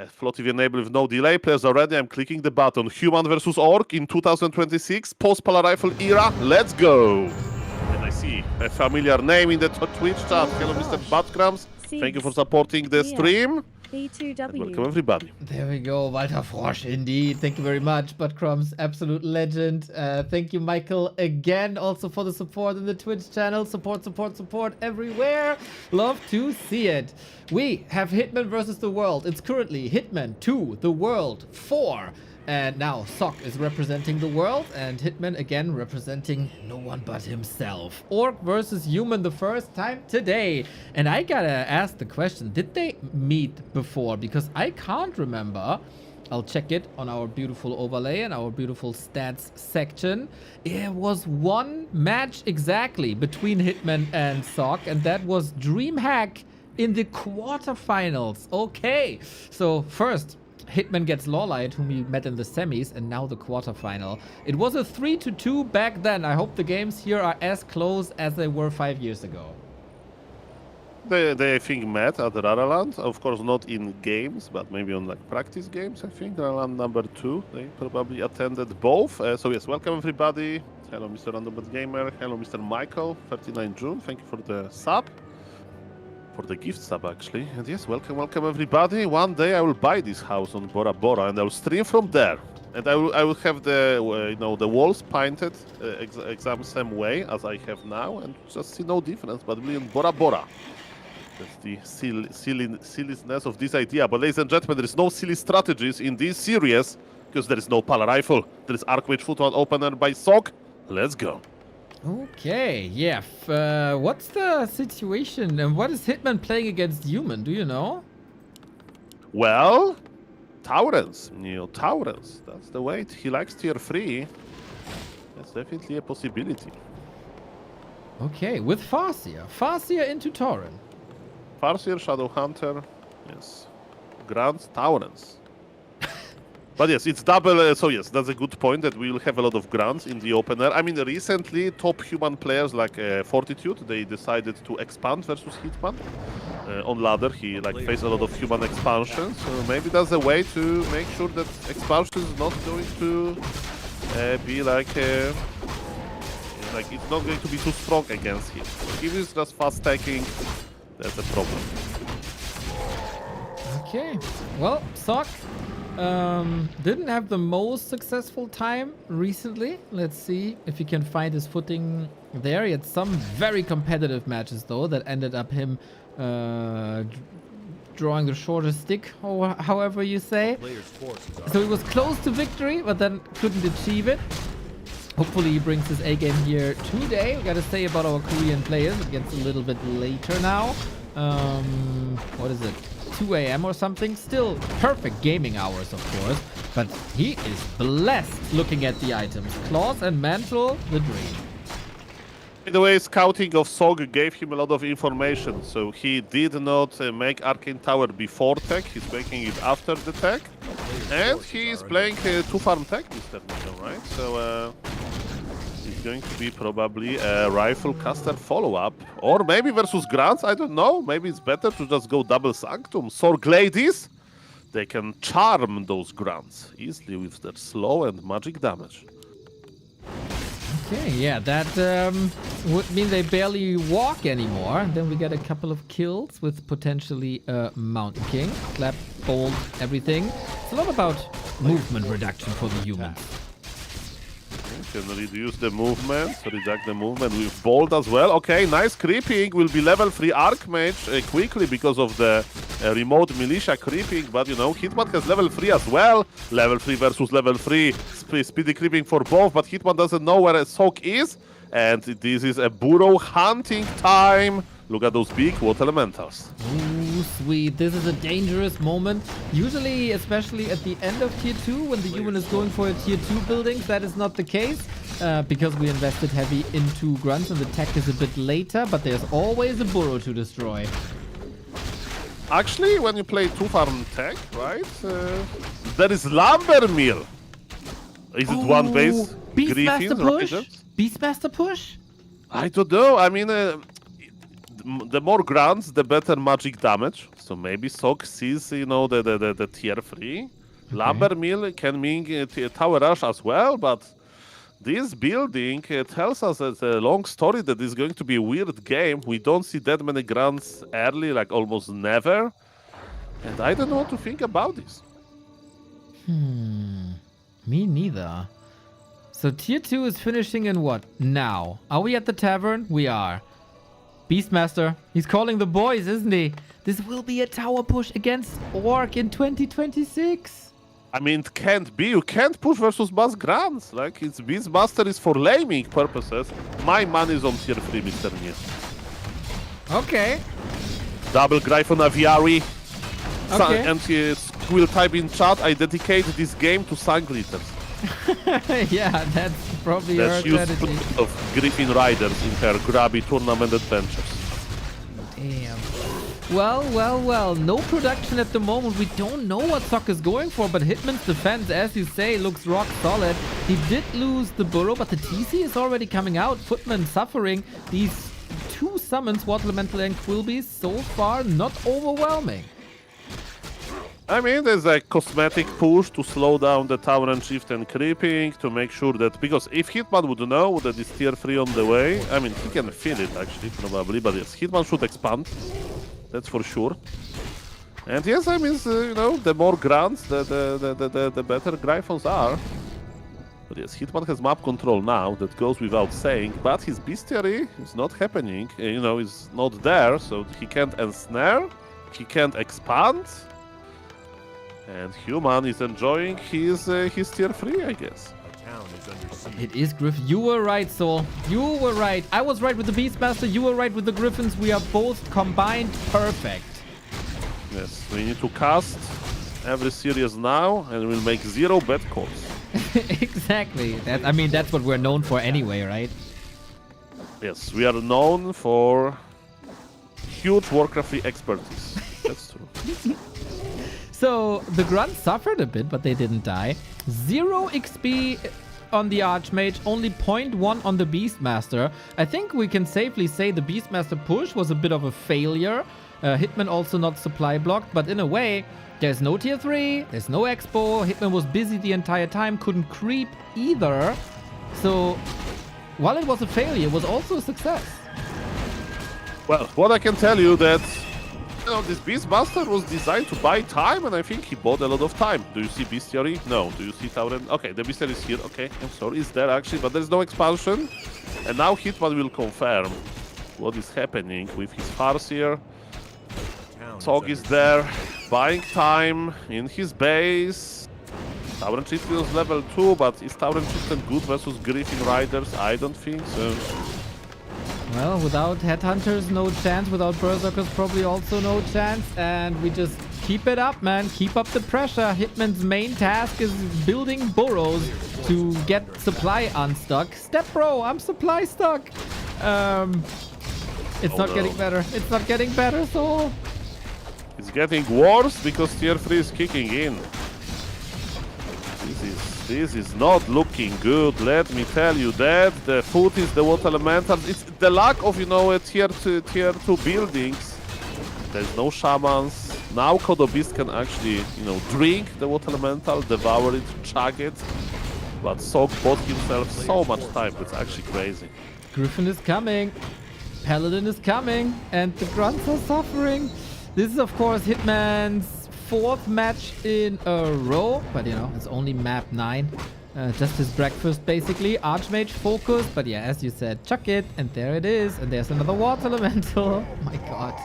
Flow TV enabled with no delay. Players are ready. I'm clicking the button. Human versus Orc in 2026. Post-Polar Rifle era. Let's go. And I see a familiar name in the Twitch chat. Hello, Mr. Buttcrumbs. Thank you for supporting the stream. B2W. Welcome, everybody. There we go, Walter Frosch, indeed. Thank you very much, Bud Crumbs, absolute legend. Thank you, Michael, again, also for the support in the Twitch channel. Support everywhere. Love to see it. We have Hitman versus the World. It's currently Hitman 2, the World 4. And now Sock is representing the world, and Hitman again representing no one but himself. Orc versus Human the first time today. And I gotta ask the question, did they meet before? Because I can't remember. I'll check it on our beautiful overlay and our beautiful stats section. It was one match exactly between Hitman and Sock, and that was DreamHack in the quarterfinals. Okay, so first, Hitman gets Lawlight, whom he met in the semis, and now the quarterfinal. It was a 3-2 back then. I hope the games here are as close as they were 5 years ago. They I think, met at Raraland. Of course, not in games, but maybe on practice games, I think. Raraland number 2. They probably attended both. So yes, welcome everybody. Hello, Mr. Randombet Gamer. Hello, Mr. Michael, 39 June. Thank you for the sub. For the gift sub, actually. And yes, welcome everybody. One day I will buy this house on Bora Bora and I will stream from there. And I will have the the walls painted exact same way as I have now, and just see no difference. But really on Bora Bora. That's the silliness of this idea. But ladies and gentlemen, there is no silly strategies in this series because there is no Polar Rifle. There is Archmage Football opener by Sock. Let's go. Okay, yeah. What's the situation and what is Hitman playing against Human? Do you know? Well, Taurens, Neo Taurens. That's the way he likes tier 3. That's definitely a possibility. Okay, with Farseer. Farseer into Tauren. Farseer, Shadow Hunter, yes. Grand Taurens. But yes, it's double. So yes, that's a good point that we will have a lot of grunts in the opener. I mean, recently top human players like Fortitude, they decided to expand versus Hitman. On ladder, he like faced a lot of human expansion. So maybe that's a way to make sure that expansion is not going to be like it's not going to be too strong against him. If he's just fast taking, that's a problem. Okay. Well, Sock didn't have the most successful time recently. Let's see if he can find his footing there. He had some very competitive matches though that ended up him drawing the shortest stick, or however you say. Player's forces are So he was close to victory, but then couldn't achieve it. Hopefully he brings his A game here today. We gotta say about our Korean players. It gets a little bit later now. What is it? 2 a.m. or something. Still perfect gaming hours, of course. But he is blessed looking at the items. Claws and Mantle, the dream. By the way, scouting of Sog gave him a lot of information. So he did not make Arcane Tower before tech. He's making it after the tech. And he is playing 2-farm tech this technical, right? So it's going to be probably a rifle caster follow-up. Or maybe versus Grants, I don't know. Maybe it's better to just go double Sanctum. Sorg ladies, they can charm those Grants easily with their slow and magic damage. Okay, yeah, that would mean they barely walk anymore. Then we get a couple of kills with potentially Mountain King. Clap, bolt, everything. It's a lot about movement reduction for the humans. Can reduce the movement, reduce the movement with bolt as well. Okay, nice creeping. Will be level 3 Archmage quickly because of the remote militia creeping. But you know, Hitman has level 3 as well. Level 3 versus level 3. Speedy creeping for both, but Hitman doesn't know where a Soak is. And this is a burrow hunting time. Look at those big water elementals. Ooh, sweet. This is a dangerous moment. Usually, especially at the end of Tier 2, when the human is going for a Tier 2 building, that is not the case. Because we invested heavy into grunts and the tech is a bit later, but there's always a burrow to destroy. Actually, when you play 2-farm tech, right, there is Lumber Mill. Is it one base? Beastmaster push? Riders? Beastmaster push? I don't know. I mean, the more grunts, the better magic damage. So maybe Sok sees, you know, the tier 3. Okay. Lumber Mill can mean Tower Rush as well, but this building tells us it's a long story that is going to be a weird game. We don't see that many grunts early, like almost never. And I don't know what to think about this. Me neither. So Tier 2 is finishing in what? Now. Are we at the tavern? We are. Beastmaster, he's calling the boys, isn't he? This will be a tower push against Orc in 2026. I mean, it can't be. You can't push versus mass grunts. Like, it's Beastmaster is for laming purposes. My money is on tier 3, Mr. Nier. Okay. Double Gryphon Aviary. Okay. And he will type in chat, I dedicate this game to Sun Glitters. Yeah, that's probably That's her used strategy. of Griffin Riders in her grabby tournament adventures. Damn. Well. No production at the moment. We don't know what Sok is going for, but Hitman's defense, as you say, looks rock solid. He did lose the burrow, but the TC is already coming out. Footman suffering. These two summons, Water Elemental and Quilby, so far not overwhelming. I mean, there's a cosmetic push to slow down the tower and shift and creeping to make sure that, because if Hitman would know that it's tier 3 on the way, I mean, he can feel it actually, probably, but yes, Hitman should expand, that's for sure. And yes, I mean, you know, the more grunts, the better Gryphons are. But yes, Hitman has map control now, that goes without saying, but his bestiary is not happening, you know, is not there, so he can't ensnare, he can't expand. And Human is enjoying his tier 3, I guess. a town is under siege. It is Griff. You were right, Soul. You were right. I was right with the Beastmaster. You were right with the Griffins. We are both combined perfect. Yes, we need to cast every series now, and we'll make 0 bad calls. Exactly. I mean, that's what we're known for anyway, right? Yes, we are known for huge Warcraft expertise. That's true. So the Grunts suffered a bit, but they didn't die. 0 XP on the Archmage, only 0.1 on the Beastmaster. I think we can safely say the Beastmaster push was a bit of a failure. Hitman also not supply blocked, but in a way, there's no tier 3, there's no expo. Hitman was busy the entire time, couldn't creep either. So while it was a failure, it was also a success. Well, what I can tell you that, you know, this Beastmaster was designed to buy time, and I think he bought a lot of time. Do you see Bestiary? No. Do you see Tauren? Okay, the Bestiary is here. Okay, I'm sorry, it's there actually, but there's no expansion. And now Hitman will confirm what is happening with his Farseer. Sog is there, buying time in his base. Tauren Chieftain is level 2, but is Tauren Chieftain good versus Griffin Riders? I don't think so. Well, without Headhunters, no chance. Without Berserkers, probably also no chance. And we just keep it up, man. Keep up the pressure. Hitman's main task is building burrows to get supply unstuck. Step bro, I'm supply stuck. It's not getting better. It's not getting better, so... It's getting worse because tier 3 is kicking in. This is not looking good, let me tell you that. The food is the water elemental. It's the lack of, you know, tier 2 buildings. There's no shamans. Now Kodobist can actually, you know, drink the water elemental, devour it, chug it. But Sog bought himself so much time, it's actually crazy. Griffin is coming. Paladin is coming. And the Grunts are suffering. This is, of course, Hitman's 4th match in a row. But, you know, it's only map 9. Just his breakfast, basically. Archmage FoCuS. But, yeah, as you said, chuck it. And there it is. And there's another water elemental. Oh, my God.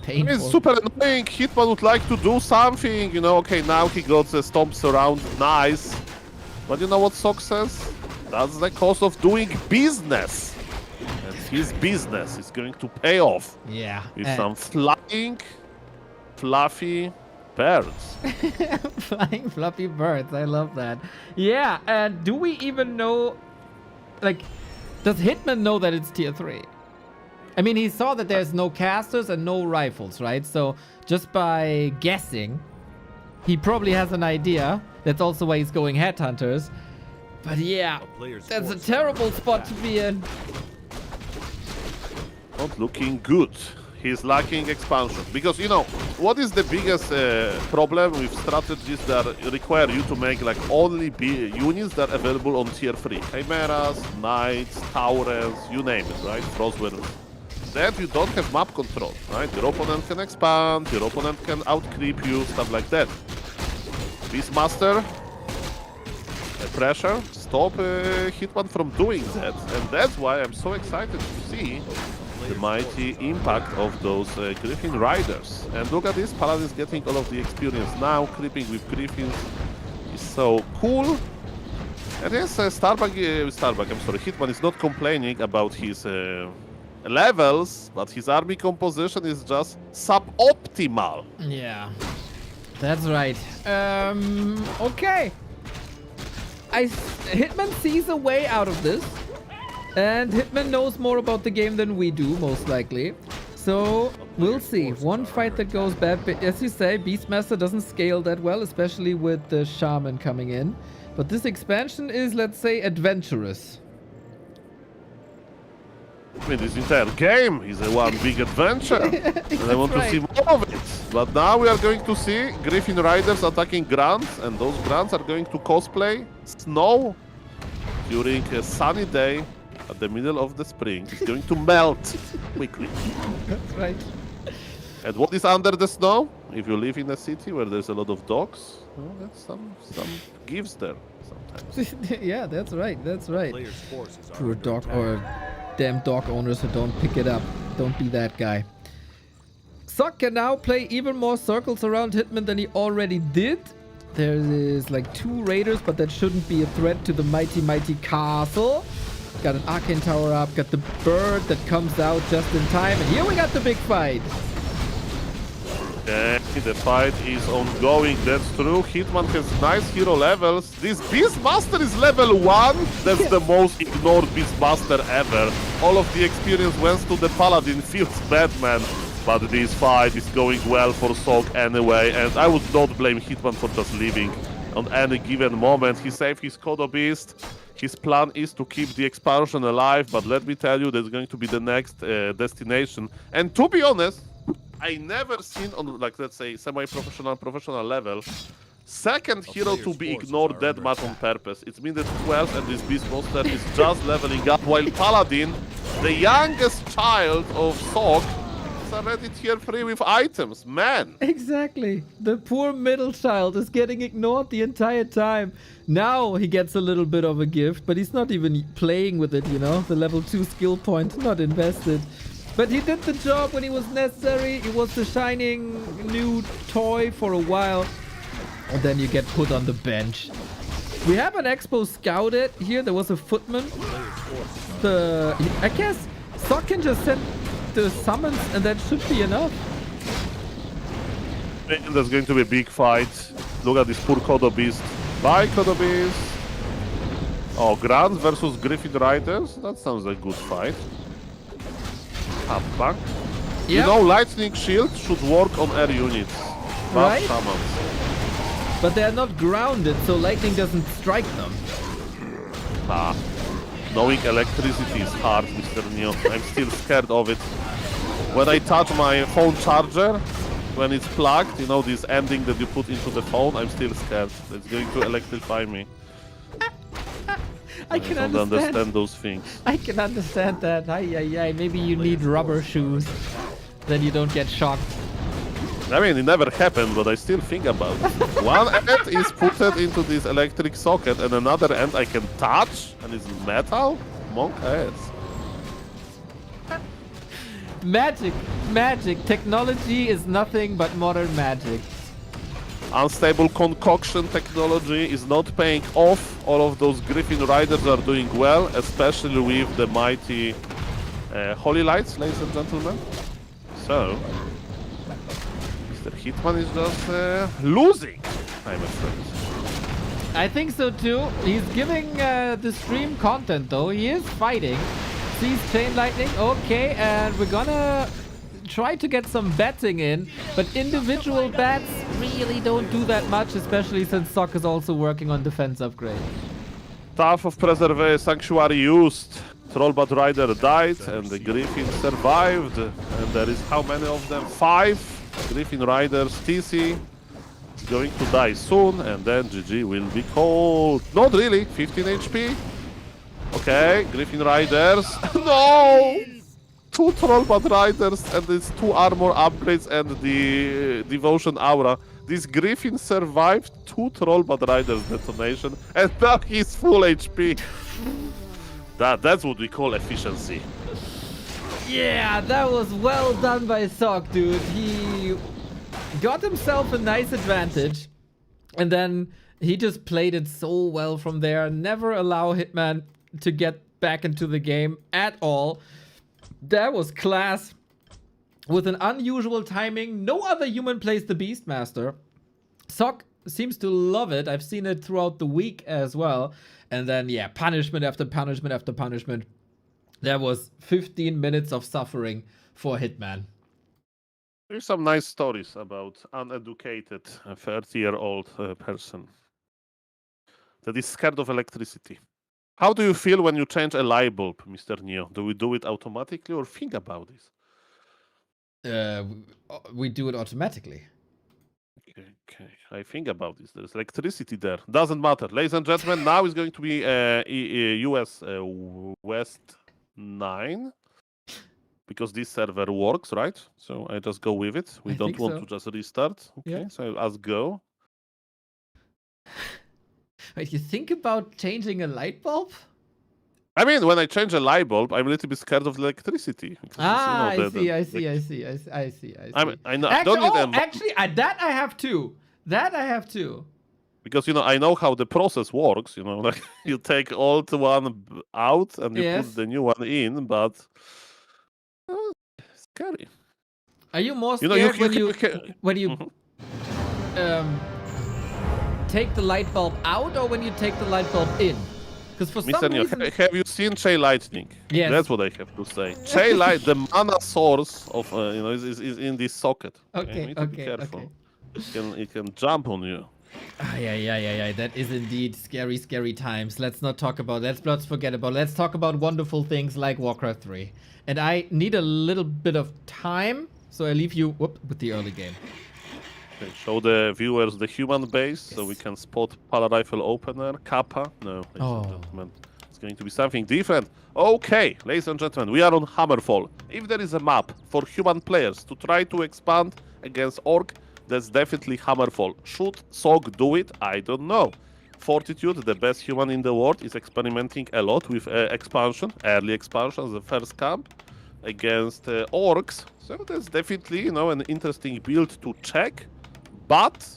Painful. It's super annoying. Hitman would like to do something. You know, okay, now he got the stomps around. Nice. But you know what Sog says? That's the cost of doing business. And his business is going to pay off. Yeah. With some flying, fluffy birds. Flying fluffy birds. I love that. Yeah, and do we even know... Like, does Hitman know that it's tier 3? I mean, he saw that there's no casters and no rifles, right? So, just by guessing, he probably has an idea. That's also why he's going Headhunters. But yeah, that's a terrible spot to be in. Not looking good. He's lacking expansion. Because, you know, what is the biggest problem with strategies that require you to make like only units that are available on tier 3? Chimeras, Knights, Taurens, you name it, right? Frostwinds. That you don't have map control, right? Your opponent can expand, your opponent can out-creep you, stuff like that. Beastmaster, pressure, stop Hitman from doing that. And that's why I'm so excited to see the mighty impact of those Griffin Riders. And look at this, Paladin is getting all of the experience now, creeping with Griffins is so cool. And yes, Hitman is not complaining about his levels, but his army composition is just suboptimal. Yeah, that's right. Okay. Hitman sees a way out of this. And Hitman knows more about the game than we do, most likely. So, we'll see. One fight that goes bad, but as you say, Beastmaster doesn't scale that well, especially with the Shaman coming in. But this expansion is, let's say, adventurous. I mean, this entire game is a one big adventure. And I want to see more of it. But now we are going to see Griffin Riders attacking Grunts, and those Grunts are going to cosplay snow during a sunny day at the middle of the spring. It's going to melt quickly. That's right. And what is under the snow? If you live in a city where there's a lot of dogs, well, that's some gifts there sometimes. Yeah, that's right. That's right. Player's forces are Poor under dog attack. or damn dog owners who don't pick it up. Don't be that guy. Sok can now play even more circles around Hitman than he already did. There is like 2 raiders, but that shouldn't be a threat to the mighty castle. Got an Arcane Tower up, got the bird that comes out just in time, and here we got the big fight. Okay, the fight is ongoing, that's true. Hitman has nice hero levels. This Beastmaster is level 1. That's the most ignored Beastmaster ever. All of the experience went to the Paladin. Feels bad, man. But this fight is going well for Sok anyway, and I would not blame Hitman for just leaving on any given moment. He saved his Kodo Beast. His plan is to keep the expansion alive, but let me tell you, that's going to be the next destination. And to be honest, I never seen on, like, let's say, semi-professional, professional level, second hero to be ignored that much on purpose. It's been that 12 and this Beast Monster is just leveling up, while Paladin, the youngest child of Sok, is already tier 3 with items. Man! Exactly. The poor middle child is getting ignored the entire time. Now he gets a little bit of a gift, but he's not even playing with it, you know? The level 2 skill point, not invested. But he did the job when he was necessary. He was the shining new toy for a while. And then you get put on the bench. We have an expo scouted here. There was a footman. I guess Sok can just send the summons and that should be enough. And there's going to be a big fight. Look at this poor Kodo Beast. Bye, Kodo Beast. Oh, Grant versus Griffin Riders. That sounds like a good fight. Humba. Yep. You know, Lightning Shield should work on air units. Right? Summons. But they're not grounded, so lightning doesn't strike them. Knowing electricity is hard, Mr. Neo. I'm still scared of it. When I touch my phone charger, when it's plugged, you know, this ending that you put into the phone, I'm still scared. It's going to electrify me. I can don't understand those things. I can understand that. Maybe you need rubber shoes. Then you don't get shocked. I mean, it never happened, but I still think about it. One end is put into this electric socket, and another end I can touch, and it's metal? Monk ass. Magic. Technology is nothing but modern magic. Unstable concoction technology is not paying off. All of those Griffin Riders are doing well, especially with the mighty Holy Lights, ladies and gentlemen. So, Mr. Hitman is just losing, I'm afraid. I think so too. He's giving the stream content though. He is fighting. Sees Chain Lightning. Okay, and we're gonna try to get some betting in, but individual bets really don't do that much, especially since Sok is also working on defense upgrade. Staff of Preserve Sanctuary used. Trollbat Rider died and the Griffin survived. And there is how many of them? 5 Griffin Riders. TC is going to die soon and then GG will be called. Not really, 15 HP. Okay, Griffin Riders. No! 2 Trollbat Riders and it's 2 armor upgrades and the Devotion Aura. This Griffin survived 2 Trollbat Riders detonation and now he's full HP. That's what we call efficiency. Yeah, that was well done by Sok, dude. He got himself a nice advantage and then he just played it so well from there. Never allow Hitman to get back into the game at all. That was class. With an unusual timing, no other human plays the Beastmaster. Sok seems to love it. I've seen it throughout the week as well. And then, yeah, punishment after punishment after punishment. There was 15 minutes of suffering for Hitman. There's some nice stories about uneducated 30-year-old person that is scared of electricity. How do you feel when you change a light bulb, Mr. Neo? Do we do it automatically or think about this? We do it automatically. Okay. I think about this. There's electricity there. Doesn't matter. Ladies and gentlemen, now is going to be US West 9. Because this server works, right? So I just go with it. We don't want to just restart. Okay, yeah. So let's go. Wait, you think about changing a light bulb? I mean, when I change a light bulb, I'm a little bit scared of electricity. Because, I see. I know. Actually, that I have too. Because, I know how the process works. Like you take old one out and you put the new one in, but scary. Are you more scared when you take the light bulb out or when you take the light bulb in? Because for Mr. some Neo, reason... have you seen Chai Lightning? Yes. That's what I have to say. Chai Light, the mana source of is in this socket. Okay, You need to be okay, careful. okay. It can jump on you. Yeah. That is indeed scary times. Let's not talk about that. Let's forget about it. Let's talk about wonderful things like Warcraft 3. And I need a little bit of time, so I leave you with the early game. Okay, show the viewers the human base so we can spot Pala Rifle Opener, Kappa. No, ladies and gentlemen. It's going to be something different. Okay, ladies and gentlemen, we are on Hammerfall. If there is a map for human players to try to expand against Orc, that's definitely Hammerfall. Should Sog do it? I don't know. Fortitude, the best human in the world, is experimenting a lot with expansion, early expansion, the first camp against Orcs. So that's definitely, an interesting build to check. But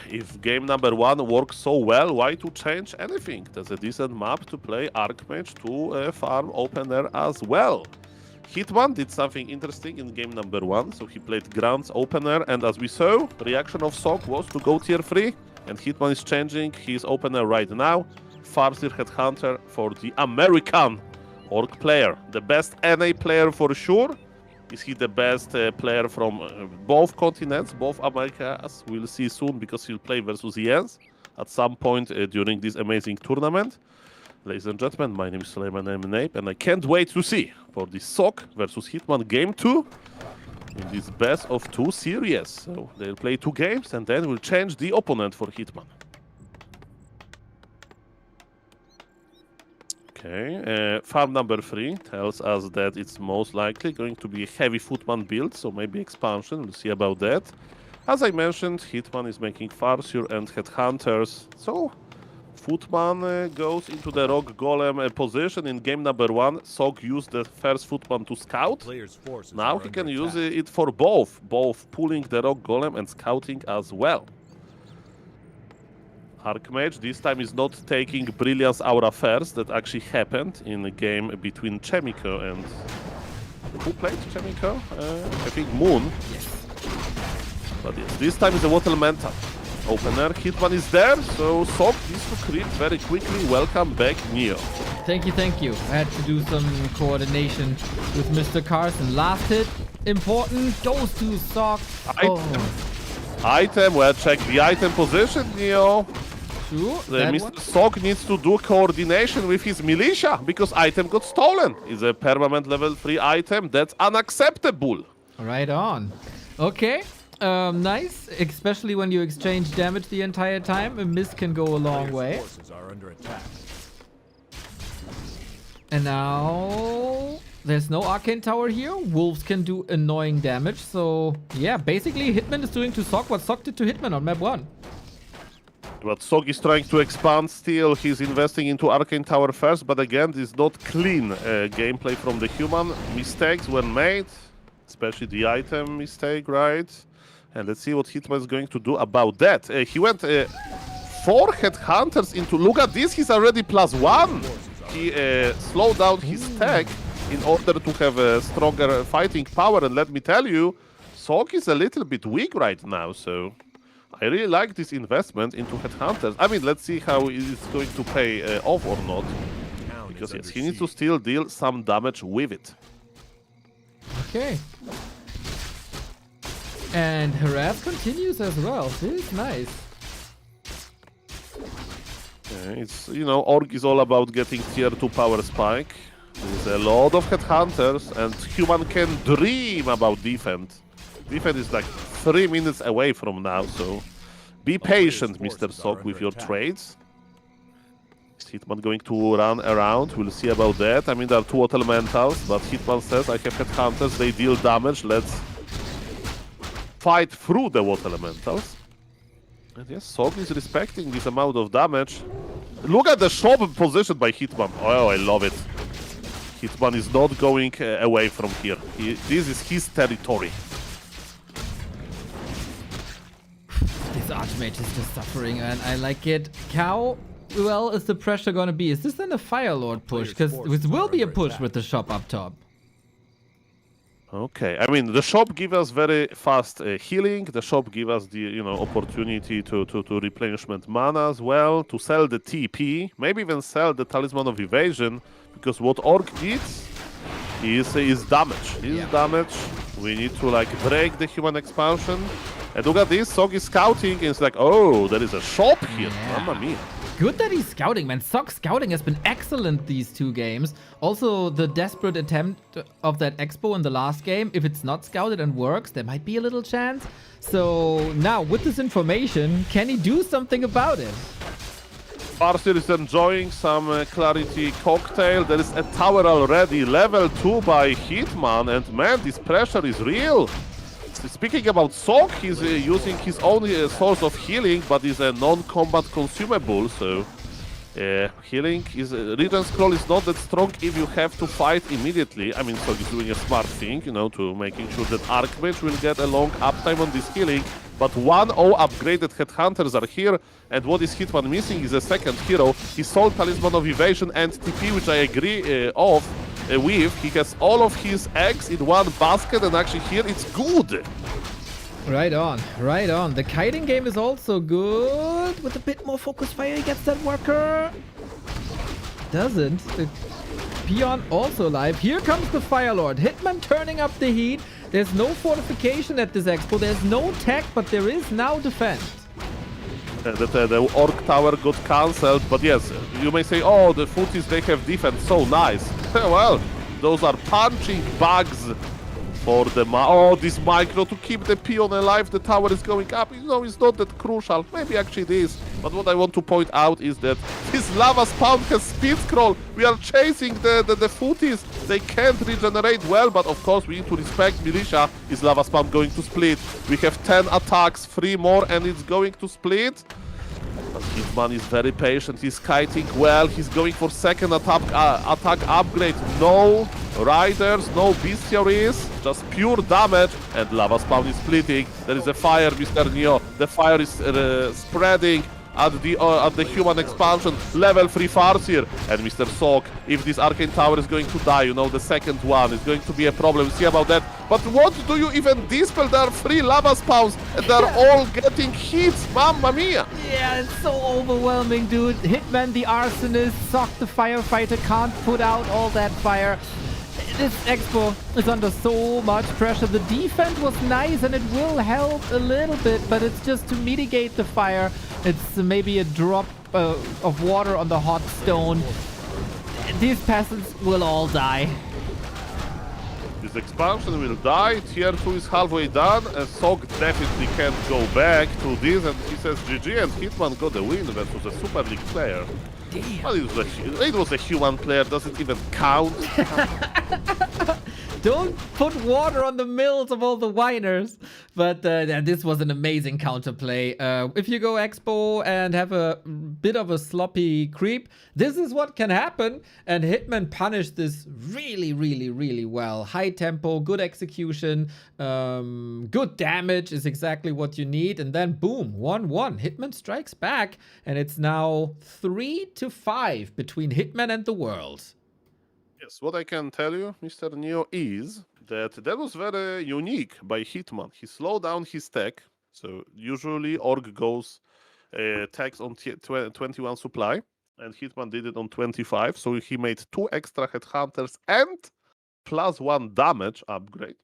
if game number 1 works so well, why to change anything? There's a decent map to play Archmage to farm opener as well. Hitman did something interesting in game number 1, so he played Grounds opener, and as we saw, the reaction of Sok was to go tier 3, and Hitman is changing his opener right now. Farseer Headhunter for the American Orc player. The best NA player for sure. Is he the best player from both continents, both Americas? We'll see soon because he'll play versus Jens at some point during this amazing tournament. Ladies and gentlemen, my name is Suleiman Nape, and I can't wait to see for the Sok versus Hitman Game 2 in this best of 2 series. So they'll play 2 games and then we'll change the opponent for Hitman. Okay, farm number 3 tells us that it's most likely going to be a heavy Footman build, so maybe expansion, we'll see about that. As I mentioned, Hitman is making Farseer and Headhunters, so Footman goes into the Rock Golem position in game number 1. Sog used the first Footman to scout. Player's forces Now are he under can use attack. it for both pulling the Rock Golem and scouting as well. Archmage this time is not taking Brilliance Aura first. That actually happened in the game between Chaemiko and... Who played Chaemiko? I think Moon. Yes. But yes, this time is a Water Elemental. Opener, Hitman is there, so Sok needs to creep very quickly. Welcome back, Neo. Thank you. I had to do some coordination with Mr. Carson. Last hit, important, goes to Sok. Item, well, check the item position, Neo. True, Mr. Sok needs to do coordination with his militia because item got stolen. It's a permanent level 3 item. That's unacceptable. Right on. Okay, nice. Especially when you exchange damage the entire time. A miss can go a long Player's way. forces are under attack. And now there's no arcane tower here. Wolves can do annoying damage. So yeah, basically Hitman is doing to Sok what Sok did to Hitman on map 1. But Sok is trying to expand still. He's investing into Arcane Tower first, but again, this is not clean gameplay from the human. Mistakes were made, especially the item mistake, right? And let's see what Hitman is going to do about that. He went 4 Headhunters into... Look at this, he's already +1. He slowed down his tech in order to have a stronger fighting power. And let me tell you, Sok is a little bit weak right now, so... I really like this investment into Headhunters. I mean, let's see how it's going to pay off or not. Because yes, he needs to still deal some damage with it. Okay. And harass continues as well. This is nice. It's, Orc is all about getting tier 2 power spike. There's a lot of Headhunters, and human can dream about defense. Defense is like 3 minutes away from now, so be patient, Mr. Sok, with your trades. Is Hitman going to run around? We'll see about that. I mean, there are 2 Water Elementals, but Hitman says, I have Headhunters, they deal damage, let's fight through the Water Elementals. And yes, Sok is respecting this amount of damage. Look at the shop position by Hitman. Oh, I love it. Hitman is not going away from here. This is his territory. This Archmage is just suffering, and I like it. How well is the pressure gonna be? Is this then a Fire Lord push? Because it will be a push with the shop up top. Okay, I mean the shop give us very fast healing. The shop give us the opportunity to replenishment mana as well, to sell the TP, maybe even sell the Talisman of Evasion, because what Orc needs is damage. Damage. We need to like break the human expansion. And look at this, Sog is scouting and it's like, oh, there is a shop here. Mamma mia. Good that he's scouting, man. Sock scouting has been excellent these 2 games. Also, the desperate attempt of that Expo in the last game, if it's not scouted and works, there might be a little chance. So now, with this information, can he do something about it? Farseer is enjoying some clarity cocktail. There is a tower already, level 2 by Hitman, and man, this pressure is real. Speaking about Sok, he's using his own source of healing, but is a non-combat consumable, so healing is regen scroll is not that strong if you have to fight immediately. I mean, Sok is doing a smart thing, to making sure that Archmage will get a long uptime on this healing. But 1-0 upgraded headhunters are here, and what is Hitman missing is a second hero. He sold Talisman of Evasion and TP, which I agree with. He has all of his eggs in one basket, and actually here it's good. Right on, right on. The kiting game is also good. With a bit more focus fire, he gets that worker. Doesn't. The peon also alive. Here comes the Fire Lord. Hitman turning up the heat. There's no fortification at this expo. There's no tech, but there is now defense. The Orc Tower got cancelled, but yes, you may say, oh, the footies, they have defense, so nice. Well, those are punching bugs for the this micro to keep the peon alive. The tower is going up. It's not that crucial. Maybe actually it is. But what I want to point out is that this lava spawn has speed scroll. We are chasing the footies. They can't regenerate well, but of course we need to respect Militia. Is lava spawn going to split? We have 10 attacks, 3 more, and it's going to split. But Hitman is very patient. He's kiting well. He's going for second attack upgrade. No riders, no bestiaries, just pure damage, and lava spawn is splitting. There is a fire, Mr. Neo. The fire is spreading at the human expansion. Level 3 Farseer, and Mr. Sok, if this arcane tower is going to die, the second one is going to be a problem. See about that. But what do you even dispel? There are 3 lava spawns and they're all getting hit. Mamma mia. Yeah, it's so overwhelming, dude. Hitman the arsonist, Sok the firefighter can't put out all that fire. This expo is under so much pressure. The defense was nice and it will help a little bit, but it's just to mitigate the fire. It's maybe a drop of water on the hot stone. These peasants will all die. This expansion will die. Tier 2 is halfway done, and Sok definitely can't go back to this, and he says GG, and Hitman got the win versus a Super League player. Well, it was a human player, doesn't even count. Don't put water on the mills of all the whiners. But this was an amazing counterplay. If you go Expo and have a bit of a sloppy creep, this is what can happen. And Hitman punished this really, really, really well. High tempo, good execution, good damage is exactly what you need. And then boom, 1-1. Hitman strikes back. And it's now 3-5 between Hitman and the world. Yes, what I can tell you, Mr. Neo, is that was very unique by Hitman. He slowed down his tech. So usually Org goes tax on 21 supply, and Hitman did it on 25. So he made 2 extra headhunters and +1 damage upgrade.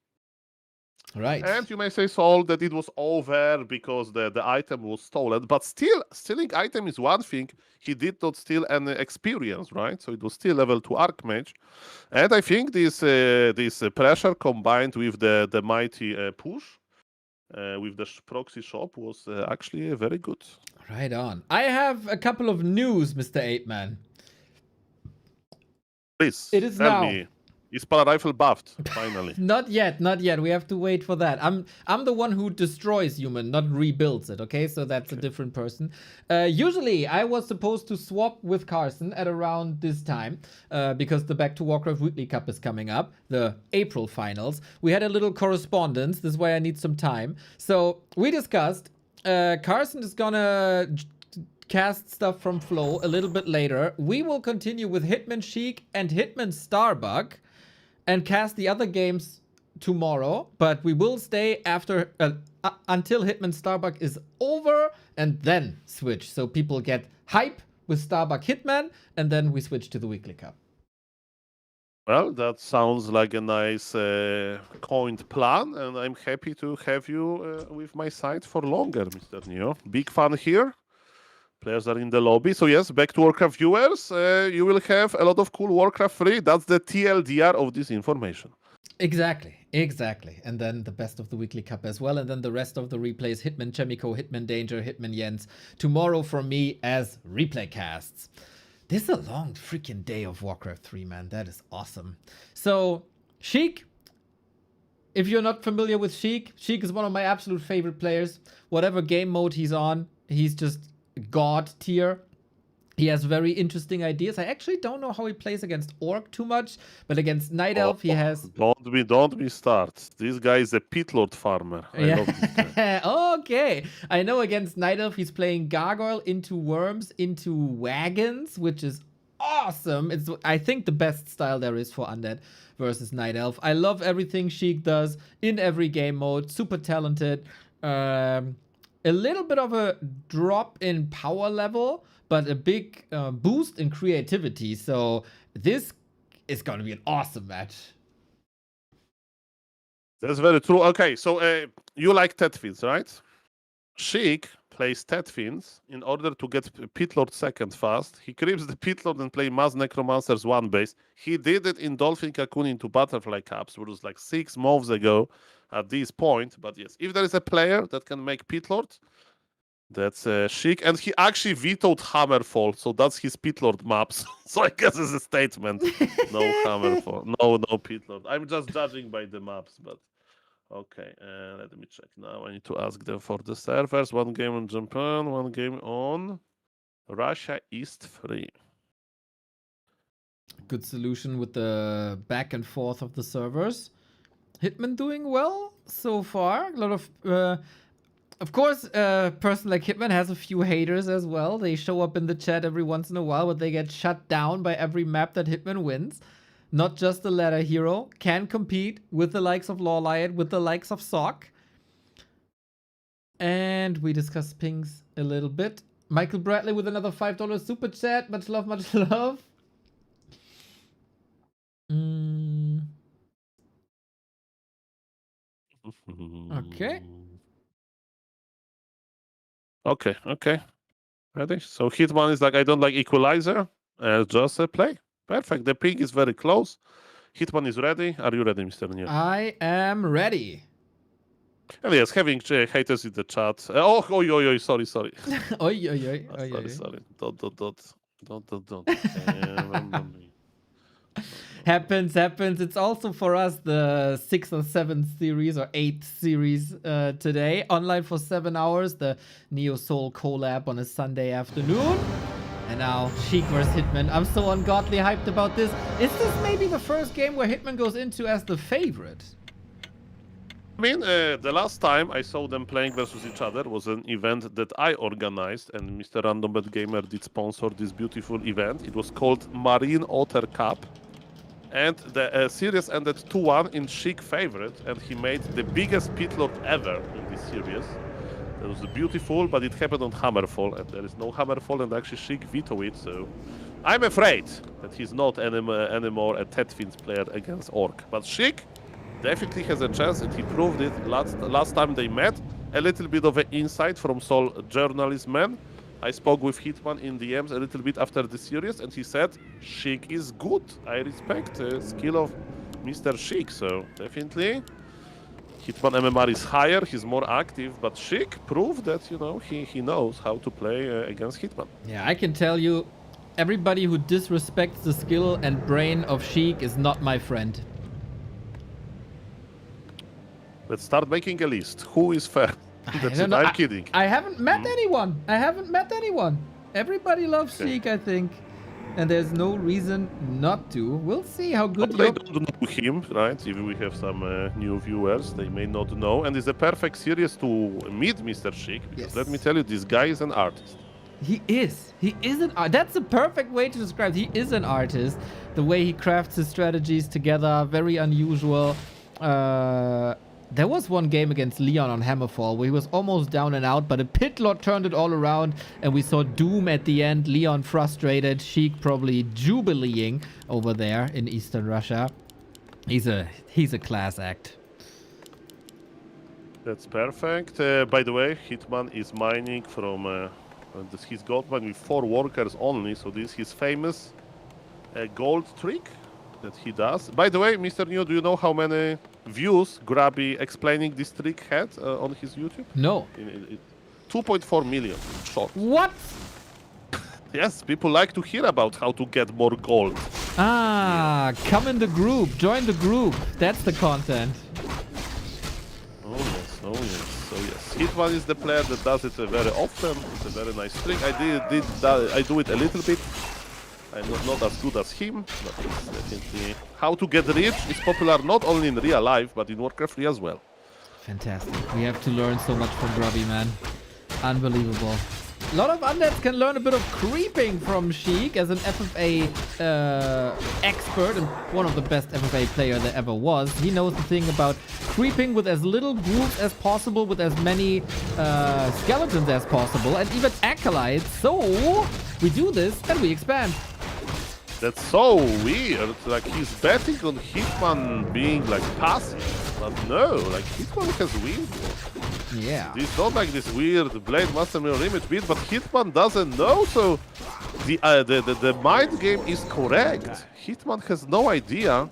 Right. And you may say, Sol, that it was over because the item was stolen. But still, stealing item is one thing. He did not steal any experience, right? So it was still level 2 Archmage. And I think this pressure combined with the mighty push with the proxy shop was actually very good. Right on. I have a couple of news, Mr. 8-Man. Please, It is tell now. me. Is Pala Rifle buffed, finally? Not yet, not yet. We have to wait for that. I'm the one who destroys human, not rebuilds it, okay? So that's a different person. Usually, I was supposed to swap with Carson at around this time because the Back to Warcraft Weekly Cup is coming up, the April Finals. We had a little correspondence. This is why I need some time. So we discussed Carson is gonna cast stuff from Flow a little bit later. We will continue with Hitman Sheik and Hitman Starbuck and cast the other games tomorrow, but we will stay after until Hitman Starbuck is over and then switch. So people get hype with Starbuck Hitman and then we switch to the Weekly Cup. Well, that sounds like a nice coined plan, and I'm happy to have you with my side for longer, Mr. Neo. Big fun here. Players are in the lobby. So yes, back to Warcraft viewers. You will have a lot of cool Warcraft 3. That's the TLDR of this information. Exactly. And then the best of the Weekly Cup as well. And then the rest of the replays, Hitman Chaemiko, Hitman Danger, Hitman Jens, tomorrow from me as replay casts. This is a long freaking day of Warcraft 3, man. That is awesome. So, Sheik, if you're not familiar with Sheik is one of my absolute favorite players. Whatever game mode he's on, he's just god tier. He has very interesting ideas. I actually don't know how he plays against Orc too much, but against Night Elf he has... Don't be start. This guy is a pit lord farmer. I love this guy. Okay. I know against Night Elf he's playing Gargoyle into Worms, into Wagons, which is awesome. It's, I think, the best style there is for Undead versus Night Elf. I love everything Sheik does in every game mode. Super talented. A little bit of a drop in power level, but a big boost in creativity. So this is going to be an awesome match. That's very true. Okay, so you like Tetfins, right? Sheik plays Tetfins in order to get Pit Lord second fast. He creeps the Pit Lord and play Mass Necromancers 1 base. He did it in Dolphin Cocoon into Butterfly Cups, which was like 6 moves ago at this point. But yes, if there is a player that can make Pit Lord, that's Sheik. And he actually vetoed Hammerfall, so that's his Pit Lord maps. So I guess it's a statement. No Hammerfall, no Pit Lord. I'm just judging by the maps, but... Okay, let me check now. I need to ask them for the servers. 1 game on Japan, 1 game on Russia East 3. Good solution with the back and forth of the servers. Hitman doing well so far. A lot of course, a person like Hitman has a few haters as well. They show up in the chat every once in a while, but they get shut down by every map that Hitman wins. Not just the ladder hero, can compete with the likes of Lawlion, with the likes of Sock. And we discussed pings a little bit. Michael Bradley with another $5 super chat. Much love, much love. Okay. Okay. Ready? So Hitman is like, I don't like Equalizer. Just play. Perfect. The ping is very close. Hitman is ready. Are you ready, Mr. Neo? I am ready. And yes, having haters in the chat. Sorry. Oi. Sorry. Don't. Happens. It's also for us the 6th or 7th series or 8th series today. Online for 7 hours. The Neo Soul collab on a Sunday afternoon. And now, Sheik vs Hitman. I'm so ungodly hyped about this. Is this maybe the first game where Hitman goes into as the favorite? I mean, the last time I saw them playing versus each other was an event that I organized, and Mr. Random Bet Gamer did sponsor this beautiful event. It was called Marine Otter Cup. And the series ended 2-1 in Sheik favorite, and he made the biggest pit lord ever in this series. That was beautiful, but it happened on Hammerfall, and there is no Hammerfall, and actually Sheik vetoed it, so... I'm afraid that he's not anymore a Tetfins player against Orc. But Sheik definitely has a chance, and he proved it last time they met. A little bit of an insight from Soul Journalist Man. I spoke with Hitman in DMs a little bit after the series, and he said, Sheik is good. I respect the skill of Mr. Sheik, so definitely... Hitman MMR is higher, he's more active, but Sheik proved that, you know, he knows how to play against Hitman. Yeah, I can tell you, everybody who disrespects the skill and brain of Sheik is not my friend. Let's start making a list. Who is fair? That's it. I'm kidding. I haven't met anyone. Everybody loves Sheik, I think. And there's no reason not to. We'll see how good they don't know him, right? If we have some new viewers, they may not know. And it's a perfect series to meet Mr. Sheik. Because let me tell you, this guy is an artist. He is an artist. That's a perfect way to describe it. He is an artist. The way he crafts his strategies together, very unusual. There was one game against Leon on Hammerfall where he was almost down and out, but a pit lord turned it all around, and we saw Doom at the end. Leon frustrated, Sheik probably jubileeing over there in Eastern Russia. He's a class act. That's perfect. By the way, Hitman is mining from his gold mine with 4 workers only, so this is his famous gold trick that he does. By the way, Mr. Neo, do you know how many views Grabby explaining this trick had on his YouTube? No. 2.4 million short. What? Yes, people like to hear about how to get more gold. Ah, come in the group. Join the group. That's the content. Oh yes, oh yes. So yes, Hitman is the player that does it very often. It's a very nice trick. I do it a little bit. I'm not as good as him, but it's definitely how to get rich is popular not only in real life but in Warcraft 3 as well. Fantastic. We have to learn so much from Grubby, man. Unbelievable. A lot of undeads can learn a bit of creeping from Sheik as an FFA expert and one of the best FFA player there ever was. He knows the thing about creeping with as little groups as possible, with as many skeletons as possible, and even acolytes. So we do this and we expand. That's so weird. Like he's betting on Hitman being like passive, but no, like Hitman has win. Yeah. It's not like this weird Blade Master mirror image beat, but Hitman doesn't know, so the mind game is correct. Hitman has no idea.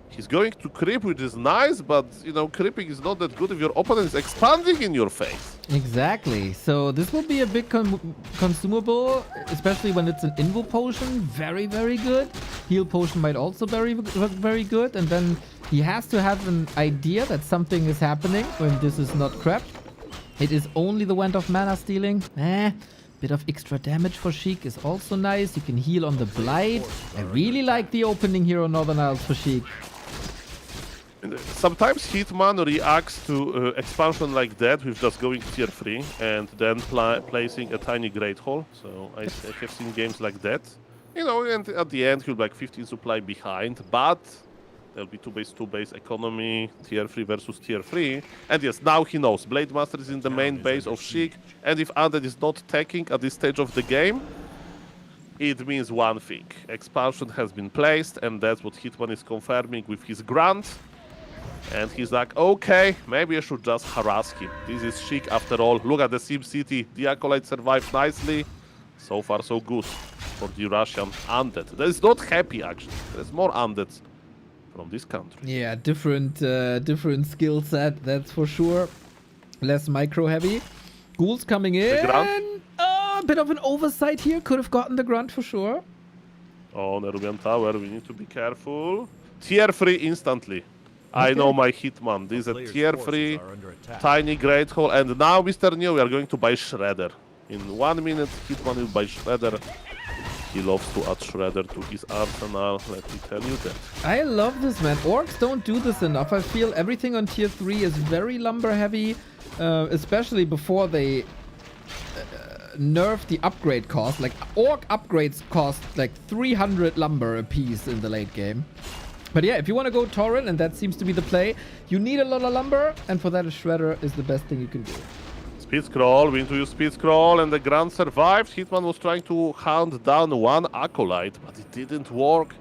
He's going to creep, which is nice, but you know, creeping is not that good if your opponent is expanding in your face. Exactly. So this will be a big consumable, especially when it's an invo potion. Very, very good. Heal potion might also be very good. And then he has to have an idea that something is happening when this is not crap. It is only the Wand of Mana stealing. Bit of extra damage for Sheik is also nice. You can heal on the Blight. I really like the opening here on Northern Isles for Sheik. Sometimes Hitman reacts to expansion like that with just going tier 3 and then placing a tiny Great Hall. So I have seen games like that. You know, and at the end he'll be like 15 supply behind, but there'll be 2 base economy, tier 3 versus tier 3. And yes, now he knows. Blade Master is in the main base of Sheik, and if Undead is not taking at this stage of the game, it means one thing. Expansion has been placed, and that's what Hitman is confirming with his grunt. And he's like, okay, maybe I should just harass him. This is Sheik after all. Look at the Sim City. The Acolyte survived nicely. So far, so good for the Russian undead. That is not happy, actually. There's more undeads from this country. Yeah, different skill set, that's for sure. Less micro heavy. Ghouls coming in. A bit of an oversight here. Could have gotten the grunt for sure. Oh, Nerubian Tower. We need to be careful. Tier 3 instantly. I know my Hitman. This is a tier 3 tiny Great Hall. And now, Mr. Neo, we are going to buy Shredder. In 1 minute, Hitman will buy Shredder. He loves to add Shredder to his arsenal, let me tell you that. I love this, man. Orcs don't do this enough. I feel everything on tier 3 is very lumber heavy, especially before they nerf the upgrade cost. Like, Orc upgrades cost like 300 lumber a piece in the late game. But yeah, if you want to go Torrent, and that seems to be the play, you need a lot of lumber, and for that a Shredder is the best thing you can do. Speed scroll, we need to use speed scroll, and the Grand survived. Hitman was trying to hunt down one Acolyte, but it didn't work.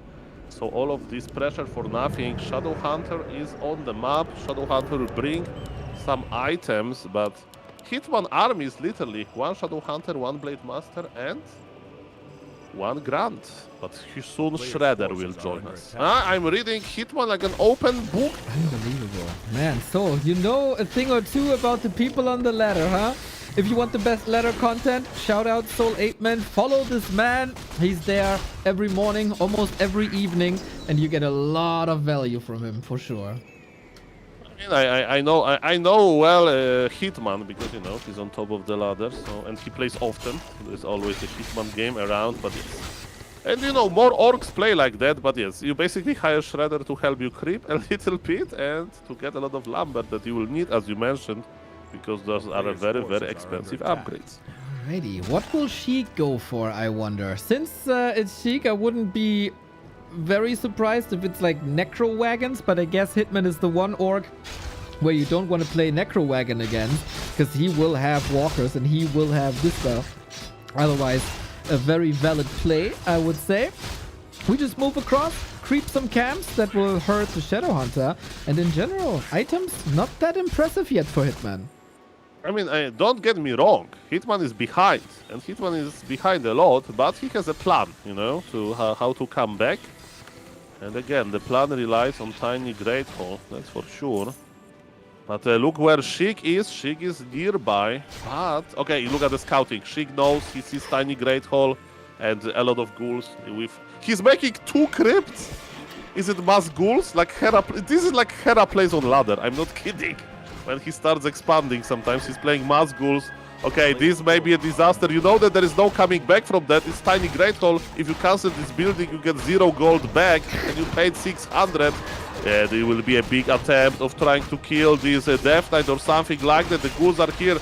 So all of this pressure for nothing. Shadow Hunter is on the map. Shadow Hunter will bring some items, but Hitman army is literally one Shadow Hunter, one Blade Master, and one Grant. But soon Shredder will join us. I'm reading Hitman like an open book. Unbelievable. Man, so you know a thing or two about the people on the ladder, huh? If you want the best ladder content, shout out Soul8Man. Follow this man. He's there every morning, almost every evening, and you get a lot of value from him for sure. I know well Hitman because you know he's on top of the ladder, so and he plays often. There's always a Hitman game around, but yes. And you know more orcs play like that, but yes, you basically hire Shredder to help you creep a little bit and to get a lot of lumber that you will need, as you mentioned, because those are very, very expensive upgrades. Alrighty, what will Sheik go for, I wonder? Since it's Sheik, I wouldn't be very surprised if it's like Necro Wagons, but I guess Hitman is the one orc where you don't want to play Necro Wagon again, because he will have walkers and he will have this stuff. Otherwise, a very valid play, I would say. We just move across, creep some camps that will hurt the Shadow Hunter, and in general, items not that impressive yet for Hitman. I mean, don't get me wrong. Hitman is behind, and Hitman is behind a lot, but he has a plan, you know, to how to come back. And again, the plan relies on Tiny Great Hall, that's for sure. But look where Sheik is. Sheik is nearby. But okay, look at the scouting. Sheik knows he sees Tiny Great Hall and a lot of ghouls. He's making 2 crypts. Is it mass ghouls? Like Hera? This is like Hera plays on ladder. I'm not kidding. When he starts expanding, sometimes he's playing mass ghouls. Okay, this may be a disaster. You know that there is no coming back from that. It's Tiny Great Hall. If you cancel this building, you get 0 gold back, and you paid 600. Yeah, there will be a big attempt of trying to kill this Death Knight or something like that. The ghouls are here.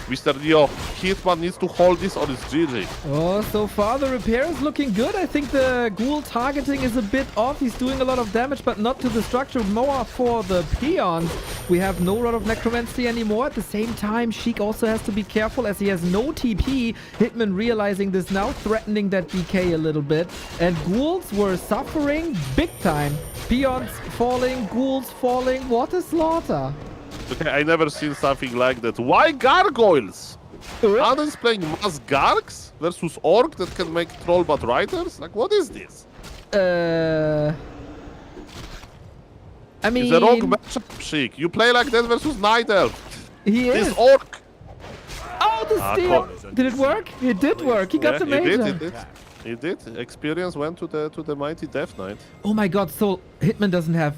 Mr. Neo, Hitman needs to hold this or it's GG. Oh, so far the repair is looking good. I think the ghoul targeting is a bit off. He's doing a lot of damage, but not to the structure. More for the peons. We have no Rod of Necromancy anymore. At the same time, Sheik also has to be careful as he has no TP. Hitman realizing this now, threatening that DK a little bit. And ghouls were suffering big time. Peons falling, ghouls falling. What a slaughter. Okay, I never seen something like that. Why gargoyles? Others playing mass gargs versus orc that can make troll but riders? Like, what is this? I mean... It's a wrong matchup, Sheik. You play like that versus night elf. He is. This orc. Oh, the steal! Did it work? It did work. He got the major. He did. Experience went to the mighty Death Knight. Oh my god, so Hitman doesn't have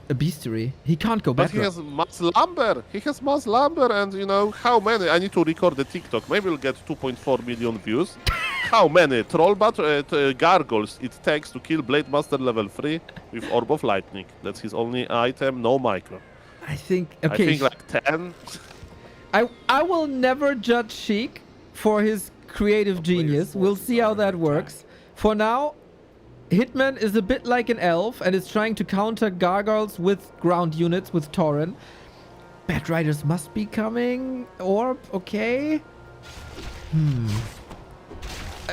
a bestiary. He can't go back. But he has mass lumber. He has mass lumber, and you know how many? I need to record the TikTok. Maybe we'll get 2.4 million views. How many troll gargoyles it takes to kill Blade Master level 3 with Orb of Lightning? That's his only item. No micro. I think. Okay. I think like 10. I will never judge Sheik for his creative genius. We'll see how that works. For now, Hitman is a bit like an elf and is trying to counter gargoyles with ground units with Tauren. Bat Riders must be coming. Orb, okay.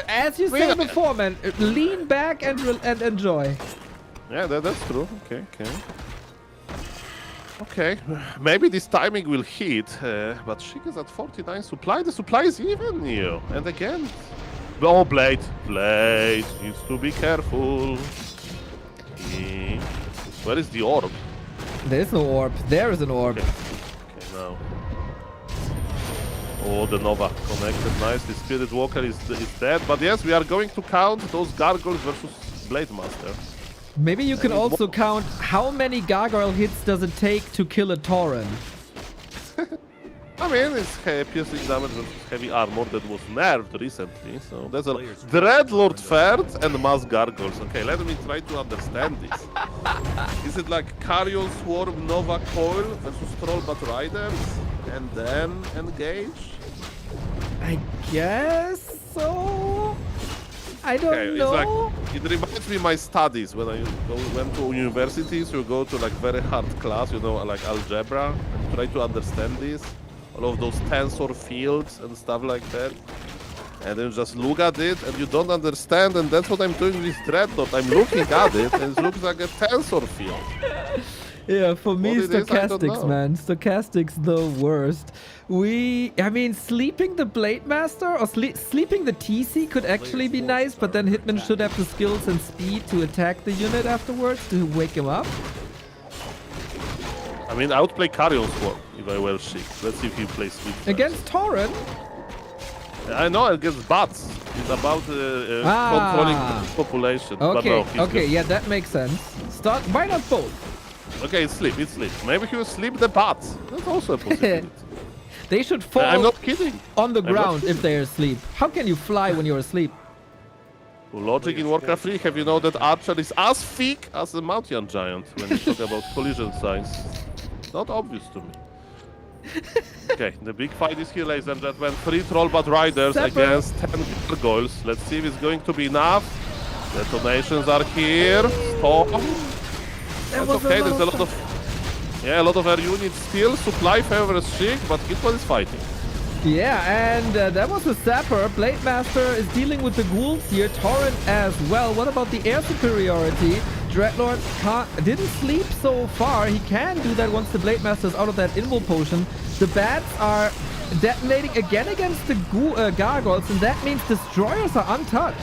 As you said before, man, lean back and enjoy. Yeah, that's true. Okay, maybe this timing will hit, but Sheik is at 49 supply. The supply is even new. And again, oh, Blade needs to be careful. Where is the orb? There is no orb. There is an orb. Okay, now. Oh, the Nova connected nicely. Spirit Walker is dead. But yes, we are going to count those gargoyles versus Blade Master. Maybe you can also count how many gargoyle hits does it take to kill a Tauren. I mean, it's piercing damage versus heavy armor that was nerfed recently. So there's a Dreadlord Third and mass gargoyles. Okay, let me try to understand this. Is it like Carrion Swarm Nova Coil versus Troll but Riders and then engage? I guess so. I don't know. Like, it reminds me of my studies when I went to universities. You go to like very hard class, you know, like algebra, and try to understand this, all of those tensor fields and stuff like that. And then you just look at it and you don't understand, and that's what I'm doing with Dreadnought. I'm looking at it and it looks like a tensor field. Yeah, for me, stochastics, man. Stochastics the worst. I mean, sleeping the Blade Master or sleeping the TC could actually be nice, but then Hitman should have the skills and speed to attack the unit afterwards to wake him up. I mean, I would play Carrion Swarm if I were Sheik. Let's see if he plays Sleep. Against Tauren? I know, against Bats. It's about controlling the population. Okay, but no, yeah, that makes sense. Why not both? Okay, it's sleep. Maybe he will sleep the bats. That's also a possibility. They should fall I'm not kidding. On the ground if they are asleep. How can you fly when you're asleep? Logic in Warcraft 3, have you know that Archer is as thick as a mountain giant when you talk about collision size? Not obvious to me. Okay, the big fight is here, ladies and gentlemen. 3 Troll but Riders against 10 gargoyles. Let's see if it's going to be enough. Detonations are here. Stop. That's okay. There's a lot of a lot of air units still. Supply favors Sheik, but Hitman is fighting. Yeah, and that was a Sapper. Blade Master is dealing with the ghouls here. Torrent as well. What about the air superiority? Dreadlord didn't sleep so far. He can do that once the Blade Master is out of that invul potion. The bats are detonating again against the gargoyles, and that means destroyers are untouched.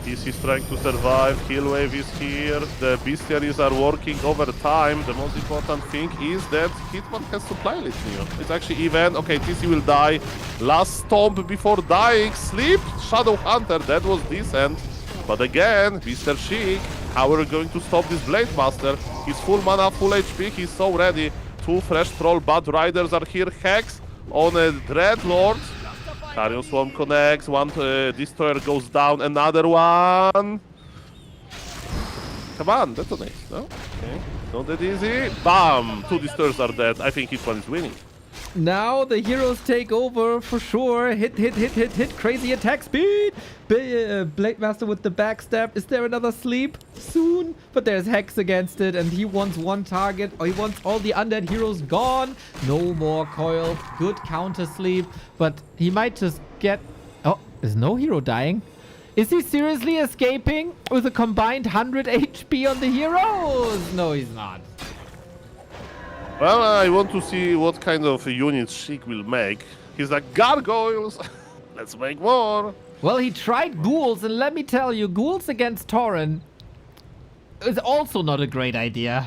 He's trying to survive. Kill wave is here. The bestiaries are working over time. The most important thing is that Hitman has supply list here. It's actually even. Okay, TC will die. Last stomp before dying. Sleep. Shadow Hunter. That was decent. But again, Mr. Sheik, how are we going to stop this Blade Master? He's full mana, full HP. He's so ready. Two fresh troll Bad Riders are here. Hex on a Dreadlord. Carrion Swarm connects, one destroyer goes down, another one. Come on, detonate, no? Okay, not that easy. Bam! Two destroyers are dead. I think Hitman is winning. Now the heroes take over for sure. Hit. Crazy attack speed. Blade Master with the backstab. Is there another sleep? Soon. But there's Hex against it, and he wants one target. Or he wants all the undead heroes gone. No more coil. Good counter sleep. But he might just get... Oh, is no hero dying? Is he seriously escaping with a combined 100 HP on the heroes? No, he's not. Well, I want to see what kind of units Sheik will make. He's like, gargoyles! Let's make more! Well, he tried ghouls, and let me tell you, ghouls against Tauren is also not a great idea.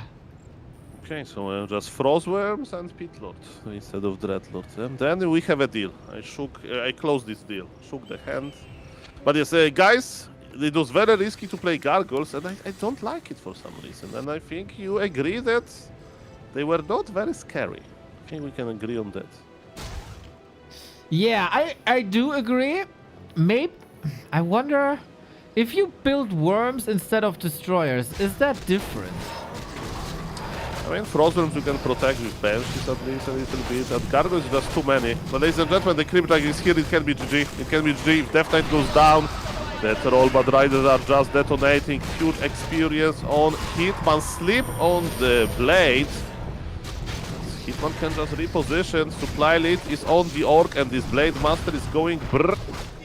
Okay, so just Frostworms and Pitlord instead of Dreadlord. And then we have a deal. I closed this deal. Shook the hand. But yes, guys, it was very risky to play gargoyles, and I don't like it for some reason. And I think you agree that they were not very scary. I think we can agree on that. Yeah, I do agree. Maybe, I wonder if you build worms instead of destroyers, is that different? I mean, Frostworms you can protect with Banshees at least a little bit, and Gargoyles is just too many. But ladies and gentlemen, the Crypt Drag is here, it can be GG. It can be GG if Death Knight goes down. That roll, but Riders are just detonating. Huge experience on Hitman. Sleep on the blade. Hitman can just reposition. Supply lead is on the Orc, and this Blade Master is going brrr.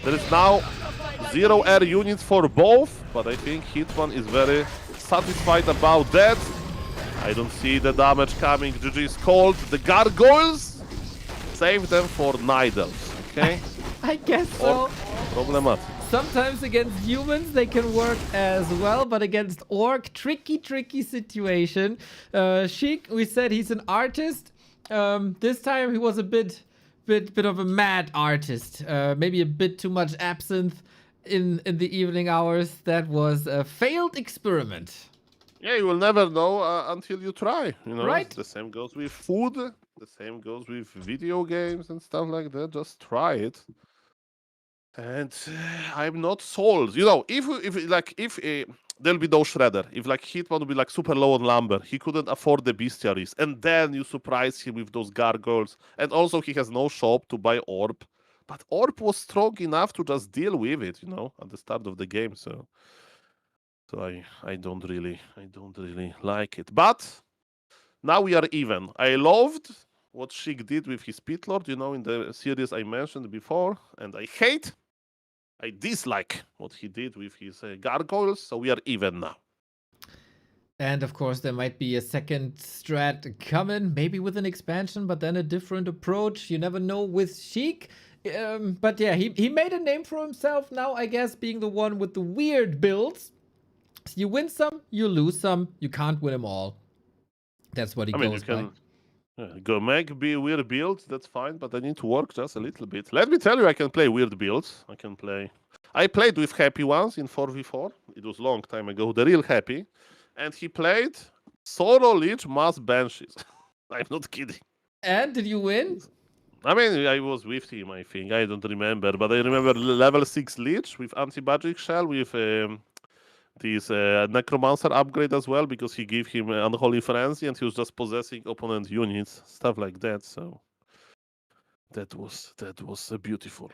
There is now 0 air units for both, but I think Hitman is very satisfied about that. I don't see the damage coming. GG is called. The Gargoyles save them for Nidals, okay? I guess so. Problematic. Sometimes against humans they can work as well, but against Orc, tricky situation. Sheik, we said he's an artist. This time he was a bit of a mad artist. Maybe a bit too much absinthe in the evening hours. That was a failed experiment. Yeah, you will never know until you try, you know? Right. The same goes with food, the same goes with video games and stuff like that. Just try it. And I'm not sold. You know, if there'll be no shredder. If like Hitman would be like super low on lumber, he couldn't afford the bestiaries, and then you surprise him with those gargoyles, and also he has no shop to buy orb. But orb was strong enough to just deal with it, you know, at the start of the game. So I don't really like it. But now we are even. I loved what Sheik did with his Pitlord, you know, in the series I mentioned before, and I dislike what he did with his gargoyles, so we are even now. And of course, there might be a second strat coming, maybe with an expansion, but then a different approach. You never know with Sheik. But yeah, he made a name for himself now, I guess, being the one with the weird builds. You win some, you lose some. You can't win them all. That's what he goes by. Go make weird builds, that's fine, but I need to work just a little bit. Let me tell you, I can play weird builds. I played with Happy once in 4v4. It was a long time ago, the real Happy. And he played Solo Lich Mass Banshees. I'm not kidding. And did you win? I mean, I was with him, I think. I don't remember, but I remember level 6 Lich with Anti-Magic Shell, with this Necromancer upgrade as well, because he gave him Unholy Frenzy and he was just possessing opponent units, stuff like that. So that was beautiful.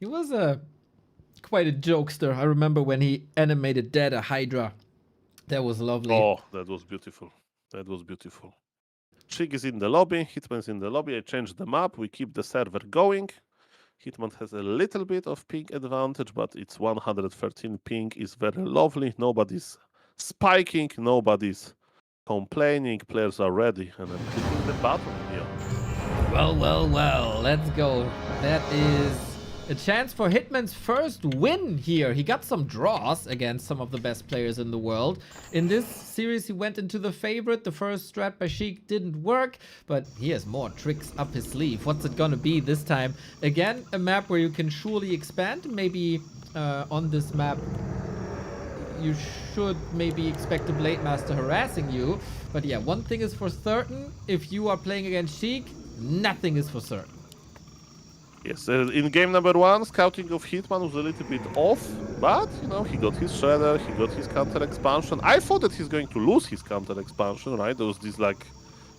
He was a quite a jokester. I remember when he animated Dead a Hydra. That was lovely. Oh, that was beautiful. That was beautiful. Chick is in the lobby. Hitman's in the lobby. I changed the map. We keep the server going. Hitman has a little bit of ping advantage, but it's 113 ping is very lovely. Nobody's spiking. Nobody's complaining. Players are ready. And I'm clicking the button here. Well, let's go. That is a chance for Hitman's first win here. He got some draws against some of the best players in the world. In this series, he went into the favorite. The first strat by Sheik didn't work, but he has more tricks up his sleeve. What's it gonna be this time? Again, a map where you can surely expand. Maybe on this map, you should maybe expect a Blade Master harassing you. But yeah, one thing is for certain. If you are playing against Sheik, nothing is for certain. Yes, in game number 1, scouting of Hitman was a little bit off, but, you know, he got his Shredder, he got his counter expansion. I thought that he's going to lose his counter expansion, right? There was this, like,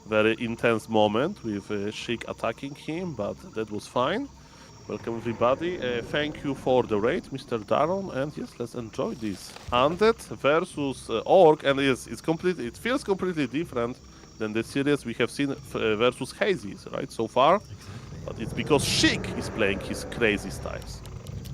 very intense moment with Sheik attacking him, but that was fine. Welcome, everybody. Thank you for the raid, Mr. Daron, and yes, let's enjoy this. Undead versus Orc, and yes, it feels completely different than the series we have seen versus Hazy's, right, so far. But it's because Sheik is playing his crazy styles.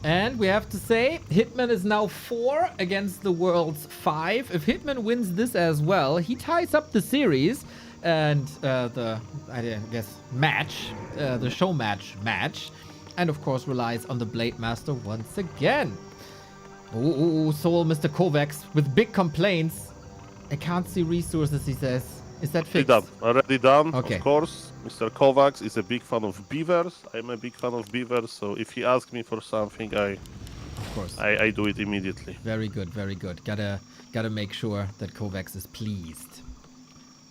And we have to say, Hitman is now 4 against the world's 5. If Hitman wins this as well, he ties up the series and the show match. And of course relies on the Blade Master once again. Ooh, Soul, Mr. Kovacs with big complaints. I can't see resources, he says. Is that fixed? Already done, Okay. Of course. Mr. Kovacs is a big fan of beavers. I'm a big fan of beavers, so if he asks me for something, I do it immediately. Very good, very good. Gotta make sure that Kovacs is pleased.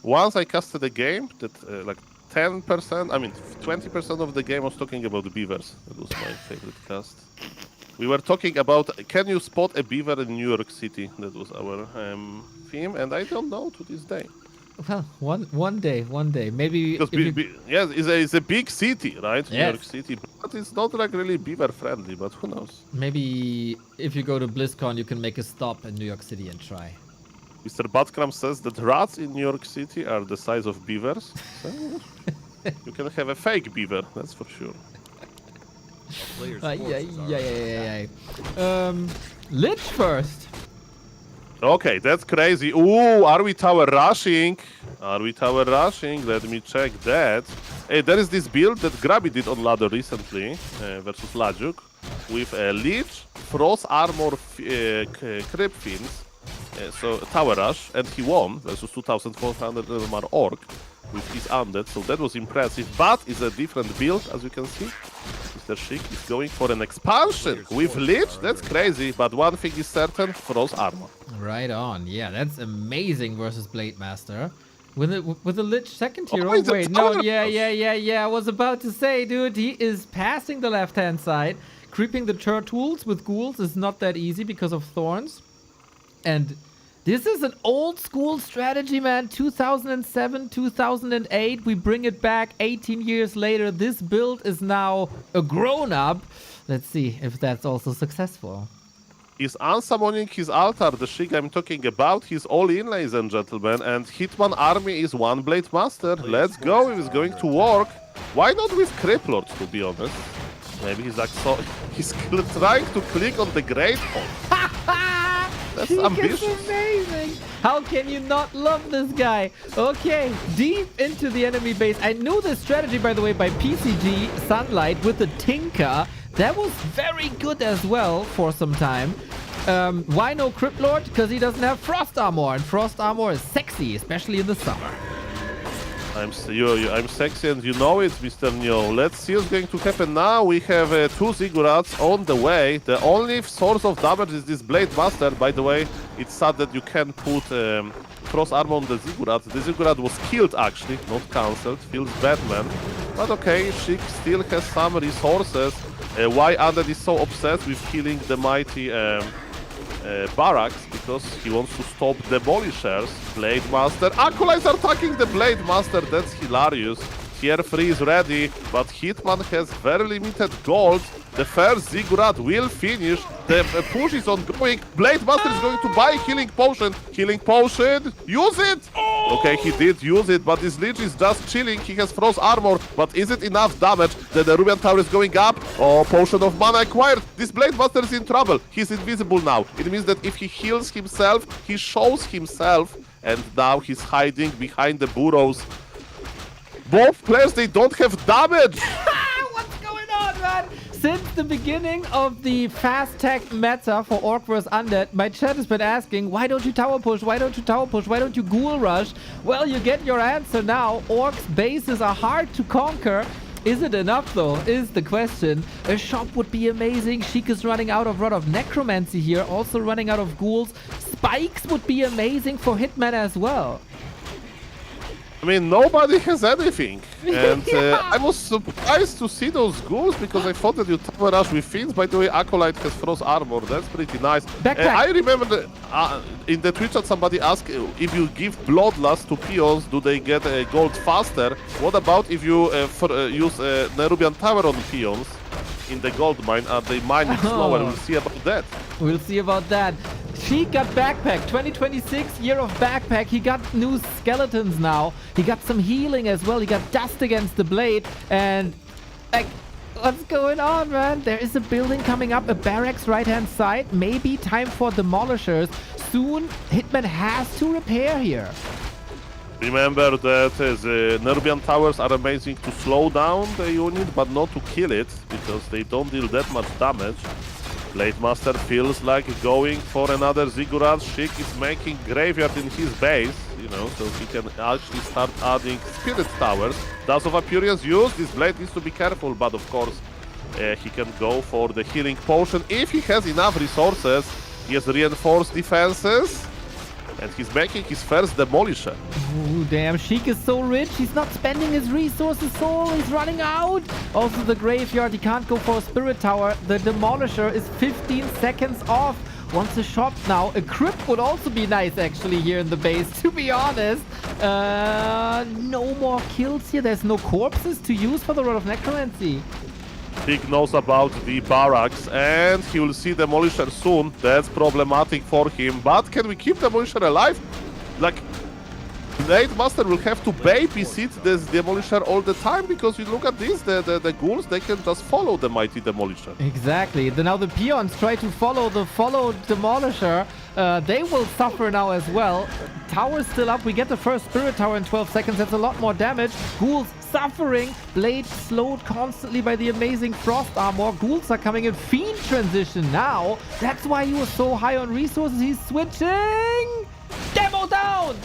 Once I casted a game that like 10%, I mean 20% of the game was talking about beavers. That was my favorite cast. We were talking about, can you spot a beaver in New York City? That was our theme, and I don't know to this day. Well, one day, maybe. Because yes, it's a big city, right? Yes. New York City, but it's not like really beaver friendly. But who knows? Maybe if you go to BlizzCon, you can make a stop in New York City and try. Mr. Butkram says that rats in New York City are the size of beavers. So you can have a fake beaver, that's for sure. Lich first. Okay, that's crazy. Ooh, are we tower rushing? Let me check that. Hey, there is this build that Grabby did on ladder recently versus Lajuk with a Lich, Frost Armor, Crypt Fiends, so tower rush, and he won versus 2400 MMR Orc with his Undead, so that was impressive, but it's a different build, as you can see. Mr. Sheik is going for an expansion with Lich, that's crazy, but one thing is certain, Frost Armor. Right on. Yeah, that's amazing versus Blade Master. With a Lich second hero. Oh, Wait, no, yeah. I was about to say, dude, he is passing the left-hand side. Creeping the turtles with ghouls is not that easy because of thorns. And this is an old school strategy, man. 2007, 2008. We bring it back 18 years later. This build is now a grown-up. Let's see if that's also successful. He's unsummoning his altar, the Sheik I'm talking about. He's all in, ladies and gentlemen, and Hitman army is one Blade Master. Let's go, if it's going to work. Why not with Crypt Lord, to be honest? Maybe he's like he's trying to click on the Great Hall. That's ambitious. It's amazing. How can you not love this guy? Okay, deep into the enemy base. I knew this strategy, by the way, by PCG Sunlight with the Tinker. That was very good as well for some time. Why no Crypt Lord? Because he doesn't have Frost Armor, and Frost Armor is sexy, especially in the summer. I'm sexy and you know it, Mr. Neo. Let's see what's going to happen now. We have 2 Ziggurats on the way. The only source of damage is this Blade Master. By the way, it's sad that you can put Frost Armor on the Ziggurat. The Ziggurat was killed actually, not cancelled. Feels bad, man. But okay, Sheik still has some resources. Why Undead is so obsessed with killing the mighty barracks? Because he wants to stop Demolishers. Blade Master. Acolytes are attacking the Blade Master. That's hilarious. Tier 3 is ready, but Hitman has very limited gold. The first Ziggurat will finish. The push is ongoing. Blade Master is going to buy healing potion. Healing potion. Use it! Okay, he did use it, but this Lich is just chilling. He has frost armor, but is it enough damage? The Nerubian Tower is going up. Oh, potion of mana acquired. This Blade Master is in trouble. He's invisible now. It means that if he heals himself, he shows himself. And now he's hiding behind the burrows. Both players, they don't have damage. What's going on, man? Since the beginning of the fast tech meta for Orc vs Undead, my chat has been asking, why don't you tower push? Why don't you tower push? Why don't you ghoul rush? Well, you get your answer now. Orcs' bases are hard to conquer. Is it enough, though, is the question. A shop would be amazing. Sheik is running out of Rod of Necromancy here, also running out of ghouls. Spikes would be amazing for Hitman as well. I mean, nobody has anything. And I was surprised to see those ghouls because I thought that you tower rush with Fiends. By the way, Acolyte has frost armor. That's pretty nice. I remember in the Twitch chat somebody asked if you give Bloodlust to peons, do they get gold faster? What about if you use Nerubian Tower on peons in the gold mine? Are they mining slower? We'll see about that. We'll see about that. She got backpack, 2026 year of backpack. He got new skeletons now. He got some healing as well. He got dust against the blade. And like, what's going on, man? There is a building coming up, a barracks right-hand side. Maybe time for demolishers. Soon, Hitman has to repair here. Remember that the Nerubian Towers are amazing to slow down the unit, but not to kill it, because they don't deal that much damage. Blade Master feels like going for another Ziggurat. Sheik is making graveyard in his base, you know, so he can actually start adding Spirit Towers. Dust of Appearance used. This Blade needs to be careful, but of course he can go for the healing potion if he has enough resources. He has reinforced defenses. And he's making his first Demolisher. Ooh, damn, Sheik is so rich. He's not spending his resources, so he's running out. Also, the graveyard, he can't go for a Spirit Tower. The Demolisher is 15 seconds off. Wants a shop now. A crypt would also be nice, actually, here in the base, to be honest. No more kills here. There's no corpses to use for the Rod of Necromancy. Big knows about the barracks, and he will see Demolisher soon. That's problematic for him. But can we keep Demolisher alive? Like, Blade Master will have to babysit this Demolisher all the time, because you look at this, the ghouls, they can just follow the mighty Demolisher. Exactly. Now the peons try to follow the Demolisher. They will suffer now as well. Tower's still up. We get the first Spirit Tower in 12 seconds. That's a lot more damage. Ghouls suffering. Blade slowed constantly by the amazing frost armor. Ghouls are coming in. Fiend transition now. That's why he was so high on resources. He's switching. Demo down.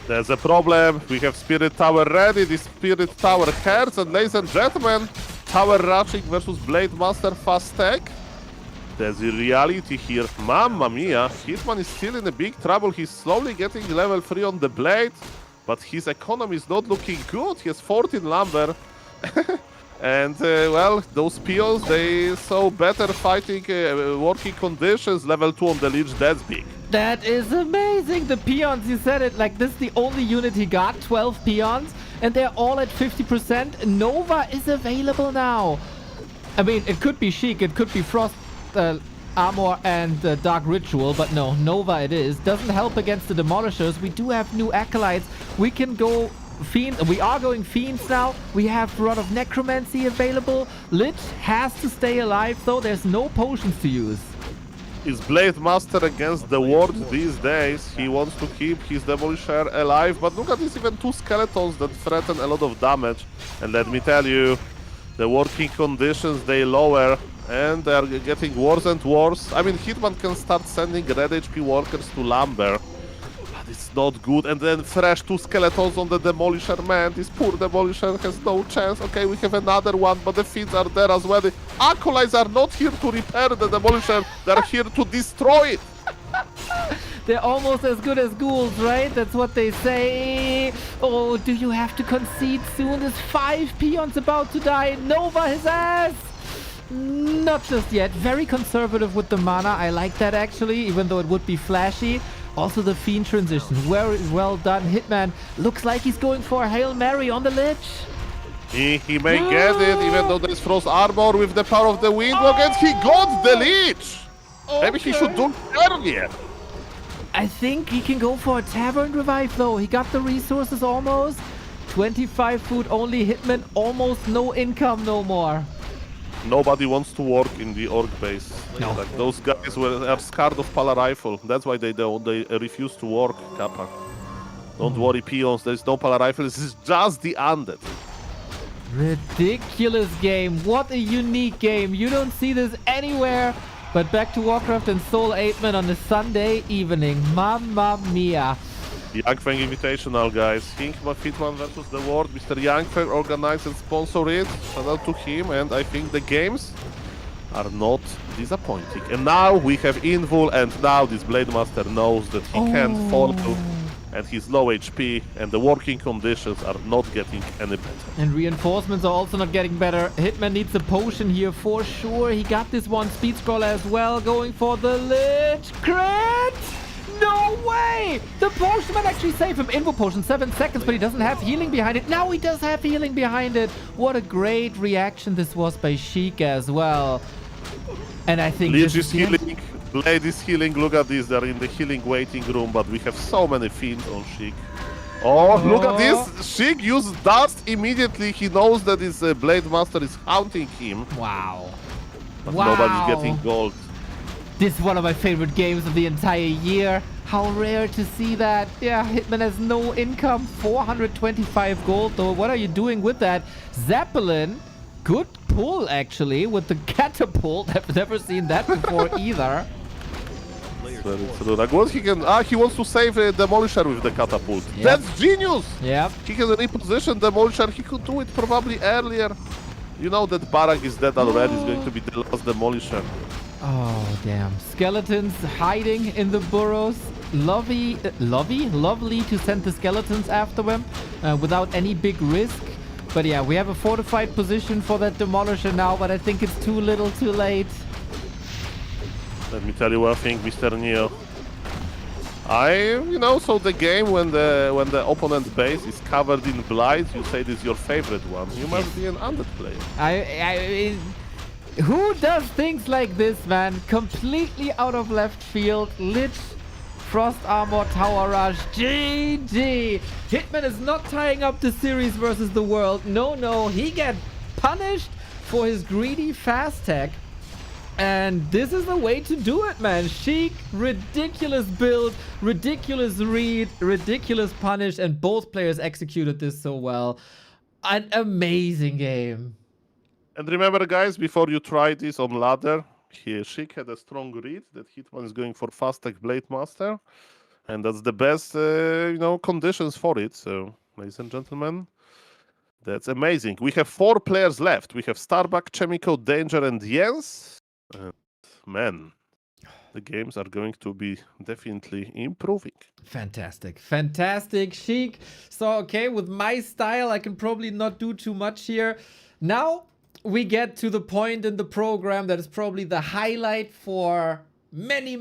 There's a problem. We have Spirit Tower ready. The Spirit Tower hurts. And ladies and gentlemen, Tower rushing versus Blade Master fast tech. There's a reality here. Mamma mia. Hitman is still in a big trouble. He's slowly getting level 3 on the blade. But his economy is not looking good. He has 14 lumber. And, well, those peons, they saw better fighting working conditions. Level 2 on the Lich, that's big. That is amazing. The peons, you said it, like this is the only unit he got. 12 peons. And they're all at 50%. Nova is available now. I mean, it could be Sheik. It could be Frost Armor and Dark Ritual. But no, Nova it is. Doesn't help against the Demolishers. We do have new Acolytes. We can go... Fiend. We are going Fiends now. We have Rod of Necromancy available. Lich has to stay alive, though. There's no potions to use. Is Blade Master against the world these days? He wants to keep his Demolisher alive, but look at these even two skeletons that threaten a lot of damage. And let me tell you, the working conditions, they lower, and they are getting worse and worse. I mean, Hitman can start sending red HP workers to Lumber. It's not good. And then fresh two skeletons on the Demolisher. Man, this poor Demolisher has no chance. Okay, we have another one, but the Fiends are there as well. The Acolytes are not here to repair the Demolisher. They're here to destroy it. They're almost as good as ghouls, right? That's what they say. Oh, do you have to concede soon? There's 5 peons about to die. Nova his ass. Not just yet. Very conservative with the mana. I like that, actually, even though it would be flashy. Also the Fiend transition, very well done. Hitman looks like he's going for a Hail Mary on the ledge. He may get it, even though there's Frost Armor with the power of the wind block, and he got the leech! Maybe he should do it earlier. I think he can go for a Tavern Revive though. He got the resources almost. 25 food only. Hitman almost no income no more. Nobody wants to work in the orc base. No. Like those guys are scared of Pala Rifle. That's why they refuse to work, Kappa. Don't worry, peons. There's no Pala Rifle. This is just the undead. Ridiculous game. What a unique game. You don't see this anywhere. But back to Warcraft and Soul 8-Man on a Sunday evening. Mamma mia. The Youngfang Invitational, guys. Hitman versus the world. Mr. Youngfang organized and sponsored it. Shout out to him. And I think the games are not disappointing. And now we have Invul, and now this Blade Master knows that he can't follow. And he's low HP, and the working conditions are not getting any better. And reinforcements are also not getting better. Hitman needs a potion here for sure. He got this one speed scroller as well, going for the Lich crit. No way! The potion might actually save him. Invo potion, 7 seconds, but he doesn't have healing behind it. Now he does have healing behind it. What a great reaction this was by Sheik as well. And I think Lich is healing. Blade is healing. Look at this. They're in the healing waiting room, but we have so many fiends on Sheik. Oh, look at this. Sheik used dust immediately. He knows that his Blade Master is haunting him. Wow. But nobody's getting gold. This is one of my favorite games of the entire year. How rare to see that. Yeah, Hitman has no income. 425 gold though. What are you doing with that? Zeppelin. Good pull actually with the catapult. I've never seen that before either. Very true. Like what he can... he wants to save Demolisher with the catapult. Yep. That's genius! Yep. He can reposition Demolisher. He could do it probably earlier. You know that Barak is dead already. It's going to be the last Demolisher. Oh, damn. Skeletons hiding in the burrows. Lovely to send the skeletons after them without any big risk. But yeah, we have a fortified position for that Demolisher now, but I think it's too little too late. Let me tell you one thing, Mr. Neo. So the game when the opponent's base is covered in blight, you say this is your favorite one. You must be an undead player. Who does things like this, man? Completely out of left field. Lich, Frost Armor, Tower Rush, GG! Hitman is not tying up the series versus the world. No, he get punished for his greedy fast tech. And this is the way to do it, man. Sheik, ridiculous build, ridiculous read, ridiculous punish, and both players executed this so well. An amazing game. And remember, guys, before you try this on ladder, Sheik had a strong read that Hitman is going for fast tech Blade Master, and that's the best, conditions for it. So, ladies and gentlemen, that's amazing. We have 4 players left. We have Starbuck, Chaemiko, Danger, and Jens. Man, the games are going to be definitely improving. Fantastic. Sheik. So, okay, with my style, I can probably not do too much here. Now, we get to the point in the program that is probably the highlight for many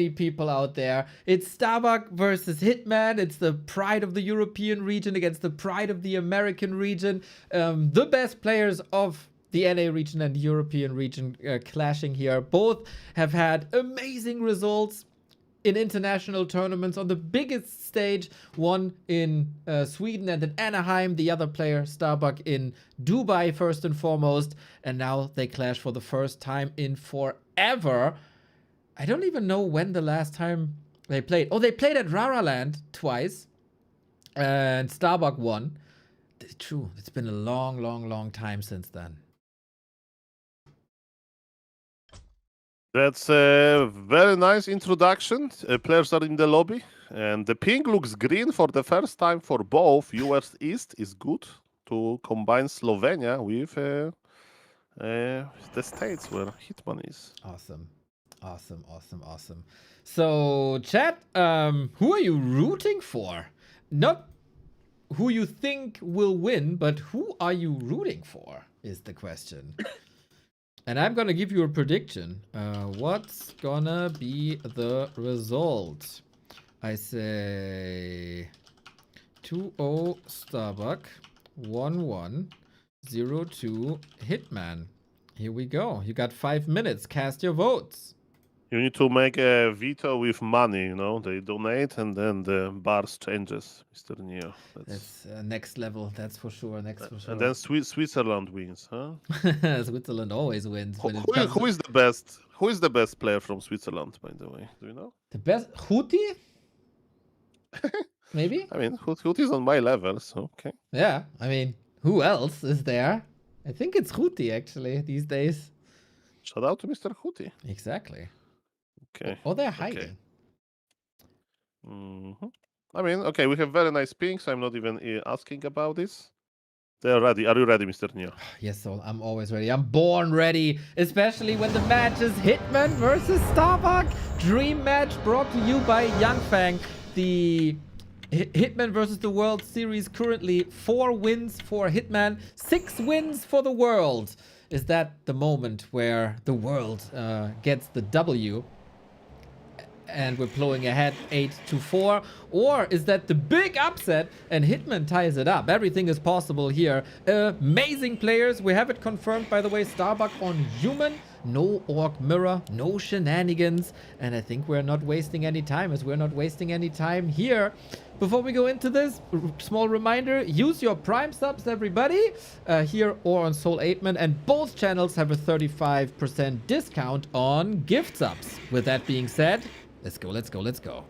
people out there. It's Starbuck versus Hitman. It's the pride of the European region against the pride of the American region. The best players of the NA region and the European region clashing here. Both have had amazing results in international tournaments on the biggest stage, one in Sweden and in Anaheim, the other player, Starbuck, in Dubai first and foremost, and now they clash for the first time in forever. I don't even know when the last time they played. Oh, they played at Raraland twice, and Starbuck won. True, it's been a long time since then. That's a very nice introduction. Players are in the lobby, and the ping looks green for the first time for both. US East is good to combine Slovenia with the states where Hitman is. Awesome. So, chat, who are you rooting for? Not who you think will win, but who are you rooting for is the question. And I'm gonna give you a prediction. What's gonna be the result? I say 2-0 Starbuck, 1-1, 0-2 Hitman. Here we go. You got 5 minutes. Cast your votes. You need to make a veto with money, you know. They donate and then the bars changes, Mr. Neo. That's next level. That's for sure. Next for sure. And then Switzerland wins, huh? Switzerland always wins. Who, when it who is, comes who is the best? Who is the best player from Switzerland, by the way? Do you know? the best Huti? Maybe? I mean, Hut is on my level, so okay. Yeah. I mean, who else is there? I think it's Huti actually these days. Shout out to Mr. Huti. Exactly. Okay. Or they're hiding. I mean, okay, we have very nice ping, so I'm not even asking about this. They're ready. Are you ready, Mr. Neo? Yes, so I'm always ready. I'm born ready, especially when the match is Hitman versus Starbuck. Dream match brought to you by Yangfang. The Hitman versus the World Series currently 4 wins for Hitman, 6 wins for the world. Is that the moment where the world gets the W? And we're blowing ahead 8-4, or is that the big upset and Hitman ties it up? Everything is possible here. Amazing players. We have it confirmed, by the way. Starbuck on human, no orc mirror, no shenanigans, and I think we're not wasting any time, as we're not wasting any time here. Before we go into this, small reminder, use your Prime subs, everybody, here or on Soul 8man, and both channels have a 35% discount on gift subs. With that being said, let's go, let's go, let's go.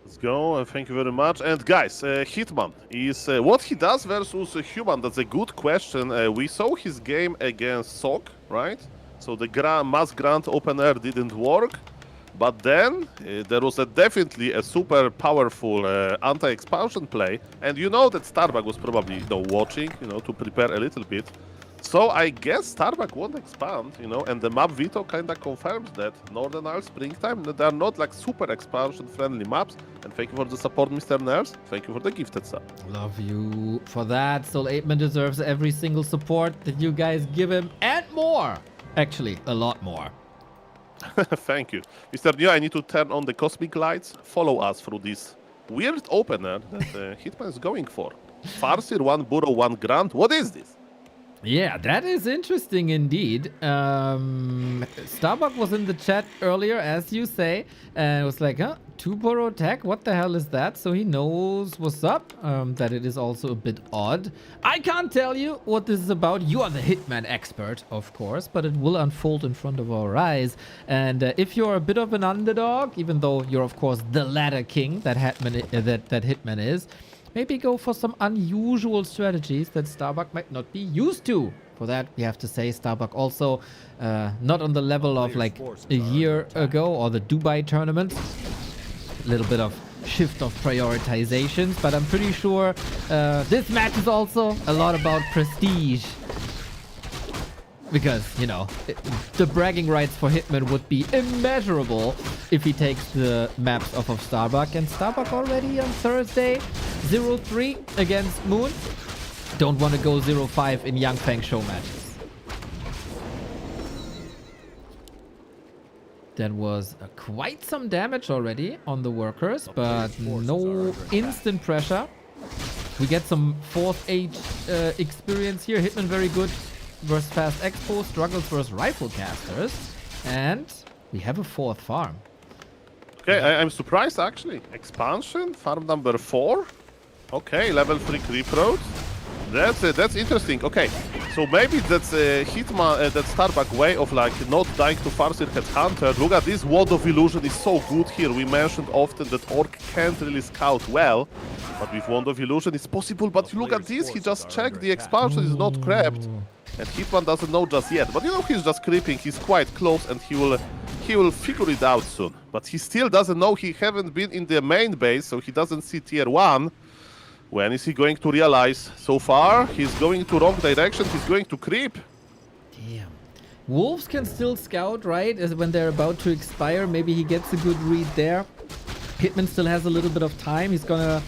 Let's go. Thank you very much. And guys, Hitman is what he does versus a human. That's a good question. We saw his game against Sok, right? So the mass grant open air didn't work. But then there was definitely a super powerful anti-expansion play. And you know that Starbuck was probably watching, to prepare a little bit. So I guess Starbuck won't expand, and the map veto kind of confirms that Northern Isles Springtime, they are not like super expansion friendly maps. And thank you for the support, Mr. Ners. Thank you for the gifted sub. Love you for that. Soul 8man deserves every single support that you guys give him and more. Actually, a lot more. Thank you. Mr. Neo, I need to turn on the cosmic lights. Follow us through this weird opener that Hitman is going for. Farseer, 1 Burrow, 1 Grant. What is this? Yeah, that is interesting indeed. Starbuck was in the chat earlier, as you say, and was like, 2 Burrow tech? What the hell is that? So he knows what's up, that it is also a bit odd. I can't tell you what this is about. You are the Hitman expert, of course, but it will unfold in front of our eyes. And if you're a bit of an underdog, even though you're, of course, the ladder king that Hitman is, maybe go for some unusual strategies that Starbuck might not be used to. For that, we have to say Starbuck also not on the level of like a year ago or the Dubai tournament. A little bit of shift of prioritizations, but I'm pretty sure this match is also a lot about prestige. Because, the bragging rights for Hitman would be immeasurable if he takes the maps off of Starbuck. And Starbuck already on Thursday, 0-3 against Moon. Don't want to go 0-5 in Yangfang show matches. That was quite some damage already on the workers, but no instant pressure. We get some 4th age experience here. Hitman very good versus Fast Expo, struggles versus Rifle Casters, and we have a 4th farm. Okay, I'm surprised actually. Expansion, farm number 4. Okay, level 3 creep road. That's interesting. Okay, so maybe that's Hitman, that Starbuck way of like not dying to Farseer Headhunter. Look at this Wand of Illusion is so good here. We mentioned often that Orc can't really scout well, but with Wand of Illusion it's possible. But look at this, he just checked the expansion is not crept. And Hitman doesn't know just yet, but he's just creeping, he's quite close and he will figure it out soon. But he still doesn't know, he haven't been in the main base, so he doesn't see tier 1. When is he going to realize? So far, he's going to wrong direction, he's going to creep. Damn. Wolves can still scout, right? As when they're about to expire, maybe he gets a good read there. Hitman still has a little bit of time, he's gonna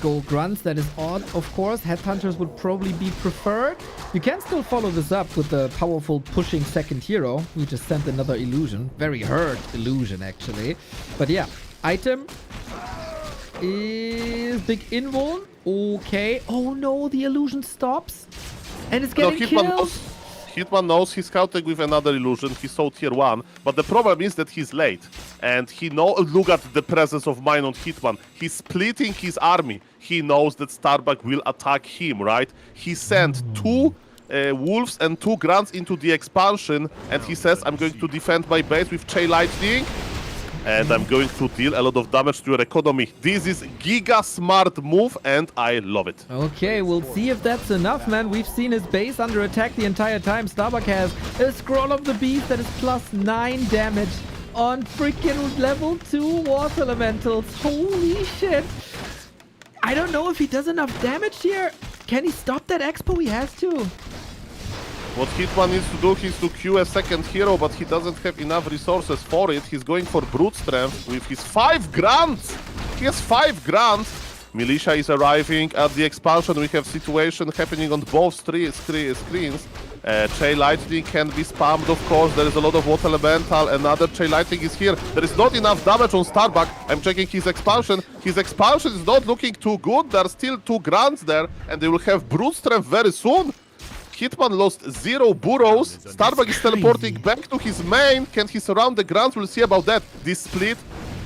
go grunts. That is odd, of course. Headhunters would probably be preferred. You can still follow this up with the powerful pushing second hero. We just sent another illusion. Very hurt illusion, actually. But yeah, Item is big invuln. Okay. Oh no, the illusion stops. And it's getting killed. Hitman knows he's scouting with another illusion. He saw tier 1, but the problem is that he's late. And he look at the presence of mine on Hitman. He's splitting his army. He knows that Starbuck will attack him, right? He sent 2 wolves and 2 grunts into the expansion, and he says, I'm going to defend my base with Chain Lightning, and I'm going to deal a lot of damage to your economy. This is giga smart move, and I love it. Okay, we'll see if that's enough, man. We've seen his base under attack the entire time. Starbuck has a Scroll of the Beast that is +9 damage on freaking level 2 Water Elementals. Holy shit. I don't know if he does enough damage here. Can he stop that expo? He has to. What Hitman needs to do is to queue a second hero, but he doesn't have enough resources for it. He's going for brute strength with his 5 grunts. He has 5 grunts. Militia is arriving at the expansion. We have situation happening on both screens. Chain Lightning can be spammed, of course. There is a lot of Water Elemental. Another Chain Lightning is here. There is not enough damage on Starbuck. I'm checking his expansion. His expansion is not looking too good. There are still 2 grunts there, and they will have brute strength very soon. Hitman lost 0 burrows. Starbuck is teleporting back to his main. Can he surround the grunts? We'll see about that. This split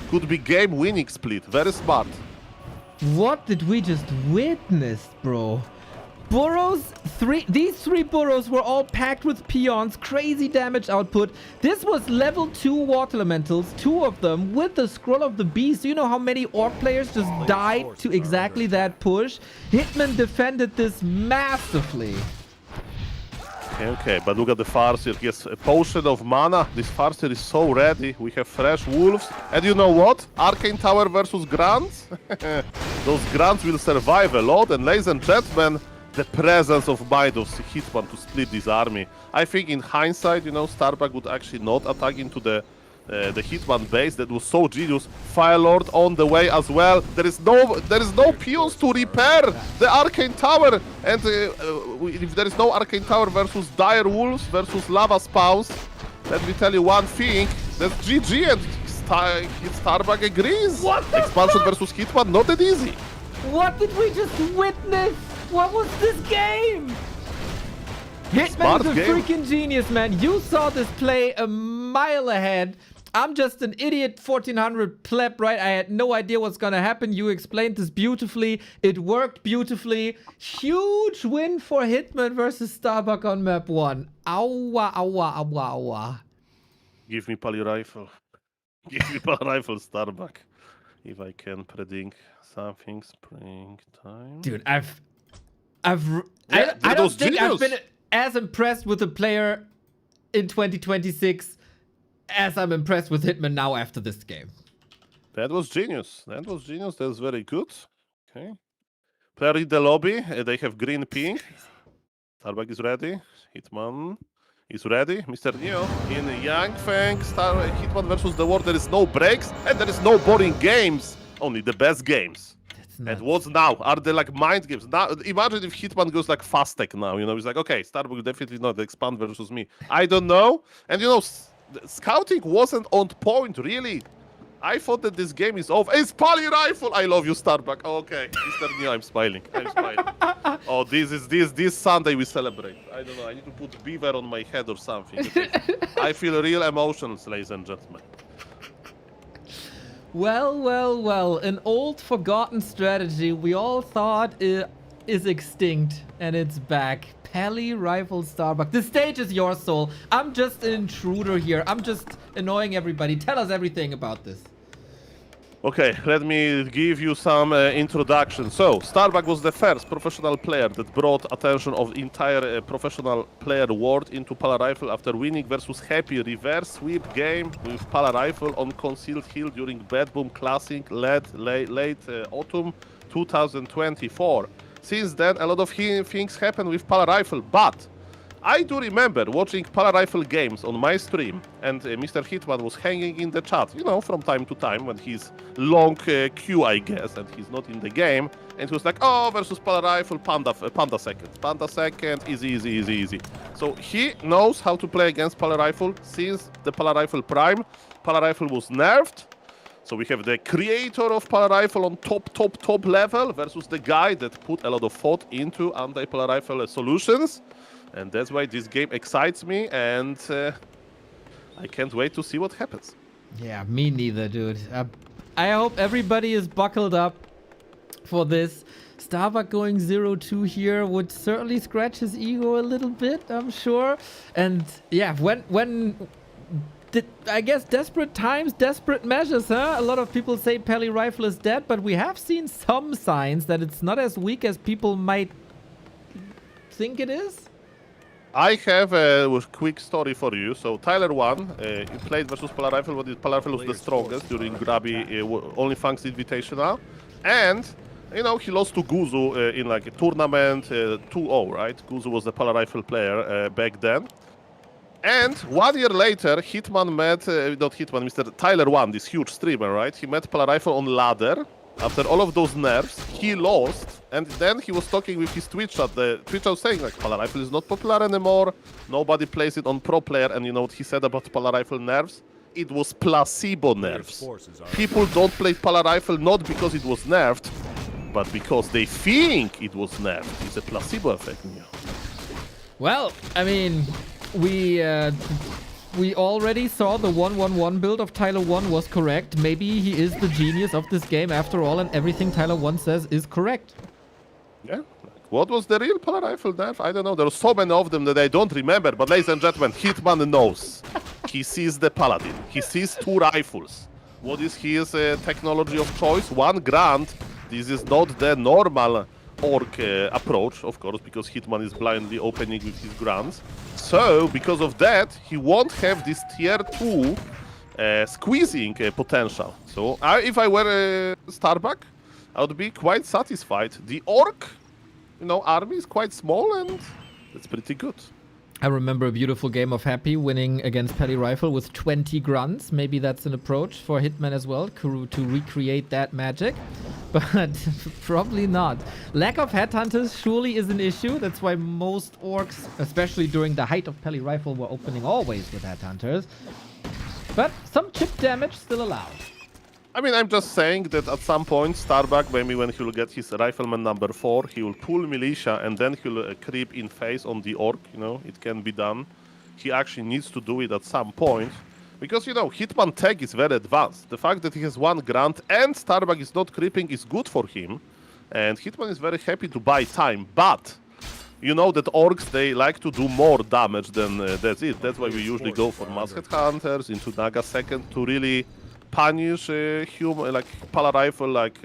could be game-winning split. Very smart. What did we just witness, bro? Burrows, these 3 burrows were all packed with peons, crazy damage output. This was level 2 Water Elementals, 2 of them with the Scroll of the Beast. Do you know how many Orc players just died to exactly that push? Hitman defended this massively. Okay, but look at the Farseer. He has a potion of mana. This Farseer is so ready. We have fresh wolves. And you know what? Arcane Tower versus grunts? Those grunts will survive a lot. And ladies and gentlemen, the presence of might of Hitman to split this army. I think in hindsight, you know, Starbuck would actually not attack into the Hitman base. That was so genius. Firelord on the way as well. There is no peons to repair the Arcane Tower. And if there is no Arcane Tower versus Dire Wolves versus Lava Spawns, let me tell you one thing. That's GG, and Starbuck agrees. What the Expansion fuck? versus Hitman, not that easy. What did we just witness? What was this game? Hitman's a freaking genius, man. You saw this play a mile ahead. I'm just an idiot 1400 pleb, right? I had no idea what's gonna happen. You explained this beautifully. It worked beautifully. Huge win for Hitman versus Starbuck on map 1. Aua, aua, aua, aua. Give me Pally Rifle. Give me Pally Rifle, Starbuck. If I can predict something, springtime. Dude, I don't think I've been as impressed with a player in 2026 as I'm impressed with Hitman now after this game. That was genius. That was genius. That's very good. Okay. Player in the lobby. They have green ping. Starbuck is ready. Hitman is ready. Mr. Neo in Yang Feng. Hitman versus the world. There is no breaks and there is no boring games. Only the best games. And what's now? Are they like mind games? Now, imagine if Hitman goes like fast tech now. You know, it's like, okay, Starbuck will definitely not expand versus me. I don't know. And you know, scouting wasn't on point, really. I thought that this game is over. It's Pally Rifle! I love you, Starbuck. Okay, Mr. Neo, I'm smiling. I'm smiling. Oh, this Sunday we celebrate. I don't know, I need to put beaver on my head or something. I feel real emotions, ladies and gentlemen. Well, well, well. An old forgotten strategy we all thought is extinct, and it's back. Pally Rifle Starbuck. The stage is yours, Soul. I'm just an intruder here. I'm just annoying everybody. Tell us everything about this. Okay, let me give you some introduction. So, Starbuck was the first professional player that brought attention of the entire professional player world into Pally Rifle after winning versus Happy reverse sweep game with Pally Rifle on Concealed Hill during Bad Boom Classic late autumn 2024. Since then, a lot of things happened with Pally Rifle, but I do remember watching Pally Rifle games on my stream, and Mr. Hitman was hanging in the chat, you know, from time to time when he's long queue, I guess, and he's not in the game, and he was like, oh, versus Pally Rifle, Panda second, easy. So he knows how to play against Pally Rifle since the Pally Rifle Prime. Pally Rifle was nerfed, So we have the creator of Polar Rifle on top level versus the guy that put a lot of thought into anti-Polar Rifle solutions. And that's why this game excites me, and I can't wait to see what happens. Yeah, me neither, dude. I hope everybody is buckled up for this. Starbuck going 0-2 here would certainly scratch his ego a little bit, I'm sure. And yeah, I guess desperate times, desperate measures, huh? A lot of people say Peli Rifle is dead, but we have seen some signs that it's not as weak as people might think it is. I have a quick story for you. So Tyler won. He played versus Polar Rifle, but Polar Rifle was the strongest during Grabby Only Funks Invitational. And, you know, he lost to Guzu in like a tournament 2-0, right? Guzu was the Polar Rifle player back then. And 1 year later, Hitman met, not Hitman, Mr. Tyler won, this huge streamer, right? He met Polar Rifle on ladder. After all of those nerfs, he lost, and then he was talking with his Twitch chat. The Twitch was saying, like, Polar Rifle is not popular anymore, nobody plays it on pro player, and you know what he said about Polar Rifle nerfs? It was placebo nerfs. People don't play Polar Rifle not because it was nerfed, but because they think it was nerfed. It's a placebo effect. Well, I mean, we already saw the 1-1-1 build of Tyler 1 was correct. Maybe he is the genius of this game after all, and everything Tyler 1 says is correct. Yeah. What was the real Polar Rifle nerf? I don't know. There are so many of them that I don't remember. But ladies and gentlemen, Hitman knows. He sees the Paladin. He sees 2 rifles. What is his technology of choice? 1 Grant. This is not the normal Orc approach, of course, because Hitman is blindly opening with his grants. So, because of that, he won't have this tier 2 squeezing potential. So, if I were Starbuck, I would be quite satisfied. The Orc, you know, army is quite small, and it's pretty good. I remember a beautiful game of Happy winning against Peli Rifle with 20 grunts. Maybe that's an approach for Hitman as well, to recreate that magic. But probably not. Lack of headhunters surely is an issue. That's why most orcs, especially during the height of Peli Rifle, were opening always with headhunters. But some chip damage still allowed. I mean, I'm just saying that at some point, Starbuck, maybe when he'll get his Rifleman number 4, he will pull Militia and then he'll creep in face on the Orc, you know, it can be done. He actually needs to do it at some point. Because, you know, Hitman tech is very advanced. The fact that he has 1 Grant and Starbuck is not creeping is good for him. And Hitman is very happy to buy time. But, you know that Orcs, they like to do more damage than that's it. That's why we usually go for Masked Hunters into Naga second to really punish like Polar Rifle, like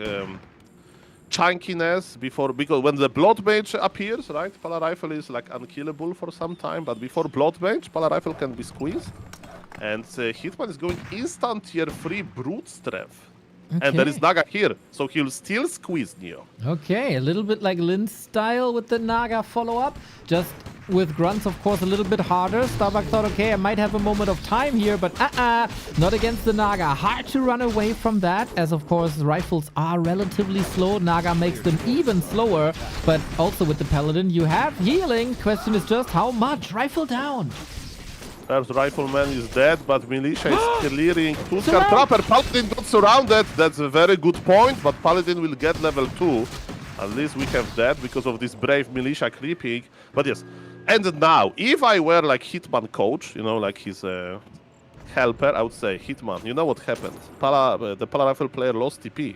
chunkiness before, because when the Blood Mage appears, right, Polar Rifle is like unkillable for some time, but before Blood Mage, Polar Rifle can be squeezed. And Hitman is going instant tier 3 Brute Strength. Okay. And there is Naga here, so he'll still squeeze Neo. Okay, a little bit like Lin's style with the Naga follow-up. Just with grunts, of course, a little bit harder. Starbuck thought, okay, I might have a moment of time here, but not against the Naga. Hard to run away from that, as of course rifles are relatively slow. Naga makes them even slower, but also with the Paladin, you have healing. Question is just how much? Rifle down. First Rifleman is dead, but Militia is clearing 2 Scar Trapper. Paladin got surrounded. That's a very good point, but Paladin will get level 2. At least we have that because of this brave Militia creeping. But yes, and now, if I were like Hitman coach, you know, like his helper, I would say, Hitman, you know what happened? The Polar Rifle player lost TP.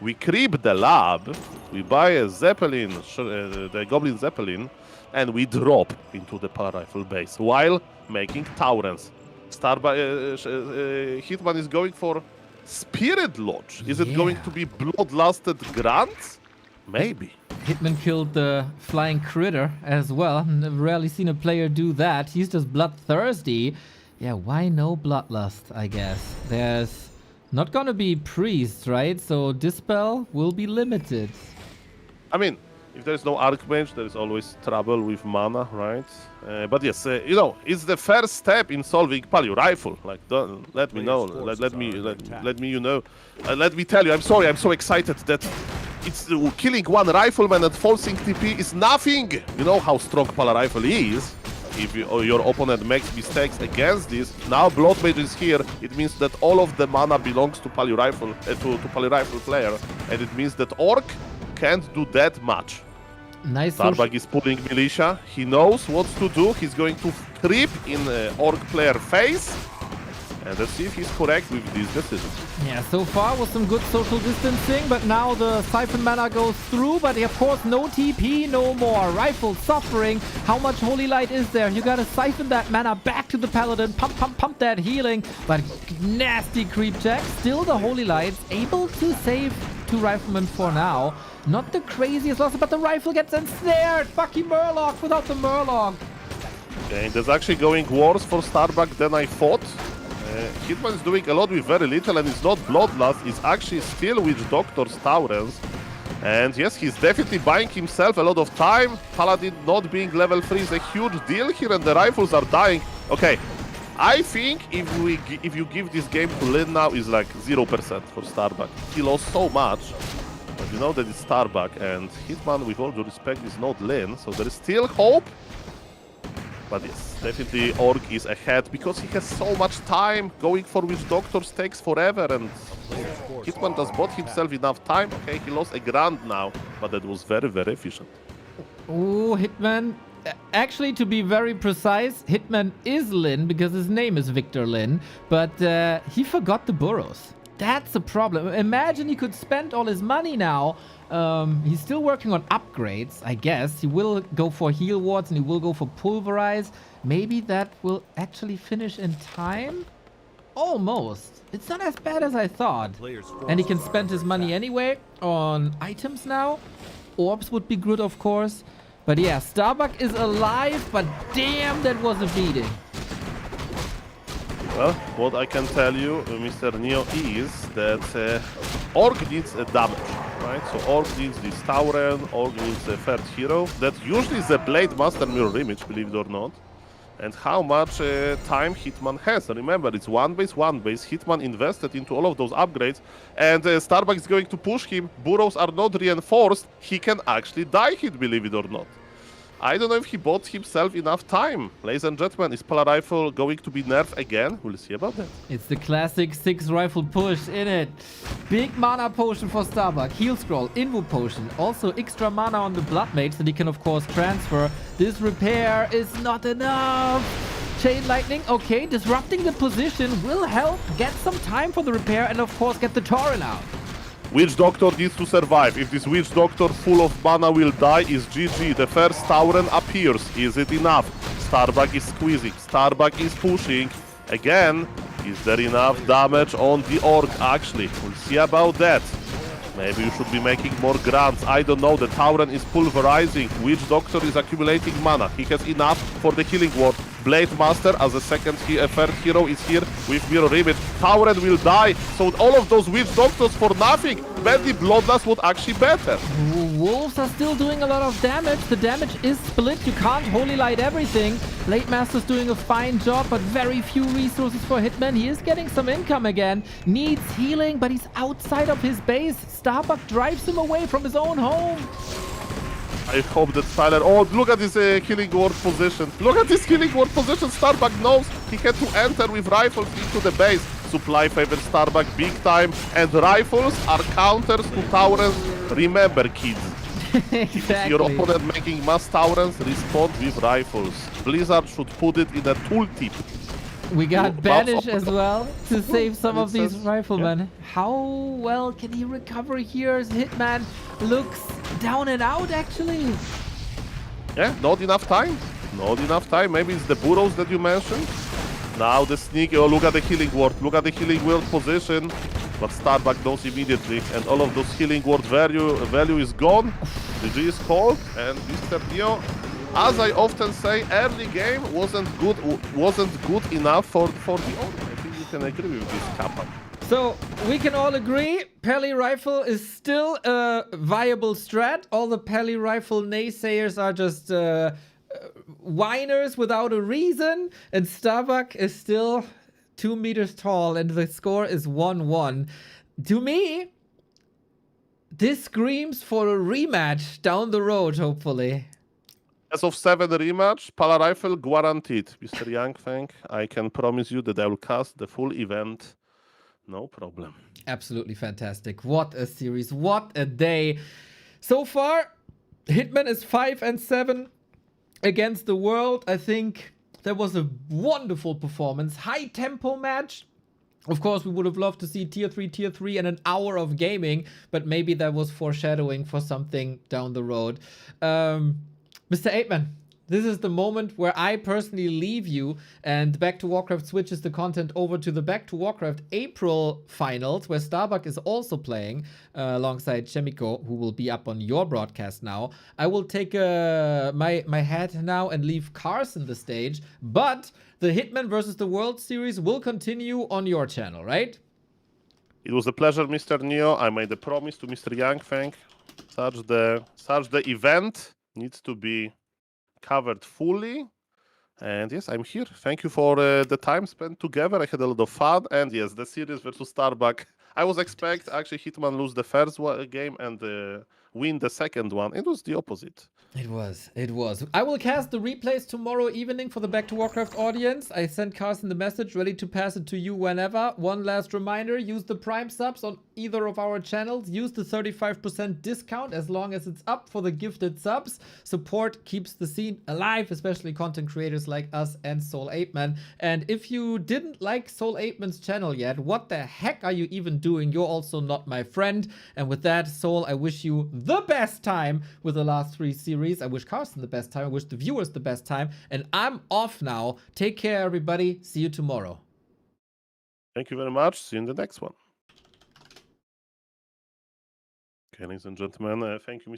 We creep the lab, we buy a Zeppelin, the Goblin Zeppelin, and we drop into the Polar Rifle base while making Taurens. Hitman is going for Spirit Lodge. Is it going to be Bloodlusted Grants? Maybe. Hitman killed the flying critter as well. I've rarely seen a player do that. He's just bloodthirsty. Yeah, why no Bloodlust, I guess? There's not gonna be priests, right? So Dispel will be limited. I mean, if there's no Archmage, there is always trouble with mana, right? But yes, you know, it's the first step in solving Pali Rifle. Like, let me know, let me, you know, let me tell you. I'm sorry, I'm so excited that it's killing 1 Rifleman and forcing TP is nothing. You know how strong Polar Rifle is. if your opponent makes mistakes against this, now Blood Mage is here. It means that all of the mana belongs to Pally Rifle, to Pally Rifle player, and it means that Orc can't do that much. Nice. Starbuck is pulling Militia. He knows what to do. He's going to creep in Orc player face. And let's see if he's correct with this decision. Yeah, so far was some good social distancing, but now the Siphon mana goes through, but of course no TP, no more. Rifle suffering. How much Holy Light is there? You gotta siphon that mana back to the Paladin, pump that healing, but nasty creep check. Still the Holy Lights able to save 2 Riflemen for now. Not the craziest loss, but the Rifle gets ensnared. Fucking Murloc without the Murloc. Okay, that's actually going worse for Starbuck than I thought. Hitman is doing a lot with very little, and it's not Bloodlust, it's actually still Witch Doctor's Taurens. And yes, he's definitely buying himself a lot of time. Paladin not being level 3 is a huge deal here, and the Rifles are dying. Okay, I think if you give this game to Lin now, is like 0% for Starbuck. He lost so much, but you know that it's Starbuck, and Hitman, with all due respect, is not Lin, so there is still hope. But yes, definitely Orc is ahead because he has so much time. Going for Witch Doctors takes forever, and Hitman does bought himself enough time. Okay, he lost a grand now, but that was very, very efficient. Oh, Hitman. Actually, to be very precise, Hitman is Lin because his name is Victor Lin, but he forgot the burrows. That's a problem. Imagine he could spend all his money now. He's still working on upgrades, I guess. He will go for heal wards and he will go for pulverize. Maybe that will actually finish in time? Almost. It's not as bad as I thought. And he can spend his money anyway on items now. Orbs would be good, of course. But yeah, Starbuck is alive, but damn, that was a beating. Well, what I can tell you, Mr. Neo, is that Orc needs a damage, right? So Orc needs this Tauren, Orc needs a third hero. That usually is a Blade Master mirror image, believe it or not. And how much time Hitman has. Remember, it's one base. Hitman invested into all of those upgrades, and Starbuck is going to push him. Burrows are not reinforced. He can actually die hit, believe it or not. I don't know if he bought himself enough time. Ladies and gentlemen, is Pala Rifle going to be nerfed again? We'll see about that. It's the classic 6 rifle push in it. Big mana potion for Starbuck. Heal scroll, invo potion. Also extra mana on the Blood Mage that he can of course transfer. This repair is not enough. Chain Lightning, okay. Disrupting the position will help get some time for the repair and of course get the Tauren out. Witch Doctor needs to survive. If this Witch Doctor full of mana will die, is GG. The first Tauren appears. Is it enough? Starbuck is squeezing. Starbuck is pushing. Again, is there enough damage on the Orc? Actually, we'll see about that. Maybe you should be making more grants. I don't know. The Tauren is pulverizing. Witch Doctor is accumulating mana. He has enough for the healing ward. Blade Master as a third hero is here with Mirror Image. Tauren will die, so all of those Witch Doctors for nothing. Maybe Bloodlust would actually better. Wolves are still doing a lot of damage. The damage is split. You can't Holy Light everything. Blade Master's doing a fine job, but very few resources for Hitman. He is getting some income again. Needs healing, but he's outside of his base. Starbuck drives him away from his own home. I hope that Tyler... Oh, look at this healing ward position. Look at this healing ward position. Starbuck knows he had to enter with rifles into the base. Supply favors Starbuck big time. And rifles are counters to Taurens. Remember, kids. Exactly. Your opponent making mass Taurens, respond with rifles. Blizzard should put it in a tooltip. We got Banish as well to save some of these riflemen. Yeah. How well can he recover here? Hitman looks down and out actually. Yeah, not enough time. Not enough time. Maybe it's the burrows that you mentioned. Now the sneak. Oh, look at the healing ward. Look at the healing ward position. But Starbuck knows immediately, and all of those healing ward value is gone. The G is called, and Mr. Neo, as I often say, early game wasn't good enough for the Orc. I think you can agree with this, Kappa. So we can all agree, Pally Rifle is still a viable strat. All the Pally Rifle naysayers are just whiners without a reason, and Starbuck is still 2 meters tall, and the score is 1-1. To me, this screams for a rematch down the road, hopefully. As of 7 rematch, Pala Rifle guaranteed. Mr. Young Feng, I can promise you that I will cast the full event. No problem. Absolutely fantastic. What a series. What a day. So far, Hitman is 5-7 against the world. I think that was a wonderful performance. High tempo match. Of course, we would have loved to see tier 3, and an hour of gaming, but maybe that was foreshadowing for something down the road. Mr. Apeman, this is the moment where I personally leave you, and Back to Warcraft switches the content over to the Back to Warcraft April Finals, where Starbuck is also playing alongside Chaemiko, who will be up on your broadcast now. I will take my hat now and leave Carson the stage, but the Hitman versus the World Series will continue on your channel, right? It was a pleasure, Mr. Neo. I made a promise to Mr. Yang Feng. Such the event needs to be covered fully. And yes, I'm here. Thank you for the time spent together. I had a lot of fun. And yes, the series versus Starbuck. I was expect actually Hitman lose the first game and win the second one. It was the opposite. It was. I will cast the replays tomorrow evening for the Back to Warcraft audience. I sent Carson the message, ready to pass it to you whenever. One last reminder, use the Prime subs on either of our channels. Use the 35% discount as long as it's up for the gifted subs. Support keeps the scene alive, especially content creators like us and Soul 8man. And if you didn't like Soul 8man's channel yet, what the heck are you even doing? You're also not my friend. And with that, Soul, I wish you the best time with the last 3 series. I wish Carson the best time. I wish the viewers the best time. And I'm off now. Take care, everybody. See you tomorrow. Thank you very much. See you in the next one. Okay, ladies and gentlemen, thank you, Mr.